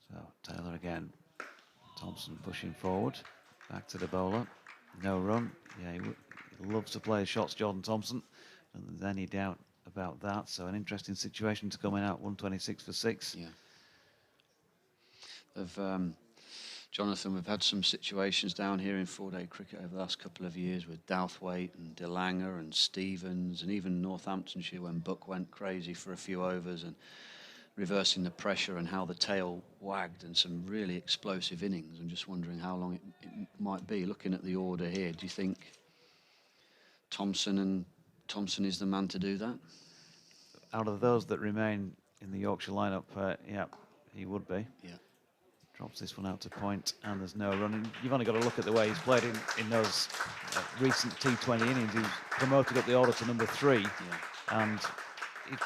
So Taylor again. Thompson pushing forward. Back to the bowler. No run. Yeah, He loves to play his shots, Jordan Thompson. And there's any doubt about that. So an interesting situation to come in out 126 for 6. Yeah. Jonathan, we've had some situations down here in 4-day cricket over the last couple of years with Douthwaite and DeLanger and Stevens and even Northamptonshire when Buck went crazy for a few overs and reversing the pressure and how the tail wagged and some really explosive innings. I'm just wondering how long it might be. Looking at the order here, do you think Thompson is the man to do that? Out of those that remain in the Yorkshire lineup, yeah, he would be. Yeah. Drops this one out to point, and there's no running. You've only got to look at the way he's played in those recent T20 innings. He's promoted up the order to number 3, Yeah. and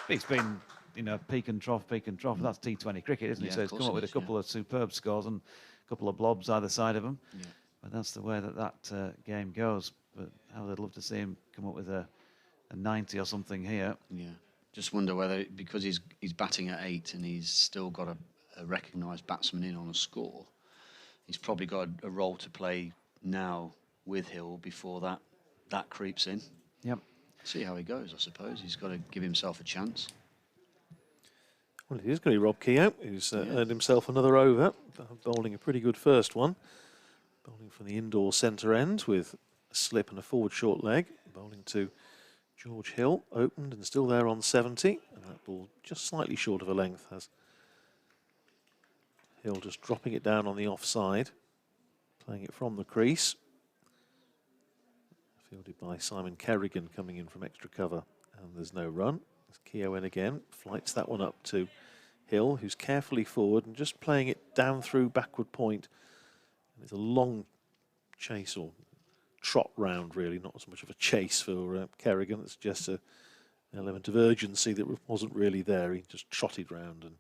it's been, you know, peak and trough. That's T20 cricket, isn't it? Yeah, So he's come up with a couple of superb scores and a couple of blobs either side of him. Yeah. But that's the way that game goes. But I would love to see him come up with a 90 or something here. Yeah. Just wonder whether, because he's batting at 8 and he's still got a recognised batsman in on a score, he's probably got a role to play now with Hill before that creeps in. Yep. See how he goes, I suppose. He's got to give himself a chance. Well, it is going to be Rob Keogh, who's earned himself another over, bowling a pretty good first one. Bowling from the indoor centre end with a slip and a forward short leg. Bowling to George Hill, opened and still there on 70. And that ball just slightly short of a length has Hill just dropping it down on the offside, playing it from the crease. Fielded by Simon Kerrigan coming in from extra cover, and there's no run. There's Keogh in again, flights that one up to Hill, who's carefully forward and just playing it down through backward point. And it's a long chase or trot round, really, not as much of a chase for Kerrigan. It's just an element of urgency that wasn't really there. He just trotted round, and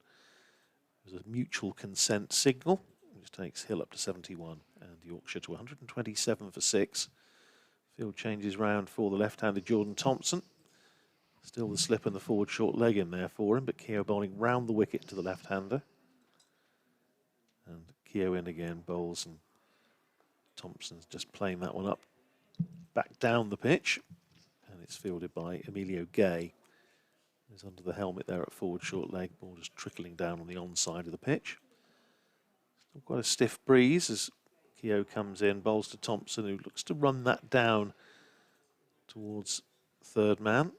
it was a mutual consent signal, which takes Hill up to 71 and Yorkshire to 127 for 6. Field changes round for the left-handed Jordan Thompson. Still the slip and the forward short leg in there for him, but Keogh bowling round the wicket to the left-hander. And Keogh in again, bowls, and Thompson's just playing that one up back down the pitch, and it's fielded by Emilio Gay. He's under the helmet there at forward short leg, ball just trickling down on the onside of the pitch. Still quite a stiff breeze as Keogh comes in, bowls to Thompson, who looks to run that down towards third man.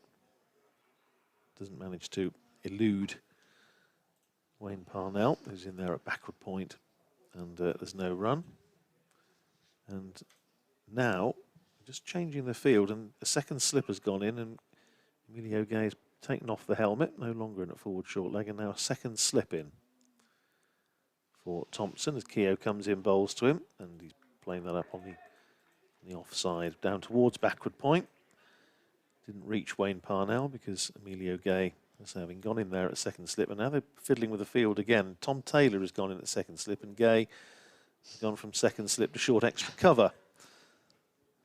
Doesn't manage to elude Wayne Parnell, who's in there at backward point, and there's no run. And now, just changing the field, and a second slip has gone in, and Emilio Gay has taken off the helmet, no longer in at forward short leg, and now a second slip in for Thompson as Keogh comes in, bowls to him, and he's playing that up on the offside, down towards backward point. Didn't reach Wayne Parnell because Emilio Gay was having gone in there at second slip, and now they're fiddling with the field again. Tom Taylor has gone in at second slip, and Gay has gone from second slip to short extra cover.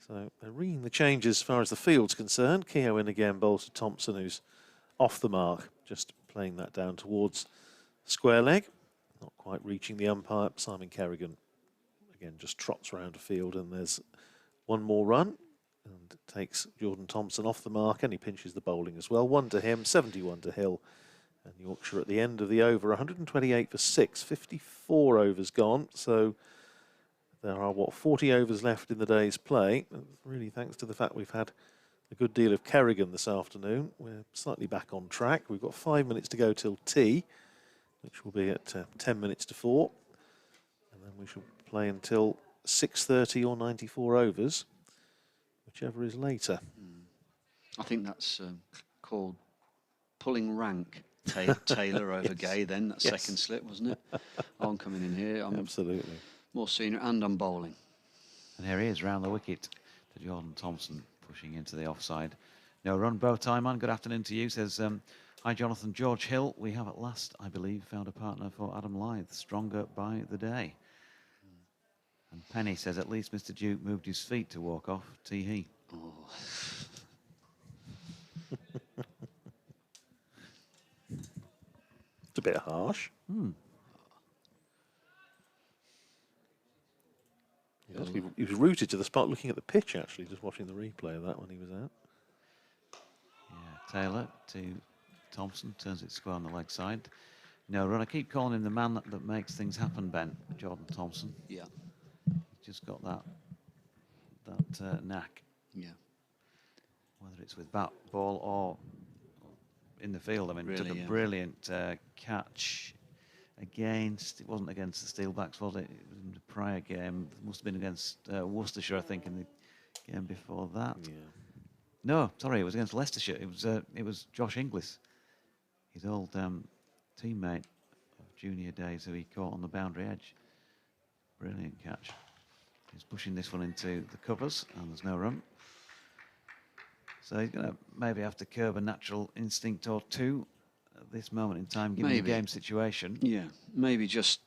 So they're ringing the changes as far as the field's concerned. Keogh in again, bowls to Thompson, who's off the mark, just playing that down towards square leg. Not quite reaching the umpire. Simon Kerrigan again just trots round the field, and there's one more run, and takes Jordan Thompson off the mark, and he pinches the bowling as well. 1 to him, 71 to Hill, and Yorkshire at the end of the over, 128 for 6, 54 overs gone. So there are, 40 overs left in the day's play. Really thanks to the fact we've had a good deal of Kerrigan this afternoon. We're slightly back on track. We've got 5 minutes to go till tea, which will be at 10 minutes to 4. And then we shall play until 6:30 or 94 overs, whichever is later. I think that's called pulling rank. Taylor over Yes. Gay then, that Yes. second slip, wasn't it? I'm coming in here. I'm Absolutely. more senior and I'm bowling. And here he is round the wicket to Jordan Thompson, pushing into the offside. No run, bow tie man. Good afternoon to you. Says, hi Jonathan, George Hill. We have at last, I believe, found a partner for Adam Lyth, stronger by the day. And Penny says, at least Mr. Duke moved his feet to walk off. Tee hee. Oh. It's a bit harsh. He was rooted to the spot, looking at the pitch, actually, just watching the replay of that when he was out. Yeah, Taylor to Thompson, turns it square on the leg side. No run. I keep calling him the man that makes things happen, Ben, Jordan Thompson. Yeah. He's just got that knack. Yeah. Whether it's with bat, ball, or in the field. I mean, Really, took a yeah. brilliant catch against, it wasn't against the Steelbacks, was it? It was in the prior game. It must have been against Worcestershire, I think, in the game before that. Yeah. No, sorry, it was against Leicestershire. It was Josh Inglis, his old teammate of junior days, who he caught on the boundary edge. Brilliant catch. He's pushing this one into the covers, and there's no run. So he's going to maybe have to curb a natural instinct or two at this moment in time, given the game situation. Yeah, maybe just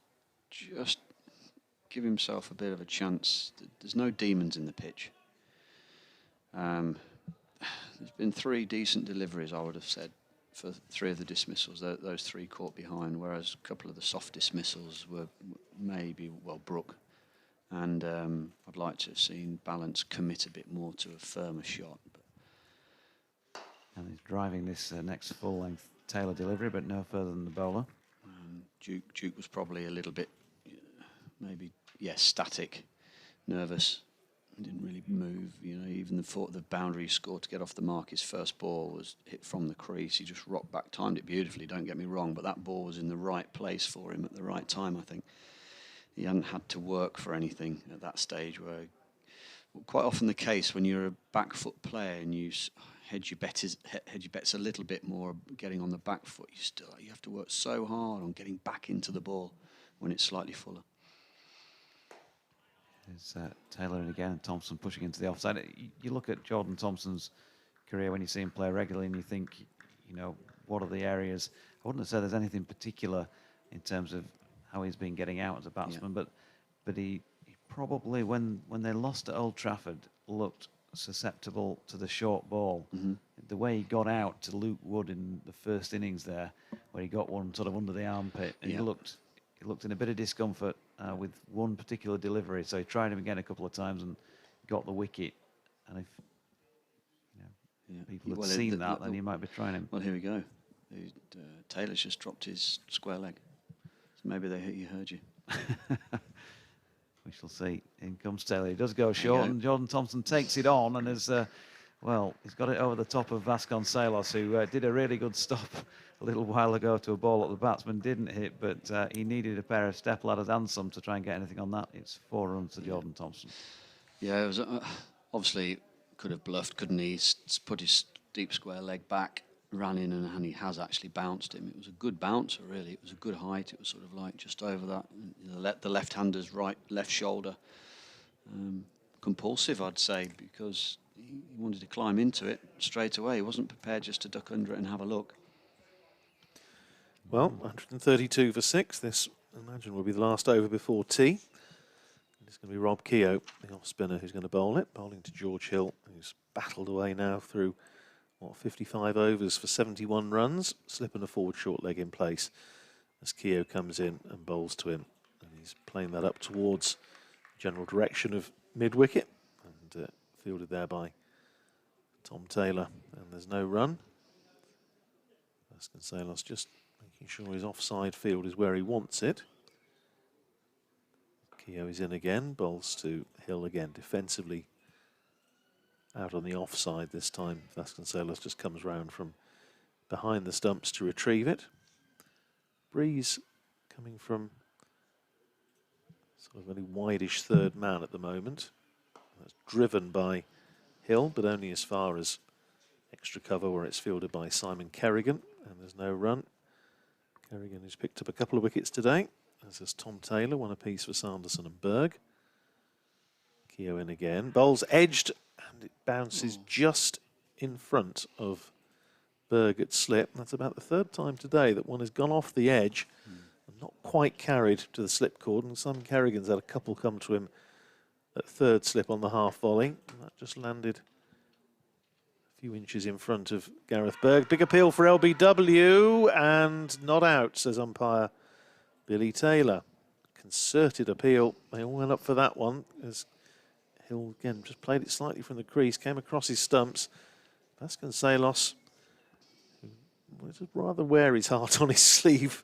give himself a bit of a chance. There's no demons in the pitch. There's been 3 decent deliveries, I would have said, for 3 of the dismissals. Those 3 caught behind, whereas a couple of the soft dismissals were maybe, well, Brook. And I'd like to have seen Balance commit a bit more to a firmer shot. But and he's driving this next full-length Taylor delivery, but no further than the bowler. Duke was probably a little bit, maybe, static, nervous. Didn't really move. You know, even the boundary he scored to get off the mark, his first ball was hit from the crease. He just rocked back, timed it beautifully, don't get me wrong, but that ball was in the right place for him at the right time, I think. He hadn't had to work for anything at that stage, where quite often the case when you're a back foot player and you hedge your bets a little bit more getting on the back foot, you have to work so hard on getting back into the ball when it's slightly fuller. There's Taylor in again, and Thompson pushing into the offside. You look at Jordan Thompson's career when you see him play regularly, and you think, what are the areas? I wouldn't have said there's anything particular in terms of how he's been getting out as a batsman, but he probably, when they lost at Old Trafford, looked susceptible to the short ball. Mm-hmm. The way he got out to Luke Wood in the first innings there, where he got one sort of under the armpit, and he looked in a bit of discomfort with one particular delivery. So he tried him again a couple of times and got the wicket. And if people had seen that, then he might be trying him. Well, here we go. Taylor's just dropped his square leg. So maybe he heard you. We shall see. In comes Taylor. He does go short, and Jordan Thompson takes it on, and he's got it over the top of Vasconcelos, who did a really good stop a little while ago to a ball that the batsman didn't hit, but he needed a pair of step ladders and some to try and get anything on that. It's 4 runs to Jordan Thompson. Yeah, it was obviously could have bluffed, couldn't he? He's put his deep square leg back, ran in, and he has actually bounced him. It was a good bouncer, really. It was a good height. It was sort of like just over that. The left-hander's left shoulder. Compulsive, I'd say, because he wanted to climb into it straight away. He wasn't prepared just to duck under it and have a look. Well, 132 for 6. This, I imagine, will be the last over before tea. It's going to be Rob Keogh, the off-spinner, who's going to bowl it. Bowling to George Hill, who's battled away now through, 55 overs for 71 runs. Slipping a forward short leg in place as Keogh comes in and bowls to him. And he's playing that up towards general direction of mid-wicket. And fielded there by Tom Taylor. And there's no run. Vasconcelos just making sure his offside field is where he wants it. Keogh is in again, bowls to Hill again, defensively out on the offside this time. Vasconcelos just comes round from behind the stumps to retrieve it. Breeze coming from sort of a very wide-ish third man at the moment. That's driven by Hill, but only as far as extra cover where it's fielded by Simon Kerrigan, and there's no run. Kerrigan has picked up a couple of wickets today, as has Tom Taylor, one apiece for Sanderson and Berg. Keogh in again. Bowl's edged, and it bounces just in front of Berg at slip. That's about the 3rd time today that one has gone off the edge and not quite carried to the slip cord, and Simon Kerrigan's had a couple come to him at 3rd slip on the half volley. And that just landed a few inches in front of Gareth Berg. Big appeal for LBW, and not out, says umpire Billy Taylor. Concerted appeal. They all went up for that one as Hill again just played it slightly from the crease, came across his stumps. Vasconcelos, who was rather wear his heart on his sleeve,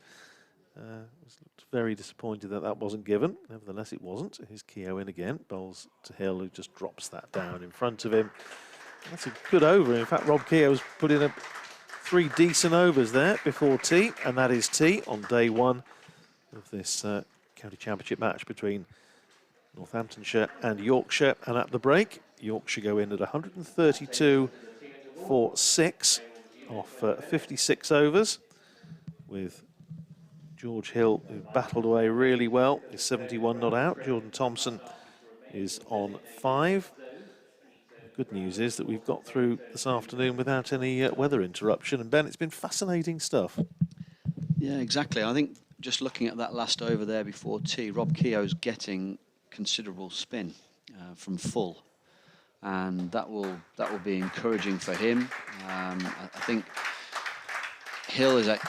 was very disappointed that that wasn't given. Nevertheless, it wasn't. Here's Keogh in again. Bowls to Hill, who just drops that down in front of him. That's a good over. In fact, Rob Keogh's put in 3 decent overs there before tea, and that is tea on day 1 of this county championship match between Northamptonshire and Yorkshire. And at the break, Yorkshire go in at 132 for 6 off 56 overs, with George Hill, who battled away really well, is 71 not out. Jordan Thompson is on 5. The good news is that we've got through this afternoon without any weather interruption. And Ben, it's been fascinating stuff. Yeah, exactly. I think just looking at that last over there before tea, Rob Keogh's getting considerable spin from full, and that will be encouraging for him. I think Hill has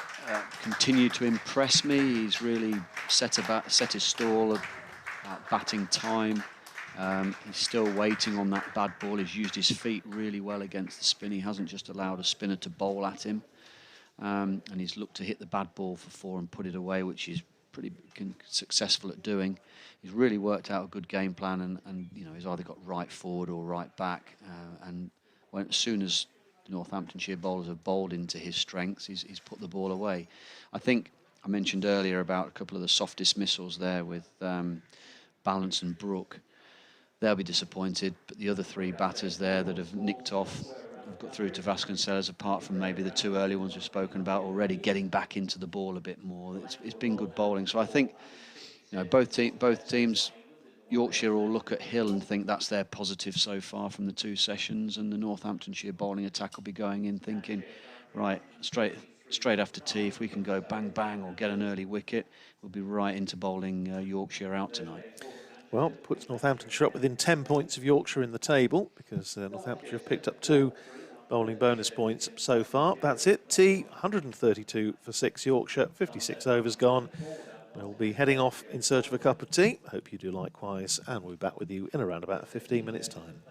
continued to impress me. He's really set his stall about batting time. He's still waiting on that bad ball. He's used his feet really well against the spin. He hasn't just allowed a spinner to bowl at him. And he's looked to hit the bad ball for 4 and put it away, which he's pretty successful at doing. He's really worked out a good game plan, and you know, he's either got right forward or right back. And as soon as the Northamptonshire bowlers have bowled into his strengths, he's put the ball away. I think I mentioned earlier about a couple of the soft dismissals there with Balance and Brook. They'll be disappointed, but the other 3 batters there that have nicked off have got through to Vasconcelos, apart from maybe the 2 early ones we've spoken about already, getting back into the ball a bit more. It's been good bowling. So I think, you know, both teams, Yorkshire will look at Hill and think that's their positive so far from the 2 sessions, and the Northamptonshire bowling attack will be going in thinking, right, straight after tea, if we can go bang bang or get an early wicket, we'll be right into bowling Yorkshire out tonight. Well, puts Northamptonshire up within 10 points of Yorkshire in the table, because Northamptonshire have picked up 2 bowling bonus points so far. That's it. Tea, 132 for 6 Yorkshire, 56 overs gone. We'll be heading off in search of a cup of tea. Hope you do likewise, and we'll be back with you in around about 15 minutes' time.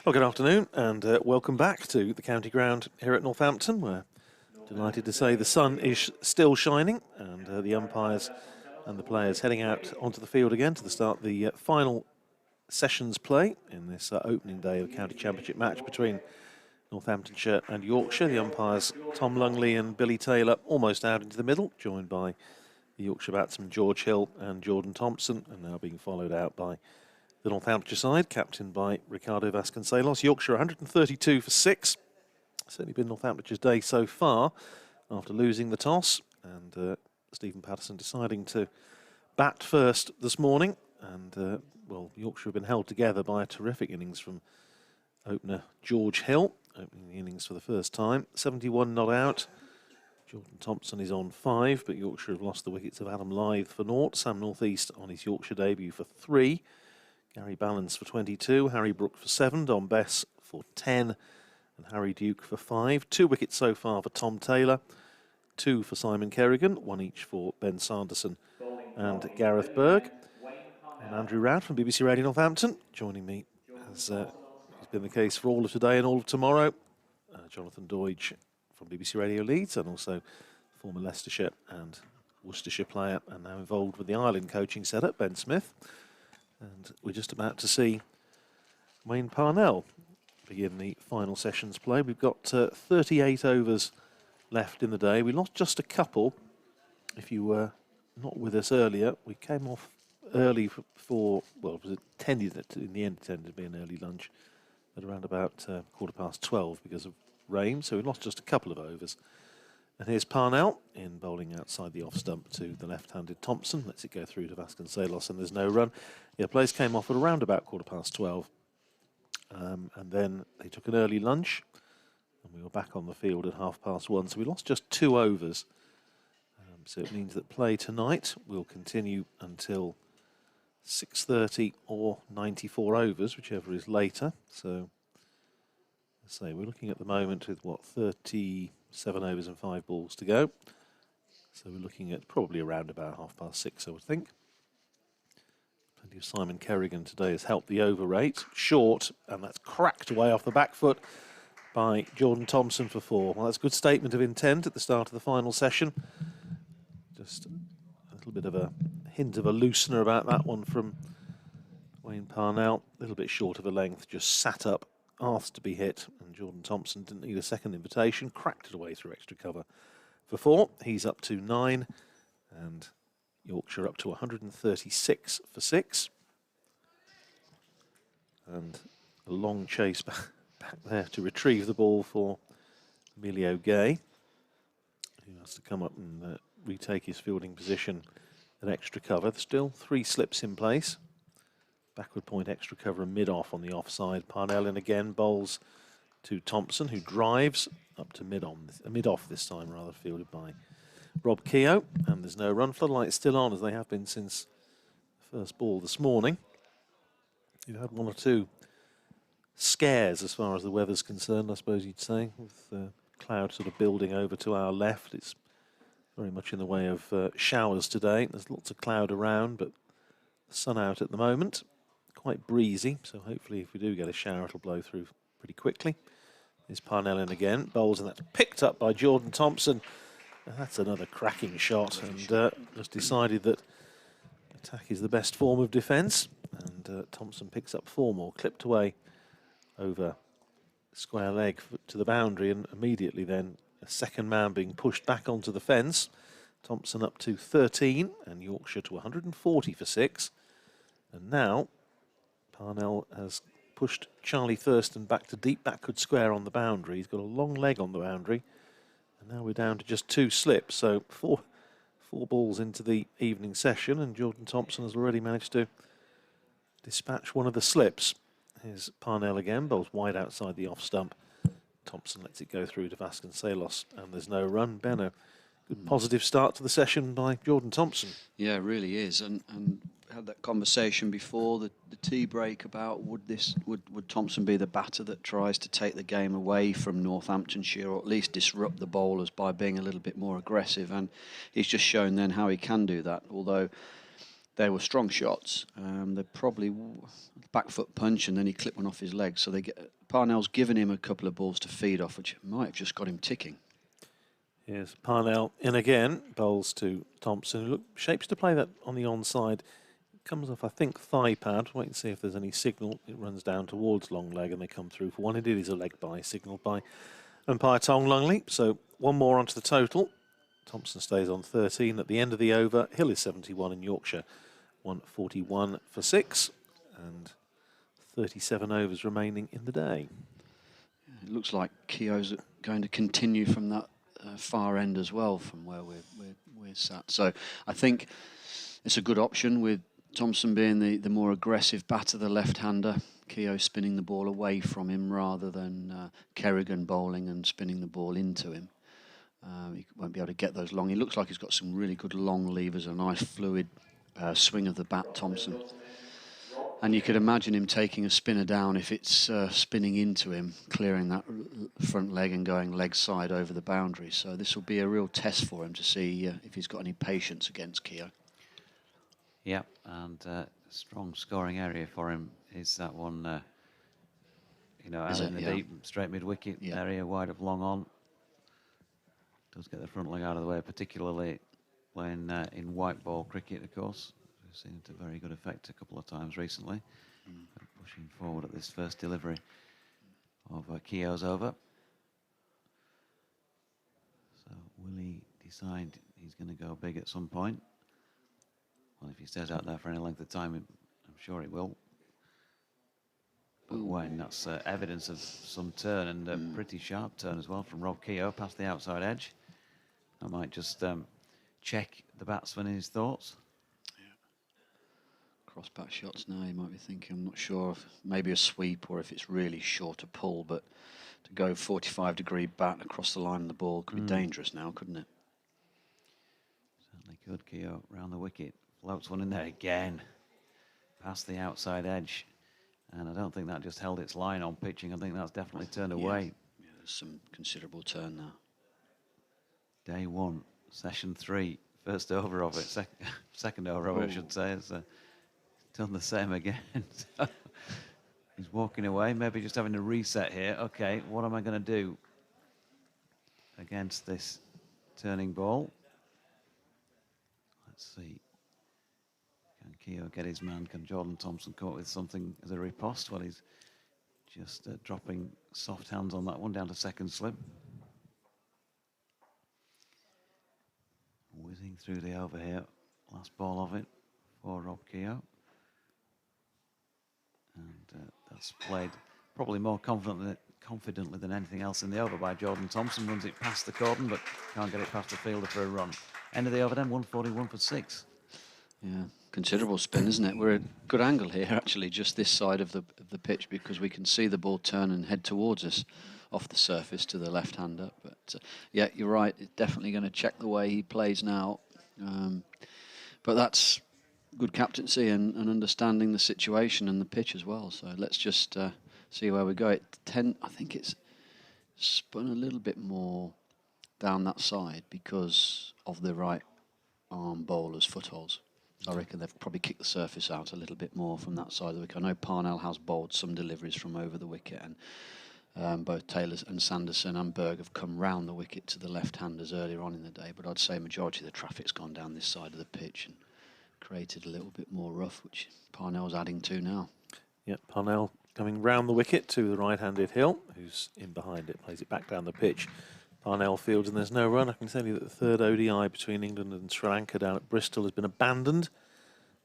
Well, good afternoon and welcome back to the county ground here at Northampton. We're delighted to say the sun is still shining and the umpires and the players heading out onto the field again to start the final sessions play in this opening day of the county championship match between Northamptonshire and Yorkshire. The umpires Tom Lungley and Billy Taylor almost out into the middle, joined by the Yorkshire batsmen George Hill and Jordan Thompson, and now being followed out by the Northamptonshire side, captained by Ricardo Vasconcelos. Yorkshire 132 for 6. Certainly been Northamptonshire's day so far after losing the toss, and Stephen Patterson deciding to bat first this morning. And, well, Yorkshire have been held together by a terrific innings from opener George Hill, opening the innings for the first time. 71 not out. Jordan Thompson is on 5, but Yorkshire have lost the wickets of Adam Lyth for 0. Sam North East on his Yorkshire debut for 3. Gary Ballance for 22, Harry Brook for 7, Don Bess for 10, and Harry Duke for 5. 2 wickets so far for Tom Taylor, 2 for Simon Kerrigan, 1 each for Ben Sanderson and Gareth Berg. And Andrew Rout from BBC Radio Northampton joining me, as has been the case for all of today and all of tomorrow. Jonathan Doidge from BBC Radio Leeds, and also former Leicestershire and Worcestershire player and now involved with the Ireland coaching setup, Ben Smith. And we're just about to see Wayne Parnell begin the final sessions play. We've got 38 overs left in the day. We lost just a couple. If you were not with us earlier, we came off early for well, it was intended in the end intended to be an early lunch at around about 12:15 because of rain. So we lost just a couple of overs. And here's Parnell in bowling outside the off stump to the left-handed Thompson. Lets it go through to Vasconcelos, and there's no run. Yeah, plays came off at around about 12:15. And then they took an early lunch, and we were back on the field at 1:30. So we lost just 2 overs. So it means that play tonight will continue until 6:30 or 94 overs, whichever is later. So, let's say we're looking at the moment with, 37 overs and 5 balls to go. So we're looking at probably around about 6:30, I would think. Plenty of Simon Kerrigan today has helped the over rate. Short, and that's cracked away off the back foot by Jordan Thompson for 4. Well, that's a good statement of intent at the start of the final session. Just a little bit of a hint of a loosener about that one from Wayne Parnell. A little bit short of a length, just sat up, asked to be hit, and Jordan Thompson didn't need a second invitation, cracked it away through extra cover for 4. He's up to 9, and Yorkshire up to 136 for 6. And a long chase back there to retrieve the ball for Emilio Gay, who has to come up and retake his fielding position at extra cover. There's still 3 slips in place. Backward point, extra cover and mid-off on the offside. Parnell in again, bowls to Thompson, who drives up to mid-off this time, rather, fielded by Rob Keogh. And there's no run. Floodlights still on, as they have been since the first ball this morning. You've had 1 or 2 scares as far as the weather's concerned, I suppose you'd say, with cloud sort of building over to our left. It's very much in the way of showers today. There's lots of cloud around, but the sun out at the moment. Quite breezy, so hopefully if we do get a shower, it'll blow through pretty quickly. Here's Parnell in again, bowls, and that's picked up by Jordan Thompson. That's another cracking shot, and just decided that attack is the best form of defence. And Thompson picks up 4 more, clipped away over square leg to the boundary, and immediately then a second man being pushed back onto the fence. Thompson up to 13 and Yorkshire to 140 for 6. And now Parnell has pushed Charlie Thurston back to deep backward square on the boundary. He's got a long leg on the boundary. And now we're down to just 2 slips. So four balls into the evening session, and Jordan Thompson has already managed to dispatch one of the slips. Here's Parnell again, bowls wide outside the off stump. Thompson lets it go through to Vasconcelos, and there's no run. Ben, a good positive start to the session by Jordan Thompson. Yeah, it really is. And had that conversation before the tea break about would Thompson be the batter that tries to take the game away from Northamptonshire, or at least disrupt the bowlers by being a little bit more aggressive. And he's just shown then how he can do that. Although they were strong shots. They probably back foot punch, and then he clipped one off his leg. So Parnell's given him a couple of balls to feed off, which might have just got him ticking. Here's Parnell in again, bowls to Thompson, who shapes to play that on the onside. Comes off, I think, thigh pad. Wait and see if there's any signal. It runs down towards long leg and they come through for one. It is a leg by, signalled by umpire Tong Lungley. So one more onto the total. Thompson stays on 13 at the end of the over. Hill is 71 in Yorkshire, 141 for 6. And 37 overs remaining in the day. It looks like Keogh's going to continue from that far end as well, from where we're sat. So I think it's a good option with Thompson being the more aggressive batter, the left-hander. Keogh spinning the ball away from him rather than Kerrigan bowling and spinning the ball into him. He won't be able to get those long. He looks like he's got some really good long levers, a nice fluid swing of the bat, Thompson. And you could imagine him taking a spinner down if it's spinning into him, clearing that front leg and going leg side over the boundary. So this will be a real test for him to see if he's got any patience against Keogh. Yeah, and strong scoring area for him is that one, out in the deep, straight mid-wicket area, wide of long on. Does get the front leg out of the way, particularly when in white ball cricket, of course. We've seen it to very good effect a couple of times recently. Pushing forward at this first delivery of Keogh's over. So will he decide he's going to go big at some point? Well, if he stays out there for any length of time, I'm sure he will. But when, that's evidence of some turn, and a pretty sharp turn as well from Rob Keogh past the outside edge. I might just check the batsman in his thoughts. Cross bat shots now, you might be thinking, I'm not sure if maybe a sweep or if it's really short a pull, but to go 45-degree bat across the line of the ball could be dangerous now, couldn't it? Certainly could. Keogh round the wicket, floats one in there again, past the outside edge, and I don't think that just held its line on pitching. I think that's definitely turned away. Yeah, there's some considerable turn now. Day 1, session 3, first over of it, second over of it, I should say. It's done the same again. He's walking away, maybe just having a reset here. Okay, what am I going to do against this turning ball? Let's see. Can Keogh get his man? Can Jordan Thompson come up with something as a riposte? Well, he's just dropping soft hands on that one down to second slip. Whizzing through the over here. Last ball of it for Rob Keogh. And that's played probably more confidently than anything else in the over by Jordan Thompson. Runs it past the cordon, but can't get it past the fielder for a run. End of the over then, 141 for 6. Yeah, considerable spin, isn't it? We're at a good angle here, actually, just this side of the pitch, because we can see the ball turn and head towards us off the surface to the left-hander. But yeah, you're right. It's definitely going to check the way he plays now. But that's good captaincy and understanding the situation and the pitch as well. So let's just see where we go. I think it's spun a little bit more down that side because of the right arm bowler's footholds. So I reckon they've probably kicked the surface out a little bit more from that side of the wicket. I know Parnell has bowled some deliveries from over the wicket, and both Taylor and Sanderson and Berg have come round the wicket to the left-handers earlier on in the day. But I'd say majority of the traffic's gone down this side of the pitch and created a little bit more rough, which Parnell's adding to now. Yeah, Parnell coming round the wicket to the right-handed Hill, who's in behind it, plays it back down the pitch. Parnell fields and there's no run. I can tell you that the third ODI between England and Sri Lanka down at Bristol has been abandoned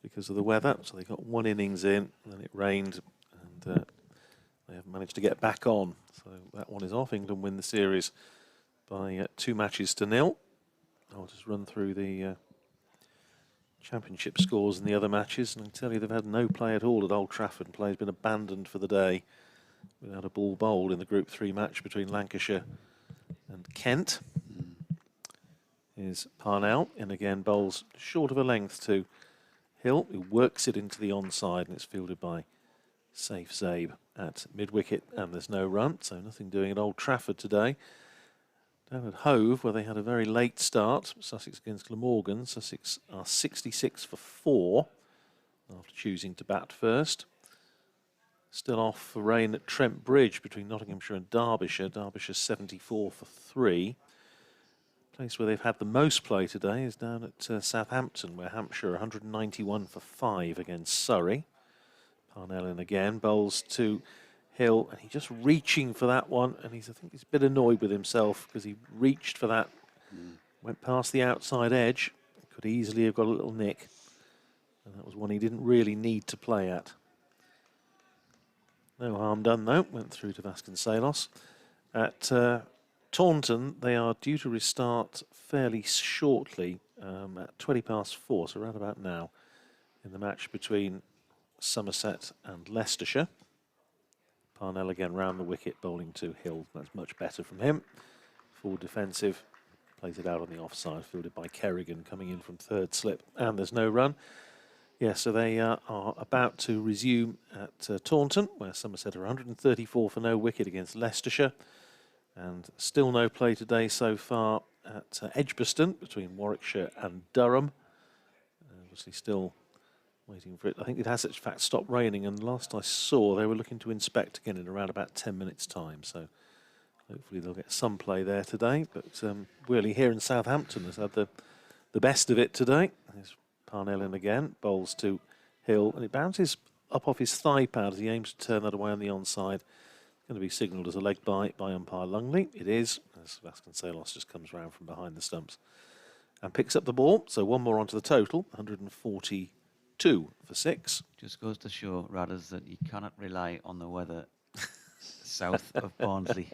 because of the weather. So they got one innings in, and then it rained, and they haven't managed to get back on. So that one is off. England win the series by 2-0. I'll just run through the championship scores in the other matches, and I can tell you they've had no play at all at Old Trafford, and play has been abandoned for the day without a ball bowled in the Group 3 match between Lancashire and Kent. Here's Parnell, and again bowls short of a length to Hill, who works it into the onside, and it's fielded by Saif Zabe at mid-wicket, and there's no run, so nothing doing at Old Trafford today. Down at Hove, where they had a very late start, Sussex against Glamorgan. Sussex are 66 for 4, after choosing to bat first. Still off for rain at Trent Bridge between Nottinghamshire and Derbyshire. Derbyshire 74 for 3. Place where they've had the most play today is down at Southampton, where Hampshire 191 for 5 against Surrey. Parnell in again, bowls to Hill, and he's just reaching for that one, and I think he's a bit annoyed with himself because he reached for that, went past the outside edge, could easily have got a little nick, and that was one he didn't really need to play at. No harm done though, went through to Vasconcelos. At Taunton, they are due to restart fairly shortly at 4:20, so around about now, in the match between Somerset and Leicestershire. Parnell again round the wicket, bowling to Hill. That's much better from him. Full defensive, plays it out on the offside, fielded by Kerrigan, coming in from third slip, and there's no run. Yeah, so they are about to resume at Taunton, where Somerset are 134 for no wicket against Leicestershire. And still no play today so far at Edgbaston between Warwickshire and Durham. Obviously still waiting for it. I think it has in fact stopped raining, and last I saw they were looking to inspect again in around about 10 minutes time, so hopefully they'll get some play there today. But Worley here in Southampton has had the best of it today. There's Parnell in again, bowls to Hill, and it bounces up off his thigh pad as he aims to turn that away on the onside. Going to be signalled as a leg by umpire Lungley. It is, as Vasconcelos just comes round from behind the stumps and picks up the ball. So one more onto the total, 142 for 6. Just goes to show, Radders, that you cannot rely on the weather south of Barnsley.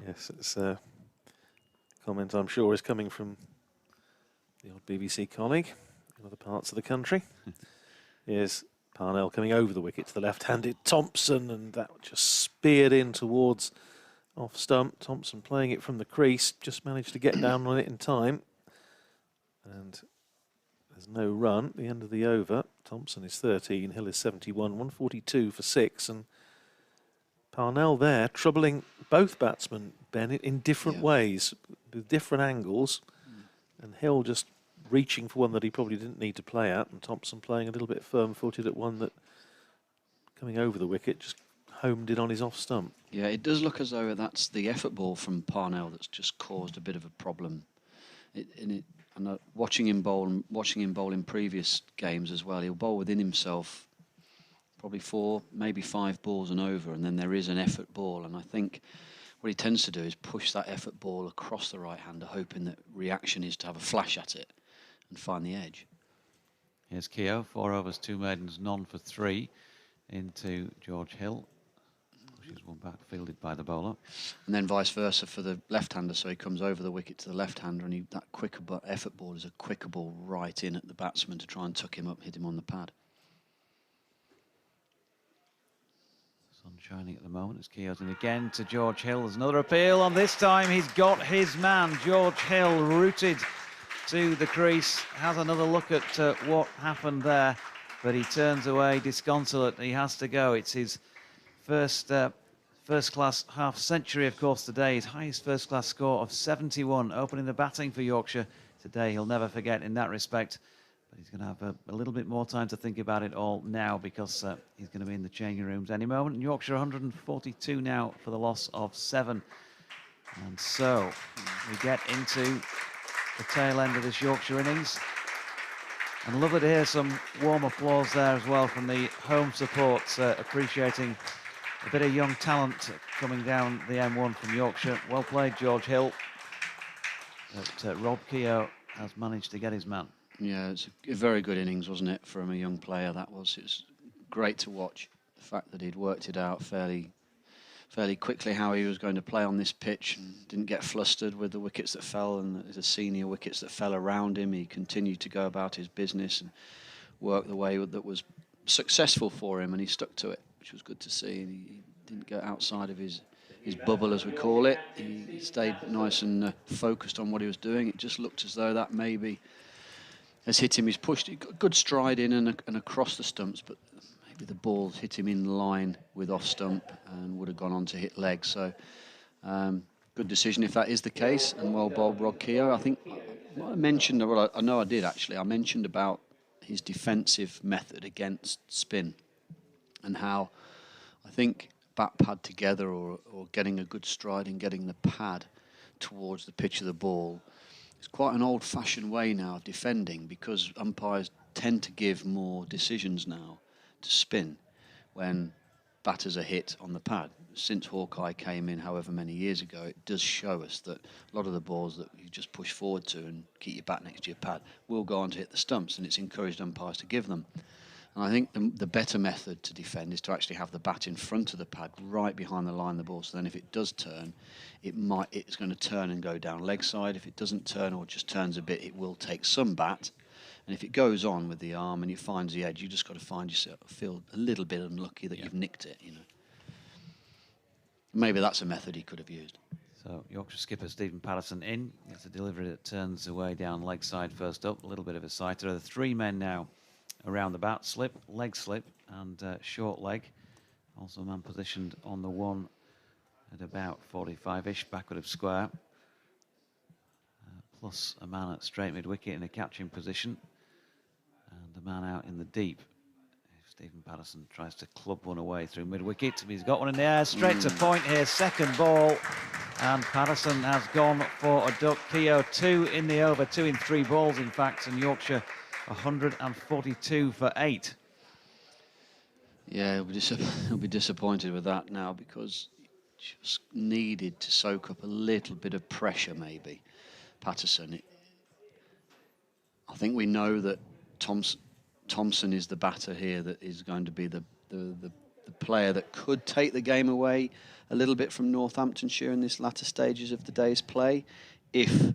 Yes, it's a comment I'm sure is coming from the old BBC colleague in other parts of the country. Here's Parnell coming over the wicket to the left-handed Thompson, and that just speared in towards off stump. Thompson playing it from the crease, just managed to get down on it in time. And there's no run at the end of the over. Thompson is 13, Hill is 71, 142 for 6. And Parnell there, troubling both batsmen, Bennett, in different ways, with different angles. And Hill just reaching for one that he probably didn't need to play at, and Thompson playing a little bit firm-footed at one that, coming over the wicket, just homed in on his off stump. Yeah, it does look as though that's the effort ball from Parnell that's just caused a bit of a problem. And watching him bowl in previous games as well, he'll bowl within himself probably 4, maybe 5 balls and over, and then there is an effort ball, and I think what he tends to do is push that effort ball across the right-hander, hoping that reaction is to have a flash at it and find the edge. Here's Keogh, 4 overs, 2 maidens, none for 3 into George Hill. She's one back, fielded by the bowler. And then vice versa for the left-hander, so he comes over the wicket to the left-hander, and that quicker effort ball is a quicker ball right in at the batsman to try and tuck him up, hit him on the pad. Sun shining at the moment as Keogh's in again to George Hill. There's another appeal, and this time he's got his man. George Hill rooted to the crease, has another look at what happened there, but he turns away disconsolate. He has to go. It's his first-class half-century, of course, today. His highest first-class score of 71, opening the batting for Yorkshire today. He'll never forget in that respect. But he's going to have a little bit more time to think about it all now, because he's going to be in the changing rooms any moment. And Yorkshire 142 now for the loss of 7. And so we get into the tail end of this Yorkshire innings. And lovely to hear some warm applause there as well from the home support, appreciating a bit of young talent coming down the M1 from Yorkshire. Well played, George Hill. But Rob Keogh has managed to get his man. Yeah, it's a very good innings, wasn't it, from a young player? That was. It's great to watch. The fact that he'd worked it out fairly quickly how he was going to play on this pitch, and didn't get flustered with the wickets that fell and the senior wickets that fell around him. He continued to go about his business and work the way that was successful for him, and he stuck to it, which was good to see. And he didn't go outside of his bubble, as we call it. He stayed nice and focused on what he was doing. It just looked as though that maybe has hit him. He's pushed a good stride in and across the stumps, but maybe the ball hit him in line with off stump and would have gone on to hit leg. So good decision if that is the case, and well bowled Rob Keogh. I think Well, I mentioned, well, I know I did actually. I mentioned about his defensive method against spin and how I think bat pad together or getting a good stride and getting the pad towards the pitch of the ball is quite an old-fashioned way now of defending, because umpires tend to give more decisions now to spin when batters are hit on the pad. Since Hawkeye came in however many years ago, it does show us that a lot of the balls that you just push forward to and keep your bat next to your pad will go on to hit the stumps, and it's encouraged umpires to give them. And I think the better method to defend is to actually have the bat in front of the pad, right behind the line of the ball. So then if it does turn, it's going to turn and go down leg side. If it doesn't turn or just turns a bit, it will take some bat. And if it goes on with the arm and it finds the edge, you just got to feel a little bit unlucky that you've nicked it, you know. Maybe that's a method he could have used. So Yorkshire skipper Stephen Patterson in. It's a delivery that turns away down leg side first up. A little bit of a sighter. There are 3 men now around the bat. Slip, leg slip, and short leg. Also a man positioned on the one at about 45-ish, backward of square. Plus a man at straight mid-wicket in a catching position. And a man out in the deep. Stephen Patterson tries to club one away through mid-wicket. He's got one in the air, straight to point here, second ball. And Patterson has gone for a duck. Keogh 2 in the over, 2 in 3 balls, in fact, and Yorkshire 142 for 8. Yeah, he'll be disappointed with that now, because he just needed to soak up a little bit of pressure, maybe. Patterson. I think we know that Thompson is the batter here that is going to be the player that could take the game away a little bit from Northamptonshire in this latter stages of the day's play, if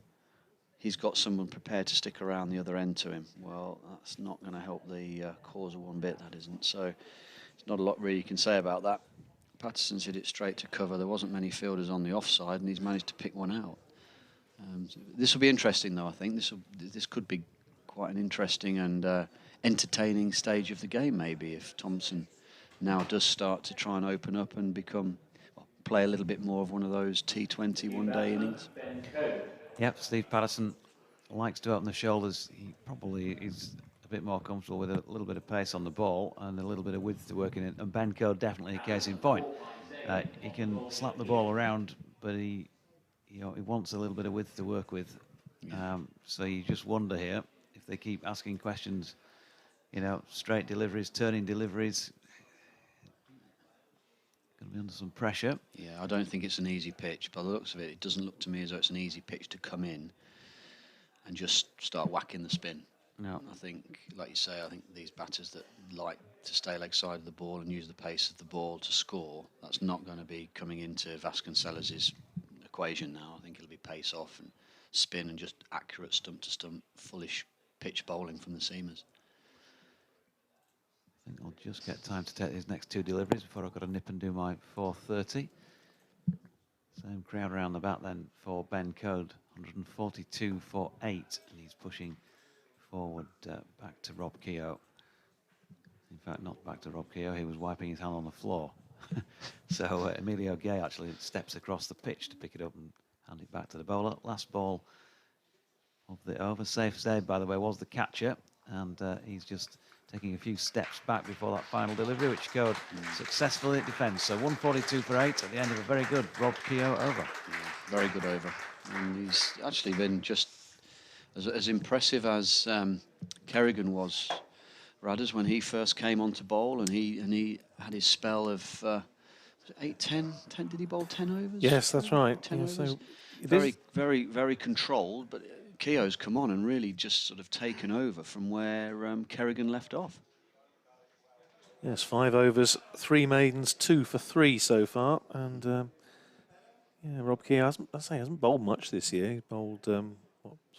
he's got someone prepared to stick around the other end to him. Well, that's not going to help the cause one bit, that isn't. So there's not a lot really you can say about that. Patterson's hit it straight to cover. There wasn't many fielders on the offside, and he's managed to pick one out. So this will be interesting, though. I think this could be quite an interesting and entertaining stage of the game, maybe, if Thompson now does start to try and open up and play a little bit more of one of those T20 one-day innings. Yep, Steve Patterson likes to open the shoulders. He probably is a bit more comfortable with a little bit of pace on the ball and a little bit of width to work in it. And Ben Coe definitely a case in point. He can slap the ball around, but he wants a little bit of width to work with. So you just wonder here if they keep asking questions. Straight deliveries, turning deliveries. Going to be under some pressure. Yeah, I don't think it's an easy pitch. By the looks of it, it doesn't look to me as though it's an easy pitch to come in and just start whacking the spin. No. I think, like you say, I think these batters that like to stay leg side of the ball and use the pace of the ball to score, that's not going to be coming into Vasconcelos's equation now. I think it'll be pace off and spin and just accurate stump to stump, fullish pitch bowling from the seamers. I think I'll just get time to take his next 2 deliveries before I've got to nip and do my 4:30. Same crowd around the bat then for Ben Coe, 142 for 8, and he's pushing forward back to Rob Keogh. In fact, not back to Rob Keogh, he was wiping his hand on the floor. So Emilio Gay actually steps across the pitch to pick it up and hand it back to the bowler. Last ball of the over. Safe save, by the way, was the catcher, and he's just taking a few steps back before that final delivery, which Coe successfully defends. So 142 for 8 at the end of a very good Rob Keogh over. Yeah, very good over. And he's actually been just as impressive as Kerrigan was, Radders, when he first came on to bowl, and he had his spell of 8, 10, did he bowl 10 overs? Yes, that's right. 10 Yeah, overs. so very, very controlled, but Keogh's come on and really just sort of taken over from where Kerrigan left off. Yes, 5 overs, 3 maidens, 2 for 3 so far, and Rob Keogh hasn't bowled much this year. He's bowled something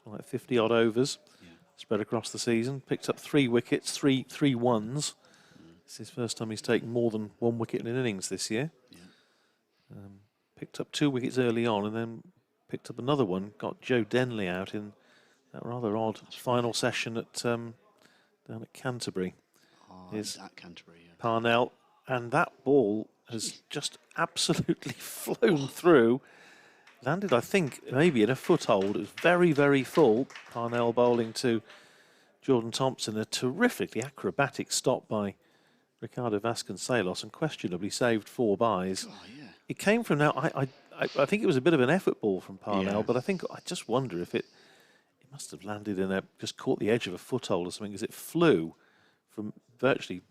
like 50 odd overs, spread across the season. Picked up 3 wickets, three ones. It's his first time he's taken more than 1 wicket in an innings this year. Picked up 2 wickets early on, and then picked up another one. Got Joe Denley out in that rather odd final session at down at Canterbury. At Canterbury, yeah. Parnell, and that ball has just absolutely flown through. landed, I think, maybe in a foothold. It was very, very full. Parnell bowling to Jordan Thompson. A terrifically acrobatic stop by Ricardo Vasconcelos and questionably saved 4 byes. Oh, yeah. It came from now. I think it was a bit of an effort ball from Parnell, Yeah. but I just wonder if it must have landed in just caught the edge of a foothold or something, as it flew from virtually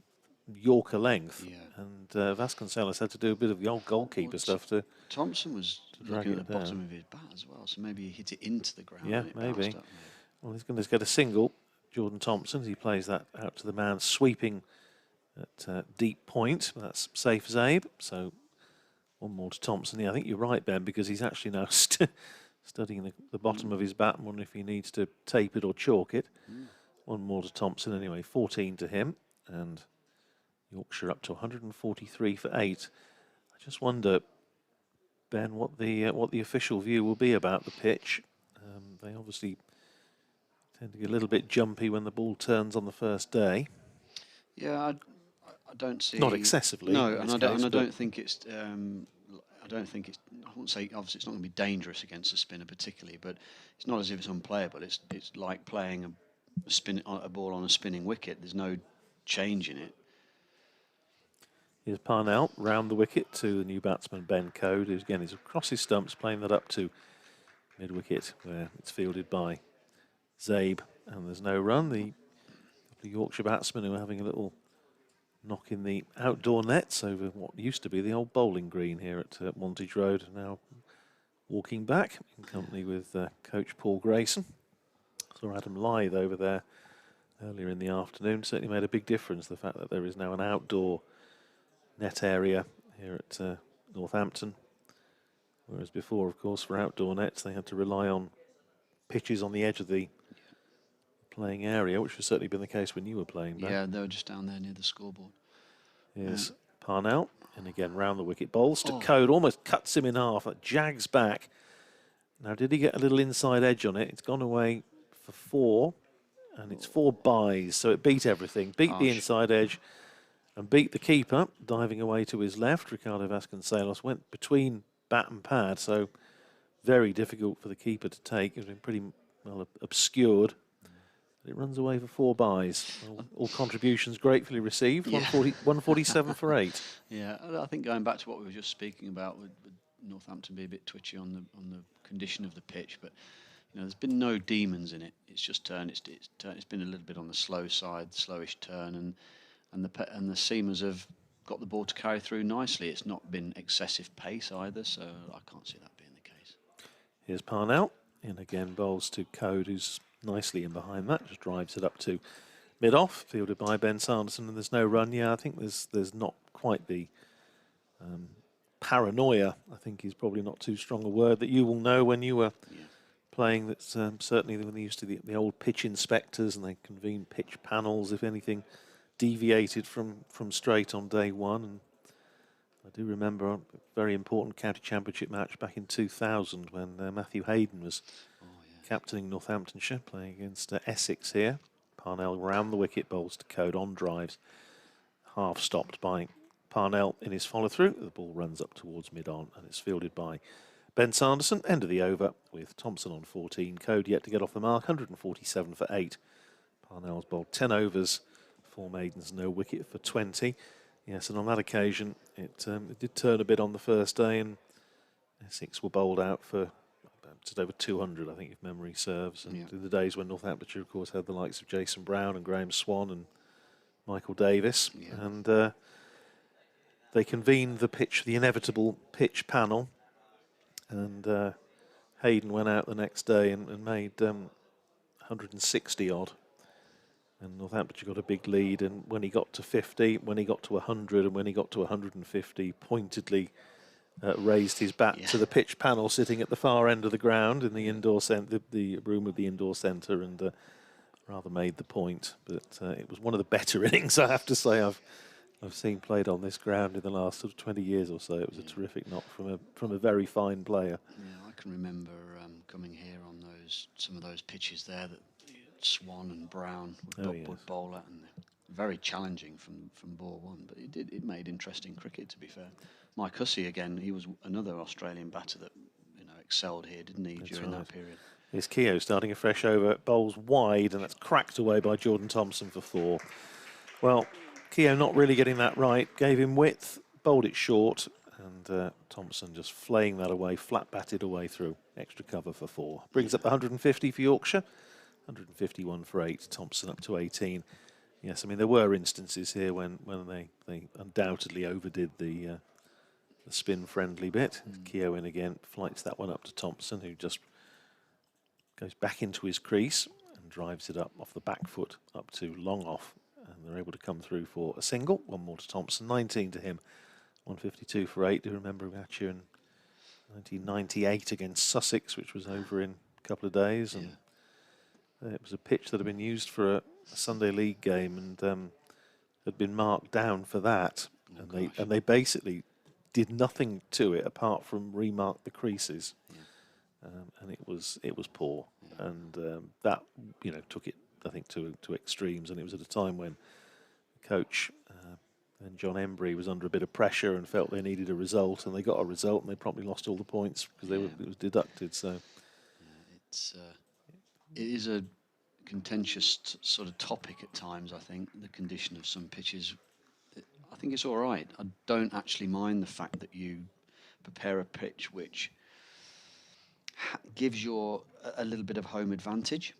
Yorker length. Yeah. And Vasconcelos had to do a bit of the old goalkeeper stuff to. Thompson was drag looking it at the bottom down. of his bat as well, so maybe he hit it into the ground. Yeah, and it maybe. bounced up. Well, he's going to get a single. Jordan Thompson, he plays that out to the man sweeping at deep point. That's safe as Abe. So one more to Thompson. Yeah, I think you're right, Ben, because he's actually now studying the bottom of his bat and wondering if he needs to tape it or chalk it. One more to Thompson anyway, 14 to him. And Yorkshire up to 143 for 8. I just wonder, Ben, what the official view will be about the pitch. They obviously tend to get a little bit jumpy when the ball turns on the first day. Yeah, I don't see. Not excessively. No, in and this I don't. case, And I but don't think it's. I don't think it's. I wouldn't say obviously it's not going to be dangerous against a spinner particularly, but it's not as if it's unplayable. It's like playing a ball on a spinning wicket. There's no change in it. Here's Parnell round the wicket to the new batsman Ben Code, who again is across his stumps, playing that up to mid wicket where it's fielded by Zabe, and there's no run. The Yorkshire batsmen who are having a little knock in the outdoor nets over what used to be the old bowling green here at Montage Road, now walking back in company with coach Paul Grayson. Saw Adam Lythe over there earlier in the afternoon. Certainly made a big difference, the fact that there is now an outdoor net area here at Northampton, whereas before, of course, for outdoor nets they had to rely on pitches on the edge of the playing area, which has certainly been the case when you were playing back. Yeah, they were just down there near the scoreboard. Here's Parnell, and again round the wicket, bowls to Code, almost cuts him in half, that jags back. Now, did he get a little inside edge on it? It's gone away for 4, and it's 4 byes, so it beat everything. Beat the inside edge and beat the keeper, diving away to his left. Ricardo Vasconcelos went between bat and pad, so very difficult for the keeper to take. It's been pretty well obscured. But it runs away for 4 byes. All contributions gratefully received. 147 for 8. Yeah, I think going back to what we were just speaking about, would Northampton be a bit twitchy on the condition of the pitch, but you know, there's been no demons in it. It's just turned. It's been a little bit on the slow side, slowish turn, and the seamers have got the ball to carry through nicely. It's not been excessive pace either, so I can't see that being the case. Here's Parnell, and again bowls to Code, who's nicely in behind that, just drives it up to mid-off, fielded by Ben Sanderson, and there's no run. Yeah, I think there's not quite the paranoia, I think is probably not too strong a word, that you will know when you were playing. That's certainly when they used to the old pitch inspectors, and they convened pitch panels if anything deviated from straight on day one. And I do remember a very important county championship match back in 2000 when Matthew Hayden was captaining Northamptonshire, playing against Essex here. Parnell round the wicket, bowls to Code on drives, half stopped by Parnell in his follow-through. The ball runs up towards mid-on, and it's fielded by Ben Sanderson. End of the over with Thompson on 14. Code yet to get off the mark, 147 for 8. Parnell's bowled 10 overs, 4 maidens, no wicket for 20. Yes, and on that occasion, it did turn a bit on the first day, and Essex were bowled out for just over 200, I think, if memory serves. And in the days when Northamptonshire, of course, had the likes of Jason Brown and Graham Swan and Michael Davis. And they convened the inevitable pitch panel. And Hayden went out the next day and made 160 odd. And Northamptonshire got a big lead. And when he got to 50, when he got to 100, and when he got to 150, pointedly raised his bat to the pitch panel sitting at the far end of the ground in the indoor the room of the indoor centre, and rather made the point. But it was one of the better innings, I have to say, I've seen played on this ground in the last sort of 20 years or so. It was a terrific knock from a very fine player. Yeah, I can remember coming here on some of those pitches there that Swan and Brown would bowl at, and very challenging from ball one. But it made interesting cricket, to be fair. Mike Hussey again, he was another Australian batter that excelled here, didn't he, during that period? Here's Keogh starting a fresh over, bowls wide, and that's cracked away by Jordan Thompson for 4. Well, Keogh not really getting that right, gave him width, bowled it short, and Thompson just flaying that away, flat batted away through. Extra cover for 4. Brings up the 150 for Yorkshire, 151 for 8, Thompson up to 18. Yes, I mean, there were instances here when they undoubtedly overdid the spin-friendly bit. Keogh in again, flights that one up to Thompson, who just goes back into his crease and drives it up off the back foot up to long off. And they're able to come through for a single. One more to Thompson, 19 to him, 152 for 8. Do you remember a match here in 1998 against Sussex, which was over in a couple of days? And it was a pitch that had been used for a Sunday League game and had been marked down for that. And they basically did nothing to it apart from remark the creases. And it was poor. And that, took it, I think, to extremes. And it was at a time when the coach and John Embry was under a bit of pressure and felt they needed a result, and they got a result, and they probably lost all the points because it was deducted. So it is a contentious sort of topic at times. I think the condition of some pitches. I think it's all right. I don't actually mind the fact that you prepare a pitch which gives you a little bit of home advantage.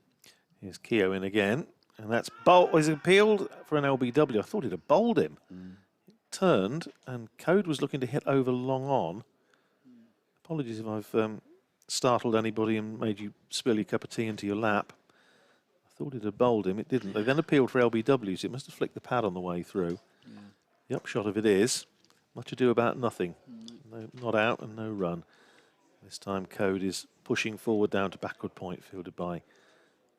Here's Keogh in again, and that's was appealed for an LBW. I thought he'd have bowled him. It turned, and Code was looking to hit over long on. Apologies if I've startled anybody and made you spill your cup of tea into your lap. I thought he'd have bowled him. It didn't. They then appealed for LBWs. It must have flicked the pad on the way through. The upshot of it is, much ado about nothing. No, not out and no run. This time Code is pushing forward down to backward point, fielded by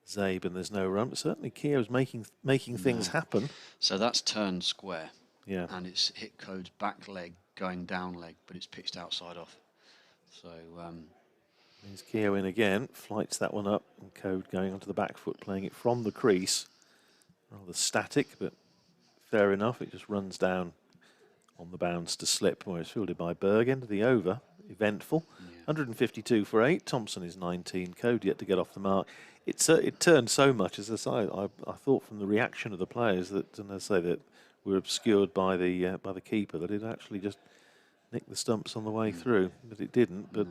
Zabe, and there's no run. But certainly Keogh's making things happen. So that's turned square. Yeah. And it's hit Code's back leg, going down leg, but it's pitched outside off. So here's Keogh in again, flights that one up, and Code going onto the back foot, playing it from the crease. Rather static, but fair enough. It just runs down on the bounce to slip, where it's fielded by Berg. End of the over, eventful. 152 for 8. Thompson is 19. Code yet to get off the mark. It turned so much, as I say. I thought from the reaction of the players that, and I say that were obscured by the keeper, that it actually just nicked the stumps on the way through, but it didn't. But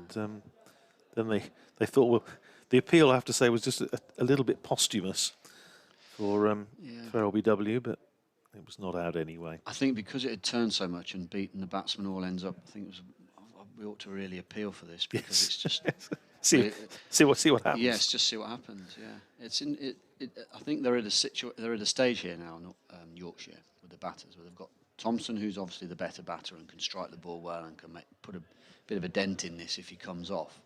then they thought, well, the appeal, I have to say, was just a little bit posthumous for LBW, but it was not out anyway. I think because it had turned so much and beaten the batsman all ends up, I think we ought to really appeal for this, because it's just see what happens. Yes, just see what happens. Yeah, it's in it. I think they're at a stage here now, Yorkshire, with the batters, where they've got Thompson, who's obviously the better batter and can strike the ball well and can put a bit of a dent in this if he comes off.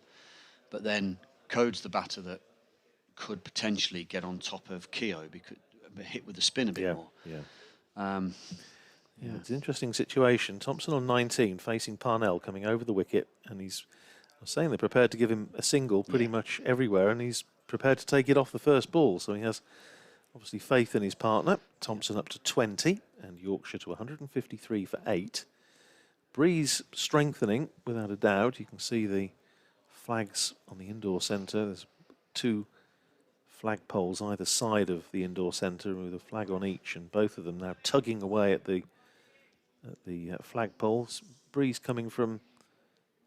But then Code's the batter that could potentially get on top of Keogh, because hit with the spin a bit more. Yeah, it's an interesting situation. Thompson on 19, facing Parnell, coming over the wicket, and I was saying they're prepared to give him a single pretty much everywhere, and he's prepared to take it off the first ball. So he has obviously faith in his partner. Thompson up to 20, and Yorkshire to 153 for 8. Breeze strengthening, without a doubt. You can see the flags on the indoor centre. There's 2 flag poles either side of the indoor centre with a flag on each, and both of them now tugging away at the flag poles. Breeze coming from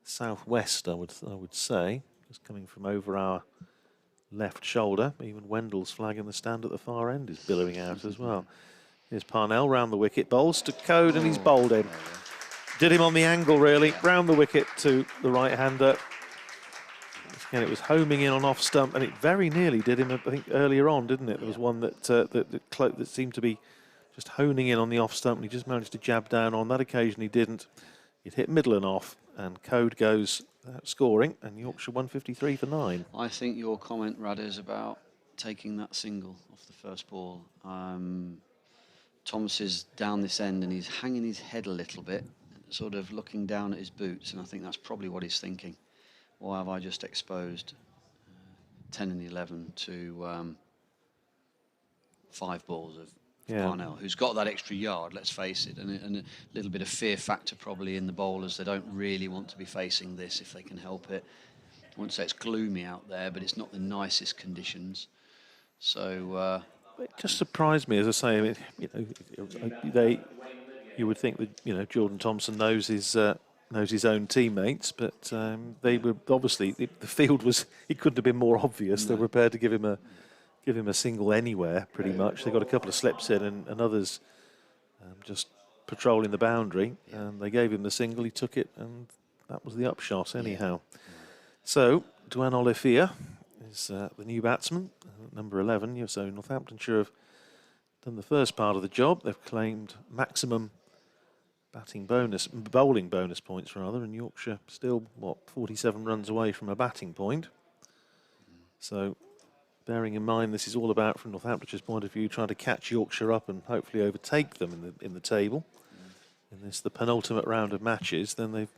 southwest, I would say, just coming from over our left shoulder. Even Wendell's flag in the stand at the far end is billowing out as well. Here's Parnell round the wicket, bowls to Code, and he's bowled him. Did him on the angle, really, round the wicket to the right-hander. And it was homing in on off stump, and it very nearly did him, I think, earlier on, didn't it? There was one that seemed to be just honing in on the off stump, and he just managed to jab down. On that occasion, he didn't. It hit middle and off, and Code goes scoring, and Yorkshire 153 for 9. I think your comment, Radders, about taking that single off the first ball. Thomas is down this end, and he's hanging his head a little bit, sort of looking down at his boots, and I think that's probably what he's thinking. Why have I just exposed 10 and 11 to 5 balls of Parnell, who's got that extra yard, let's face it, and a little bit of fear factor probably in the bowlers. They don't really want to be facing this if they can help it. wouldn't say it's gloomy out there, but it's not the nicest conditions. So It just surprised me, as I say. I mean, you would think that Jordan Thompson knows his own teammates, but they were obviously the field was. It couldn't have been more obvious. They were prepared to give him a single anywhere, pretty much. They got a couple of slips in, and others just patrolling the boundary, and they gave him the single. He took it, and that was the upshot, anyhow. So, Duane Olivier is the new batsman, number 11. So, Northamptonshire have done the first part of the job. They've claimed maximum bowling bonus points, rather, and Yorkshire still, 47 runs away from a batting point. So, bearing in mind this is all about, from Northamptonshire's point of view, trying to catch Yorkshire up and hopefully overtake them in the table. In this, the penultimate round of matches, then they've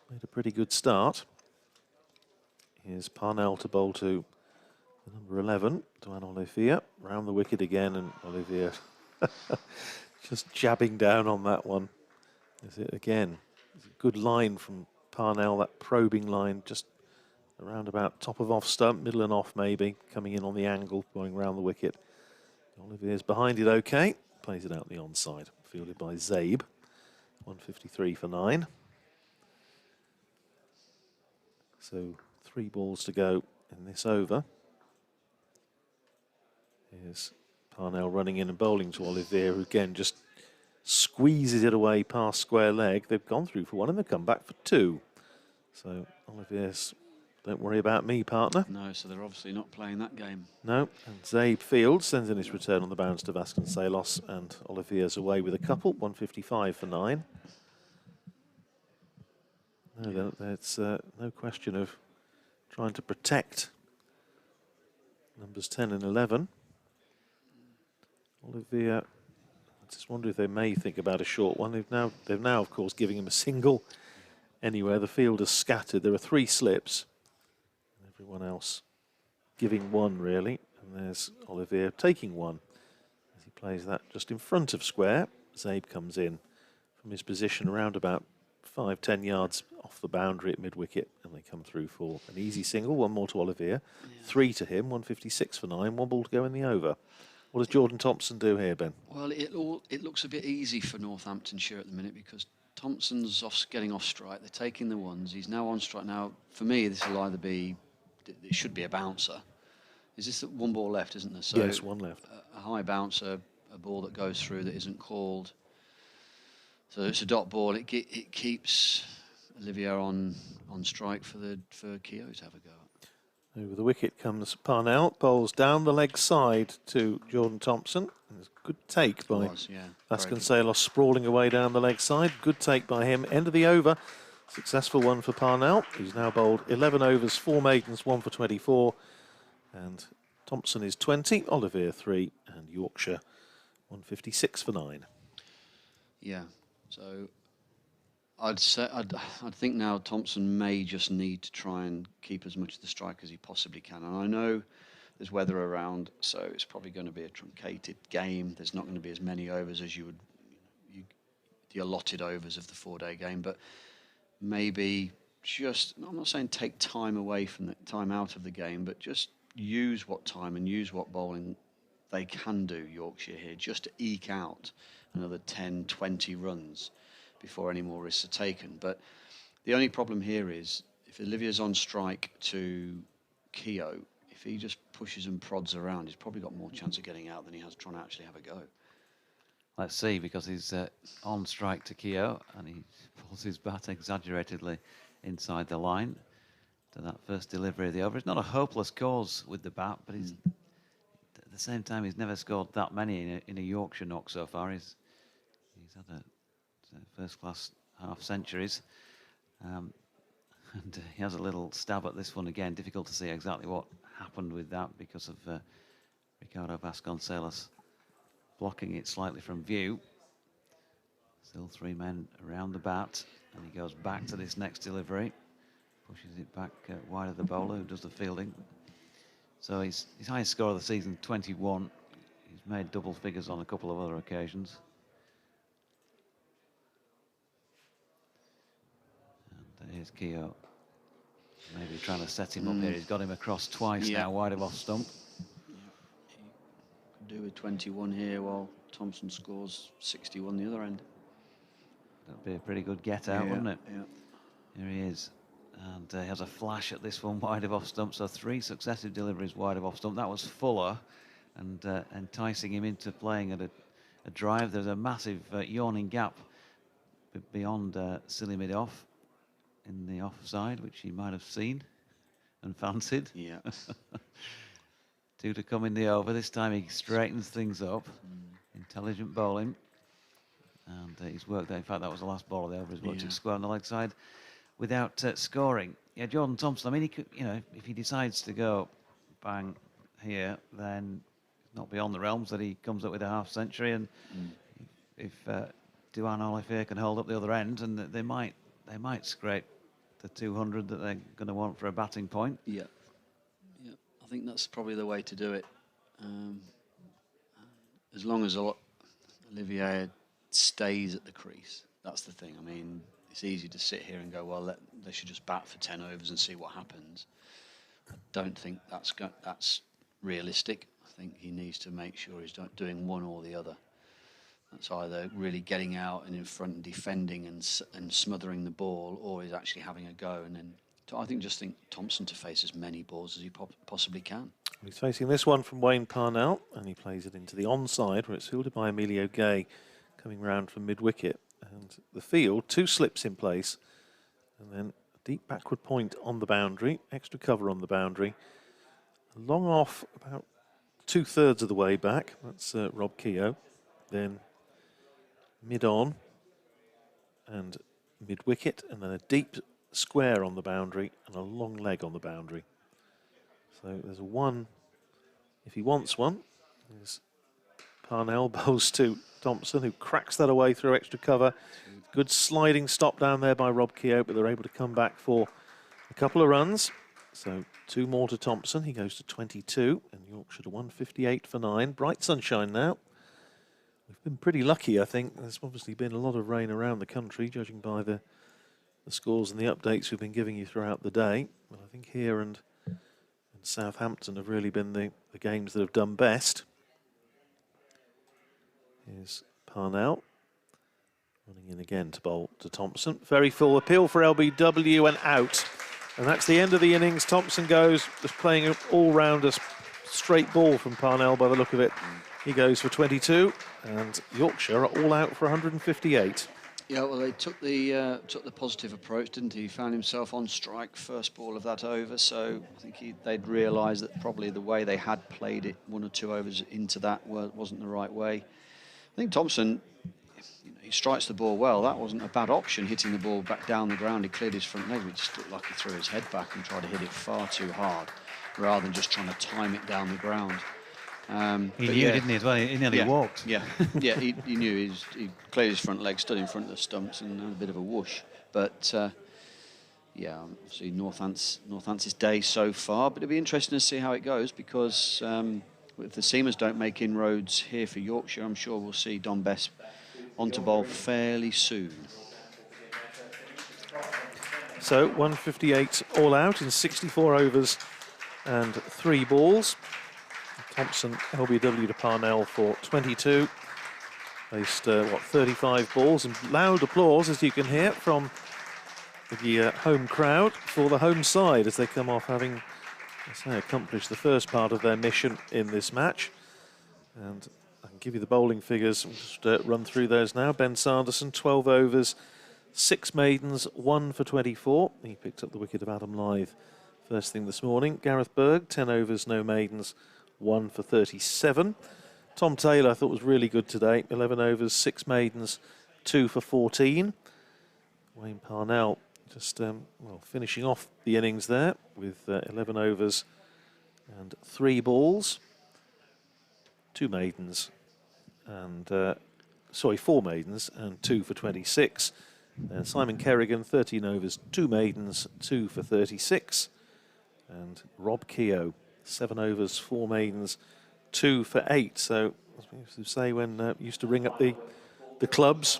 made a pretty good start. Here's Parnell to bowl to the number 11, Duane Olivier, round the wicket again, and Olivier just jabbing down on that one. Is it again? It's a good line from Parnell, that probing line, just around about top of off stump, middle and off maybe, coming in on the angle, going round the wicket. Olivier's behind it okay, plays it out the onside, fielded by Zabe, 153 for 9. So 3 balls to go in this over. Here's Parnell running in and bowling to Olivier, who again just squeezes it away past square leg. They've gone through for 1 and they've come back for 2. So Olivier's, don't worry about me, partner. no, so they're obviously not playing that game. No, and Zabe Field sends in his return on the bounce to Vasconcelos, and Olivier's away with a couple, 155 for 9. No, there's no question of trying to protect numbers 10 and 11. Olivier, I just wonder if they may think about a short one. They've now, of course, giving him a single anywhere. The field is scattered. There are 3 slips. Everyone else giving 1, really. And there's Olivier taking 1 as he plays that just in front of square. Zabe comes in from his position around about 5-10 yards off the boundary at mid-wicket, and they come through for an easy single. 1 more to Olivier, 3 to him, 156 for 9, 1 ball to go in the over. What does Jordan Thompson do here, Ben? Well, it looks a bit easy for Northamptonshire at the minute because Thompson's getting off strike. They're taking the ones. He's now on strike. Now, for me, this will either be, it should be a bouncer. Is this 1 ball left, isn't there? So yes, 1 left. A high bouncer, a ball that goes through that isn't called. So it's a dot ball. It keeps Olivier on strike for Keogh to have a go at. Over the wicket comes Parnell, bowls down the leg side to Jordan Thompson. And there's a good take by Vasconcelos, sprawling away down the leg side. Good take by him. End of the over. Successful one for Parnell, who's now bowled 11 overs, 4 maidens, 1 for 24. And Thompson is 20, Olivier 3, and Yorkshire 156 for 9. Yeah. So I'd think now Thompson may just need to try and keep as much of the strike as he possibly can. And I know there's weather around, so it's probably going to be a truncated game. There's not going to be as many overs as the allotted overs of the 4-day game. But maybe just, I'm not saying take time away from the time out of the game, but just use what time and use what bowling they can do, Yorkshire here, just to eke out another 10, 20 runs before any more risks are taken. But the only problem here is if Olivier's on strike to Keogh, if he just pushes and prods around, he's probably got more chance of getting out than he has trying to actually have a go. Let's see, because he's on strike to Keogh and he pulls his bat exaggeratedly inside the line to that first delivery of the over. It's not a hopeless cause with the bat, but he's at the same time he's never scored that many in a Yorkshire knock so far. He's had a first-class half-centuries, and he has a little stab at this one again. Difficult to see exactly what happened with that because of Ricardo Vasconcelos blocking it slightly from view. Still 3 men around the bat, and he goes back to this next delivery, pushes it back wide of the bowler who does the fielding. So his highest score of the season, 21. He's made double figures on a couple of other occasions. And here's Keogh. Maybe trying to set him up here. He's got him across twice now, wide of off stump. Could do with 21 here while Thompson scores 61 the other end. That'd be a pretty good get out, wouldn't it? Yeah. Here he is. And he has a flash at this one wide of off stump. So 3 successive deliveries wide of off stump. That was Fuller, and enticing him into playing at a drive. There's a massive yawning gap beyond silly mid-off in the offside, which he might have seen and fancied. Yeah. 2 to come in the over. This time he straightens things up. Intelligent bowling. And he's worked out, in fact, that was the last ball of the over. He's worked it square on the leg side without scoring. Yeah, Jordan Thompson, I mean, he could, you know, if he decides to go bang here, then it's not beyond the realms that he comes up with a half century. And if Duan Olivier can hold up the other end, and they might scrape the 200 that they're going to want for a batting point. Yeah. Yeah, I think that's probably the way to do it. As long as Olivier stays at the crease, that's the thing. I mean, it's easy to sit here and go, well, they should just bat for 10 overs and see what happens. I don't think that's realistic. I think he needs to make sure he's doing one or the other. That's either really getting out and in front and defending and smothering the ball, or he's actually having a go. And then I think Thompson to face as many balls as he possibly can. He's facing this one from Wayne Parnell, and he plays it into the onside, where it's fielded by Emilio Gay, coming round from mid-wicket. And the field, 2 slips in place, and then a deep backward point on the boundary, extra cover on the boundary. Long off about 2/3 of the way back, that's Rob Keogh. Then mid-on and mid-wicket, and then a deep square on the boundary and a long leg on the boundary. So there's a 1 if he wants one. There's Parnell bowls to Thompson, who cracks that away through extra cover. Good sliding stop down there by Rob Keogh, but they're able to come back for a couple of runs. So 2 more to Thompson. He goes to 22, and Yorkshire to 158 for 9. Bright sunshine now. We've been pretty lucky, I think. There's obviously been a lot of rain around the country, judging by the scores and the updates we've been giving you throughout the day. But I think here and Southampton have really been the games that have done best. Here's Parnell running in again to bowl to Thompson. Very full appeal for LBW and out. And that's the end of the innings. Thompson goes, just playing an all-rounder straight ball from Parnell by the look of it. He goes for 22, and Yorkshire are all out for 158. Yeah, well, they took the positive approach, didn't he? He found himself on strike first ball of that over, so I think they'd realised that probably the way they had played it, 1 or 2 overs into that, wasn't the right way. I think Thompson, he strikes the ball well. That wasn't a bad option, hitting the ball back down the ground. He cleared his front leg. It just looked like he threw his head back and tried to hit it far too hard, rather than just trying to time it down the ground. He knew, didn't he, as well? He nearly walked. Yeah, yeah, he knew. He cleared his front leg, stood in front of the stumps, and had a bit of a whoosh. But, yeah, obviously Northampton's day so far. But it'll be interesting to see how it goes, because if the seamers don't make inroads here for Yorkshire, I'm sure we'll see Don Best onto bowl fairly soon. So 158 all out in 64 overs and 3 balls. Thompson, LBW to Parnell for 22. Faced, 35 balls, and loud applause, as you can hear, from the home crowd for the home side as they come off having, as I say, accomplished the first part of their mission in this match. And I can give you the bowling figures. We'll just run through those now. Ben Sanderson, 12 overs, 6 maidens, 1 for 24. He picked up the wicket of Adam Lyth first thing this morning. Gareth Berg, 10 overs, no maidens, 1 for 37. Tom Taylor, I thought, was really good today. 11 overs, 6 maidens, 2 for 14. Wayne Parnell just finishing off the innings there with 11 overs and 3 balls. 2 maidens and 4 maidens and 2 for 26. Simon Kerrigan, 13 overs, 2 maidens, 2 for 36. And Rob Keogh, 7 overs, 4 maidens, 2 for 8. So, as we used to say when used to ring up the clubs,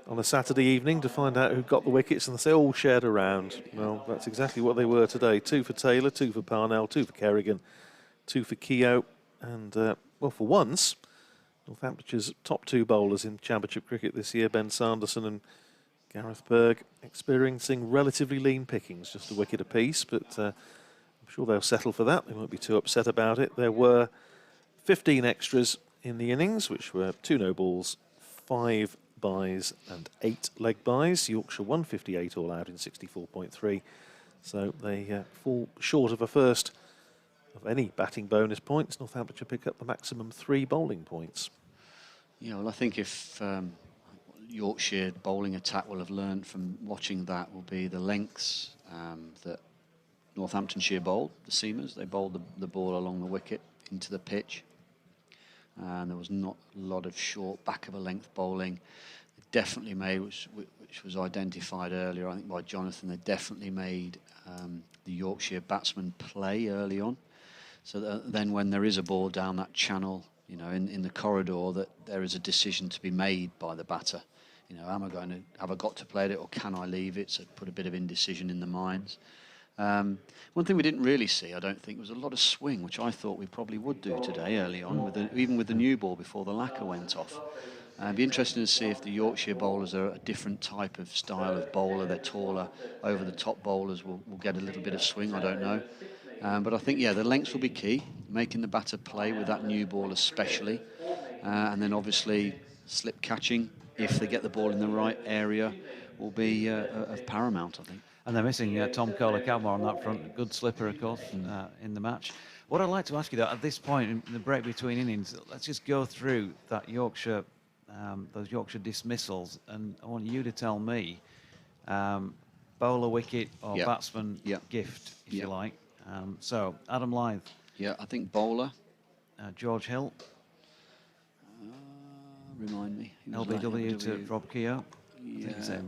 on a Saturday evening to find out who got the wickets, and they all shared around. Well, that's exactly what they were today. 2 for Taylor, 2 for Parnell, 2 for Kerrigan, 2 for Keogh, and, well, for once, Northamptonshire's top 2 bowlers in Championship cricket this year, Ben Sanderson and Gareth Berg, experiencing relatively lean pickings, just a wicket apiece, but I'm sure they'll settle for that. They won't be too upset about it. There were 15 extras in the innings, which were 2 no-balls, 5 byes and 8 leg byes. Yorkshire 158 all out in 64.3, so they fall short of a first of any batting bonus points. Northamptonshire pick up the maximum 3 bowling points. Yeah, well, I think if Yorkshire bowling attack will have learned from watching that will be the lengths that Northamptonshire bowled, the seamers. They bowled the ball along the wicket into the pitch. And there was not a lot of short back of a length bowling. They definitely made, which was identified earlier, I think by Jonathan, they definitely made the Yorkshire batsmen play early on. So that then when there is a ball down that channel, you know, in the corridor, that there is a decision to be made by the batter. You know, have I got to play it or can I leave it? So put a bit of indecision in the minds. One thing we didn't really see, I don't think, was a lot of swing, which I thought we probably would do today early on, even with the new ball before the lacquer went off. It'd be interesting to see if the Yorkshire bowlers are a different type of style of bowler. They're taller, over-the-top bowlers will get a little bit of swing, I don't know. But I think, yeah, the lengths will be key, making the batter play with that new ball especially. And then obviously slip catching, if they get the ball in the right area, will be of paramount, I think. And they're missing Tom Kohler-Cowmore on that front. Good slipper, of course, in the match. What I'd like to ask you, though, at this point in the break between innings, let's just go through that Yorkshire, those Yorkshire dismissals, and I want you to tell me bowler wicket or batsman gift, if you like. So, Adam Lyth. Yeah, I think bowler. George Hill. Remind me. LBW to Rob Keogh. Yeah.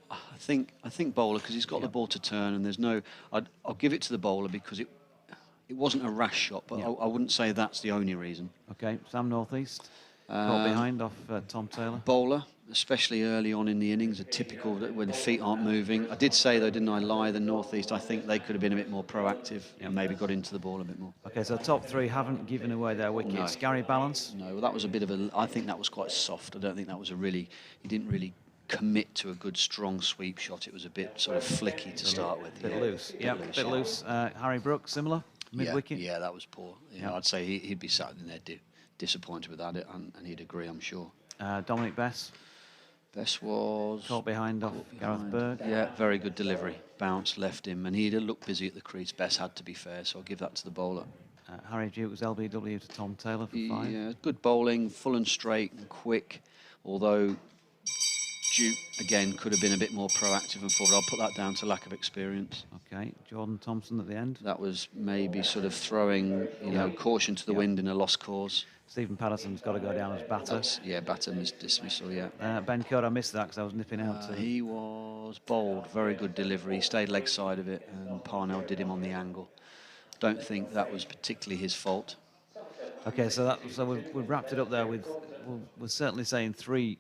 I think bowler, because he's got the ball to turn, and there's no. I'll give it to the bowler because it wasn't a rash shot, but I wouldn't say that's the only reason. Okay, Sam Northeast. Caught behind off Tom Taylor. Bowler, especially early on in the innings, are typical that when the feet aren't moving. I did say though, didn't I, lie, the Northeast, I think they could have been a bit more proactive and maybe got into the ball a bit more. Okay, so top 3 haven't given away their wickets. No. Gary Balance? No, well, that was a bit of a. I think that was quite soft. I don't think that was he didn't really commit to a good strong sweep shot. It was a bit sort of flicky to start with. Bit loose. Yeah, bit loose. Harry Brook, similar mid-wicket. Yeah, that was poor. Yeah, I'd say he'd be sat in there disappointed with that, and he'd agree, I'm sure. Dominic Bess. Bess was caught behind off Gareth Berg. Yeah, very good delivery. Bounced, left him, and he'd looked busy at the crease. Bess had to be fair, so I'll give that to the bowler. Harry Duke was LBW to Tom Taylor for 5. Yeah, good bowling, full and straight and quick, although Duke, again, could have been a bit more proactive and forward. I'll put that down to lack of experience. Okay, Jordan Thompson at the end. That was maybe sort of throwing, caution to the wind in a lost cause. Stephen Patterson's got to go down as batter. Batter dismissal, Ben Codd, I missed that because I was nipping out. He was bowled, very good delivery. He stayed leg side of it, and Parnell did him on the angle. Don't think that was particularly his fault. Okay, so we've wrapped it up there with, we're certainly saying three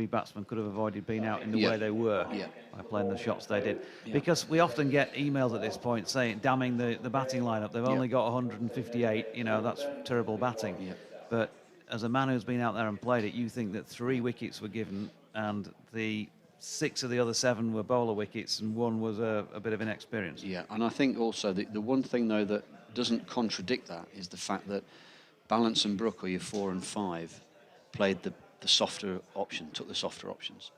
batsmen could have avoided being out in the way they were by playing the shots they did. Because we often get emails at this point saying, damning the batting lineup. They've only got 158, that's terrible batting. But as a man who's been out there and played it, you think that 3 wickets were given and the 6 of the other 7 were bowler wickets and 1 was a bit of inexperience. Yeah, and I think also the one thing, though, that doesn't contradict that is the fact that Balance and Brook, or your 4 and 5, played the softer option, took the softer options.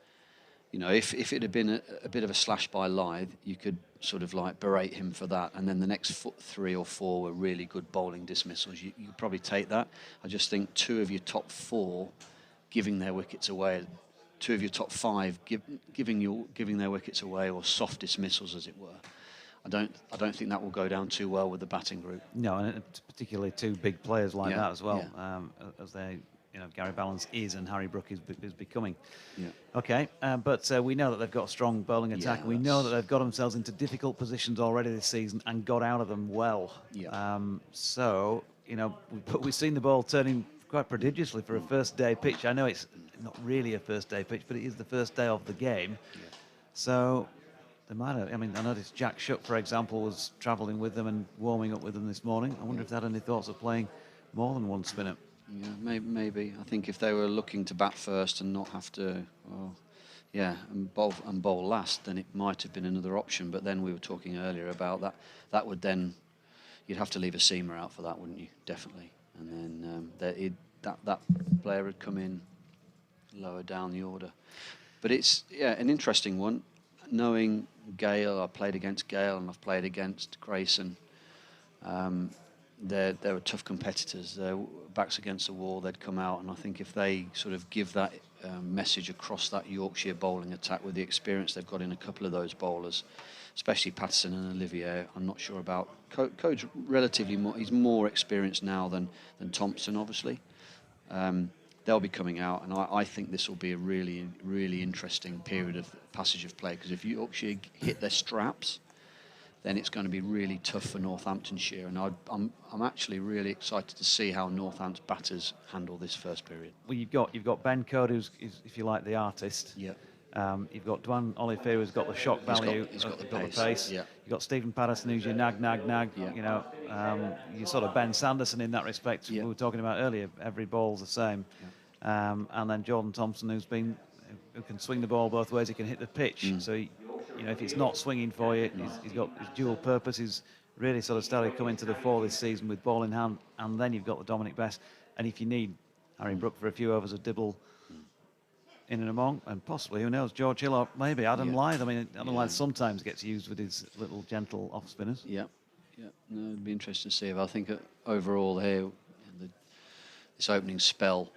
If it had been a bit of a slash by Lyth, you could sort of like berate him for that, and then the next 3 or 4 were really good bowling dismissals. You could probably take that. I just think 2 of your top 4 giving their wickets away, 2 of your top 5 giving their wickets away, or soft dismissals, as it were. I don't think that will go down too well with the batting group. No, and particularly 2 big players like that as well, as they. Gary Balance is and Harry Brook is becoming. Yeah. Okay, but we know that they've got a strong bowling attack, and we know that they've got themselves into difficult positions already this season and got out of them well. Yeah. So, we've seen the ball turning quite prodigiously for a first-day pitch. I know it's not really a first day pitch, but it is the first day of the game. So they might have, I mean, I noticed Jack Shuck, for example, was travelling with them and warming up with them this morning. I wonder if they had any thoughts of playing more than one spinner. Yeah, maybe. I think if they were looking to bat first and not have to, and bowl last, then it might have been another option. But then we were talking earlier about that. That would then, you'd have to leave a seamer out for that, wouldn't you? Definitely. And then that player would come in lower down the order. But it's an interesting one. Knowing Gale, I played against Gale and I've played against Grayson. They were tough competitors. Their backs against the wall, they'd come out, and I think if they sort of give that message across that Yorkshire bowling attack with the experience they've got in a couple of those bowlers, especially Patterson and Olivier, I'm not sure about. Code's relatively more, he's more experienced now than Thompson, obviously. They'll be coming out, and I think this will be a really, really interesting period of passage of play, because if Yorkshire hit their straps, then it's going to be really tough for Northamptonshire, and I'm actually really excited to see how Northampton's batters handle this first period. Well, you've got Ben Code, who's, if you like, the artist. Yeah. You've got Dwan Olivier, who's got the shock value, he's got the pace. Yeah. You've got Stephen Patterson, who's your nag. Yeah. You know, you're sort of Ben Sanderson in that respect. Yeah. We were talking about earlier. Every ball's the same. Yeah. And then Jordan Thompson, who can swing the ball both ways. He can hit the pitch. So, you know, if it's not swinging for you, he's got his dual purpose. He's really sort of started coming to the fore this season with ball in hand. And then you've got the Dominic Best. And if you need Harry Brook for a few overs of Dibble in and among, and possibly, who knows, George Hill or maybe Adam Lyth. I mean, Adam Lyth sometimes gets used with his little gentle off spinners. Yeah. No, it'd be interesting to see. If I think overall here, this opening spell,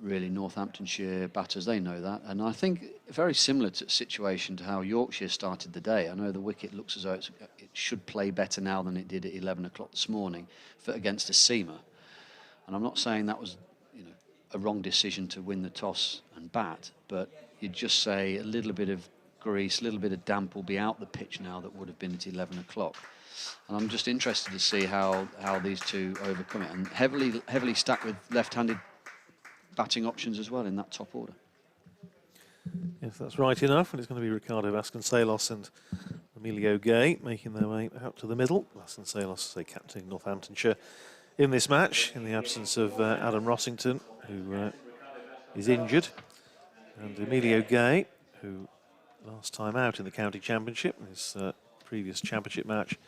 really Northamptonshire batters, they know that, and I think very similar to situation to how Yorkshire started the day. I know the wicket looks as though it should play better now than it did at 11 o'clock this morning against a seamer, and I'm not saying that was a wrong decision to win the toss and bat, but you'd just say a little bit of grease, a little bit of damp will be out the pitch now that would have been at 11 o'clock. And I'm just interested to see how these two overcome it, and heavily stacked with left-handed batting options as well in that top order. Yes, that's right enough, and it's going to be Ricardo Vasconcelos and Emilio Gay making their way out to the middle. Vasconcelos, captaining Northamptonshire in this match, in the absence of Adam Rossington, who is injured, and Emilio Gay, who last time out in the county championship, in his previous championship match,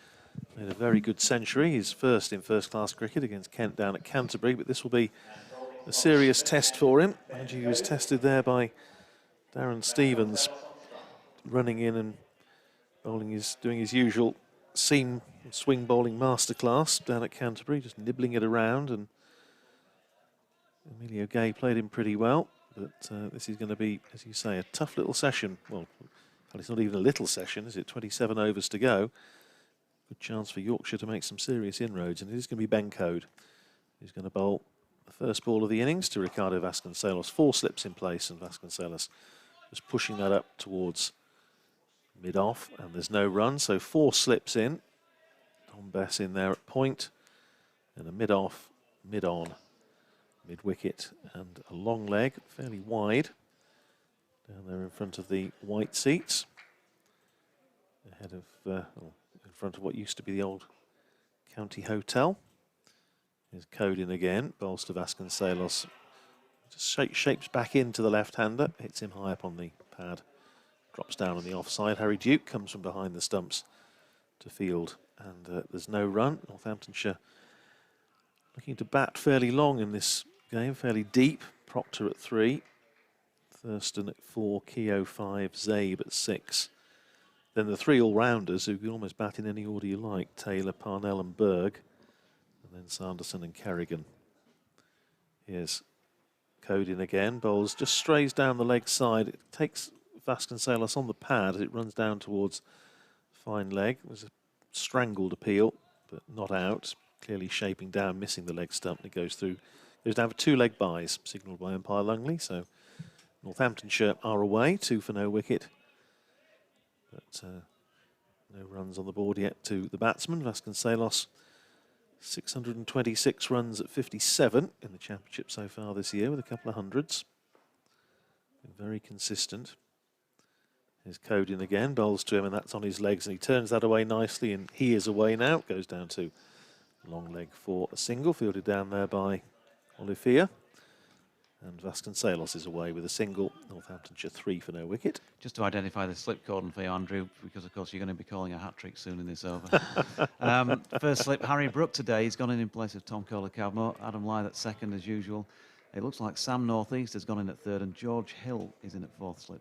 made a very good century. His first in first-class cricket against Kent down at Canterbury, but this will be a serious test for him. And he was tested there by Darren Stevens, running in and doing his usual seam swing bowling masterclass down at Canterbury, just nibbling it around. And Emilio Gay played him pretty well, but this is going to be, as you say, a tough little session. Well, it's not even a little session, is it? 27 overs to go. Good chance for Yorkshire to make some serious inroads, and it is going to be Ben Code who's going to bowl the first ball of the innings to Ricardo Vasconcelos. 4 slips in place, and Vasconcelos just pushing that up towards mid-off, and there's no run, so 4 slips in. Tom Bess in there at point, and a mid-off, mid-on, mid-wicket, and a long leg, fairly wide, down there in front of the white seats, ahead of, in front of what used to be the old county hotel. Here's Code in again, bowls to Vasconcelos, just shapes back into the left-hander, hits him high up on the pad, drops down on the offside. Harry Duke comes from behind the stumps to field, and there's no run. Northamptonshire looking to bat fairly long in this game, fairly deep. Proctor at 3, Thurston at 4, Keogh 5, Zabe at 6. Then the 3 all-rounders who can almost bat in any order you like, Taylor, Parnell and Berg, and then Sanderson and Kerrigan. Here's Code in again, bowls just strays down the leg side. It takes Vasconcelos on the pad as it runs down towards fine leg. It was a strangled appeal, but not out. Clearly shaping down, missing the leg stump, and it goes down for 2 leg byes, signalled by umpire Lungley. So Northamptonshire are away, 2 for no wicket. But no runs on the board yet to the batsman. Vasconcelos, 626 runs at 57 in the championship so far this year, with a couple of hundreds. Been very consistent. Here's Code in again, bowls to him, and that's on his legs, and he turns that away nicely, and he is away now. Goes down to long leg for a single, fielded down there by Olivia. And Vasconcelos is away with a single. Northamptonshire 3 for no wicket. Just to identify the slip cordon for you, Andrew, because of course you're going to be calling a hat-trick soon in this over. First slip, Harry Brook today. He's gone in place of Tom Kohler-Cavmore. Adam Lyth at second as usual. It looks like Sam Northeast has gone in at third, and George Hill is in at fourth slip.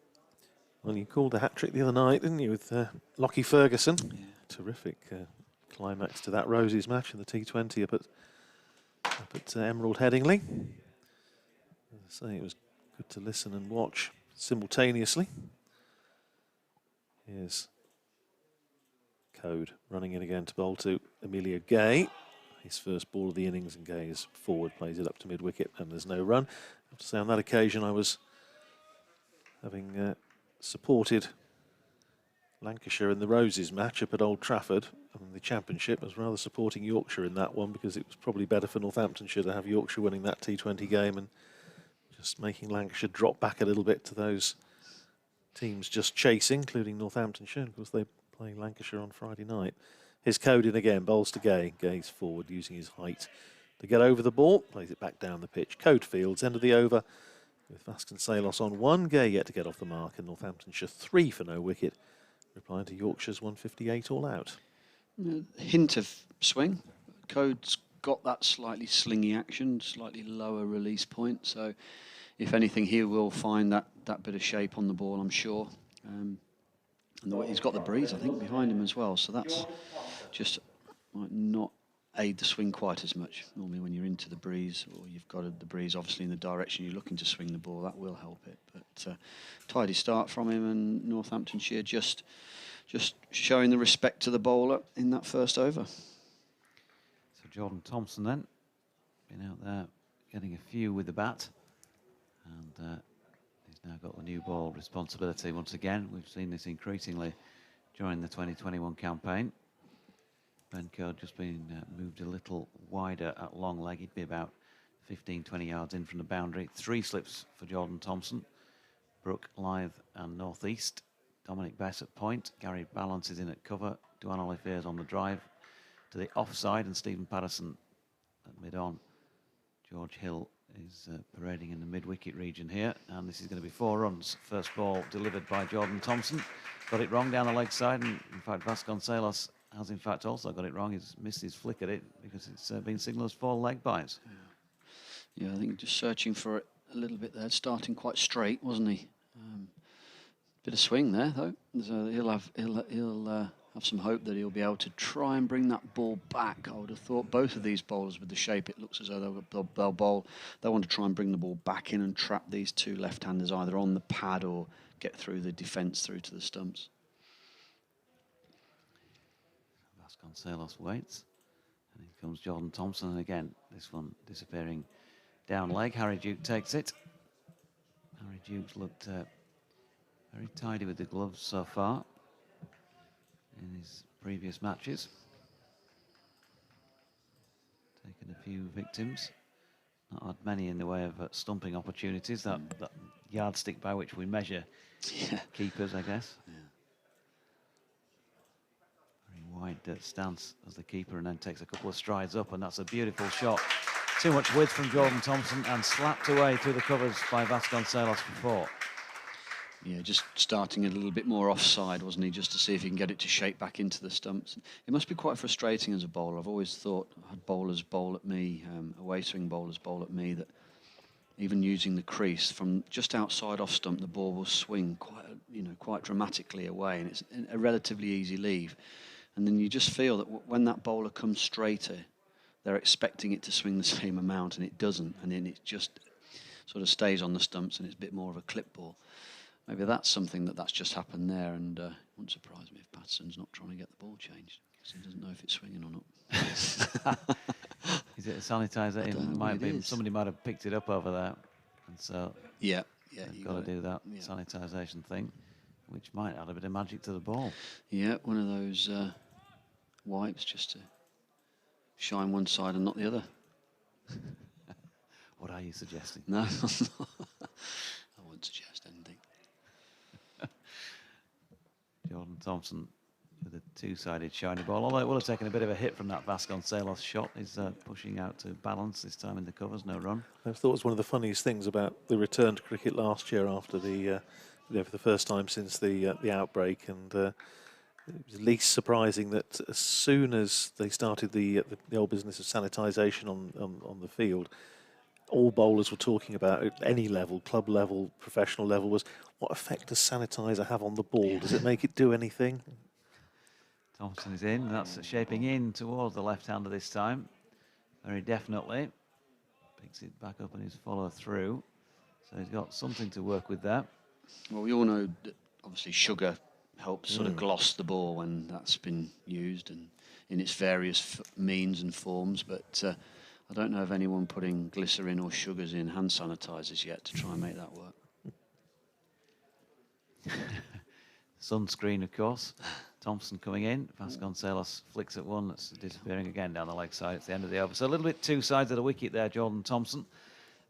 Well, you called a hat-trick the other night, didn't you, with Lockie Ferguson? Yeah. Terrific climax to that Roses match in the T20 up at Emerald Headingley. As I say, it was good to listen and watch simultaneously. Here's Code running in again to bowl to Emilio Gay. His first ball of the innings, and Gay is forward, plays it up to mid-wicket, and there's no run. I have to say, on that occasion, I was having supported Lancashire in the Roses match up at Old Trafford in the Championship. I was rather supporting Yorkshire in that one, because it was probably better for Northamptonshire to have Yorkshire winning that T20 game and just making Lancashire drop back a little bit to those teams just chasing, including Northamptonshire. Of course, they're playing Lancashire on Friday night. Here's Code in again, bowls to Gay. Gay's forward, using his height to get over the ball, plays it back down the pitch. Code fields, end of the over, with Vasconcelos on 1. Gay yet to get off the mark, and Northamptonshire 3 for no wicket, replying to Yorkshire's 158 all out. Hint of swing. Code's got that slightly slingy action, slightly lower release point, so if anything, he will find that bit of shape on the ball, I'm sure. And he's got the breeze, I think, behind him as well, so that's just might not aid the swing quite as much. Normally when you're into the breeze, or you've got the breeze obviously in the direction you're looking to swing the ball, that will help it. But tidy start from him, and Northamptonshire just showing the respect to the bowler in that first over. So Jordan Thompson then, been out there getting a few with the bat, and he's now got the new ball responsibility once again. We've seen this increasingly during the 2021 campaign. Ben Code just been moved a little wider at long leg. He'd be about 15-20 yards in from the boundary. 3 slips for Jordan Thompson. Brook, Lyth and Northeast. Dominic Bess at point. Gary Balance is in at cover. Duan Olivier's on the drive to the offside, and Stephen Patterson at mid-on. George Hill is parading in the mid-wicket region here, and this is going to be 4 runs. First ball delivered by Jordan Thompson. Got it wrong down the leg side, and in fact Vasconcelos has in fact also got it wrong. He's missed his flick at it because it's been signalled as 4 leg byes. Yeah, I think just searching for it a little bit there, starting quite straight, wasn't he? Bit of swing there though, so he'll have some hope that he'll be able to try and bring that ball back. I would have thought both of these bowlers, with the shape, it looks as though they'll bowl. They want to try and bring the ball back in and trap these 2 left-handers either on the pad or get through the defence through to the stumps. Vasconcelos waits, and in comes Jordan Thompson, and again this one disappearing down leg. Harry Duke takes it. Harry Duke's looked very tidy with the gloves so far in his previous matches. Taken a few victims, not had many in the way of stumping opportunities, that yardstick by which we measure keepers, I guess. Yeah. Wide stance as the keeper, and then takes a couple of strides up, and that's a beautiful shot. Too much width from Jordan Thompson, and slapped away through the covers by Vasconcelos for 4. Yeah, just starting a little bit more offside, wasn't he, just to see if he can get it to shape back into the stumps. It must be quite frustrating as a bowler. I've always thought, I had bowlers bowl at me, away swing bowlers bowl at me, that even using the crease from just outside off stump, the ball will swing quite dramatically away, and it's a relatively easy leave. And then you just feel that when that bowler comes straighter, they're expecting it to swing the same amount, and it doesn't, and then it just sort of stays on the stumps, and it's a bit more of a clip ball. Maybe that's something that's just happened there, and it wouldn't surprise me if Patterson's not trying to get the ball changed, because he doesn't know if it's swinging or not. Is it a sanitizer? Somebody might have picked it up over there, and so yeah, you've got to do that sanitisation thing, which might add a bit of magic to the ball. Yeah, one of those wipes just to shine one side and not the other. What are you suggesting? No, I wouldn't suggest anything. Thompson with a two-sided shiny ball. Although it will have taken a bit of a hit from that Vasconcelos shot. He's pushing out to balance this time in the covers, no run. I thought it was one of the funniest things about the return to cricket last year after the, for the first time since the outbreak, and it was least surprising that as soon as they started the old business of sanitisation on the field, all bowlers were talking about at any level, club level, professional level, was what effect does sanitizer have on the ball? Does it make it do anything? Thompson is in. That's shaping in towards the left-hander this time. Very definitely. Picks it back up and his follow through. So he's got something to work with there. Well, we all know that obviously sugar helps sort of gloss the ball when that's been used and in its various means and forms, but I don't know of anyone putting glycerin or sugars in hand sanitizers yet to try and make that work. Sunscreen, of course. Thompson coming in. Vasconcelos flicks at one. That's disappearing again down the leg side. It's the end of the over. So a little bit two sides of the wicket there, Jordan Thompson.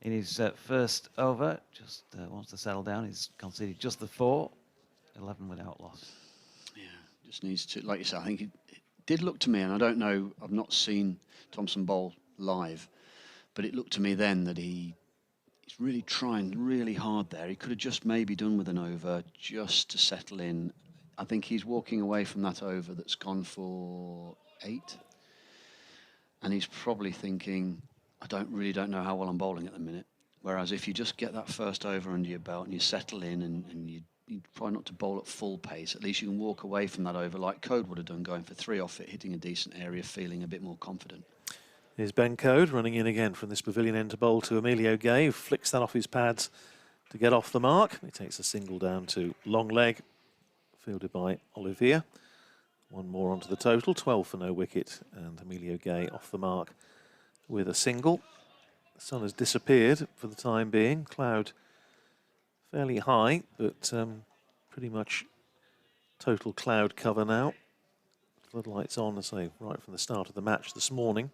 In his first over, just wants to settle down. He's conceded just the 4, 11 without loss. Yeah, just needs to, like you said, I think it did look to me, and I don't know, I've not seen Thompson bowl live, but it looked to me then that he's really trying really hard there. He could have just maybe done with an over just to settle in. I think he's walking away from that over that's gone for 8, and he's probably thinking, I really don't know how well I'm bowling at the minute. Whereas if you just get that first over under your belt and you settle in and you try not to bowl at full pace, at least you can walk away from that over like Code would have done, going for 3 off it, hitting a decent area, feeling a bit more confident. Here's Ben Code running in again from this pavilion end to bowl to Emilio Gay, who flicks that off his pads to get off the mark. He takes a single down to long leg, fielded by Olivier. One more onto the total, 12 for no wicket, and Emilio Gay off the mark with a single. The sun has disappeared for the time being. Cloud fairly high, but pretty much total cloud cover now. Floodlights on, as I say, right from the start of the match this morning.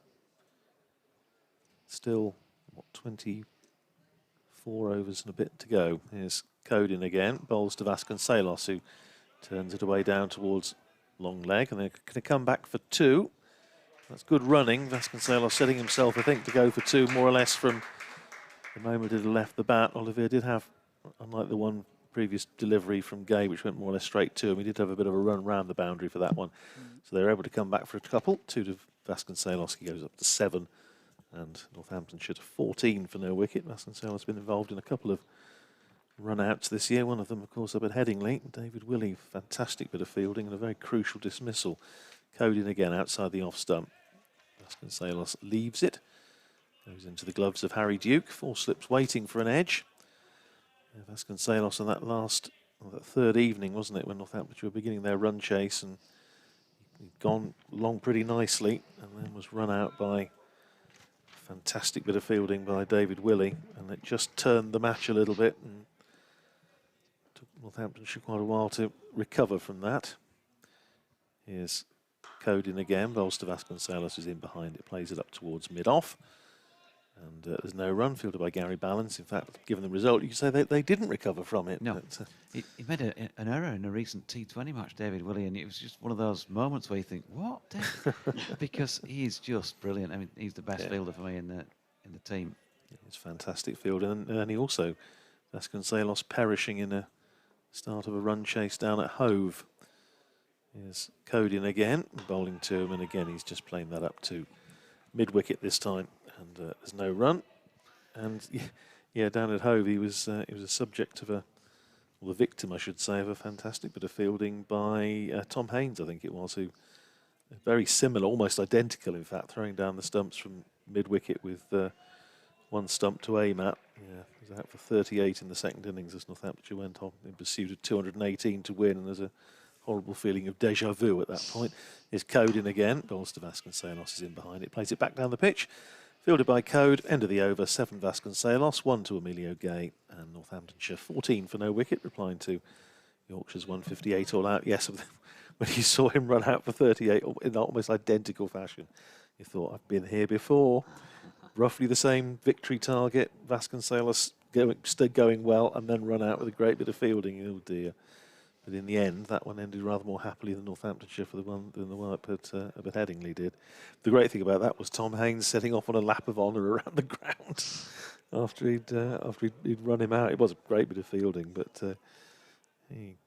Still, what, 24 overs and a bit to go. Here's Code in again, bowls to Vasconcelos, who turns it away down towards long leg, and they're going to come back for 2. That's good running. Vasconcelos setting himself, I think, to go for 2 more or less from the moment it had left the bat. Olivier did have, unlike the one previous delivery from Gay, which went more or less straight to him, he did have a bit of a run round the boundary for that one. So they were able to come back for a couple. 2 to Vasconcelos. He goes up to 7. And Northamptonshire to 14 for no wicket. Vasconcelos has been involved in a couple of run-outs this year. One of them, of course, up at Headingley. David Willey, fantastic bit of fielding and a very crucial dismissal. Code in again outside the off-stump. Vasconcelos leaves it. Goes into the gloves of Harry Duke. 4 slips waiting for an edge. Vasconcelos on that third evening, wasn't it, when Northamptonshire were beginning their run chase, and he'd gone along pretty nicely and then was run out by fantastic bit of fielding by David Willey, and it just turned the match a little bit and took Northamptonshire quite a while to recover from that. Here's Code in again, bowls to Vasconcelos, who's in behind it, plays it up towards mid-off, and there's no run, fielded by Gary Ballance. In fact, given the result, you could say they didn't recover from it. No, but, he made an error in a recent T20 match, David Willey, and it was just one of those moments where you think, what? Because he's just brilliant. I mean, he's the best fielder for me in the team. He's fantastic fielder, and he also, Vasconcelos perishing in a start of a run chase down at Hove. Here's Code in again, bowling to him, and again he's just playing that up to mid-wicket this time, and there's no run. And yeah, down at Hove he was a subject of the victim, I should say, of a fantastic bit of fielding by Tom Haynes, I think it was, who very similar, almost identical, in fact, throwing down the stumps from mid-wicket with 1 stump to aim at. Yeah, he was out for 38 in the second innings as Northamptonshire went on in pursuit of 218 to win, and there's a horrible feeling of deja vu at that point. Here's Code in again, bowls to Vasconcelos, is in behind it, plays it back down the pitch. Fielded by Code, end of the over, 7 Vasconcelos, 1 to Emilio Gay, and Northamptonshire 14 for no wicket, replying to Yorkshire's 158 all out. Yes, when you saw him run out for 38 in almost identical fashion, you thought, I've been here before. Roughly the same victory target, Vasconcelos going well and then run out with a great bit of fielding. Oh dear. But in the end, that one ended rather more happily than Northamptonshire for the one than the one up at Headingley did. The great thing about that was Tom Haynes setting off on a lap of honour around the ground after he'd run him out. It was a great bit of fielding, but he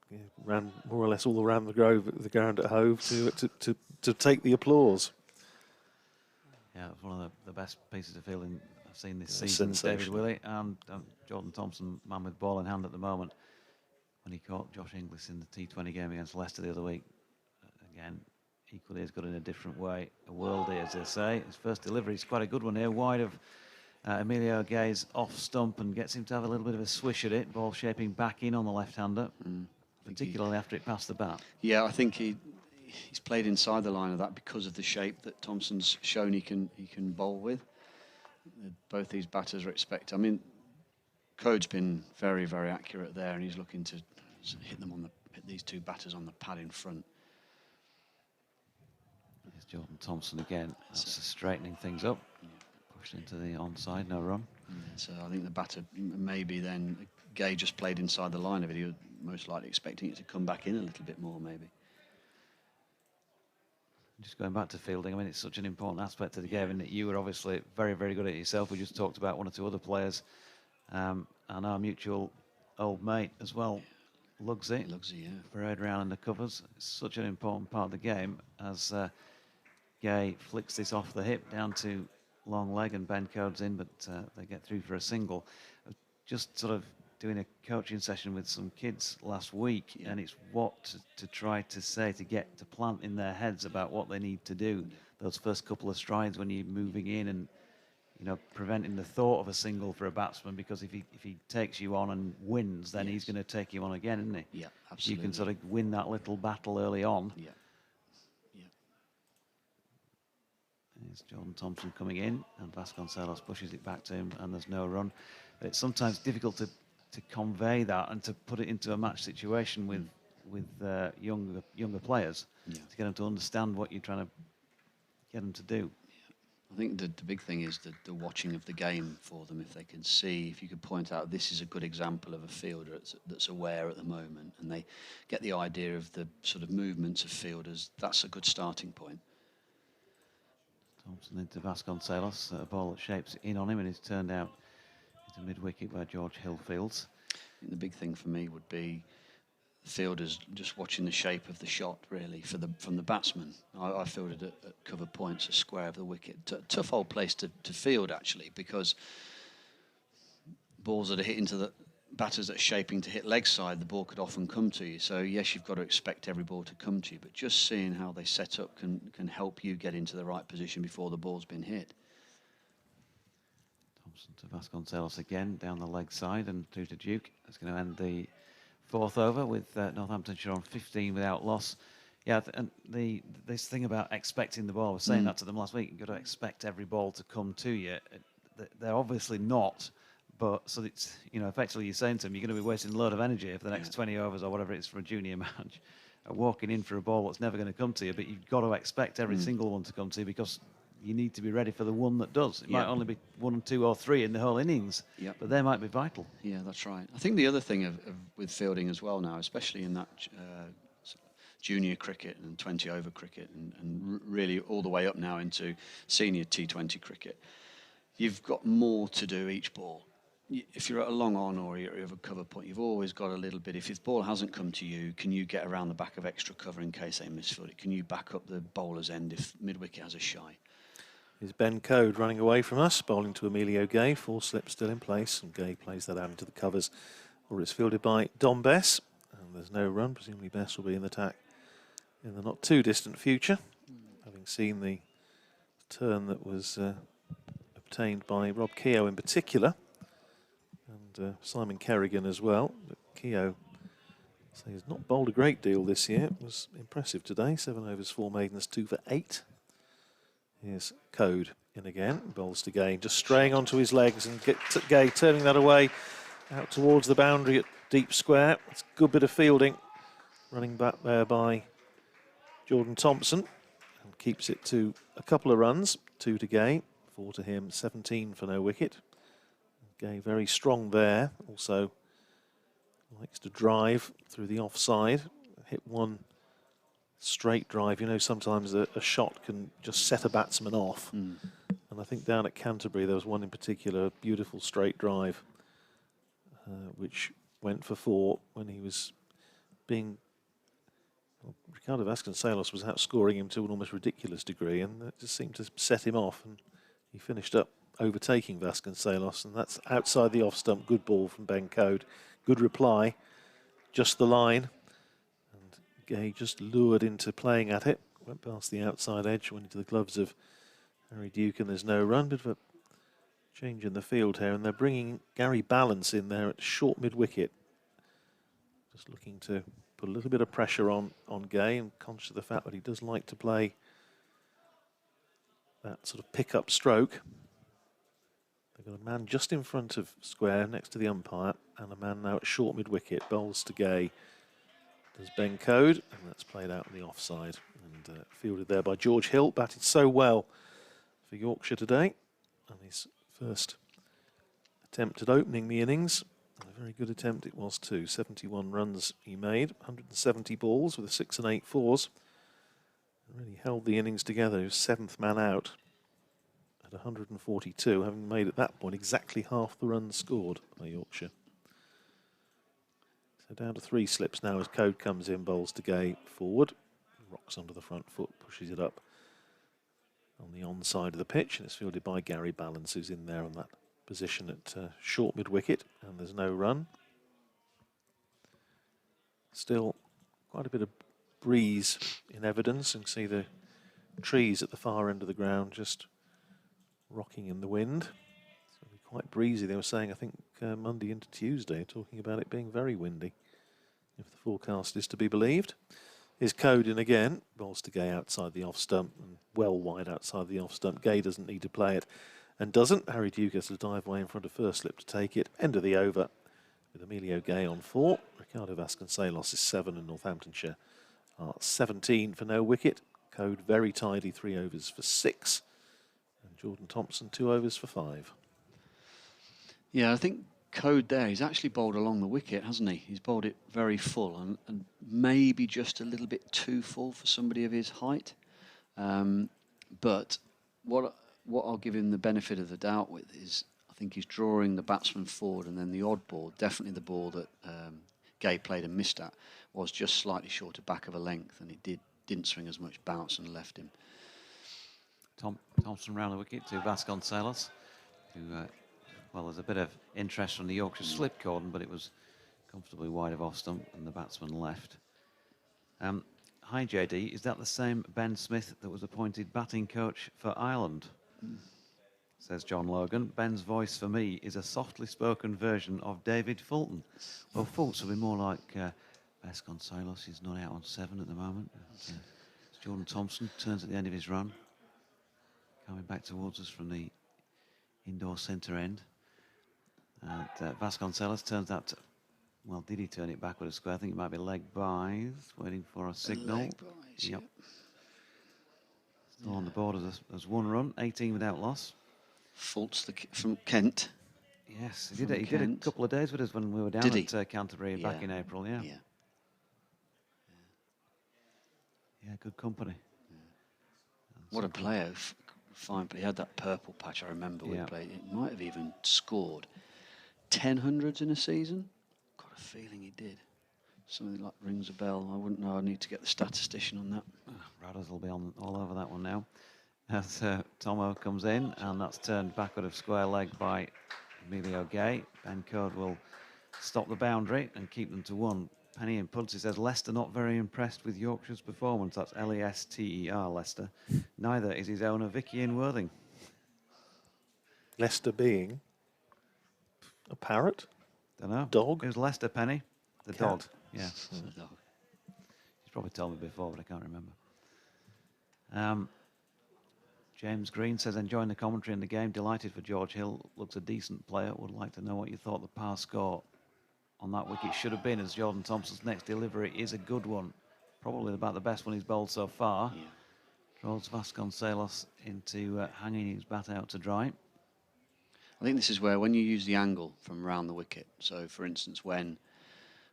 ran more or less all around the ground at Hove to take the applause. Yeah, it was one of the best pieces of fielding I've seen this season. David Willey and Jordan Thompson, man with ball in hand at the moment. When he caught Josh Inglis in the T20 game against Leicester the other week, again, equally as good in a different way. A worldie, as they say. His first delivery is quite a good one here, wide of Emilio Gay's off stump, and gets him to have a little bit of a swish at it. Ball shaping back in on the left-hander, particularly after it passed the bat. Yeah, I think he's played inside the line of that because of the shape that Thompson's shown he can bowl with. Both these batters are expected. I mean, Code's been very, very accurate there, and he's looking to hit these two batters on the pad in front. Here's Jordan Thompson again. That's straightening things up. Yeah. Pushed into the onside, no run. Yeah, so I think the batter maybe then Gay just played inside the line of it. He was most likely expecting it to come back in a little bit more, maybe. Just going back to fielding, I mean, it's such an important aspect of the game, and you were obviously very, very good at it yourself. We just talked about one or two other players, and our mutual old mate as well, Lugsy. Lugsy, yeah. Parade around in the covers. It's such an important part of the game as Gay flicks this off the hip down to long leg, and Ben Code's in, but they get through for a single. Just sort of doing a coaching session with some kids last week, and it's what to try to say to get to plant in their heads about what they need to do. Those first couple of strides when you're moving in, and preventing the thought of a single for a batsman, because if he takes you on and wins, then he's going to take you on again, isn't he? Yeah, absolutely. You can sort of win that little battle early on. Yeah. There's Jordan Thompson coming in, and Vasconcelos pushes it back to him, and there's no run. It's sometimes difficult to convey that and to put it into a match situation with younger players, to get them to understand what you're trying to get them to do. I think the big thing is the watching of the game for them. If they can see, if you could point out this is a good example of a fielder that's aware at the moment, and they get the idea of the sort of movements of fielders, that's a good starting point. Thompson into Vasconcelos, a ball that shapes in on him and is turned out into mid-wicket by George Hill fields. I think the big thing for me would be fielders just watching the shape of the shot, really, from the batsman. I fielded at cover points, a square of the wicket. Tough old place to field, actually, because balls that are hitting to the batters that are shaping to hit leg side, the ball could often come to you. So, yes, you've got to expect every ball to come to you, but just seeing how they set up can help you get into the right position before the ball's been hit. Thompson to Vasconcelos again, down the leg side and through to Duke. That's going to end the fourth over with Northamptonshire on 15 without loss. Yeah, and this thing about expecting the ball, I was saying that to them last week, you've got to expect every ball to come to you. They're obviously not, but so it's, effectively you're saying to them, you're going to be wasting a load of energy for the next 20 overs or whatever it is for a junior match, walking in for a ball that's never going to come to you, but you've got to expect every single one to come to you, because you need to be ready for the one that does. It might only be 1, 2 or 3 in the whole innings, but they might be vital. Yeah, that's right. I think the other thing with fielding as well now, especially in that junior cricket and 20-over cricket, and really all the way up now into senior T20 cricket, you've got more to do each ball. If you're at a long on or you're at a cover point, you've always got a little bit. If the ball hasn't come to you, can you get around the back of extra cover in case they misfield it? Can you back up the bowler's end if mid-wicket has a shy? Is Ben Code running away from us, bowling to Emilio Gay. 4 slips still in place, and Gay plays that out into the covers, or it's fielded by Dom Bess. And there's no run. Presumably Bess will be in the attack in the not too distant future, having seen the turn that was obtained by Rob Keogh in particular, and Simon Kerrigan as well. But Keogh, so he's not bowled a great deal this year. It was impressive today. 7 overs, 4 maidens, 2 for 8. Here's Code in again, bowls to Gay, just straying onto his legs, and Gay turning that away out towards the boundary at deep square. It's a good bit of fielding, running back there by Jordan Thompson, and keeps it to a couple of runs. 2 to Gay, 4 to him, 17 for no wicket. Gay very strong there, also Likes to drive through the offside, hit one straight drive. You know, sometimes a shot can just set a batsman off. And I think down at Canterbury there was one in particular, a beautiful straight drive, which went for 4 when he was being... Well, Ricardo Vasconcelos was outscoring him to an almost ridiculous degree, and that just seemed to set him off. And he finished up overtaking Vasconcelos, and that's outside the off-stump. Good ball from Ben Code. Good reply. Just the line. And Gay just lured into playing at it. Went past the outside edge, went into the gloves of Harry Duke, and there's no run. Bit of a change in the field here, and they're bringing Gary Balance in there at short mid-wicket. Just looking to put a little bit of pressure on Gay, and conscious of the fact that he does like to play that sort of pick-up stroke. They've got a man just in front of square next to the umpire, and a man now at short mid-wicket. Bowls to Gay. Does Ben Code, and that's played out on the offside. And fielded there by George Hill. Batted so well for Yorkshire today. And his first attempt at opening the innings. A very good attempt it was too. 71 runs he made, 170 balls with a 6 and 8 fours. Really held the innings together. He was 7th man out at 142, having made at that point exactly half the runs scored by Yorkshire. So down to 3 slips now as Code comes in, bowls to Gay forward. Rocks under the front foot, pushes it up on the onside of the pitch, and it's fielded by Gary Balance, who's in there on that position at short mid-wicket, and there's no run. Still quite a bit of breeze in evidence, and see the trees at the far end of the ground just rocking in the wind. So it'll be quite breezy. They were saying, I think, Monday into Tuesday, talking about it being very windy, if the forecast is to be believed. His Code in again, bowls to Gay outside the off stump, and well wide outside the off stump. Gay doesn't need to play it, and doesn't. Harry Duke has to dive away in front of first slip to take it. End of the over with Emilio Gay on 4. Ricardo Vasconcelos is 7, and Northamptonshire are 17 for no wicket. Code very tidy, 3 overs for 6. And Jordan Thompson, 2 overs for 5. Yeah, I think Code there, he's actually bowled along the wicket, hasn't he? He's bowled it very full, and maybe just a little bit too full for somebody of his height. But what I'll give him the benefit of the doubt with is, I think he's drawing the batsman forward, and then the odd ball, definitely the ball that Gay played and missed at, was just slightly short of back of a length, and it didn't swing as much bounce and left him. Thompson round the wicket to Vasconcelos, who, well, there's a bit of interest from the Yorkshire slip cordon, but it was comfortably wide of off stump, and the batsman left. Hi JD, is that the same Ben Smith that was appointed batting coach for Ireland? Says John Logan. Ben's voice for me is a softly spoken version of David Fulton. Well, Fultz will be more like Vasconcelos. He's not out on 7 at the moment. Jordan Thompson turns at the end of his run, coming back towards us from the indoor centre end. And Vasconcelos turns that, well, did he turn it back with a square? I think it might be leg byes, waiting for a signal. Leg byes, yep. Still on the board as 1 run, 18 without loss. Fultz from Kent. Yes, he did a couple of days with us when we were down at Canterbury back in April, yeah. Yeah, good company. Yeah. What a player. Fine, but he had that purple patch, I remember we played. It might have even scored 10 hundreds in a season. Got a feeling he did. Something like rings a bell. I wouldn't know. I need to get the statistician on that. Radders will be on all over that one now. As Tomo comes in, and that's turned backward of square leg by Emilio Gay. Ben Code will stop the boundary and keep them to 1. Penny and Pudsey says Leicester not very impressed with Yorkshire's performance. That's L-E-S-T-E-R, Leicester. Neither is his owner Vicky in Worthing. Leicester being a parrot? Don't know. Dog? It was Leicester, Penny. The Cat. dog. Yeah. The dog. He's probably told me before, but I can't remember. James Green says, enjoying the commentary in the game. Delighted for George Hill. Looks a decent player. Would like to know what you thought the par score on that wicket should have been, as Jordan Thompson's next delivery is a good one. Probably about the best one he's bowled so far. Yeah. Draws Vasconcelos into hanging his bat out to dry. I think this is where, when you use the angle from around the wicket, so for instance, when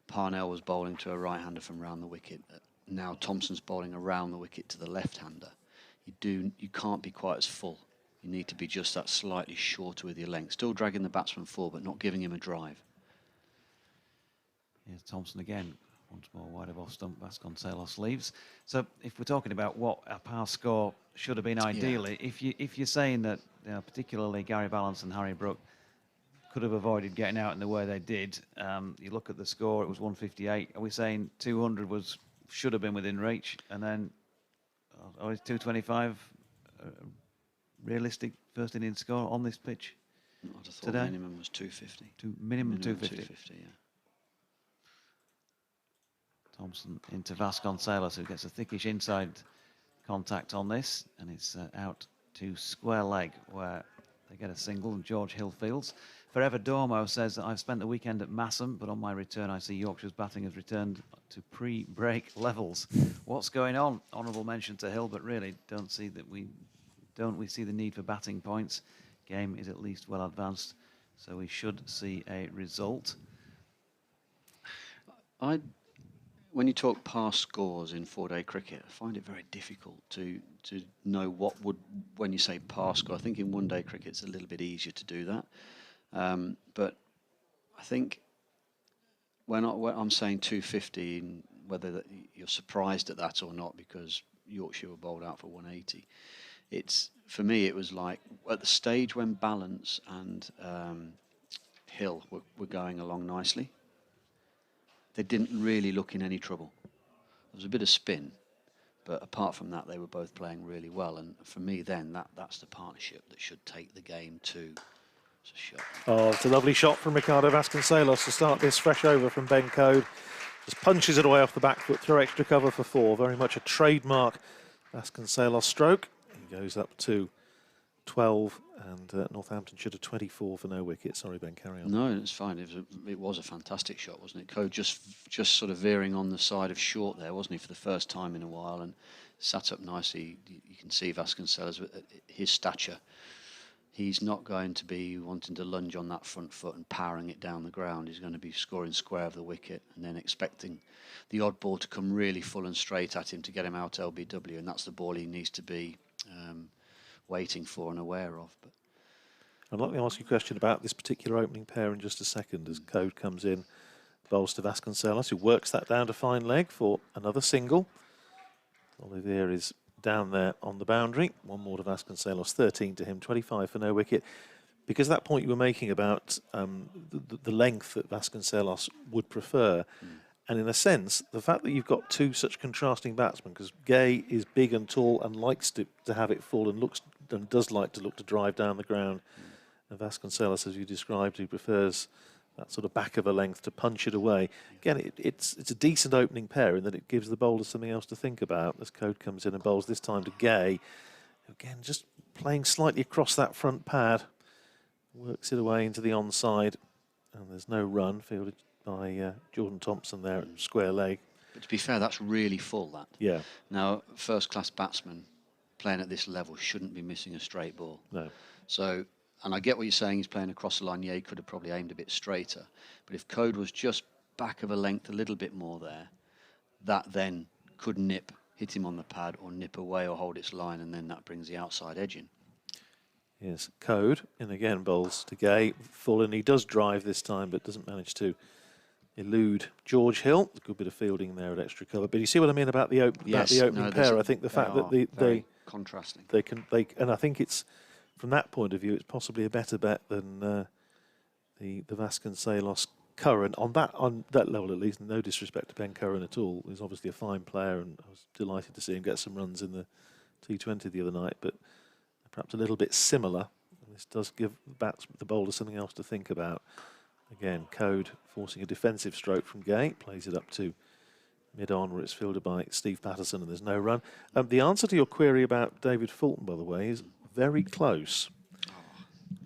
Parnell was bowling to a right-hander from round the wicket. Now Thompson's bowling around the wicket to the left-hander. You can't be quite as full. You need to be just that slightly shorter with your length. Still dragging the batsman forward, but not giving him a drive. Here's Thompson again. Once more wide of off stump, Vasconcelos leaves. So if we're talking about what a pass score should have been ideally, if you're saying that, you know, particularly Gary Balance and Harry Brook could have avoided getting out in the way they did, you look at the score, it was 158. Are we saying 200 should have been within reach, and then is 225 realistic first innings score on this pitch? I'd have thought today? Minimum was 250. Minimum 250. 250, yeah. Thompson into Vasconcelos, who gets a thickish inside contact on this, and it's out to square leg where they get a single, and George Hill fields. Forever Dormo says that I've spent the weekend at Massam, but on my return I see Yorkshire's batting has returned to pre-break levels. What's going on? Honourable mention to Hill, but really don't we see the need for batting points. Game is at least well advanced, so we should see a result. When you talk past scores in 4-day cricket, I find it very difficult to know what would, when you say past score, I think in 1-day cricket it's a little bit easier to do that. But I think when I'm saying 250, whether you're surprised at that or not, because Yorkshire were bowled out for 180, for me it was like at the stage when Balance and Hill were going along nicely, they didn't really look in any trouble. There was a bit of spin, but apart from that, they were both playing really well. And for me, then that's the partnership that should take the game to. It's a shot. Oh, it's a lovely shot from Ricardo Vasconcelos to start this fresh over from Ben Code. Just punches it away off the back foot through extra cover for 4. Very much a trademark Vasconcelos stroke. He goes up to 12 and Northamptonshire to 24 for no wicket. Sorry, Ben, carry on. No, it's fine. It was a fantastic shot, wasn't it? Code just sort of veering on the side of short there, wasn't he, for the first time in a while, and sat up nicely. You can see Vasconcelos, his stature. He's not going to be wanting to lunge on that front foot and powering it down the ground. He's going to be scoring square of the wicket and then expecting the odd ball to come really full and straight at him to get him out LBW, and that's the ball he needs to be waiting for and aware of. But I'd like to ask you a question about this particular opening pair in just a second as Code comes in, bowls to Vasconcelos, who works that down to fine leg for another single. Olivier is down there on the boundary. One more to Vasconcelos, 13 to him, 25 for no wicket. Because that point you were making about the length that Vasconcelos would prefer, and in a sense, the fact that you've got two such contrasting batsmen, because Gay is big and tall and likes to have it full and does like to look to drive down the ground. And Vasconcelos, as you described, who prefers that sort of back of a length to punch it away. Again, it's a decent opening pair in that it gives the bowlers something else to think about as Code comes in and bowls this time to Gay. Again, just playing slightly across that front pad. Works it away into the onside. And there's no run, fielded by Jordan Thompson there at square leg. But to be fair, that's really full, that. Yeah. Now, first-class batsman playing at this level shouldn't be missing a straight ball. No. So, and I get what you're saying, he's playing across the line. Yeah, he could have probably aimed a bit straighter. But if Code was just back of a length a little bit more there, that then could hit him on the pad or nip away or hold its line, and then that brings the outside edge in. Yes, Code, and again bowls to Gay. Full, and he does drive this time, but doesn't manage to elude George Hill. A good bit of fielding there at extra cover. But you see what I mean about the opening pair? I think the fact that they contrasting. And I think it's, from that point of view, it's possibly a better bet than the Vasconcelos Curran on that level at least. No disrespect to Ben Curran at all. He's obviously a fine player, and I was delighted to see him get some runs in the T20 the other night. But perhaps a little bit similar. And this does give the bowler something else to think about. Again, Code forcing a defensive stroke from Gay, plays it up to mid-on where it's fielded by Steve Patterson and there's no run. The answer to your query about David Fulton, by the way, is very close.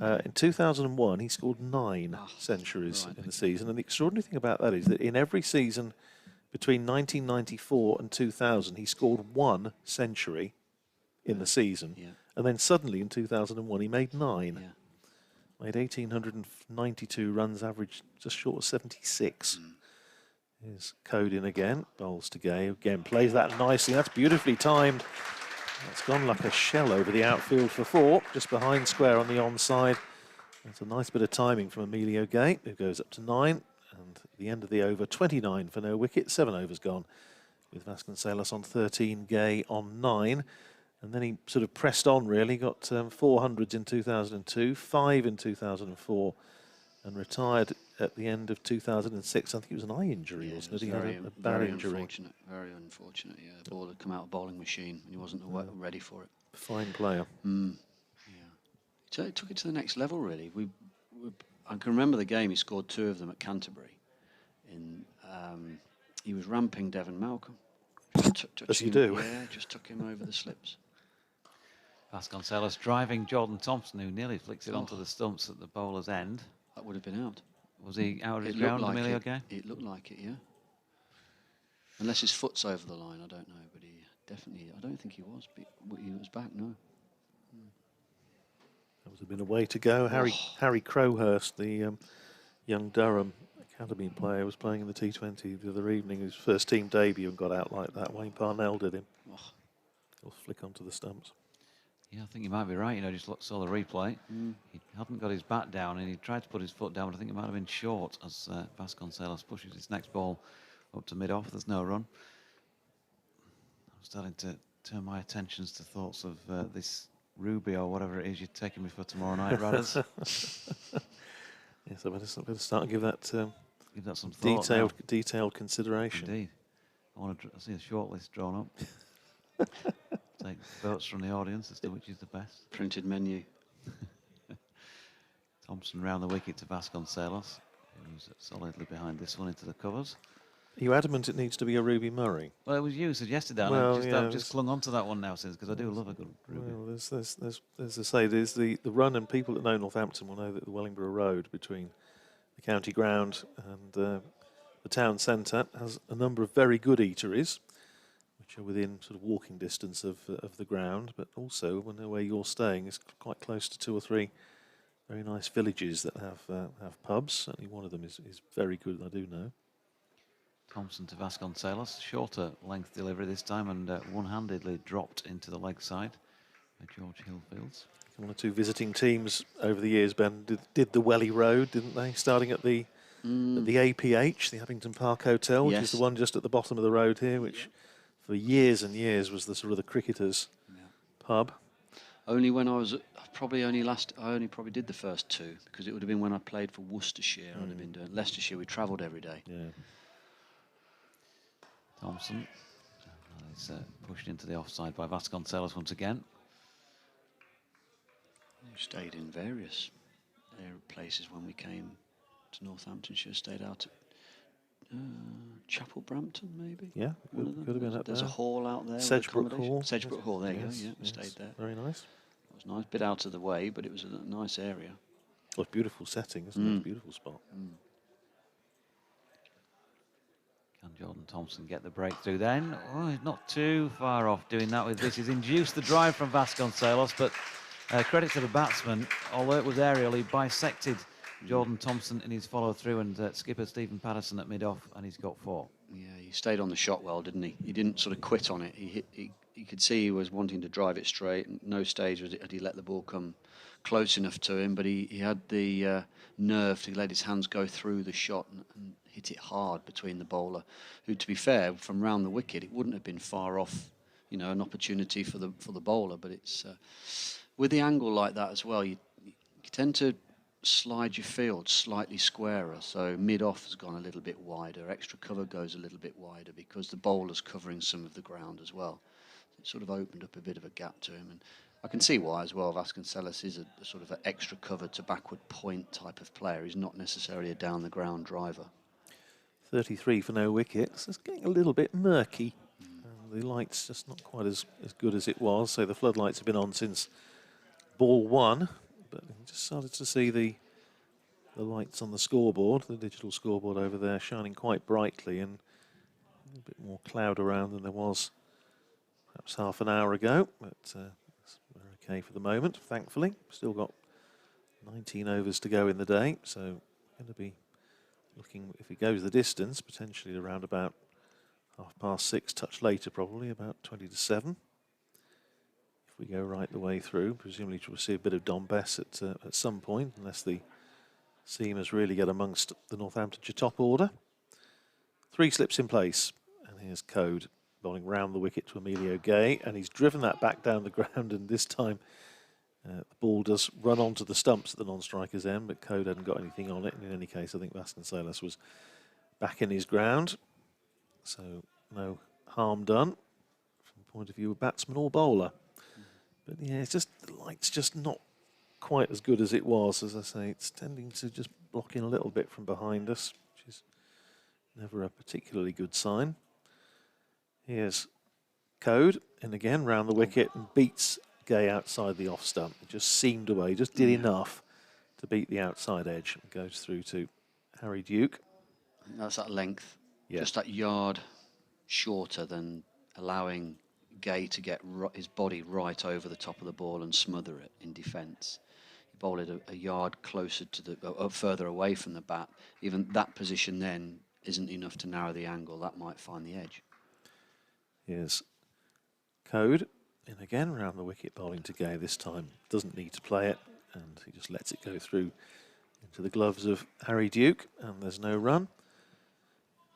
In 2001, he scored 9 centuries in the season. And the extraordinary thing about that is that in every season between 1994 and 2000, he scored 1 century in the season. Yeah. And then suddenly in 2001, he made 9. Yeah. Made 1,892 runs, averaged just short of 76. Here's Code in again, bowls to Gay, again plays that nicely, that's beautifully timed. That's gone like a shell over the outfield for 4, just behind square on the onside. That's a nice bit of timing from Emilio Gay, who goes up to 9, and at the end of the over, 29 for no wicket, 7 overs gone, with Vasconcelos on 13, Gay on 9. And then he sort of pressed on, really, got 400s in 2002, 5 in 2004, and retired at the end of 2006. I think it was an eye injury, Yeah, wasn't it? He very, had a bad very injury. Unfortunate, very unfortunate, yeah. The ball had come out of bowling machine and he wasn't ready for it. Fine player. Yeah. It took it to the next level, really. I can remember the game, he scored 2 of them at Canterbury. He was ramping Devon Malcolm. As you do. Yeah, just took him over the slips. Vasconcelos driving Jordan Thompson, who nearly flicks it onto the stumps at the bowler's end. That would have been out. Was he out of his It ground, looked like Emilio it. Gay? It looked like it, yeah. Unless his foot's over the line, I don't know. But he definitely, I don't think he was. But he was back, no. That would have been a way to go. Harry Crowhurst, the young Durham Academy player, was playing in the T20 the other evening. His first team debut and got out like that. Wayne Parnell did him. He'll flick onto the stumps. Yeah, I think you might be right. You know, just saw the replay. He hadn't got his bat down and he tried to put his foot down, but I think it might have been short as Vasconcelos pushes his next ball up to mid-off. There's no run. I'm starting to turn my attentions to thoughts of this Ruby or whatever it is you're taking me for tomorrow night, Radders. Yes, I better start and give that some thought detailed consideration. Indeed. I see a short list drawn up. Take votes from the audience as to which is the best. Printed menu. Thompson round the wicket to Vasconcelos, who's solidly behind this one into the covers. Are you adamant it needs to be a Ruby Murray? Well, it was you who suggested that. Well, I've just clung on to that one now since, because I do love a good Ruby. Well, as I say, there's the run, and people that know Northampton will know that the Wellingborough Road between the county ground and the town centre has a number of very good eateries, which are within sort of walking distance of the ground, but also where you're staying is quite close to 2 or 3 very nice villages that have pubs. Certainly one of them is very good, I do know. Thompson to Vasconcelos, shorter length delivery this time, and one-handedly dropped into the leg side by George Hillfields. 1 or 2 visiting teams over the years, Ben, did the Welly Road, didn't they? Starting at the APH, the Abington Park Hotel, which is the one just at the bottom of the road here, which for years and years was the sort of the cricketers' pub. Only when I was I only probably did the first 2, because it would have been when I played for Worcestershire. I'd have been doing Leicestershire. We travelled every day. Yeah. Thompson is pushed into the offside by Vasconcelos once again. We stayed in various places when we came to Northamptonshire. Stayed out at Chapel Brampton, maybe. Yeah, could have been up there. There's a hall out there. Sedgebrook Hall. Sedgebrook Hall, there you go. Yeah, we stayed there. Very nice. It was nice, bit out of the way, but it was a nice area. Well, it's a beautiful setting, isn't it? It's a beautiful spot. Can Jordan Thompson get the breakthrough then? Oh, he's not too far off doing that with this. He's induced the drive from Vasconcelos, but credit to the batsman. Although it was aerial, he bisected Jordan Thompson in his follow-through, and skipper Stephen Patterson at mid-off, and he's got 4. Yeah, he stayed on the shot well, didn't he? He didn't sort of quit on it. He could see he was wanting to drive it straight. And no stage had he let the ball come close enough to him, but he had the nerve to let his hands go through the shot and hit it hard between the bowler, who, to be fair, from round the wicket, it wouldn't have been far off, you know, an opportunity for the bowler. But it's with the angle like that as well, you tend to slide your field slightly squarer, so mid-off has gone a little bit wider, extra cover goes a little bit wider because the bowler's covering some of the ground as well. It sort of opened up a bit of a gap to him, and I can see why as well. Vasconcelos is a sort of an extra cover to backward point type of player. He's not necessarily a down the ground driver. 33 for no wickets. It's getting a little bit murky. The light's just not quite as good as it was, so the floodlights have been on since ball 1. But you just started to see the lights on the scoreboard, the digital scoreboard over there, shining quite brightly, and a little bit more cloud around than there was perhaps half an hour ago. But we're okay for the moment, thankfully. Still got 19 overs to go in the day, so going to be looking, if he goes the distance, potentially around about 6:30, touch later probably, about 20 to 7. If we go right the way through, presumably we'll see a bit of Don Bess at some point, unless the seamers really get amongst the Northamptonshire top order. 3 slips in place, and here's Code bowling round the wicket to Emilio Gay, and he's driven that back down the ground, and this time the ball does run onto the stumps at the non-striker's end, but Code hadn't got anything on it, and in any case I think Vasconcelos was back in his ground, so no harm done from the point of view of batsman or bowler. But yeah, it's just, the light's just not quite as good as it was. As I say, it's tending to just block in a little bit from behind us, which is never a particularly good sign. Here's Code, and again round the wicket, and beats Gay outside the off stump. It just seamed away, just did enough to beat the outside edge. And goes through to Harry Duke. That's that length, just that yard shorter than allowing Gay to get his body right over the top of the ball and smother it in defence. He bowled it a yard closer to the, further away from the bat. Even that position then isn't enough to narrow the angle. That might find the edge. Here's Code, in again round the wicket, bowling to Gay this time. Doesn't need to play it, and he just lets it go through into the gloves of Harry Duke, and there's no run.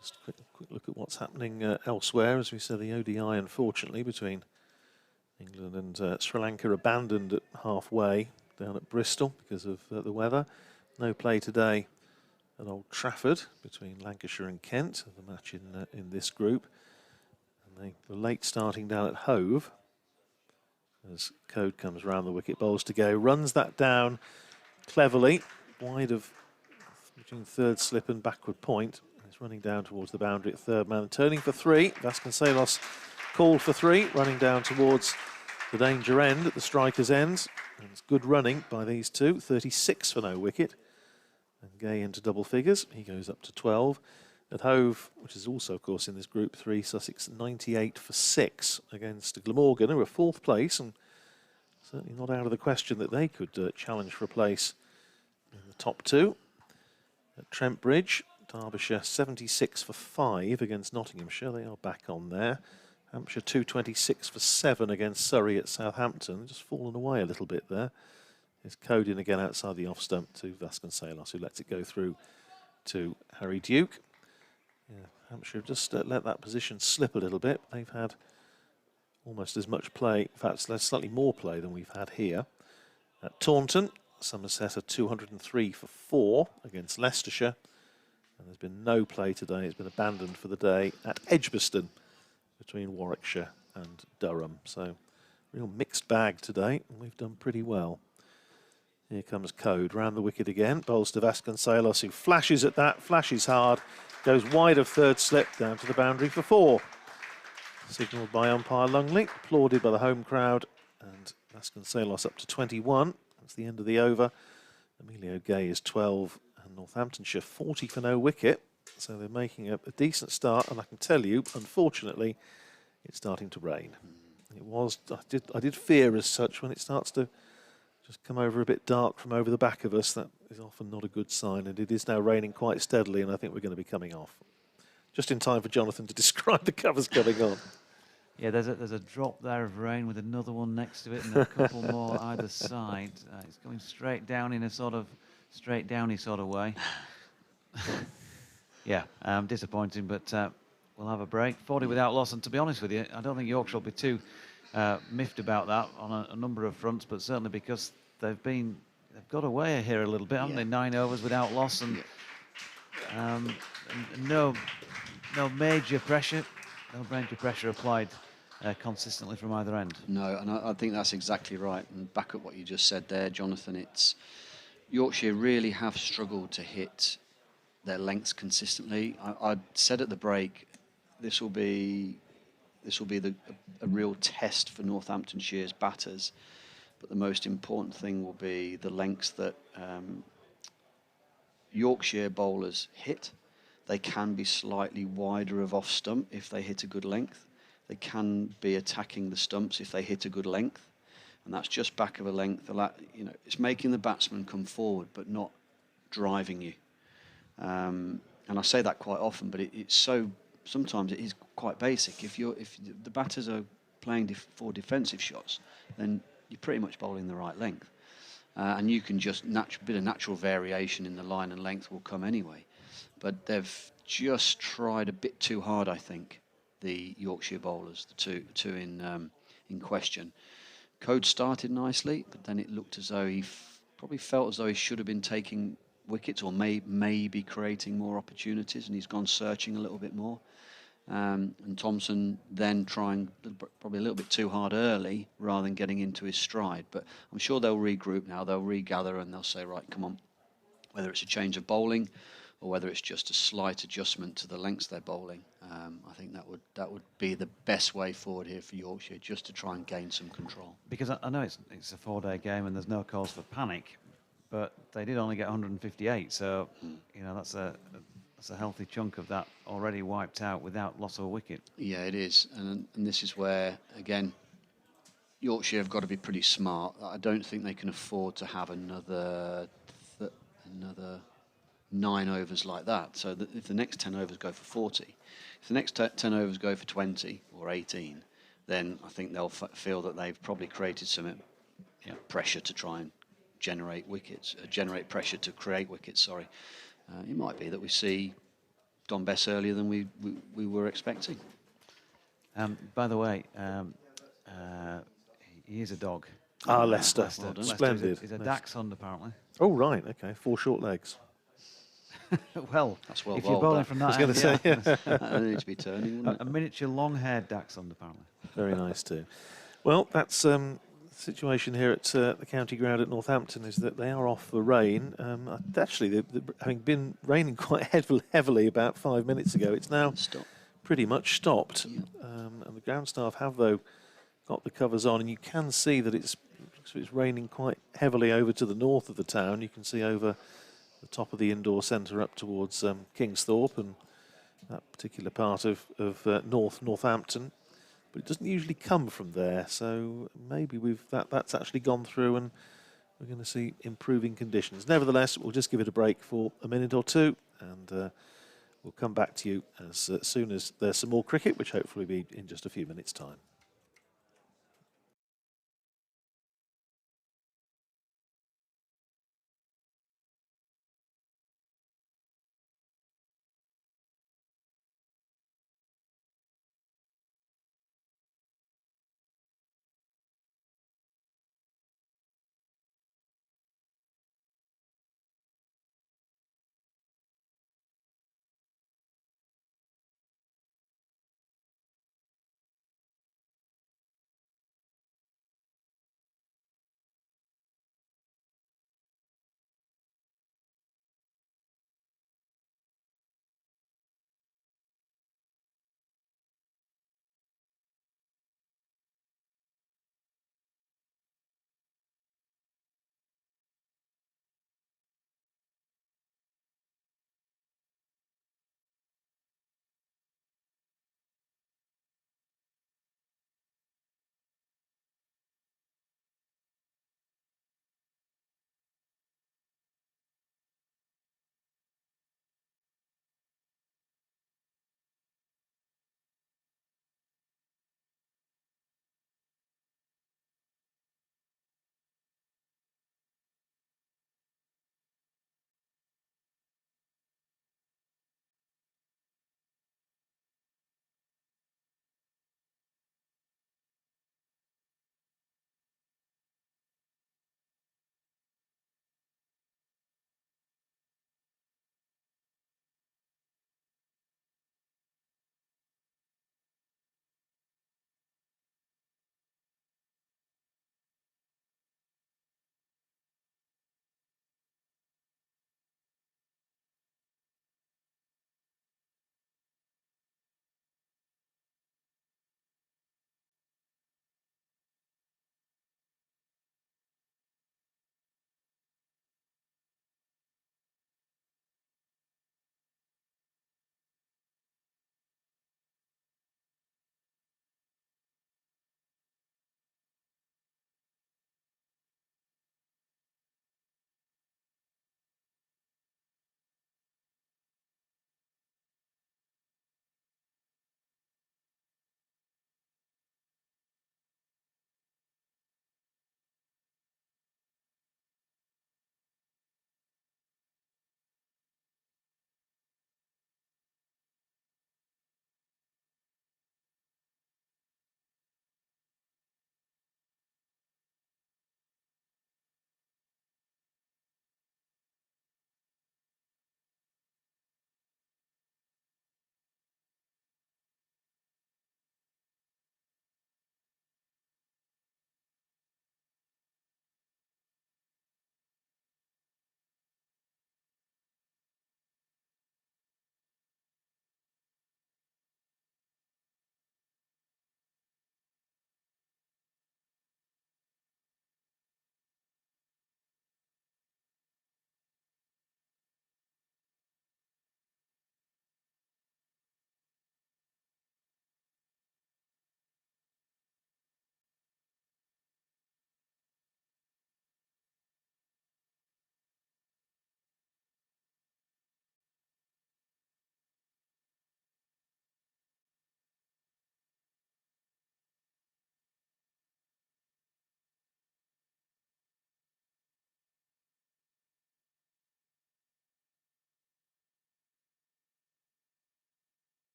Just a quick look at what's happening elsewhere. As we said, the ODI, unfortunately, between England and Sri Lanka abandoned at halfway down at Bristol because of the weather. No play today at Old Trafford between Lancashire and Kent, the match in this group. And they were late starting down at Hove as Code comes round the wicket, bowls to go, runs that down cleverly, wide of between third slip and backward point. He's running down towards the boundary at third man, turning for 3. Vasconcelos called for 3, running down towards the danger end at the striker's end. And it's good running by these two, 36 for no wicket. And Gay into double figures, he goes up to 12. At Hove, which is also, of course, in this Group 3, Sussex 98 for 6 against Glamorgan, who were 4th place, and certainly not out of the question that they could challenge for a place in the top 2. At Trent Bridge, Derbyshire 76 for 5 against Nottinghamshire. They are back on there. Hampshire 226 for 7 against Surrey at Southampton. Just fallen away a little bit there. Here's Code in again outside the off stump to Vasconcelos, who lets it go through to Harry Duke. Yeah, Hampshire have just let that position slip a little bit. They've had almost as much play, in fact, slightly more play than we've had here. At Taunton, Somerset are 203 for 4 against Leicestershire. And there's been no play today. It's been abandoned for the day at Edgbaston between Warwickshire and Durham. So, real mixed bag today, and we've done pretty well. Here comes Code, round the wicket again. Bowls to Vasconcelos, who flashes at that, flashes hard, goes wide of third slip, down to the boundary for 4. Signalled by umpire Lungley, applauded by the home crowd, and Vasconcelos up to 21. That's the end of the over. Emilio Gay is 12, and Northamptonshire 40 for no wicket. So they're making a decent start, and I can tell you, unfortunately, it's starting to rain. It was, I did fear as such, when it starts to just come over a bit dark from over the back of us, that is often not a good sign, and it is now raining quite steadily, and I think we're going to be coming off. Just in time for Jonathan to describe the covers coming on. Yeah, there's a drop there of rain with another one next to it and a couple more either side. It's going straight down in a sort of straight downy sort of way. Yeah, disappointing, but we'll have a break. 40 without loss, and to be honest with you, I don't think Yorkshire will be too miffed about that on a number of fronts, but certainly because they've got away here a little bit, haven't they? 9 overs without loss, and no major pressure applied consistently from either end. No, and I think that's exactly right. And back up what you just said there, Jonathan, it's Yorkshire really have struggled to hit their lengths consistently. I said at the break, this will be a real test for Northamptonshire's batters, but the most important thing will be the lengths that Yorkshire bowlers hit. They can be slightly wider of off stump if they hit a good length. They can be attacking the stumps if they hit a good length, and that's just back of a length. It's making the batsman come forward, but not driving you. and I say that quite often, but it's so, sometimes it is quite basic. If the batters are playing for defensive shots, then you're pretty much bowling the right length, and you can just bit of natural variation in the line and length will come anyway. But they've just tried a bit too hard, I think, the Yorkshire bowlers, the two in question. Code started nicely, but then it looked as though he probably felt as though he should have been taking wickets, or maybe creating more opportunities, and he's gone searching a little bit more. And Thompson then trying probably a little bit too hard early rather than getting into his stride. But I'm sure they'll regroup now, they'll regather, and they'll say, right, come on, whether it's a change of bowling or whether it's just a slight adjustment to the lengths they're bowling. I think that would be the best way forward here for Yorkshire, just to try and gain some control. Because I know it's a 4-day game and there's no cause for panic, but they did only get 158, so you know that's a healthy chunk of that already wiped out without loss of a wicket. Yeah, it is, and this is where again Yorkshire have got to be pretty smart. I don't think they can afford to have another 9 overs like that. So that if the next 10 overs go for 40, if the next 10 overs go for 20 or 18, then I think they'll feel that they've probably created some pressure to try and generate wickets, generate pressure to create wickets. Sorry, it might be that we see Don Bess earlier than we were expecting. By the way, he is a dog. Leicester. Leicester. Splendid. He's a dachshund, apparently. Oh, right, okay, 4 short legs. Well, That's well if you're bowled, bowling that. from that I was going to say, yeah. That needs to be turning, wouldn't a it? miniature long-haired dachshund, apparently. Very nice too. Well, that's the situation here at the county ground at Northampton, is that they are off the rain. Actually, having been raining quite heavily about 5 minutes ago, it's now pretty much stopped. Yeah. And the ground staff have, though, got the covers on, and you can see that it's raining quite heavily over to the north of the town. You can see over the top of the indoor centre up towards Kingsthorpe and that particular part of Northampton. But it doesn't usually come from there, so maybe that's actually gone through and we're going to see improving conditions. Nevertheless, we'll just give it a break for a minute or two, and we'll come back to you as soon as there's some more cricket, which hopefully will be in just a few minutes' time.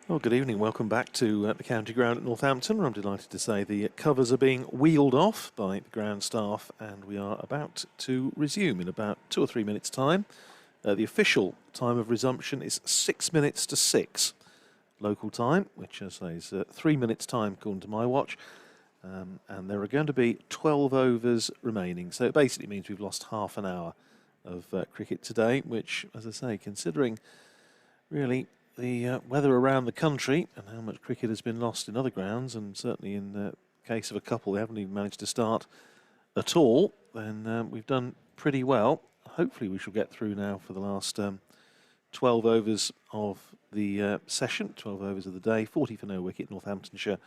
Well, good evening. Welcome back to the county ground at Northampton. I'm delighted to say the covers are being wheeled off by the ground staff, and we are about to resume in about 2 or 3 minutes' time. The official time of resumption is 6 minutes to 6 local time, which, as I say, is 3 minutes' time according to my watch. And there are going to be 12 overs remaining. So it basically means we've lost half an hour of cricket today, which, as I say, considering really the weather around the country and how much cricket has been lost in other grounds, and certainly in the case of a couple they haven't even managed to start at all, then we've done pretty well. Hopefully we shall get through now for the last 12 overs of the session, 12 overs of the day, 40 for no wicket, Northamptonshire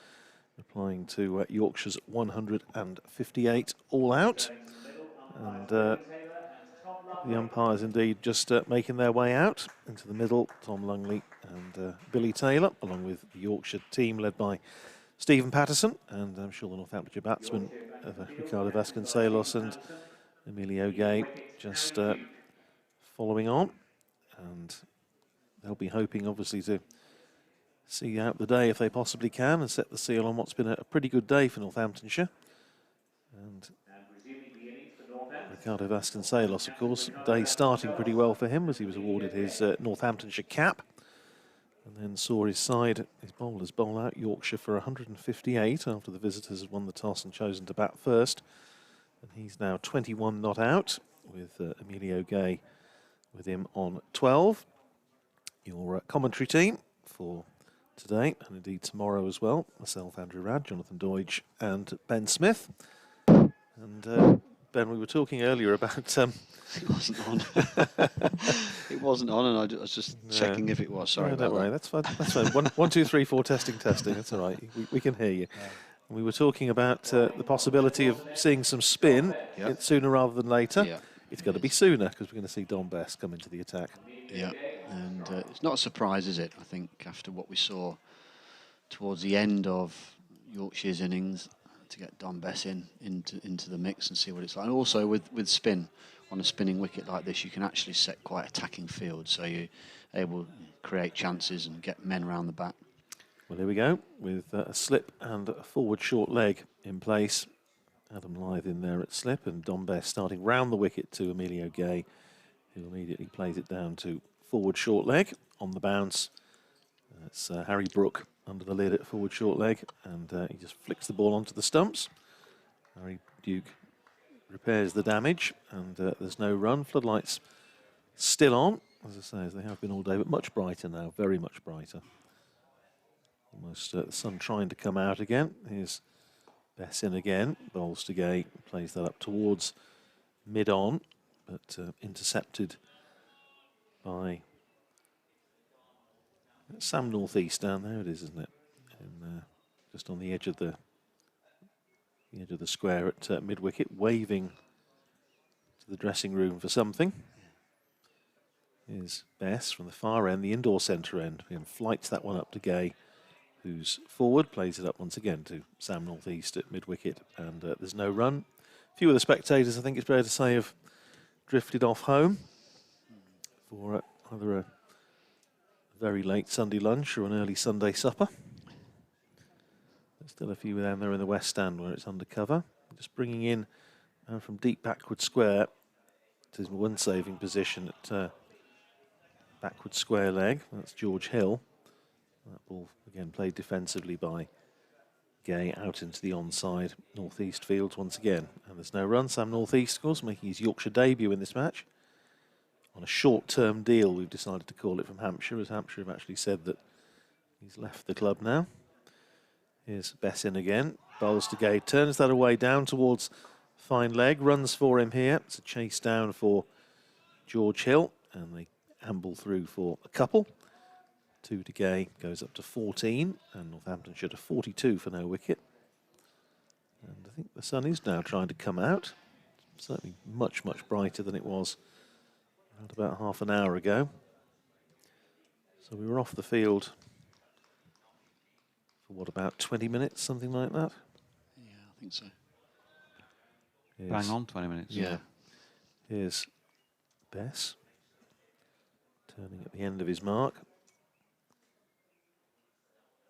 applying to Yorkshire's 158 all out. And the umpires indeed just making their way out into the middle. Tom Lungley and Billy Taylor, along with the Yorkshire team led by Stephen Patterson, and I'm sure the Northamptonshire batsmen, Ricardo Vasconcelos and Emilio Gay, just following on. And they'll be hoping, obviously, to see out the day if they possibly can and set the seal on what's been a pretty good day for Northamptonshire. And Ricardo Vasconcelos, of course, day starting pretty well for him as he was awarded his Northamptonshire cap, and then saw his side, his bowlers bowl out Yorkshire for 158 after the visitors had won the toss and chosen to bat first. And he's now 21 not out, with Emilio Gay with him on 12. Your commentary team for today, and indeed tomorrow as well, myself, Andrew Radd, Jonathan Doidge and Ben Smith. And Ben, we were talking earlier about... It wasn't on. It wasn't on, and I was just checking if it was. Sorry about don't worry, that. that's fine. 1, 2, 3, 4, testing. That's all right. We can hear you. And we were talking about the possibility of seeing some spin sooner rather than later. Yeah. It's got to be sooner because we're going to see Don Best come into the attack. Yeah, and it's not a surprise, is it? I think after what we saw towards the end of Yorkshire's innings, to get Don Bess into the mix and see what it's like. And also with spin, on a spinning wicket like this, you can actually set quite attacking field, so you're able to create chances and get men around the bat. Well, here we go with a slip and a forward short leg in place. Adam Lyth in there at slip, and Don Best starting round the wicket to Emilio Gay, who immediately plays it down to forward short leg on the bounce. That's Harry Brook under the lid at forward short leg, and he just flicks the ball onto the stumps. Harry Duke repairs the damage, and there's no run. Floodlights still on, as I say, as they have been all day, but much brighter now, very much brighter. Almost the sun trying to come out again. Here's Bess in again, bowls to Gay, plays that up towards mid-on, but intercepted by Sam Northeast down there. It is, isn't it? And, just on the edge of the square at mid-wicket, waving to the dressing room for something. Here's Bess from the far end, the indoor centre end, and flights that one up to Gay, who's forward, plays it up once again to Sam Northeast at mid-wicket, and there's no run. A few of the spectators, I think it's fair to say, have drifted off home for either a very late Sunday lunch or an early Sunday supper. There's still a few down there in the West Stand where it's undercover. Just bringing in from deep backward square to his one saving position at backward square leg. That's George Hill. That ball again played defensively by Gay out into the onside Northeast fields once again. And there's no run. Sam Northeast, of course, making his Yorkshire debut in this match. On a short-term deal, we've decided to call it, from Hampshire, as Hampshire have actually said that he's left the club now. Here's Bess in again. Bowls to Gay, turns that away down towards fine leg, runs for him here. It's a chase down for George Hill, and they amble through for a couple. 2 to Gay, goes up to 14, and Northamptonshire to 42 for no wicket. And I think the sun is now trying to come out. Certainly much, much brighter than it was about half an hour ago. So we were off the field for what, about 20 minutes, something like that? Yeah, I think so. Bang on 20 minutes. Yeah. Here's Bess turning at the end of his mark.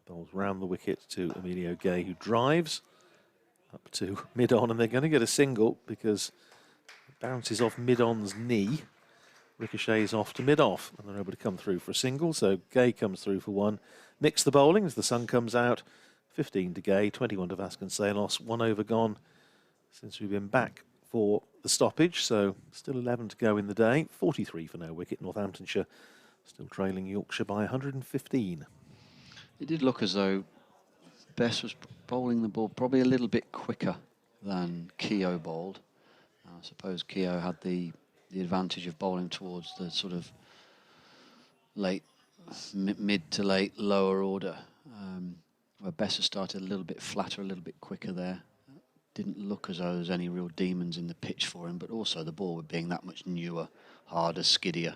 Bowls round the wicket to Emilio Gay, who drives up to mid-on, and they're going to get a single because it bounces off mid-on's knee, ricochets off to mid-off, and they're able to come through for a single. So Gay comes through for one. Mix the bowling as the sun comes out. 15 to Gay, 21 to Vasconcelos, 1 over gone since we've been back for the stoppage. So still 11 to go in the day. 43 for no wicket. Northamptonshire still trailing Yorkshire by 115. It did look as though Bess was bowling the ball probably a little bit quicker than Keogh bowled. I suppose Keogh had the advantage of bowling towards the sort of mid to late lower order, where Bess started a little bit flatter, a little bit quicker there. Didn't look as though there was any real demons in the pitch for him, but also the ball being that much newer, harder, skiddier,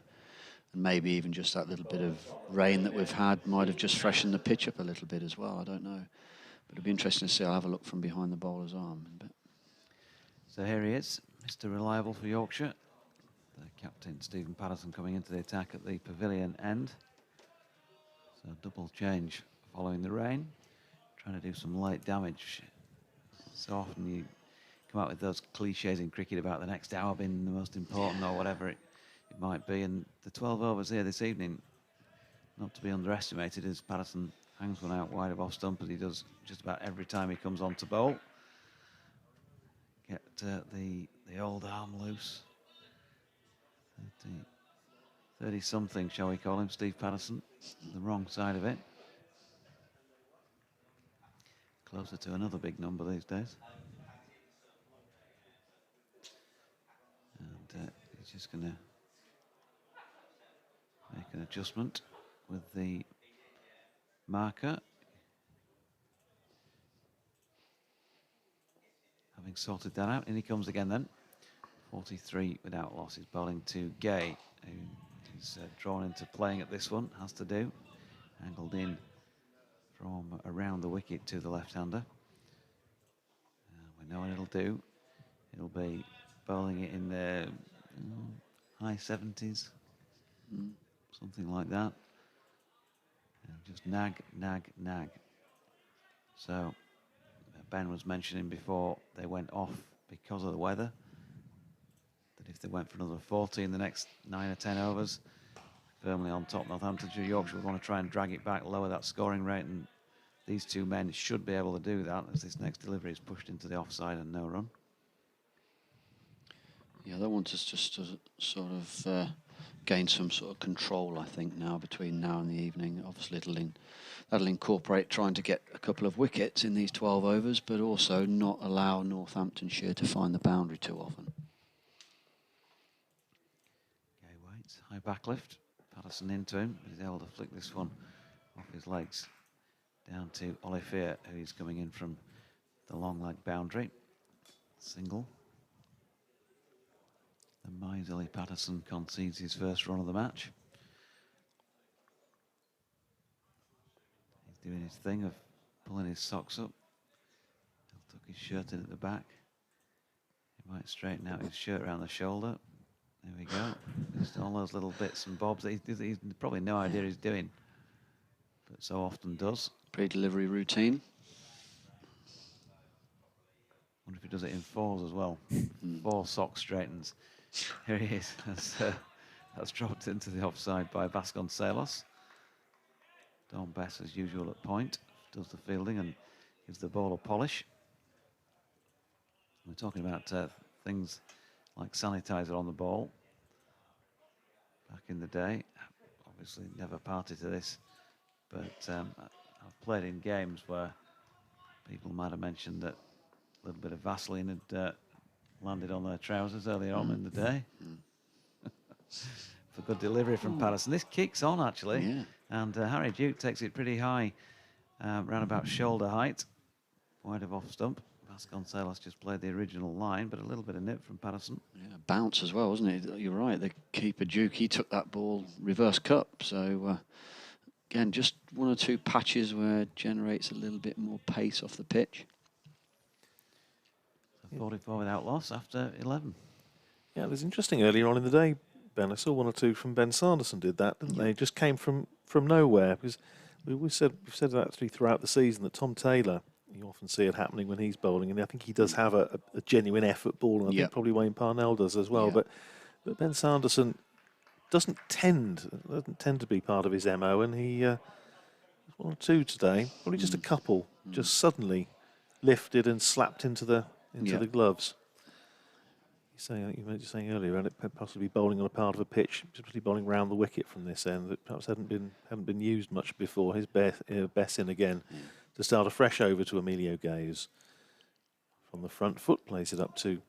and maybe even just that little bit of rain that we've had might have just freshened the pitch up a little bit as well. I don't know. But it'll be interesting to see. I'll have a look from behind the bowler's arm. So here he is, Mr. Reliable for Yorkshire. The captain, Stephen Patterson, coming into the attack at the pavilion end. So double change following the rain. Trying to do some light damage. So often you come out with those cliches in cricket about the next hour being the most important or whatever it might be. And the 12 overs here this evening, not to be underestimated, as Patterson hangs one out wide of off stump, as he does just about every time he comes on to bowl. Get the old arm loose. 30-something, shall we call him, Steve Patterson. The wrong side of it. Closer to another big number these days. And he's just going to make an adjustment with the marker. Having sorted that out, in he comes again then. 43 without loss. He's bowling to Gay, who is drawn into playing at this one, has to do. Angled in from around the wicket to the left-hander. We know what it'll do. It'll be bowling it in the high 70s, something like that. And just nag, nag, nag. So Ben was mentioning before they went off because of the weather, that if they went for another 40 in the next 9 or 10 overs, firmly on top, Northamptonshire, Yorkshire would want to try and drag it back, lower that scoring rate, and these two men should be able to do that as this next delivery is pushed into the offside and no run. Yeah, they want us just to sort of gain some sort of control, I think, now between now and the evening. Obviously, that'll incorporate trying to get a couple of wickets in these 12 overs, but also not allow Northamptonshire to find the boundary too often. Gay waits, high backlift. Patterson into him. He's able to flick this one off his legs down to Olivier, who is coming in from the long leg boundary. Single. The miserly Patterson concedes his first run of the match. He's doing his thing of pulling his socks up. He'll tuck his shirt in at the back. He might straighten out his shirt around the shoulder. There we go. Just all those little bits and bobs that he's probably no idea he's doing, but so often does. Pre-delivery routine. Wonder if he does it in fours as well. 4 sock straightens. Here he is. That's dropped into the offside by Vasconcelos. Don Bess, as usual, at point, does the fielding and gives the ball a polish. We're talking about things like sanitizer on the ball. Back in the day, obviously never party to this, but I've played in games where people might have mentioned that a little bit of Vaseline had landed on their trousers earlier on in the day. For good delivery from Patterson. This kicks on, actually. Yeah. And Harry Duke takes it pretty high, round about shoulder height, wide of off stump. Vasconcelos just played the original line, but a little bit of nip from Patterson. Yeah, bounce as well, wasn't it? You're right, the keeper Duke, he took that ball reverse cut. So, again, just 1 or 2 patches where it generates a little bit more pace off the pitch. So 44 without loss after 11. Yeah, it was interesting earlier on in the day, Ben. I saw 1 or 2 from Ben Sanderson did that, didn't they? Just came from nowhere, because we've said that actually throughout the season that Tom Taylor, you often see it happening when he's bowling, and I think he does have a genuine effort ball, and I think probably Wayne Parnell does as well. But Ben Sanderson doesn't tend to be part of his MO, and he one or two today, probably just a couple, just suddenly lifted and slapped into the gloves. You were saying earlier about it possibly bowling on a part of a pitch, particularly bowling round the wicket from this end that perhaps haven't been used much before. His best in again to start afresh over to Emilio Gay's from the front foot, plays it up to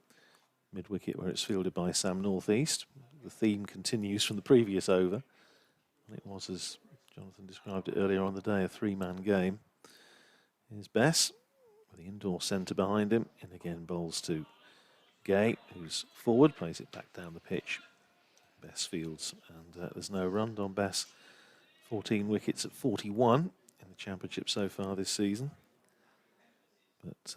mid wicket where it's fielded by Sam Northeast. The theme continues from the previous over. And it was, as Jonathan described it earlier on the day, a three-man game. Here's Bess with the indoor centre behind him, and again bowls to Gay, who's forward, plays it back down the pitch. Bess fields, and there's no run. Don Bess, 14 wickets at 41 in the championship so far this season. But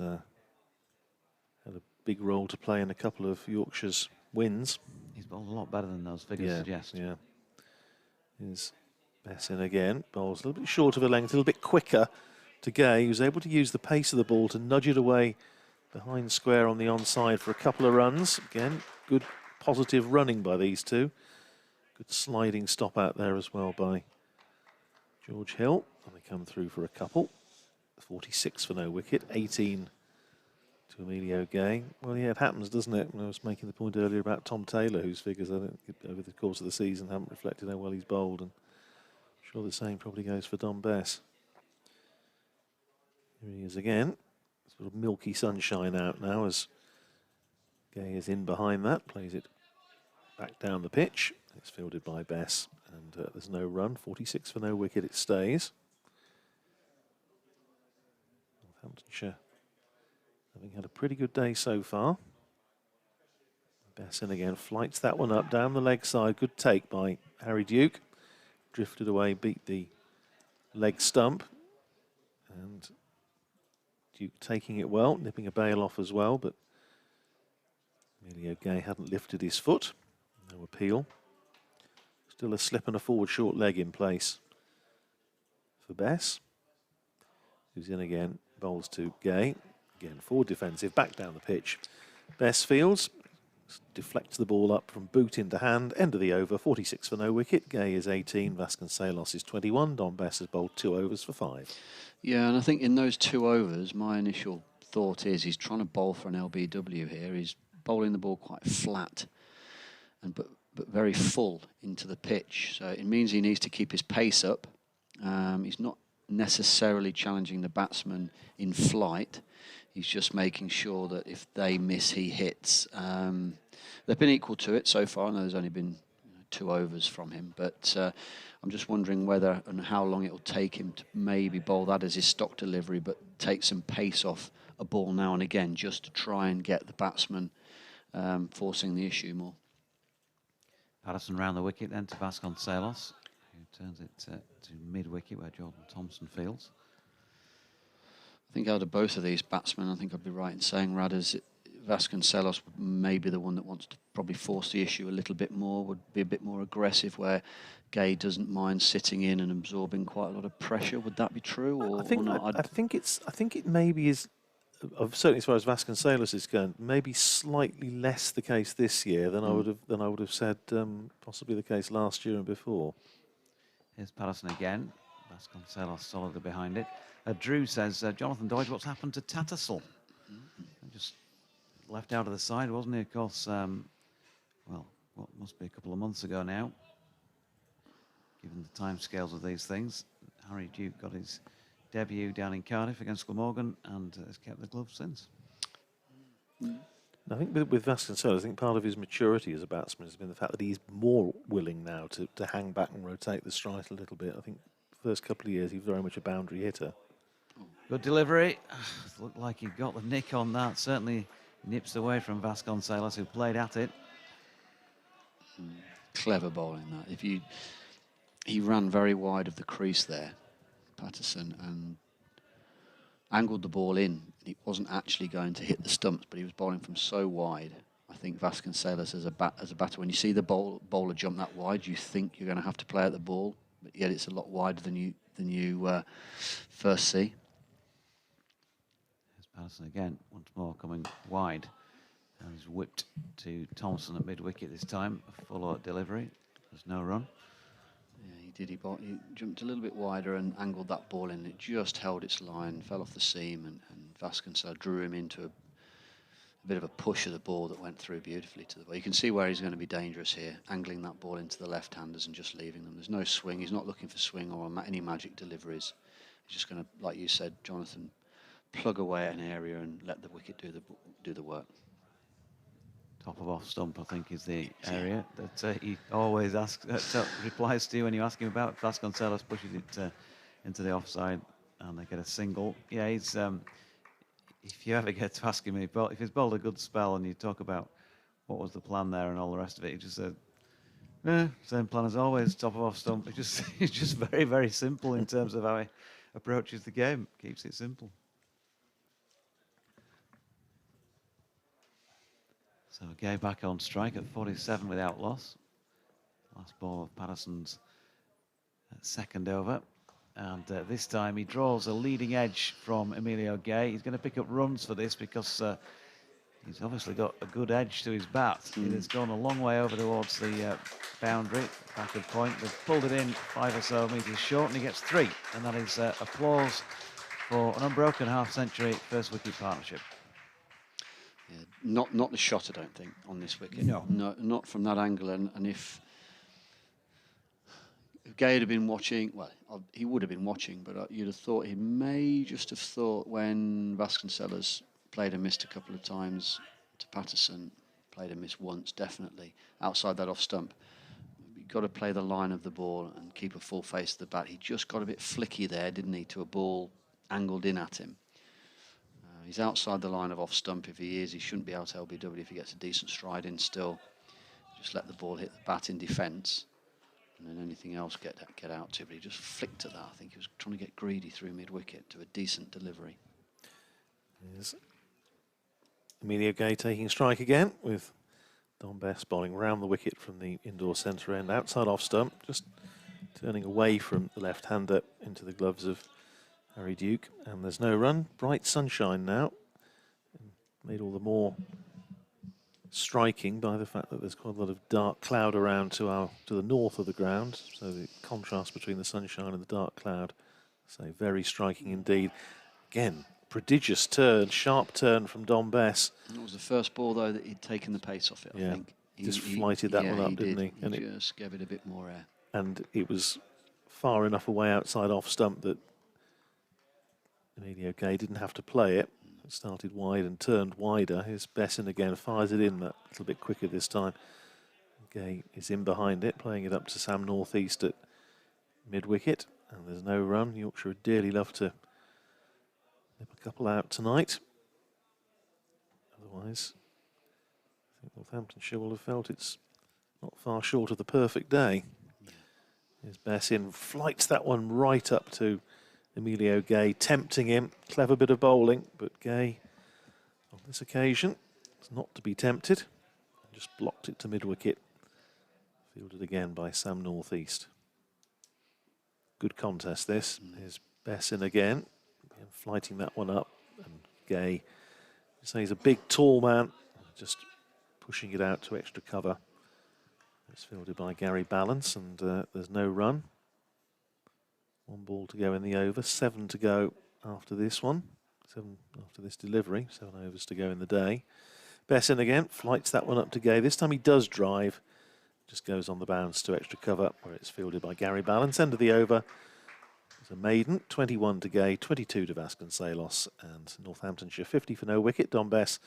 had a big role to play in a couple of Yorkshire's wins. He's bowled a lot better than those figures suggest. Yeah. Here's Bess in again. Bowls a little bit short of a length, a little bit quicker to Gay, who's able to use the pace of the ball to nudge it away behind square on the onside for a couple of runs. Again, good positive running by these two. Good sliding stop out there as well by George Hill. And they come through for a couple. 46 for no wicket, 18 to Emilio Gay. Well, yeah, it happens, doesn't it? I was making the point earlier about Tom Taylor, whose figures, I think, over the course of the season haven't reflected how well he's bowled. And I'm sure the same probably goes for Don Bess. Here he is again. Sort of milky sunshine out now as Gay is in behind that, plays it back down the pitch. It's fielded by Bess, and there's no run. 46 for no wicket, it stays. Northamptonshire having had a pretty good day so far. Bess in again, flights that one up down the leg side. Good take by Harry Duke. Drifted away, beat the leg stump, and Duke taking it well, nipping a bail off as well, but Emilio Gay hadn't lifted his foot. No appeal. Still a slip and a forward short leg in place for Bess, who's in again, bowls to Gay. Again, forward defensive, back down the pitch. Bess fields, deflects the ball up from boot into hand. End of the over, 46 for no wicket. Gay is 18, Vasconcelos is 21. Don Bess has bowled 2 overs for 5. Yeah, and I think in those 2 overs, my initial thought is he's trying to bowl for an LBW here. He's bowling the ball quite flat, but very full into the pitch. So it means he needs to keep his pace up. He's not necessarily challenging the batsman in flight. He's just making sure that if they miss, he hits. They've been equal to it so far. I know there's only been 2 overs from him, but I'm just wondering whether and how long it will take him to maybe bowl that as his stock delivery, but take some pace off a ball now and again just to try and get the batsman forcing the issue more. Patterson round the wicket then to Vasconcelos, who turns it to mid-wicket where Jordan Thompson fields. I think out of both of these batsmen, I think I'd be right in saying Vasconcelos may be the one that wants to probably force the issue a little bit more, would be a bit more aggressive, where Gay doesn't mind sitting in and absorbing quite a lot of pressure. Would that be true, or not? I think it maybe is. Certainly, as far as Vasconcelos is concerned, maybe slightly less the case this year than I would have said possibly the case last year and before. Here's Patterson again. Vasconcelos solidly behind it. Drew says, Jonathan Doidge, what's happened to Tattersall? Just left out of the side, wasn't he? Of course, well, what must be a couple of months ago now, given the time scales of these things. Harry Duke got his debut down in Cardiff against Glamorgan and has kept the gloves since. I think with Vasconcelos, I think part of his maturity as a batsman has been the fact that he's more willing now to hang back and rotate the strike a little bit. I think the first couple of years he was very much a boundary hitter. Good delivery. Looked like he got the nick on that. Certainly nips away from Vasconcelos, who played at it. Clever bowling that. He ran very wide of the crease there, Patterson, and angled the ball in. It wasn't actually going to hit the stumps, but he was bowling from so wide. I think Vasconcelos as a batter, when you see the bowler jump that wide, you think you're going to have to play at the ball, but yet it's a lot wider than than you first see. Here's Patterson again, once more coming wide. And he's whipped to Thompson at mid-wicket this time. A full-out delivery. There's no run. Yeah, he did. He jumped a little bit wider and angled that ball in. It just held its line, fell off the seam, and Vasconcelles drew him into a bit of a push of the ball that went through beautifully to the ball. You can see where he's going to be dangerous here, angling that ball into the left-handers and just leaving them. There's no swing. He's not looking for swing or any magic deliveries. He's just going to, like you said, Jonathan, plug away at an area and let the wicket do the work. Top of off stump, I think, is the area that he always replies to when you ask him about. Vasconcelos pushes it into the offside, and they get a single. Yeah, he's. If you ever get to ask him if he's bowled a good spell, and you talk about what was the plan there and all the rest of it, he just said, same plan as always. Top of off stump. It's just very, very simple in terms of how he approaches the game. Keeps it simple. So Gay back on strike at 47 without loss. Last ball of Patterson's second over. And this time he draws a leading edge from Emilio Gay. He's going to pick up runs for this because he's obviously got a good edge to his bat. It has gone a long way over towards the boundary, back of point. They've pulled it in 5 or so metres short, and he gets 3. And that is applause for an unbroken half-century first wicket partnership. Yeah, not the shot, I don't think, on this wicket. No, not from that angle. And if Gay had been watching, well, he would have been watching, but you'd have thought he may just have thought when Vasconcelos played and missed a couple of times to Patterson, played and missed once, definitely, outside that off stump. You've got to play the line of the ball and keep a full face of the bat. He just got a bit flicky there, didn't he, to a ball angled in at him. He's outside the line of off stump. If he is, he shouldn't be out LBW if he gets a decent stride in still. Just let the ball hit the bat in defence, and then anything else get out to. But he just flicked at that. I think he was trying to get greedy through mid-wicket to a decent delivery. Here's Emilio Gay taking strike again with Don Best bowling round the wicket from the indoor centre end, outside off stump, just turning away from the left-hander into the gloves of Harry Duke, and there's no run. Bright sunshine now, made all the more striking by the fact that there's quite a lot of dark cloud around to the north of the ground. So the contrast between the sunshine and the dark cloud, so very striking indeed. Again, prodigious turn, sharp turn from Don Bess. It was the first ball though that he'd taken the pace off it. I think he just flighted that one up, didn't he? And he just gave it a bit more air. And it was far enough away outside off stump that Emilio Gay didn't have to play it. It started wide and turned wider. Here's Besson again, fires it in that little bit quicker this time. Gay is in behind it, playing it up to Sam Northeast at mid-wicket. And there's no run. Yorkshire would dearly love to nip a couple out tonight. Otherwise, I think Northamptonshire will have felt it's not far short of the perfect day. Here's Besson, flights that one right up to Emilio Gay, tempting him. Clever bit of bowling, but Gay, on this occasion, is not to be tempted. Just blocked it to mid-wicket. Fielded again by Sam Northeast. Good contest, this. Here's Besson again, flighting that one up. And Gay, so he's a big, tall man, just pushing it out to extra cover. It's fielded by Gary Balance, and there's no run. 1 ball to go in the over, 7 to go after this one. 7 after this delivery, 7 overs to go in the day. Besson again, flights that one up to Gay. This time he does drive, just goes on the bounce to extra cover, where it's fielded by Gary Balance. End of the over. It's a maiden, 21 to Gay, 22 to Vasconcelos, and Northamptonshire 50 for no wicket. Don Bess,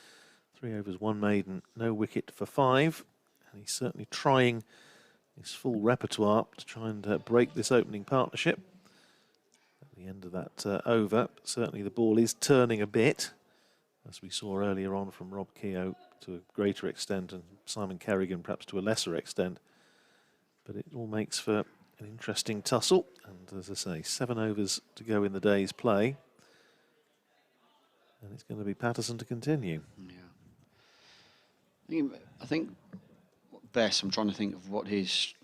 3 overs, 1 maiden, no wicket for 5. And he's certainly trying his full repertoire to try and break this opening partnership. At the end of that over, certainly the ball is turning a bit, as we saw earlier on from Rob Keogh to a greater extent, and Simon Kerrigan perhaps to a lesser extent. But it all makes for an interesting tussle. And as I say, 7 overs to go in the day's play. And it's going to be Patterson to continue. Yeah. I think Bess, I'm trying to think of what his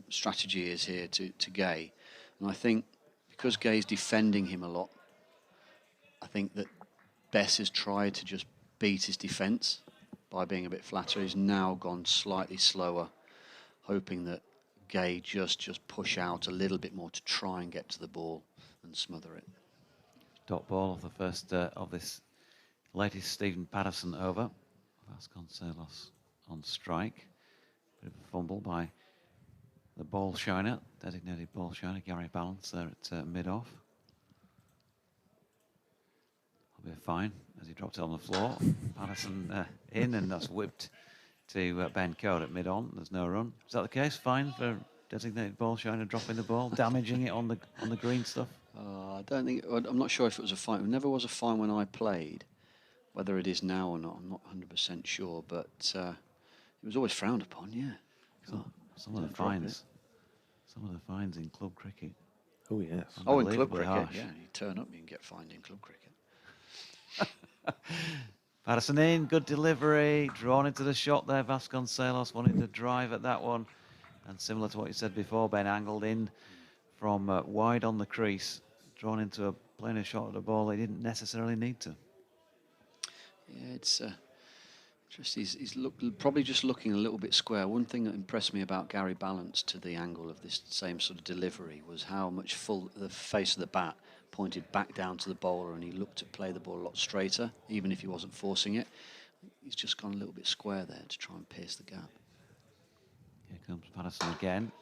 strategy is here to Gay. And I think because Gay's defending him a lot, I think that Bess has tried to just beat his defence by being a bit flatter. He's now gone slightly slower, hoping that Gay just push out a little bit more to try and get to the ball and smother it. Dot ball of the first of this latest Stephen Patterson over. Vasconcelos on strike. Bit of a fumble by the ball shiner, designated ball shiner, Gary Balance there at mid-off. That'll be a fine as he dropped it on the floor. Patterson in, and that's whipped to Ben Code at mid-on. There's no run. Is that the case? Fine for designated ball shiner dropping the ball, damaging it on the green stuff? I don't think. I'm not sure if it was a fine. It never was a fine when I played. Whether it is now or not, I'm not 100% sure. But it was always frowned upon. Yeah. Some of the fines. Some of the fines in club cricket. Oh, yes. Oh, in club Unbelievably cricket, harsh. yeah. You turn up, you can get fined in club cricket. Patterson in, good delivery, drawn into the shot there. Vasconcelos wanted to drive at that one. And similar to what you said before, Ben angled in from wide on the crease, drawn into a plainer shot at the ball. He didn't necessarily need to. Yeah, it's he's probably just looking a little bit square. One thing that impressed me about Gary Balance to the angle of this same sort of delivery was how much the face of the bat pointed back down to the bowler, and he looked to play the ball a lot straighter, even if he wasn't forcing it. He's just gone a little bit square there to try and pierce the gap. Here comes Patterson again.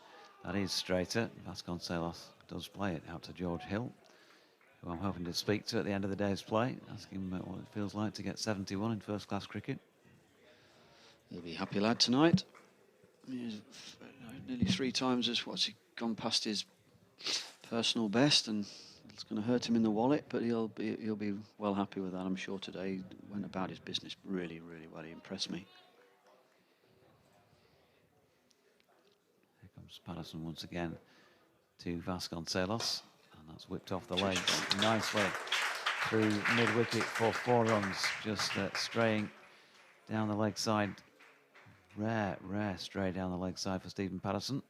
That is straighter. Vasconcelos does play it out to George Hill, who I'm hoping to speak to at the end of the day's play, ask him what it feels like to get 71 in first-class cricket. He'll be a happy lad tonight. He's nearly 3 times as what's he gone past his personal best, and it's going to hurt him in the wallet, but he'll be well happy with that, I'm sure. Today he went about his business really, really well. He impressed me. Here comes Patterson once again to Vasconcelos, and that's whipped off the legs nicely through mid-wicket for 4 runs, just straying down the leg side. Rare stray down the leg side for Stephen Patterson.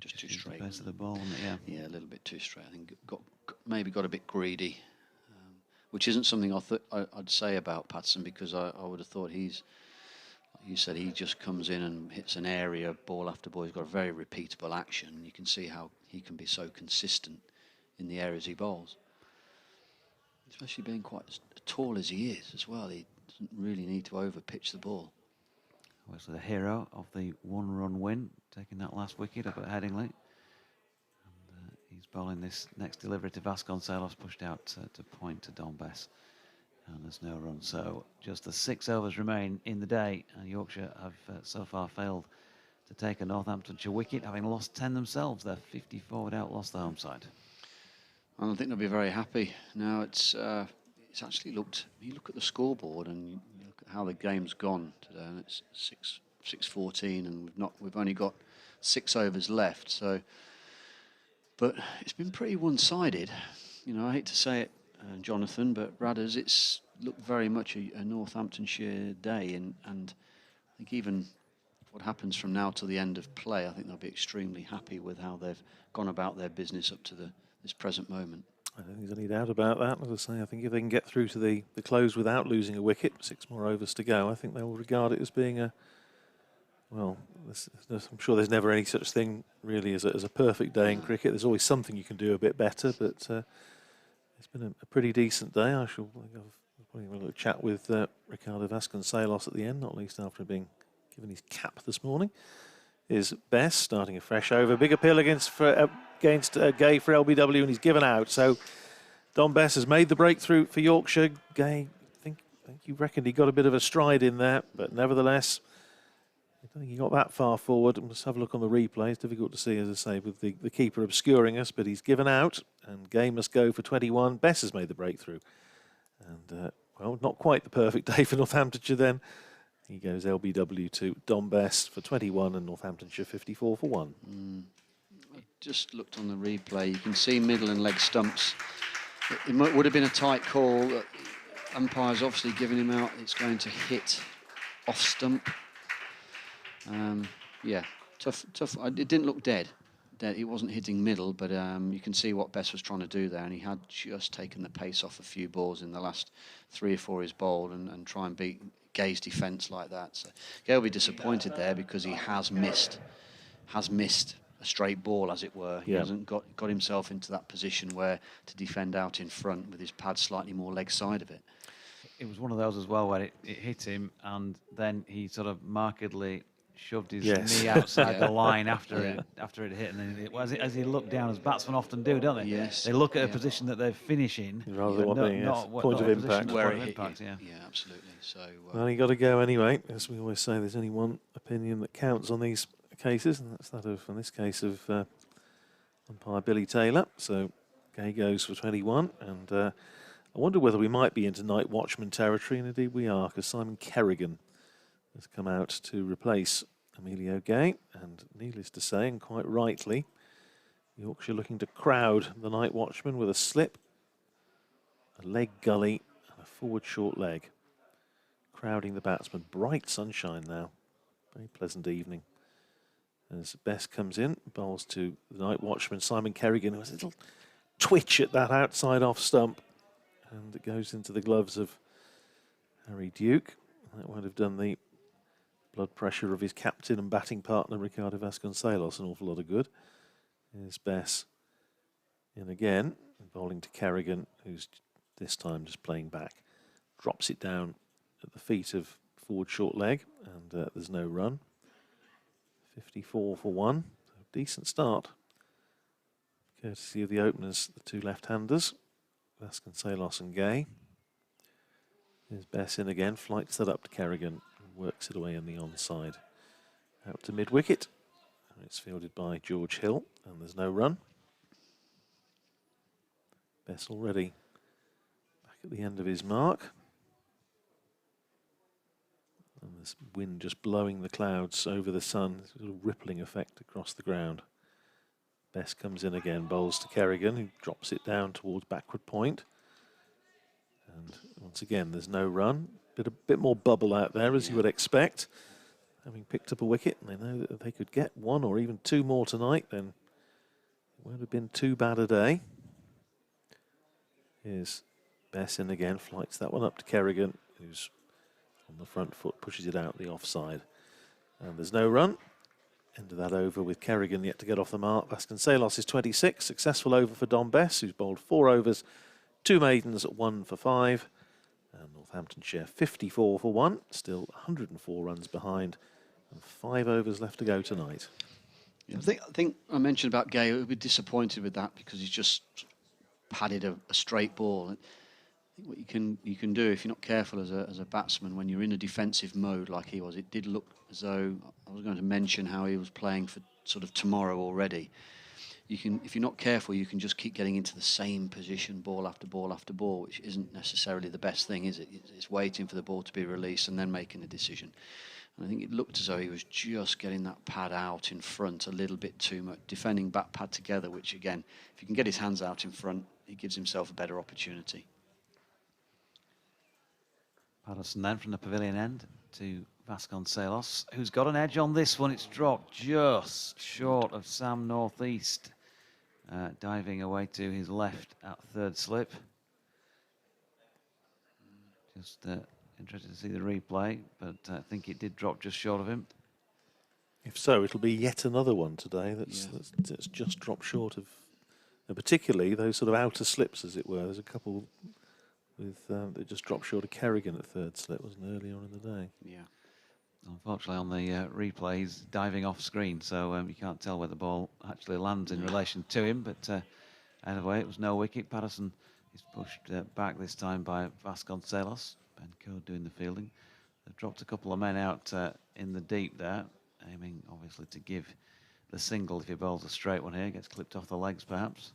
Just too straight. The base of the ball, wasn't it? Yeah, a little bit too straight. I think maybe got a bit greedy, which isn't something I'd say about Patterson, because I would have thought he's, like you said, he just comes in and hits an area, ball after ball. He's got a very repeatable action. You can see how he can be so consistent in the areas he bowls, especially being quite as tall as he is as well. He doesn't really need to over-pitch the ball. Was the hero of the 1-run win, taking that last wicket up at Headingley. And he's bowling this next delivery to Vasconcelos, pushed out to point to Don Bess. And there's no run. So just the 6 overs remain in the day, and Yorkshire have so far failed to take a Northamptonshire wicket, having lost 10 themselves. They're 54 without lost the home side. I don't think they'll be very happy. Now it's actually looked. You look at the scoreboard and you look at how the game's gone today, and it's 6-14, and we've only got 6 overs left. So, but it's been pretty one-sided. You know, I hate to say it, Jonathan, but Radders, it's looked very much a Northamptonshire day, and I think even what happens from now till the end of play, I think they'll be extremely happy with how they've gone about their business up to this present moment. I don't think there's any doubt about that. As I say, I think if they can get through to the close without losing a wicket, 6 more overs to go, I think they will regard it as being I'm sure there's never any such thing really as a perfect day in cricket. There's always something you can do a bit better, but it's been a pretty decent day. I'll probably have a little chat with Ricardo Vasconcelos at the end, not least after being given his cap this morning. Is Bess starting a fresh over. Big appeal against Gay for LBW, and he's given out. So Don Bess has made the breakthrough for Yorkshire. Gay, I think you reckoned he got a bit of a stride in there, but nevertheless, I don't think he got that far forward. Let's have a look on the replay. It's difficult to see, as I say, with the keeper obscuring us, but he's given out, and Gay must go for 21. Bess has made the breakthrough. And, not quite the perfect day for Northamptonshire then. He goes LBW to Don Bess for 21 and Northamptonshire 54 for 1. I just looked on the replay. You can see middle and leg stumps. It would have been a tight call. Umpire's obviously giving him out. It's going to hit off stump. Yeah, tough. It didn't look dead, It wasn't hitting middle, but you can see what Bess was trying to do there, and he had just taken the pace off a few balls in the last 3 or 4 he's bowled, and try and beat Gay's defence like that. So Gay will be disappointed there because he has missed a straight ball, as it were. He hasn't got himself into that position where to defend out in front with his pad slightly more leg side of it. It was one of those as well where it hit him, and then he sort of markedly shoved his knee outside the line after it hit, and then as he looked down, as batsmen often do, don't they? Yes. They look at a position that they're finishing, rather than not point of impact. Where it hit impact, yeah, absolutely. So well, you got to go anyway. As we always say, there's only one opinion that counts on these cases, and that's that of, in this case, of umpire Billy Taylor. So Gay goes for 21, and I wonder whether we might be into night watchman territory, and indeed we are, because Simon Kerrigan has come out to replace Emilio Gay, and needless to say, and quite rightly, Yorkshire looking to crowd the night watchman with a slip, a leg gully, and a forward short leg. Crowding the batsman. Bright sunshine now. Very pleasant evening. As Bess comes in, bowls to the night watchman, Simon Kerrigan, who has a little twitch at that outside off stump, and it goes into the gloves of Harry Duke. That would have done the blood pressure of his captain and batting partner, Ricardo Vasconcelos, an awful lot of good. Here's Bess in again, bowling to Kerrigan, who's this time just playing back. Drops it down at the feet of forward short leg, and there's no run. 54 for 1. So decent start. Courtesy of the openers, the two left-handers, Vasconcelos and Gay. Here's Bess in again, flights that up to Kerrigan, and works it away on the onside. Out to mid-wicket. It's fielded by George Hill, and there's no run. Bess already back at the end of his mark. And there's wind just blowing the clouds over the sun, sort of rippling effect across the ground. Bess comes in again, bowls to Kerrigan, who drops it down towards backward point. And once again, there's no run. A bit more bubble out there, as you would expect. Having picked up a wicket, and they know that if they could get 1 or even 2 more tonight, then it won't have been too bad a day. Here's Bess in again, flights that one up to Kerrigan, who's on the front foot, pushes it out the offside. And there's no run. End of that over with Kerrigan yet to get off the mark. Vasconcelos is 26. Successful over for Don Bess, who's bowled 4 overs, 2 maidens, 1 for 5. And Northamptonshire 54 for 1. Still 104 runs behind. And 5 overs left to go tonight. Yeah, I think I mentioned about Gay. He'll be disappointed with that because he's just padded a straight ball. I think what you can do if you're not careful as a batsman when you're in a defensive mode like he was. It did look as though I was going to mention how he was playing for sort of tomorrow already. If you're not careful, you can just keep getting into the same position, ball after ball after ball, which isn't necessarily the best thing, is it? It's waiting for the ball to be released and then making a decision. And I think it looked as though he was just getting that pad out in front a little bit too much, defending back pad together, which again, if he can get his hands out in front, he gives himself a better opportunity. Patterson then from the pavilion end to Vasconcelos, who's got an edge on this one. It's dropped just short of Sam Northeast, diving away to his left at third slip. Just interested to see the replay, but I think it did drop just short of him. If so, it'll be yet another one today that's just dropped short of, and particularly those sort of outer slips, as it were. There's a couple with that just dropped short of Kerrigan at third slip, wasn't it, earlier on in the day? Yeah. Unfortunately, on the replay, he's diving off screen, so you can't tell where the ball actually lands in relation to him. But either way, it was no wicket. Patterson is pushed back this time by Vasconcelos. Ben Code doing the fielding. They've dropped a couple of men out in the deep there, aiming obviously to give the single if he bowls a straight one here. Gets clipped off the legs perhaps,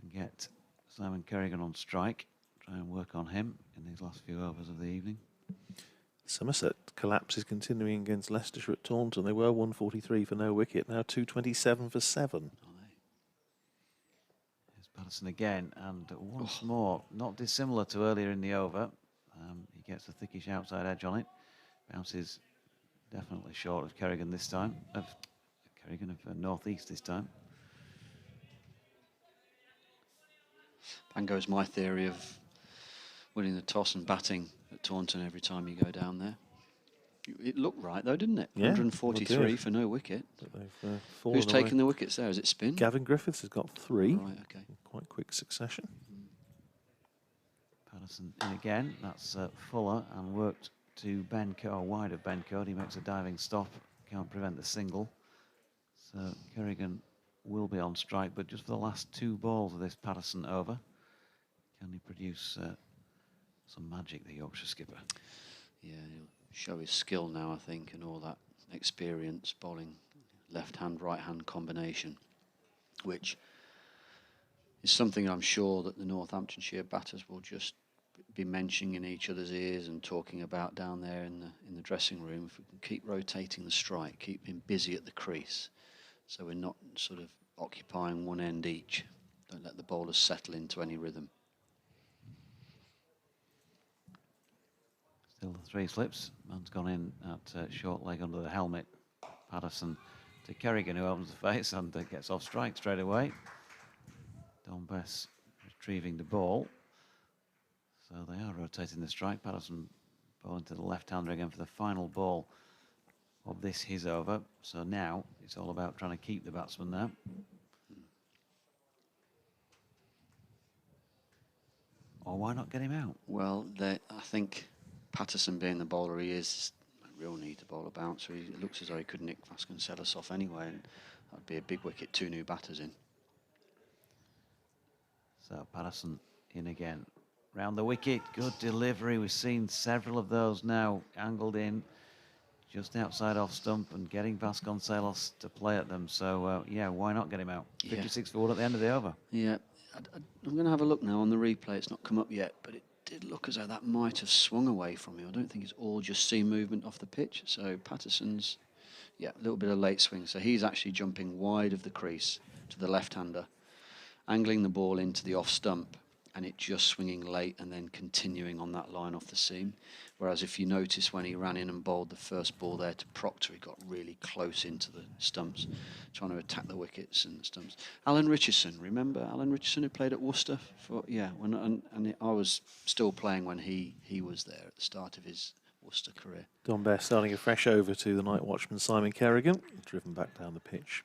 and get Simon Kerrigan on strike. Try and work on him in these last few overs of the evening. Somerset collapse is continuing against Leicestershire at Taunton. They were 143 for no wicket, now 227 for 7. Here's Patterson again, and once more, not dissimilar to earlier in the over. He gets a thickish outside edge on it. Bounces definitely short of Kerrigan this time. Kerrigan of Northeast this time. And goes my theory of winning the toss and batting at Taunton every time you go down there. It looked right though, didn't it? Yeah, 143 for no wicket. But they've fallen Who's away. taking the wickets there? Is it Spin? Gavin Griffiths has got 3. Right, okay. In quite quick succession. Patterson in again. That's Fuller, and worked to Bencote, wide of Bencote. He makes a diving stop. Can't prevent the single. So Kerrigan will be on strike, but just for the last 2 balls of this Patterson over, can he produce some magic, the Yorkshire skipper? Yeah, he'll show his skill now, I think, and all that experience bowling left-hand, right-hand combination, which is something I'm sure that the Northamptonshire batters will just be mentioning in each other's ears and talking about down there in the dressing room. If we can keep rotating the strike, keep him busy at the crease, so we're not sort of occupying one end each. Don't let the bowlers settle into any rhythm. Still the 3 slips. Man's gone in at short leg under the helmet. Patterson to Kerrigan, who opens the face and gets off strike straight away. Don Bess retrieving the ball. So they are rotating the strike. Patterson bowling to the left-hander again for the final ball of this his over. So now it's all about trying to keep the batsman there. Or why not get him out? Well, I think Patterson, being the bowler he is, a real need to bowl a bouncer. It looks as though he could nick Vasconcelos off anyway, and that'd be a big wicket, 2 new batters in. So Patterson in again. Round the wicket, good delivery. We've seen several of those now angled in just outside off stump and getting Vasconcelos to play at them. So, yeah, why not get him out? 56 for 1 at the end of the over. Yeah, I'm going to have a look now on the replay. It's not come up yet, but it did look as though that might have swung away from him. I don't think it's all just seam movement off the pitch. So Patterson's, yeah, a little bit of late swing. So he's actually jumping wide of the crease to the left-hander, angling the ball into the off stump, and it just swinging late and then continuing on that line off the seam. Whereas if you notice when he ran in and bowled the first ball there to Proctor, he got really close into the stumps, trying to attack the wickets and the stumps. Alan Richardson, remember Alan Richardson, who played at Worcester? I was still playing when he was there at the start of his Worcester career. Don Bess starting a fresh over to the night watchman Simon Kerrigan, driven back down the pitch,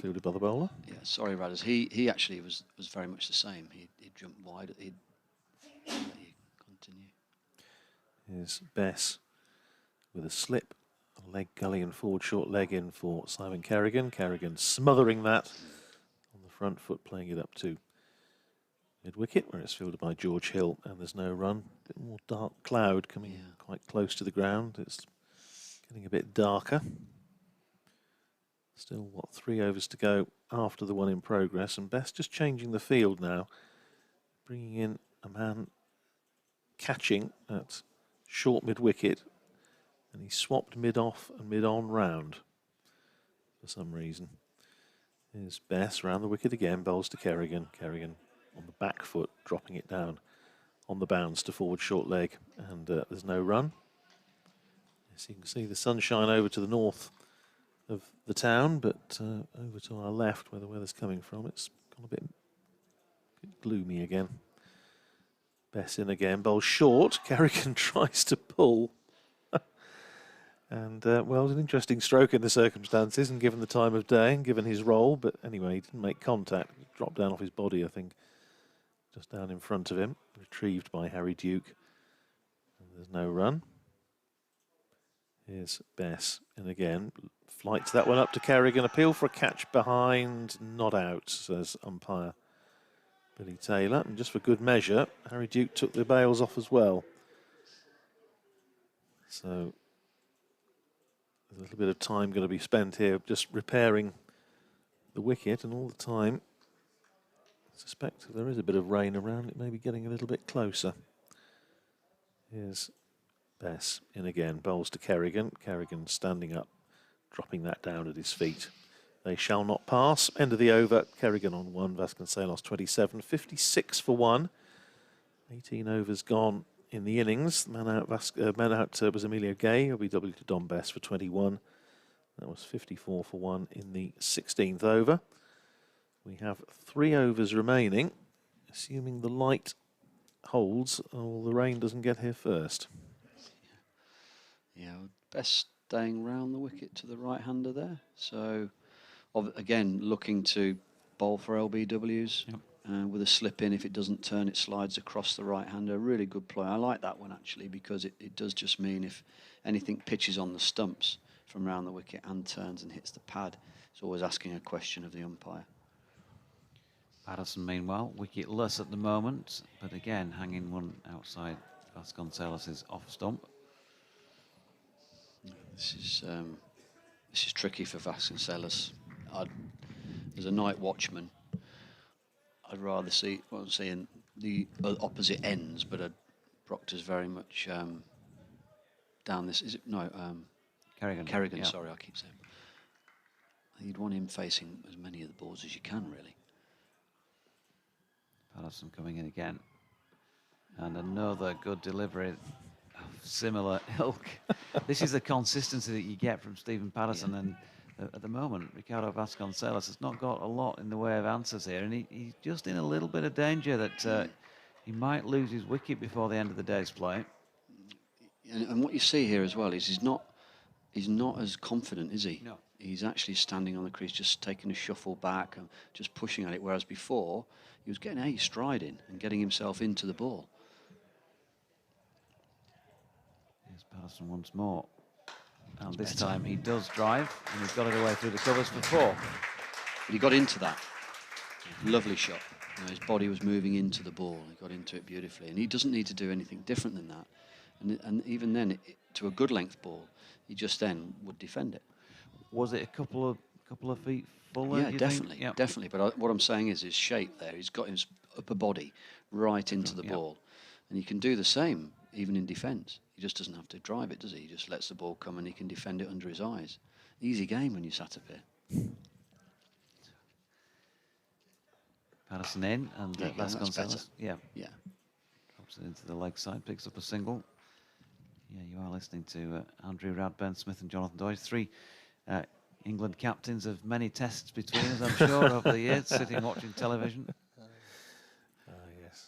fielded by the bowler. Yeah, sorry, Radders. He actually was very much the same. He jumped wide. He'd continue. Here's Bess with a slip, a leg gully and forward short leg in for Simon Kerrigan. Kerrigan smothering that on the front foot, playing it up to mid-wicket, where it's fielded by George Hill, and there's no run. A bit more dark cloud coming quite close to the ground. It's getting a bit darker. Still, 3 overs to go after the 1 in progress, and Bess just changing the field now, bringing in a man catching at short mid-wicket, and he swapped mid-off and mid-on round for some reason. Here's Bess round the wicket again, bowls to Kerrigan. Kerrigan on the back foot, dropping it down on the bounce to forward short leg, and there's no run. As you can see, the sunshine over to the north of the town, but over to our left, where the weather's coming from, it's gone a bit gloomy again. Bess in again, bowls short. Kerrigan tries to pull. And, well, an interesting stroke in the circumstances, and given the time of day and given his role. But anyway, he didn't make contact. He dropped down off his body, I think, just down in front of him. Retrieved by Harry Duke. And there's no run. Here's Bess. And again, flights that one up to Kerrigan. Appeal for a catch behind. Not out, says umpire Billy Taylor. And just for good measure, Harry Duke took the bails off as well. So there's a little bit of time going to be spent here just repairing the wicket, and all the time I suspect if there is a bit of rain around, it may be getting a little bit closer. Here's Bess in again, bowls to Kerrigan. Kerrigan standing up, dropping that down at his feet. They shall not pass. End of the over. Kerrigan on 1, Vasconcelos 27, 56 for 1. 18 overs gone in the innings. Man out was Emilio Gay. OBW to Don Bess for 21. That was 54 for 1 in the 16th over. We have 3 overs remaining. assuming the light holds or the rain doesn't get here first. Yeah, best staying round the wicket to the right-hander there. So, again, looking to bowl for LBWs. Yep. With a slip in, if it doesn't turn, it slides across the right-hander. Really good play. I like that one, actually, because it does just mean if anything pitches on the stumps from round the wicket and turns and hits the pad, it's always asking a question of the umpire. Patterson, meanwhile, wicketless at the moment, but again, hanging one outside Vasconcelos' off stump. This is tricky for Vasconcelos. As a night watchman, I'd rather see, well, I'm saying the opposite ends, but Proctor's very much down this. Is it no? Kerrigan. Kerrigan. Sorry, I keep saying. You'd want him facing as many of the balls as you can, really. Patterson coming in again, and another good delivery of similar ilk. This is the consistency that you get from Stephen Patterson, and at the moment, Ricardo Vasconcelos has not got a lot in the way of answers here, and he's just in a little bit of danger that he might lose his wicket before the end of the day's play. And what you see here as well is he's not as confident, is he? No. He's actually standing on the crease, just taking a shuffle back and just pushing at it, whereas before he was getting a stride in and getting himself into the ball. Here's Patterson once more. And this time he does drive, and he's got it away through the covers for 4. But he got into that. Lovely shot. You know, his body was moving into the ball. He got into it beautifully. And he doesn't need to do anything different than that. And even then, to a good length ball, he just then would defend it. Was it a couple of feet fuller? Yeah, definitely, yep. definitely. But what I'm saying is his shape there. He's got his upper body right into the ball, and he can do the same even in defence. He just doesn't have to drive it, does he? He just lets the ball come and he can defend it under his eyes. Easy game when you sat up here. Patterson in, and Vasconcelos, yeah, drops it into the leg side, picks up a single. Yeah, you are listening to Andrew Rad, Ben Smith and Jonathan Doyle, 3 England captains of many tests between us, I'm sure, over the years, sitting watching television. Yes.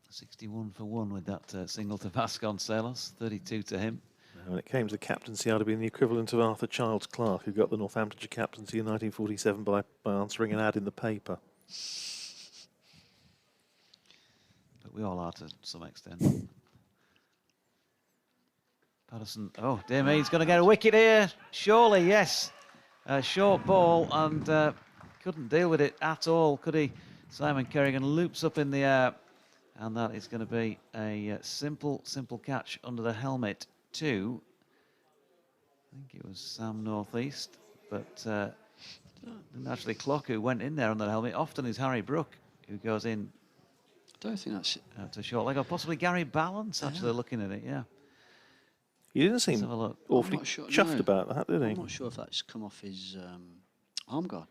61 for 1 with that single to Vasconcelos, 32 to him. When it came to captaincy, I'd have been the equivalent of Arthur Childs Clarke, who got the Northamptonshire captaincy in 1947 by answering an ad in the paper. But we all are to some extent. Patterson, oh dear me, he's going to get a wicket here. Surely, yes. A short ball, and couldn't deal with it at all, could he? Simon Kerrigan loops up in the air, and that is going to be a simple catch under the helmet to, I think it was Sam Northeast, but didn't actually clock who went in there under the helmet. Often is Harry Brook who goes in. I don't think that's to short leg, or possibly Gary Balance, actually, looking at it, yeah. He didn't seem awfully chuffed about that, did he? I'm not sure if that's come off his arm guard.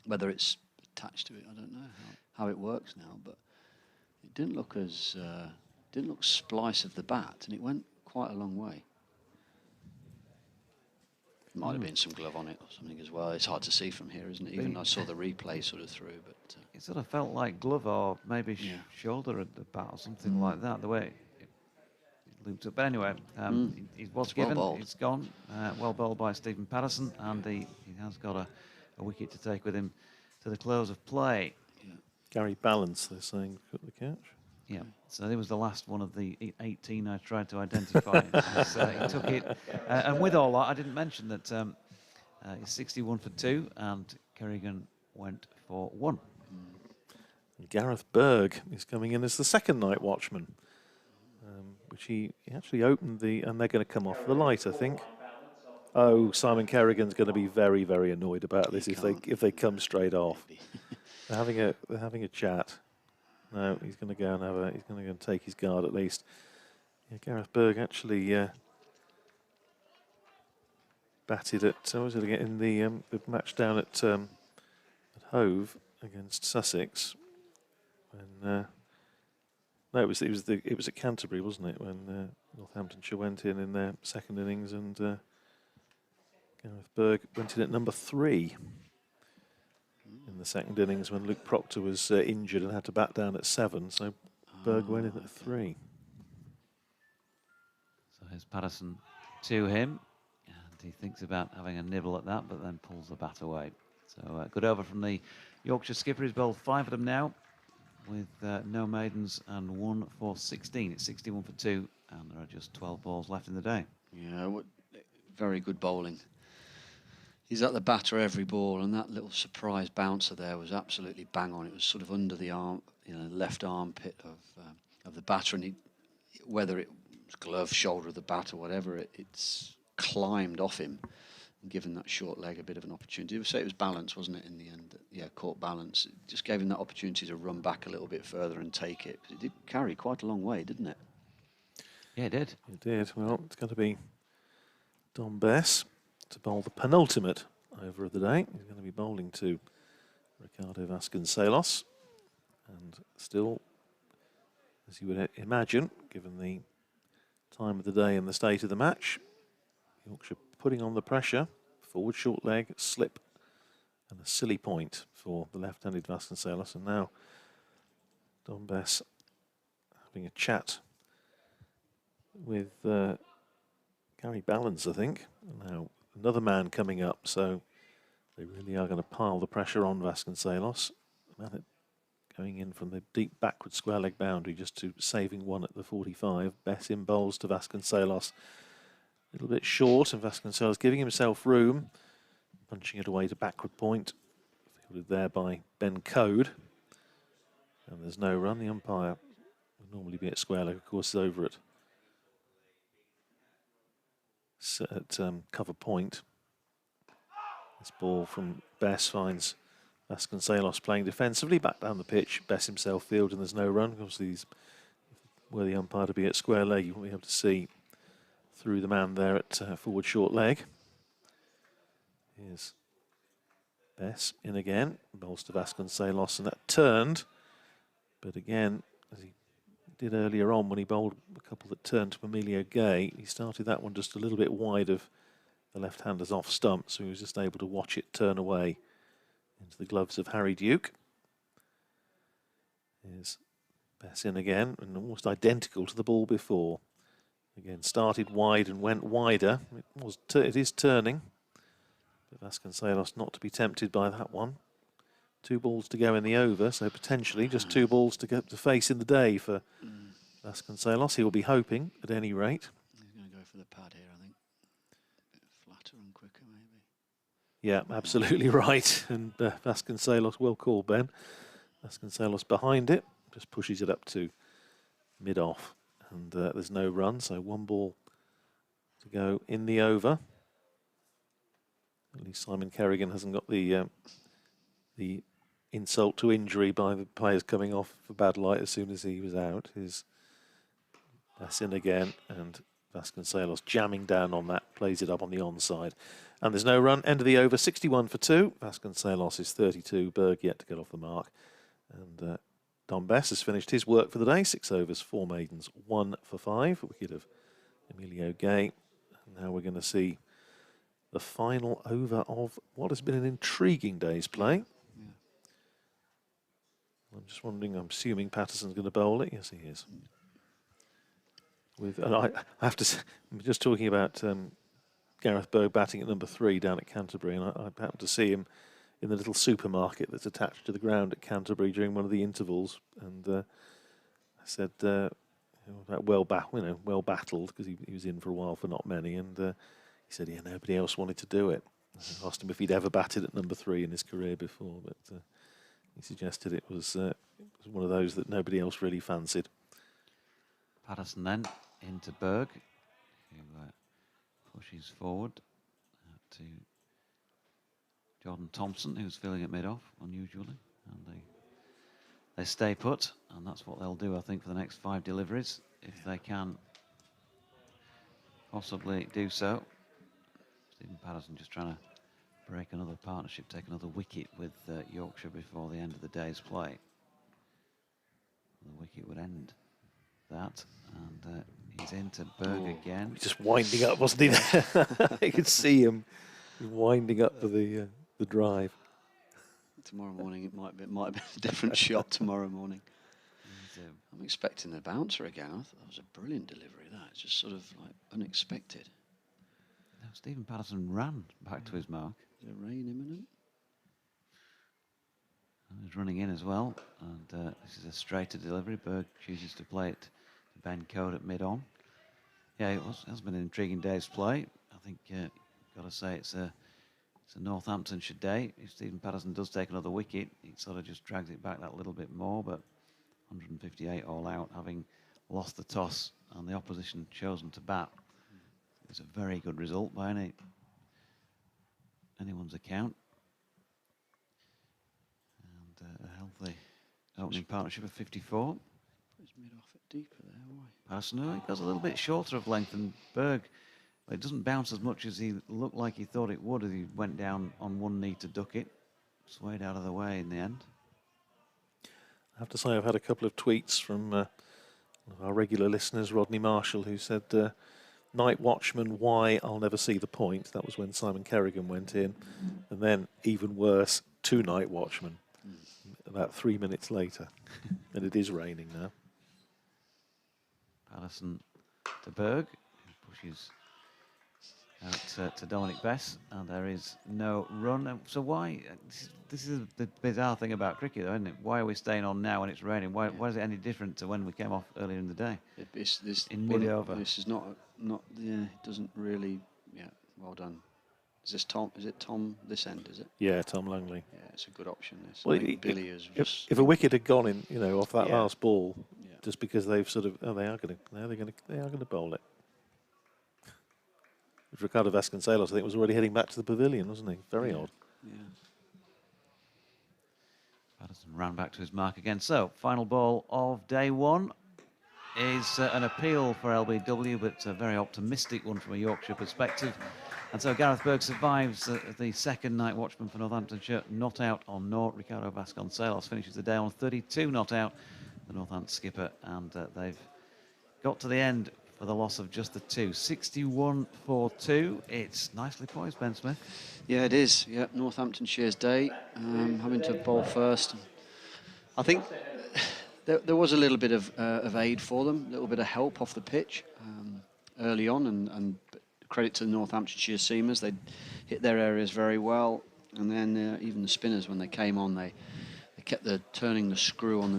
Whether it's attached to it, I don't know how it works now. But it didn't look as didn't look splice of the bat, and it went quite a long way. Might have been some glove on it or something as well. It's hard to see from here, isn't it? Even I saw the replay sort of through, but it sort of felt like glove or maybe shoulder at the bat or something like that. The way it looped up. But anyway, he was given. Well bowled. It's gone. Well bowled by Stephen Patterson, and he has got a wicket to take with him to the close of play. Yeah. Gary Balance, they're saying, got the catch. Yeah, so it was the last one of the 18 I tried to identify. He took it, and with all that, I didn't mention that he's 61 for 2, and Kerrigan went for 1. And Gareth Berg is coming in as the second night watchman, which he actually opened and they're going to come off the light, I think. Oh, Simon Kerrigan's going to be very, very annoyed about this if they come straight off. They're having a chat. No, he's going to go and he's going to go and take his guard at least. Yeah, Gareth Berg actually batted at was it again in the match down at Hove against Sussex. When no, it was at Canterbury, wasn't it? When Northamptonshire went in their second innings, and Gareth Berg went in at number 3 in the second innings when Luke Proctor was injured and had to bat down at 7. So Berg went in at 3. So here's Patterson to him, and he thinks about having a nibble at that, but then pulls the bat away. So good over from the Yorkshire skipper. He's bowled 5 of them now, with no maidens and 1 for 16. It's 61 for 2, and there are just 12 balls left in the day. Yeah, very good bowling. He's at the batter every ball, and that little surprise bouncer there was absolutely bang on. It was sort of under the arm, left armpit of the batter, and whether it was glove, shoulder of the bat, or whatever, it's climbed off him and given that short leg a bit of an opportunity. You say it was balance, wasn't it, in the end? Yeah, caught balance. It just gave him that opportunity to run back a little bit further and take it. It did carry quite a long way, didn't it? Yeah, it did. It did. Well, it's going to be Dom Bess to bowl the penultimate over of the day. He's going to be bowling to Ricardo Vasconcelos. And still, as you would imagine, given the time of the day and the state of the match, Yorkshire putting on the pressure. Forward short leg, slip, and a silly point for the left-handed Vasconcelos. And now Dom Bess having a chat with Gary Ballance, I think. Now another man coming up, so they really are going to pile the pressure on Vasconcelos. Man going in from the deep backward square leg boundary just to saving one at the 45. Bess in bowls to Vasconcelos. A little bit short, and Vasconcelos giving himself room, punching it away to backward point. Fielded there by Ben Code. And there's no run. The umpire would normally be at square leg, of course, is over at cover point. This ball from Bess finds Vasconcelos playing defensively, back down the pitch. Bess himself field, and there's no run. Obviously, he's were the umpire to be at square leg, you won't be able to see through the man there at forward short leg. Here's Bess in again, bowls to Vasconcelos, and that turned. But again, as he did earlier on when he bowled a couple that turned to Emilio Gay, he started that one just a little bit wide of the left-hander's off stump, so he was just able to watch it turn away into the gloves of Harry Duke. Here's Bess in again, and almost identical to the ball before. Again, started wide and went wider. It is turning, but Vasconcelos not to be tempted by that one. 2 balls to go in the over, so potentially just 2 balls to get to face in the day for Vasconcelos. He will be hoping, at any rate. He's going to go for the pad here, I think. A bit flatter and quicker, maybe. Yeah, absolutely right. And Vasconcelos, well called, Ben. Vasconcelos behind it, just pushes it up to mid-off. And there's no run, so 1 ball to go in the over. At least Simon Kerrigan hasn't got the insult to injury by the players coming off for bad light as soon as he was out. That's in again, and Vasconcelos jamming down on that, plays it up on the onside. And there's no run, end of the over, 61 for 2. Vasconcelos is 32, Berg yet to get off the mark. And Dom Bess has finished his work for the day, 6 overs, 4 maidens, 1 for 5, a wicket of Emilio Gay. And now we're going to see the final over of what has been an intriguing day's play. Yeah. I'm just wondering, I'm assuming Patterson's going to bowl it. Yes, he is. And I have to say, I'm just talking about Gareth Berg batting at number 3 down at Canterbury, and I happened to see him in the little supermarket that's attached to the ground at Canterbury during one of the intervals, and I said, well battled, because he was in for a while for not many, and he said, yeah, nobody else wanted to do it. I asked him if he'd ever batted at number 3 in his career before, but he suggested it was one of those that nobody else really fancied. Patterson then into Berg, who pushes forward to Jordan Thompson, who's filling at mid-off, unusually. And they stay put, and that's what they'll do, I think, for the next 5 deliveries, if they can possibly do so. Stephen Patterson just trying to break another partnership, take another wicket with Yorkshire before the end of the day's play. The wicket would end that, and he's into Berg again. He's just winding up, wasn't he? There, you could see him winding up for the drive. tomorrow morning it might have been a different shot tomorrow morning. I'm expecting the bouncer again. I thought that was a brilliant delivery. It's just sort of like unexpected. Now Stephen Patterson ran back to his mark. Is there rain imminent? He's running in as well, and this is a straighter delivery. Berg chooses to play it to Ben Code at mid-on. Yeah, it has been an intriguing day's play. I think got to say it's a Northamptonshire day. If Stephen Patterson does take another wicket, it sort of just drags it back that little bit more. But 158 all out, having lost the toss and the opposition chosen to bat, it's a very good result by anyone's account. A healthy opening partnership of 54. He's mid off it deeper there. Why? Patterson, it goes a little bit shorter of length than Berg. It doesn't bounce as much as he looked like he thought it would as he went down on one knee to duck it. Swayed out of the way in the end. I have to say I've had a couple of tweets from one of our regular listeners, Rodney Marshall, who said, night watchman, why I'll never see the point. That was when Simon Kerrigan went in. And then, even worse, two night watchmen. About 3 minutes later. And it is raining now. Patterson to Berg, who pushes out to Dominic Bess, and there is no run. So why? This is the bizarre thing about cricket, though, isn't it? Why are we staying on now when it's raining? Why is it any different to when we came off earlier in the day? In mid-over. This is not. Yeah, it doesn't really. Yeah, well done. Is this Tom? Is it Tom this end? Is it? Yeah, Tom Langley. Yeah, it's a good option. This. Well, Billy is just. If a wicket had gone in, off that last ball, Yeah. just because they've sort of, they are going to bowl it. Ricardo Vasconcelos, I think, was already heading back to the pavilion, wasn't he? Very odd. Yeah. Patterson ran back to his mark again. So, final ball of day one is an appeal for LBW, but a very optimistic one from a Yorkshire perspective. And so Gareth Berg survives the second night watchman for Northamptonshire, not out on naught. Ricardo Vasconcelos finishes the day on 32 not out, the Northampton skipper, and they've got to the end for the loss of just the two. 61-4-2. It's nicely poised, Ben Smith. Yeah, it is. Yeah, Northamptonshire's day, having to bowl first. I think there was a little bit of aid for them, a little bit of help off the pitch early on, and credit to the Northamptonshire seamers. They hit their areas very well, and then even the spinners, when they came on, they kept turning the screw on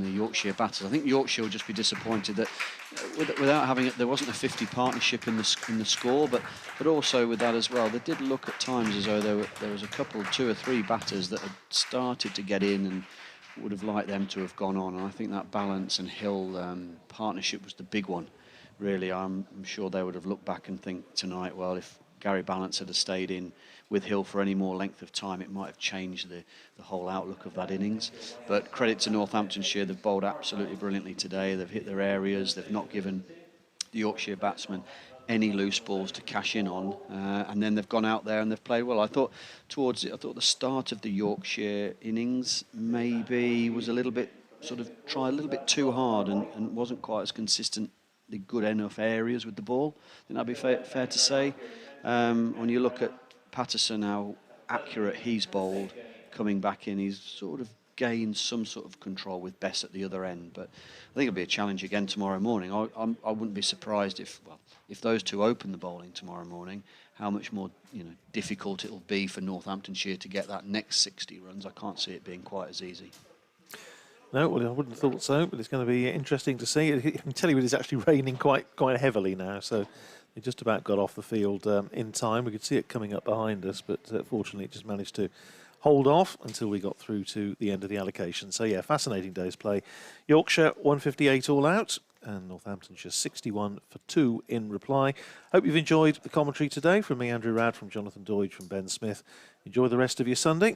the Yorkshire batters. I think Yorkshire will just be disappointed that without having it, there wasn't a 50 partnership in the score, but also with that as well, they did look at times as though there was a couple, 2 or 3 batters that had started to get in and would have liked them to have gone on. And I think that Balance and Hill partnership was the big one. Really, I'm sure they would have looked back and think tonight, well, if Gary Balance had stayed in with Hill for any more length of time, it might have changed the whole outlook of that innings. But credit to Northamptonshire, they've bowled absolutely brilliantly today. They've hit their areas. They've not given the Yorkshire batsmen any loose balls to cash in on, and then they've gone out there and they've played well. I thought the start of the Yorkshire innings maybe was a little bit tried a little bit too hard and wasn't quite as consistently good enough areas with the ball. I think that'd be fair to say. When you look at Patterson, how accurate he's bowled coming back in, he's sort of gained some sort of control with Bess at the other end. But I think it'll be a challenge again tomorrow morning. I wouldn't be surprised if those two open the bowling tomorrow morning, how much more difficult it'll be for Northamptonshire to get that next 60 runs. I can't see it being quite as easy. No, well, I wouldn't have thought so, but it's going to be interesting to see. I can tell you it is actually raining quite heavily now, so we just about got off the field in time. We could see it coming up behind us, but fortunately it just managed to hold off until we got through to the end of the allocation. So, yeah, fascinating day's play. Yorkshire 158 all out, and Northamptonshire 61-2 in reply. Hope you've enjoyed the commentary today from me, Andrew Radd, from Jonathan Doidge, from Ben Smith. Enjoy the rest of your Sunday.